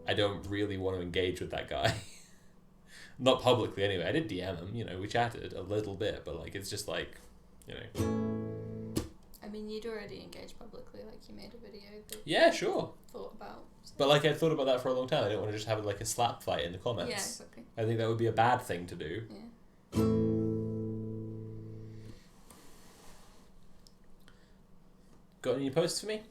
I don't really want to engage with that guy. Not publicly anyway. I did DM him, you know, we chatted a little bit, but like, it's just like, you know. I mean, you'd already engaged publicly, like you made a video that yeah, sure. thought about. So. But like, I thought about that for a long time. I didn't want to just have like a slap fight in the comments. Yeah, exactly. I think that would be a bad thing to do. Yeah. Got any posts for me?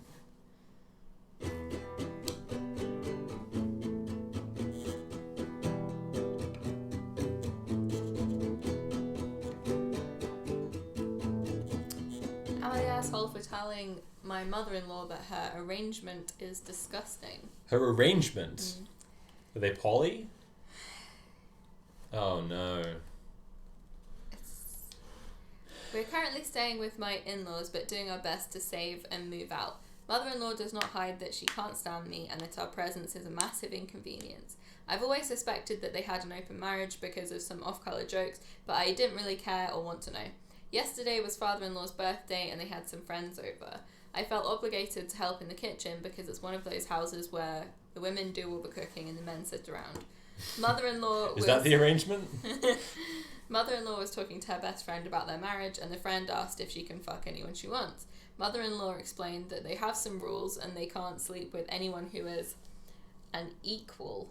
Am I the asshole for telling my mother-in-law that her arrangement is disgusting? Her arrangement? Are they poly? Oh no. We're currently staying with my in-laws, but doing our best to save and move out. Mother-in-law does not hide that she can't stand me and that our presence is a massive inconvenience. I've always suspected that they had an open marriage because of some off-colour jokes, but I didn't really care or want to know. Yesterday was father-in-law's birthday and they had some friends over. I felt obligated to help in the kitchen because it's one of those houses where the women do all the cooking and the men sit around. Mother-in-law Is that the arrangement? Mother-in-law was talking to her best friend about their marriage, and the friend asked if she can fuck anyone she wants. Mother-in-law explained that they have some rules and they can't sleep with anyone who is an equal.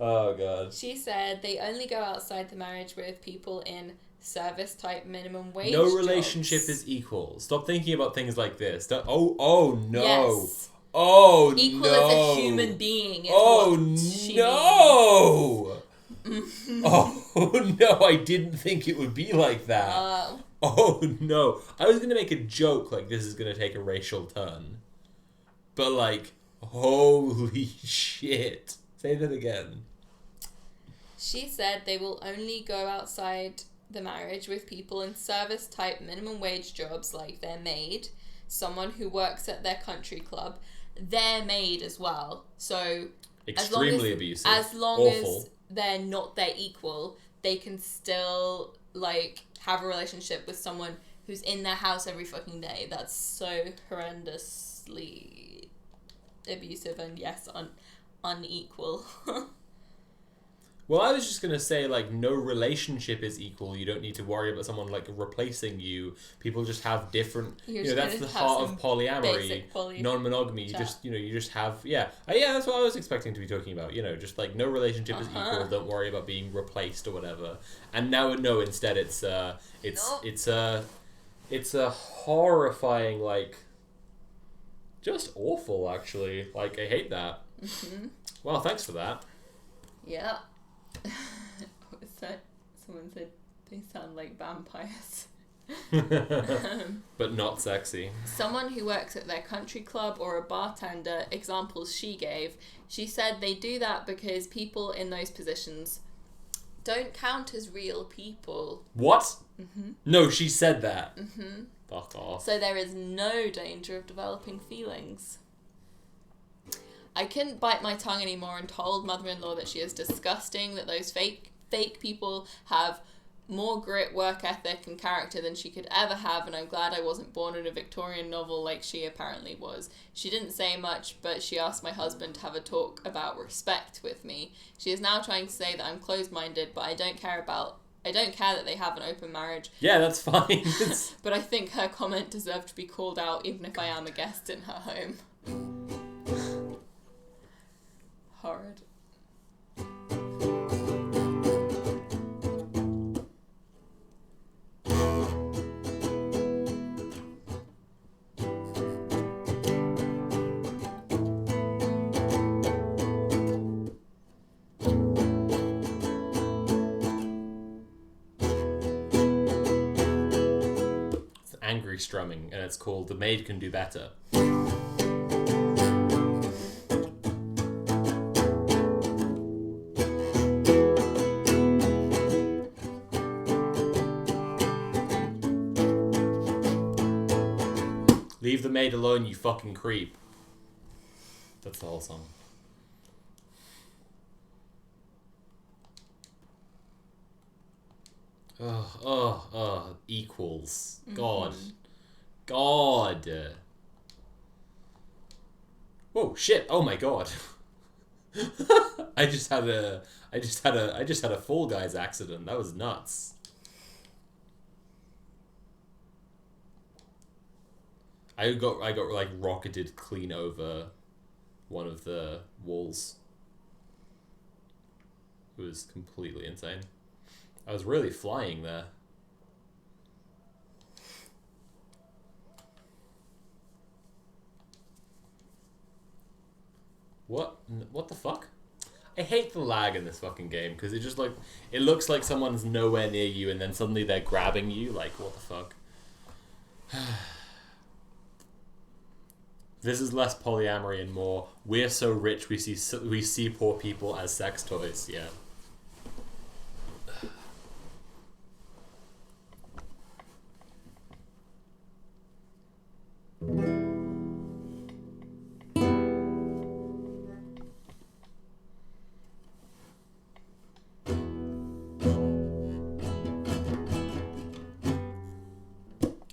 Oh god. She said they only go outside the marriage with people in service-type minimum wage No relationship jobs. is equal. Stop thinking about things like this. Oh no. Yes. Oh Equal no. as a human being is Oh what she no. Oh no, I didn't think it would be like that. means. Oh no. I was going to make a joke like this is going to take a racial turn. But like, holy shit. Say that again. She said they will only go outside the marriage with people in service-type minimum wage jobs like their maid, someone who works at their country club, their maid as well. So Extremely abusive. As long Awful. as they're not their equal, they can still like have a relationship with someone who's in their house every fucking day. That's so horrendously abusive and yes, unequal. Well, I was just going to say, like, no relationship is equal. You don't need to worry about someone, like, replacing you. People just have different... You're You know, just that's the gonna have heart of some polyamory. basic Non-monogamy. You chat. just, you just have... Yeah. Yeah, that's what I was expecting to be talking about. You know, just, like, no relationship is equal. Don't worry about being replaced or whatever. And now, no, instead it's a horrifying, like... Just awful, actually. Like, I hate that. Mm-hmm. Well, thanks for that. Yeah. What was that? Someone said they sound like vampires. But not sexy. Someone who works at their country club or a bartender, examples she gave, she said they do that because people in those positions don't count as real people. What? Mm-hmm. No, she said that. Mm-hmm. Fuck off. So there is no danger of developing feelings. I couldn't bite my tongue anymore and told mother-in-law that she is disgusting, that those fake people have more grit, work ethic and character than she could ever have, and I'm glad I wasn't born in a Victorian novel like she apparently was. She didn't say much, but she asked my husband to have a talk about respect with me. She is now trying to say that I'm closed-minded, but I don't care that they have an open marriage. Yeah, that's fine. But I think her comment deserved to be called out even if I am a guest in her home. Horrid. It's angry strumming, and it's called The Maid Can Do Better. Leave the maid alone, you fucking creep. That's the whole song. Equals. God. God. Whoa, shit. Oh my god. I just had a Fall Guys accident. That was nuts. I got like rocketed clean over one of the walls. It was completely insane. I was really flying there. What the fuck? I hate the lag in this fucking game because it just like it looks like someone's nowhere near you and then suddenly they're grabbing you. Like, what the fuck? This is less polyamory and more we're so rich we see poor people as sex toys. Yeah.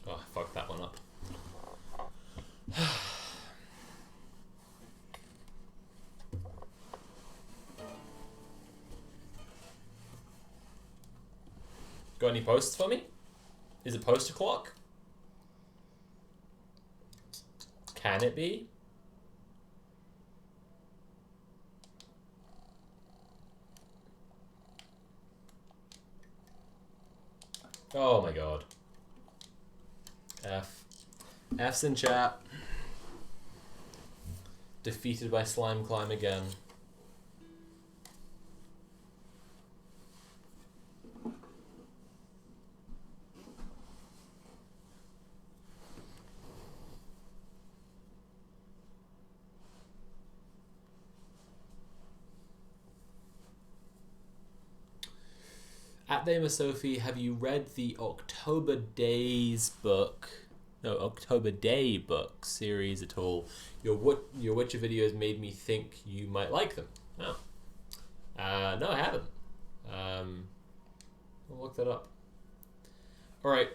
Oh, I fucked that one up. Got any posts for me? Is it post o'clock? Can it be? Oh my god. F's in chat. Defeated by Slime Climb again. At Dama Sophie, have you read the October Days book? No, October Day book series at all? Your Witcher videos made me think you might like them. No. No, I haven't. I'll look that up. Alright,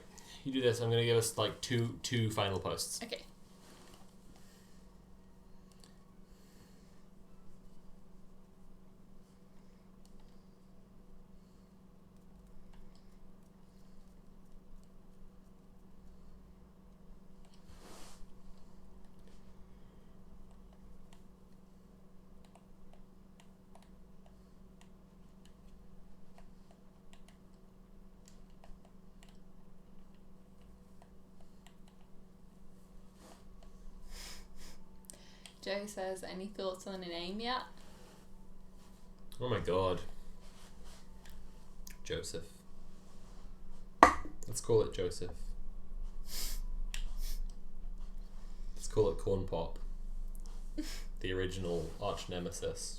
you do this. I'm going to give us like two final posts. Okay. Joe says, any thoughts on a name yet? Oh my god. Joseph. Let's call it Joseph. Let's call it Corn Pop. The original arch nemesis.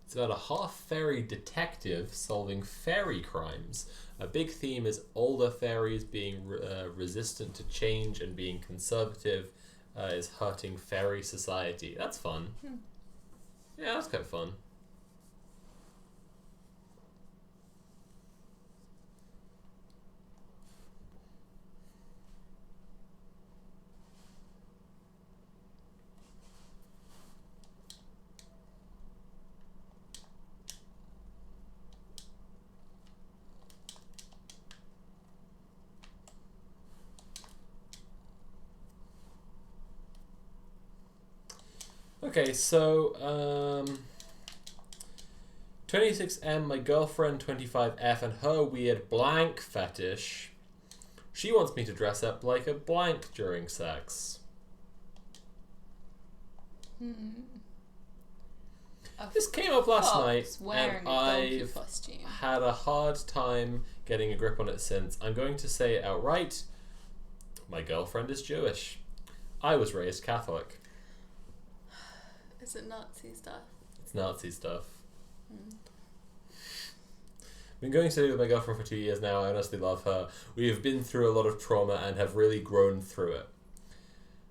It's about a half-fairy detective solving fairy crimes. A big theme is older fairies being resistant to change and being conservative is hurting fairy society. That's fun. Yeah, that's quite fun. Okay, so 26M, my girlfriend 25F, and her weird blank fetish. She wants me to dress up like a blank during sex. This came up last night, and I've had a hard time getting a grip on it since. I'm going to say it outright. My girlfriend is Jewish. I was raised Catholic. Is it Nazi stuff? It's Nazi stuff. Been going steady with my girlfriend for 2 years now. I honestly love her. We have been through a lot of trauma and have really grown through it.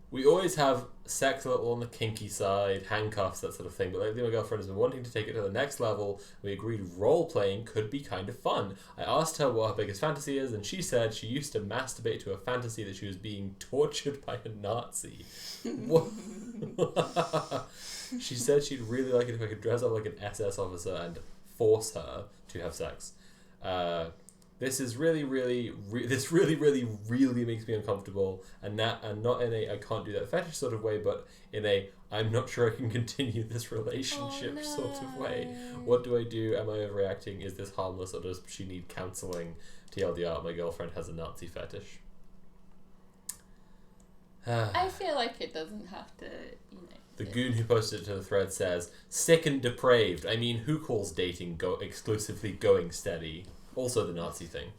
We always have sex a little on the kinky side, handcuffs, that sort of thing, but lately my girlfriend has been wanting to take it to the next level. We agreed role-playing could be kind of fun. I asked her what her biggest fantasy is, and she said she used to masturbate to a fantasy that she was being tortured by a Nazi. What? She said she'd really like it if I could dress up like an SS officer and force her to have sex. This is really makes me uncomfortable, and not in a I can't do that fetish sort of way, but in a I'm not sure I can continue this relationship sort of way. What do I do? Am I overreacting? Is this harmless, or does she need counselling? TLDR, my girlfriend has a Nazi fetish. I feel like it doesn't have to, The goon who posted it to the thread says, sick and depraved. I mean, who calls dating exclusively going steady? Also the Nazi thing.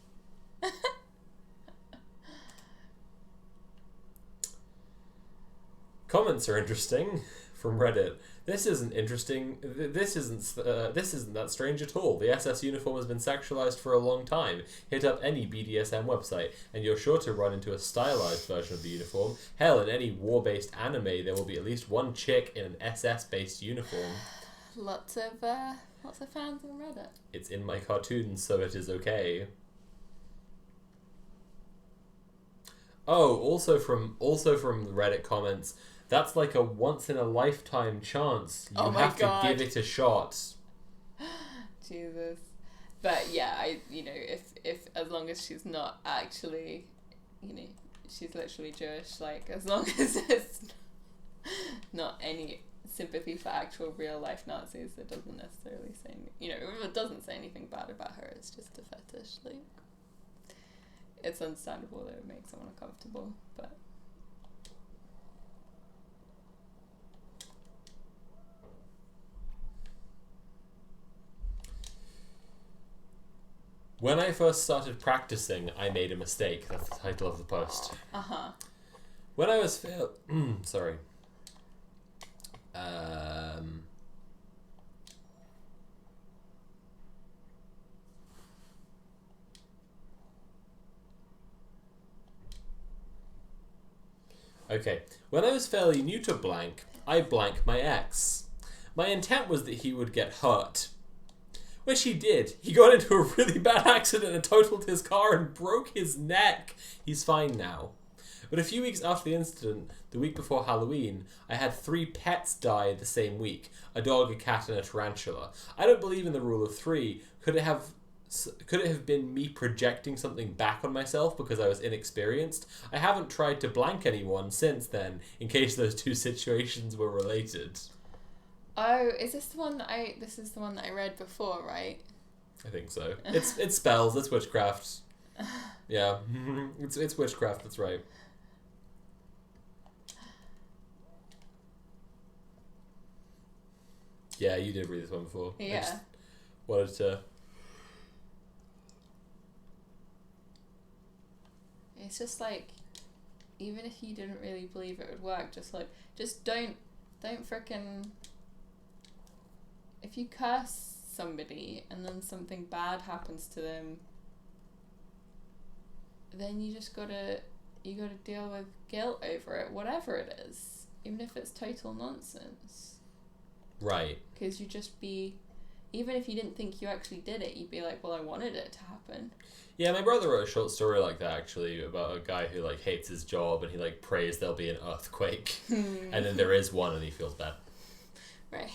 Comments are interesting. From Reddit. This isn't interesting. This isn't that strange at all. The SS uniform has been sexualized for a long time. Hit up any BDSM website, and you're sure to run into a stylized version of the uniform. Hell, in any war-based anime, there will be at least one chick in an SS-based uniform. Lots of fans on Reddit. It's in my cartoons, so it is okay. Oh, also from the Reddit comments. That's like a once-in-a-lifetime chance. You have to give it a shot. Jesus. But yeah, if as long as she's not actually, she's literally Jewish, like, as long as it's not any sympathy for actual real-life Nazis, it doesn't necessarily say, it doesn't say anything bad about her, it's just a fetish, like, it's understandable that it would make someone uncomfortable, but... When I first started practicing, I made a mistake. That's the title of the post. Uh-huh. When I was sorry. Okay. When I was fairly new to blank, I blanked my ex. My intent was that he would get hurt. Which he did. He got into a really bad accident and totaled his car and broke his neck. He's fine now. But a few weeks after the incident, the week before Halloween, I had 3 pets die the same week. A dog, a cat, and a tarantula. I don't believe in the rule of 3. Could it have been me projecting something back on myself because I was inexperienced? I haven't tried to blank anyone since then, in case those 2 situations were related. Oh, is this the one that this is the one that I read before, right? I think so. It's spells, it's witchcraft. Yeah. It's witchcraft, that's right. Yeah, you did read this one before. Yeah. I just wanted to... It's just like, even if you didn't really believe it would work, just don't frickin'... If you curse somebody and then something bad happens to them, then you gotta deal with guilt over it, whatever it is, even if it's total nonsense. Right. Because even if you didn't think you actually did it, you'd be like, well, I wanted it to happen. Yeah, my brother wrote a short story like that, actually, about a guy who, like, hates his job and he, like, prays there'll be an earthquake. And then there is one and he feels bad. Right.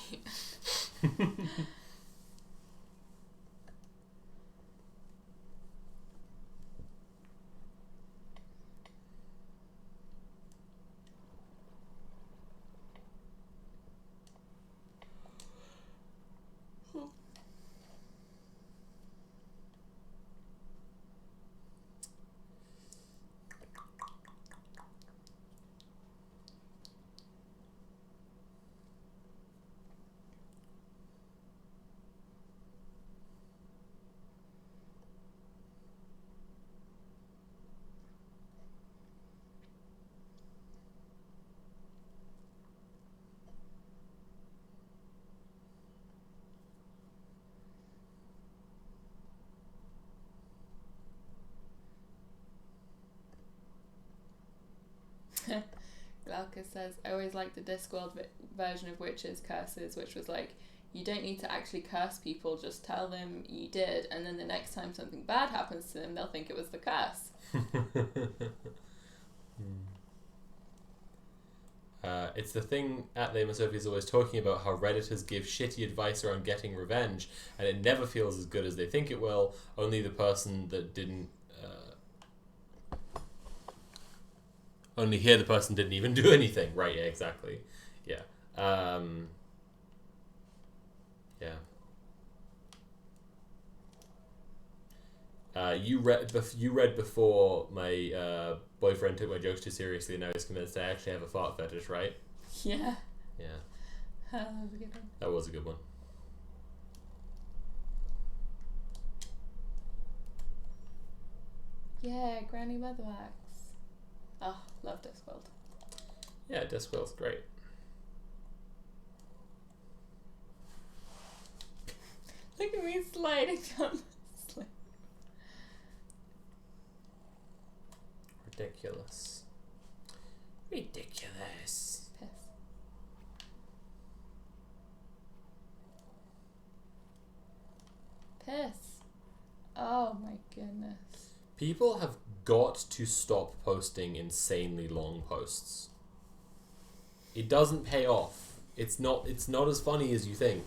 Glaucus says, I always liked the Discworld version of Witches' curses, which was like, you don't need to actually curse people, just tell them you did, and then the next time something bad happens to them, they'll think it was the curse. It's the thing Athlema Sophie is always talking about, how Redditors give shitty advice around getting revenge, and it never feels as good as they think it will. Only the person that didn't... only here the person didn't even do anything. Right, yeah, exactly. Yeah. You read before my boyfriend took my jokes too seriously and now he's convinced I actually have a fart fetish, right? Yeah. Yeah. That was a good one. That was a good one. Yeah, Granny Weatherwax. Oh, love Discworld. Yeah, Discworld's great. Look at me sliding down the slope. Ridiculous. Ridiculous. Piss. Piss. Oh my goodness. People have got to stop posting insanely long posts. It doesn't pay off. It's not as funny as you think.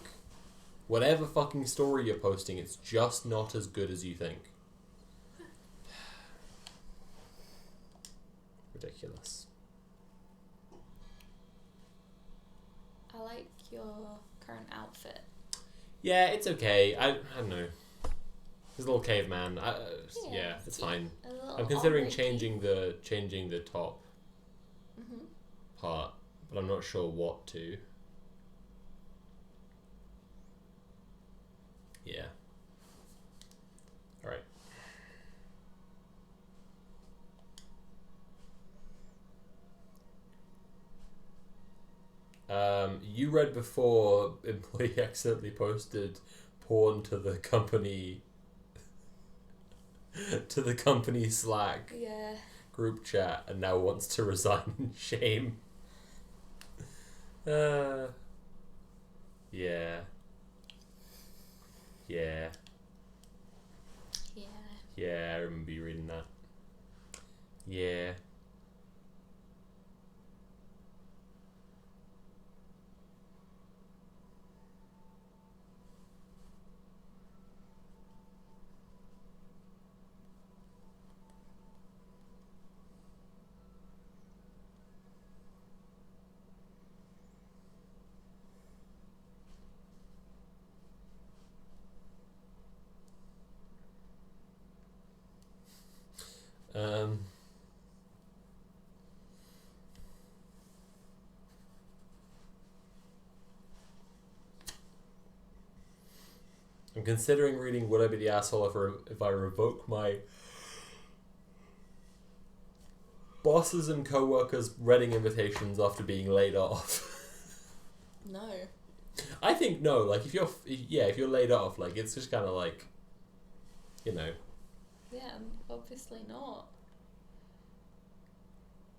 Whatever fucking story you're posting, it's just not as good as you think. Ridiculous. I like your current outfit. Yeah, it's okay. I don't know. He's a little caveman. Yeah, it's fine. I'm considering changing the top part, but I'm not sure what to. Yeah. All right. You read before employee accidentally posted porn to the company Slack group chat and now wants to resign in shame. Yeah. Yeah. Yeah. Yeah, I remember you reading that. Yeah. I'm considering reading Would I Be the Asshole if I revoke my bosses and co-workers' wedding invitations after being laid off. No. I think no. Like if you're laid off, like it's just kind of like, you know. Yeah, obviously not.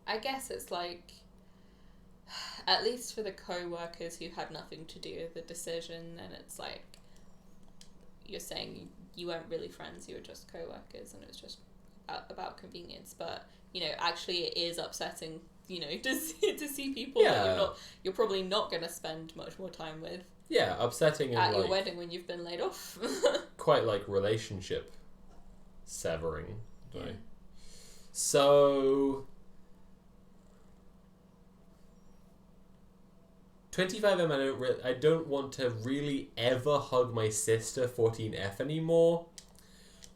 I guess it's like, at least for the co-workers who had nothing to do with the decision, then it's like, you're saying you weren't really friends, you were just co-workers, and it was just about convenience. But, you know, actually it is upsetting, you know, to see people that you're probably not going to spend much more time with. Yeah, upsetting at and your like, wedding when you've been laid off. quite like relationship severing. Yeah. So 25M, I don't want to really ever hug my sister 14F anymore.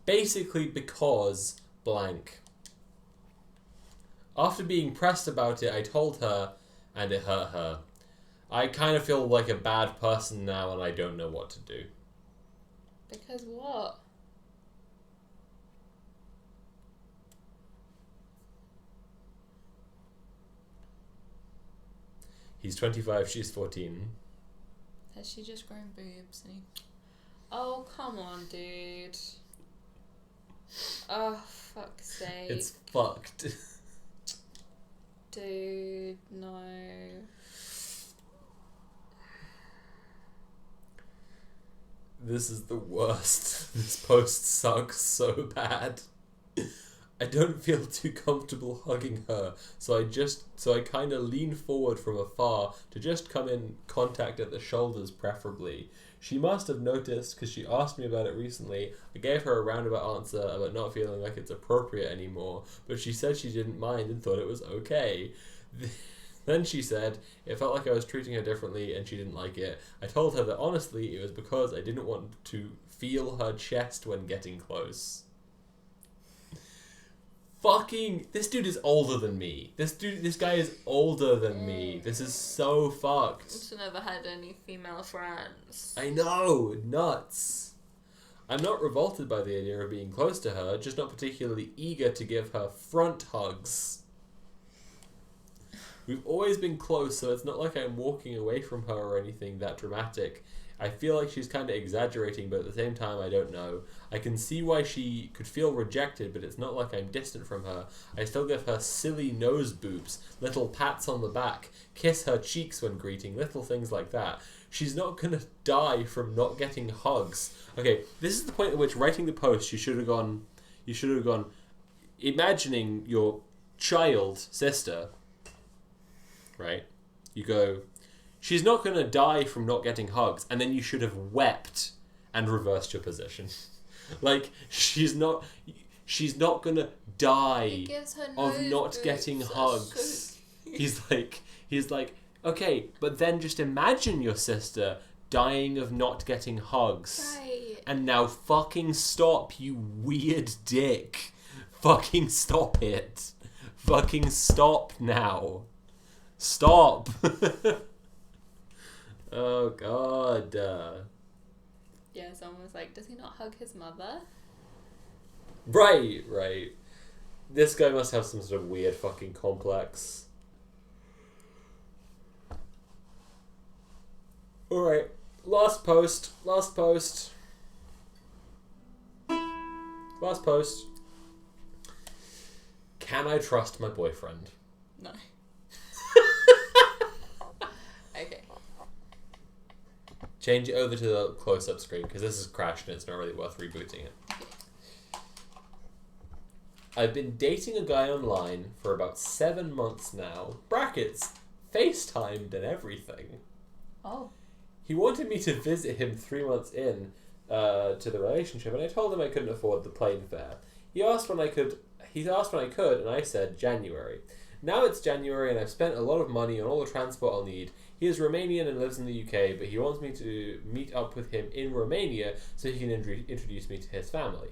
Basically because blank. After being pressed about it, I told her, and it hurt her. I kind of feel like a bad person now, and I don't know what to do. Because what? He's 25, she's 14. Has she just grown boobs? Oh, come on, dude. Oh, fuck's sake. It's fucked. Dude, no. This is the worst. This post sucks so bad. I don't feel too comfortable hugging her, so I kind of lean forward from afar to just come in contact at the shoulders preferably. She must have noticed because she asked me about it recently. I gave her a roundabout answer about not feeling like it's appropriate anymore, but she said she didn't mind and thought it was okay. Then she said it felt like I was treating her differently and she didn't like it. I told her that honestly it was because I didn't want to feel her chest when getting close. Fucking, this dude is older than me. This guy is older than me. This is so fucked. I've never had any female friends. I know, nuts. I'm not revolted by the idea of being close to her, just not particularly eager to give her front hugs. We've always been close, so it's not like I'm walking away from her or anything that dramatic. I feel like she's kind of exaggerating, but at the same time, I don't know. I can see why she could feel rejected, but it's not like I'm distant from her. I still give her silly nose boops, little pats on the back, kiss her cheeks when greeting, little things like that. She's not gonna die from not getting hugs. Okay, this is the point at which writing the post, you should have gone, imagining your child sister, right? You go, she's not going to die from not getting hugs, and then you should have wept and reversed your position. Like, she's not going to die of not getting hugs. He's like, okay, but then just imagine your sister dying of not getting hugs. Right. And now fucking stop, you weird dick. Fucking stop it. Fucking stop now. Stop. Oh, God. Yeah, someone was like, does he not hug his mother? Right. This guy must have some sort of weird fucking complex. Alright. Last post. Can I trust my boyfriend? No. Okay. Change it over to the close-up screen, because this is crashed and it's not really worth rebooting it. I've been dating a guy online for about 7 months now. Brackets. FaceTimed and everything. Oh. He wanted me to visit him 3 months in to the relationship, and I told him I couldn't afford the plane fare. He asked when I could, and I said January. Now it's January, and I've spent a lot of money on all the transport I'll need. He is Romanian and lives in the UK, but he wants me to meet up with him in Romania so he can introduce me to his family.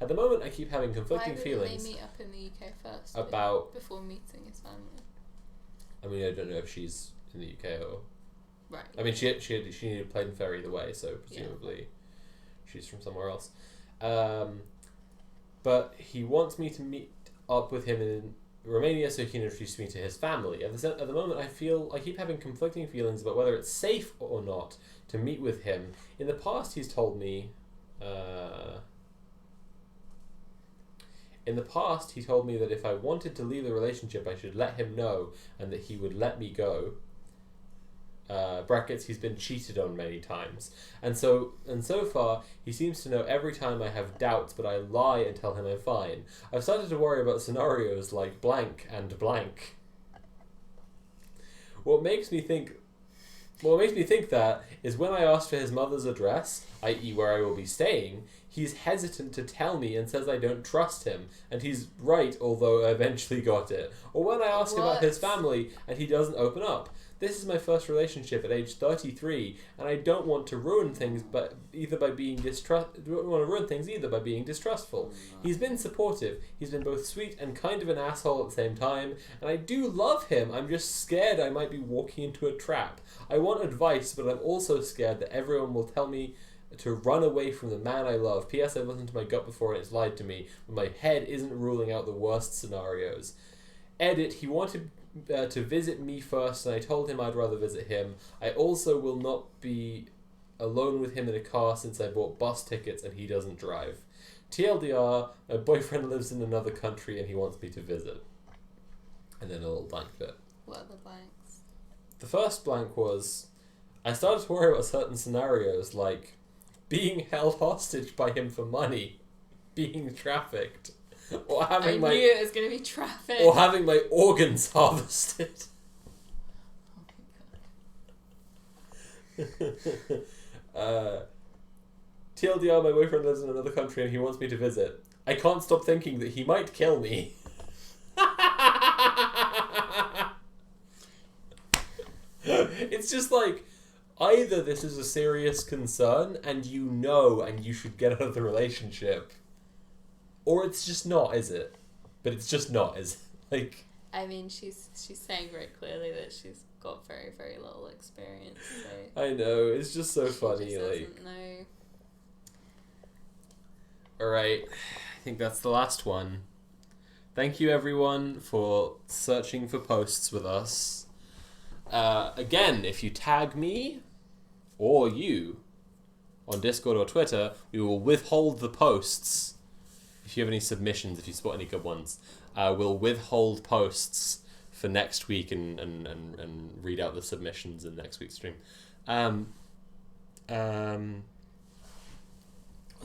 At the moment, I keep having conflicting feelings. Why wouldn't they meet up in the UK first? Before meeting his family? I mean, I don't know if she's in the UK or... Right. I mean, she needed a plane fare either way, so presumably she's from somewhere else. But he wants me to meet up with him in Romania so he can introduce me to his family. At the moment, I keep having conflicting feelings about whether it's safe or not to meet with him. In the past, he's told me... that if I wanted to leave the relationship, I should let him know and that he would let me go. Brackets, he's been cheated on many times. And so far, he seems to know every time I have doubts, but I lie and tell him I'm fine. I've started to worry about scenarios like blank and blank. What makes me think that is when I asked for his mother's address, i.e. where I will be staying, he's hesitant to tell me and says I don't trust him, and he's right, although I eventually got it. Or when I ask about his family and he doesn't open up. This is my first relationship at age 33, and I don't want to ruin things, but either by being distrustful. He's been supportive. He's been both sweet and kind of an asshole at the same time, and I do love him. I'm just scared I might be walking into a trap. I want advice, but I'm also scared that everyone will tell me to run away from the man I love. P.S. I've listened to my gut before and it's lied to me, but my head isn't ruling out the worst scenarios. Edit, he wanted to visit me first, and I told him I'd rather visit him. I also will not be alone with him in a car since I bought bus tickets and he doesn't drive. TLDR, my boyfriend lives in another country and he wants me to visit. And then a little blank bit. What are the blanks? The first blank was, I started to worry about certain scenarios like being held hostage by him for money, being trafficked, or having I knew it was going to be traffic. or having my organs harvested. TLDR, my boyfriend lives in another country and he wants me to visit. I can't stop thinking that he might kill me. It's just like, either this is a serious concern and you should get out of the relationship, or it's just not, is it? But it's just not, is it? Like, I mean, she's saying very clearly that she's got very, very little experience. So I know, it's just so she funny. just Like, doesn't know. alright, I think that's the last one. Thank you everyone for searching for posts with us. Again, if you tag me or you on Discord or Twitter, we will withhold the posts. If you have any submissions, if you spot any good ones, we'll withhold posts for next week and read out the submissions in next week's stream. Was I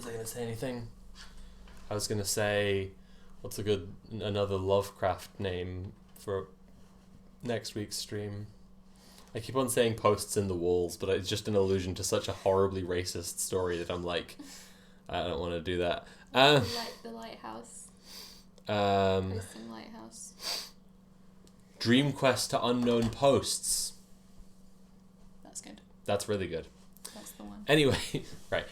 going to say anything? I was going to say, what's another Lovecraft name for next week's stream? I keep on saying posts in the walls, but it's just an allusion to such a horribly racist story that I'm like, I don't want to do that. The lighthouse. Posting lighthouse. Dream Quest to Unknown Posts. That's good. That's really good. That's the one. Anyway, right.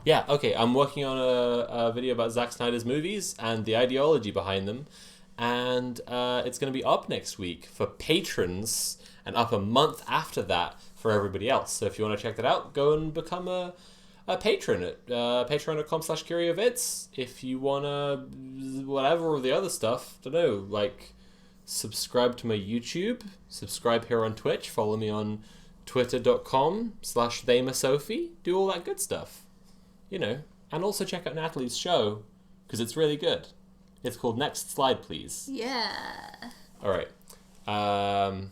Yeah, okay, I'm working on a video about Zack Snyder's movies and the ideology behind them, and it's going to be up next week for patrons and up a month after that for everybody else. So if you want to check that out, go and become a patron at patreon.com/CurioVids. If you want to, whatever of the other stuff, don't know, like subscribe to my YouTube, subscribe here on Twitch, follow me on twitter.com/TheyMaSophie, do all that good stuff. You know, and also check out Natalie's show, because it's really good. It's called Next Slide, Please. Yeah. All right. I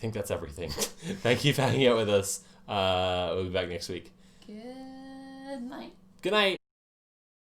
think that's everything. Thank you for hanging out with us. We'll be back next week. Good night. Good night.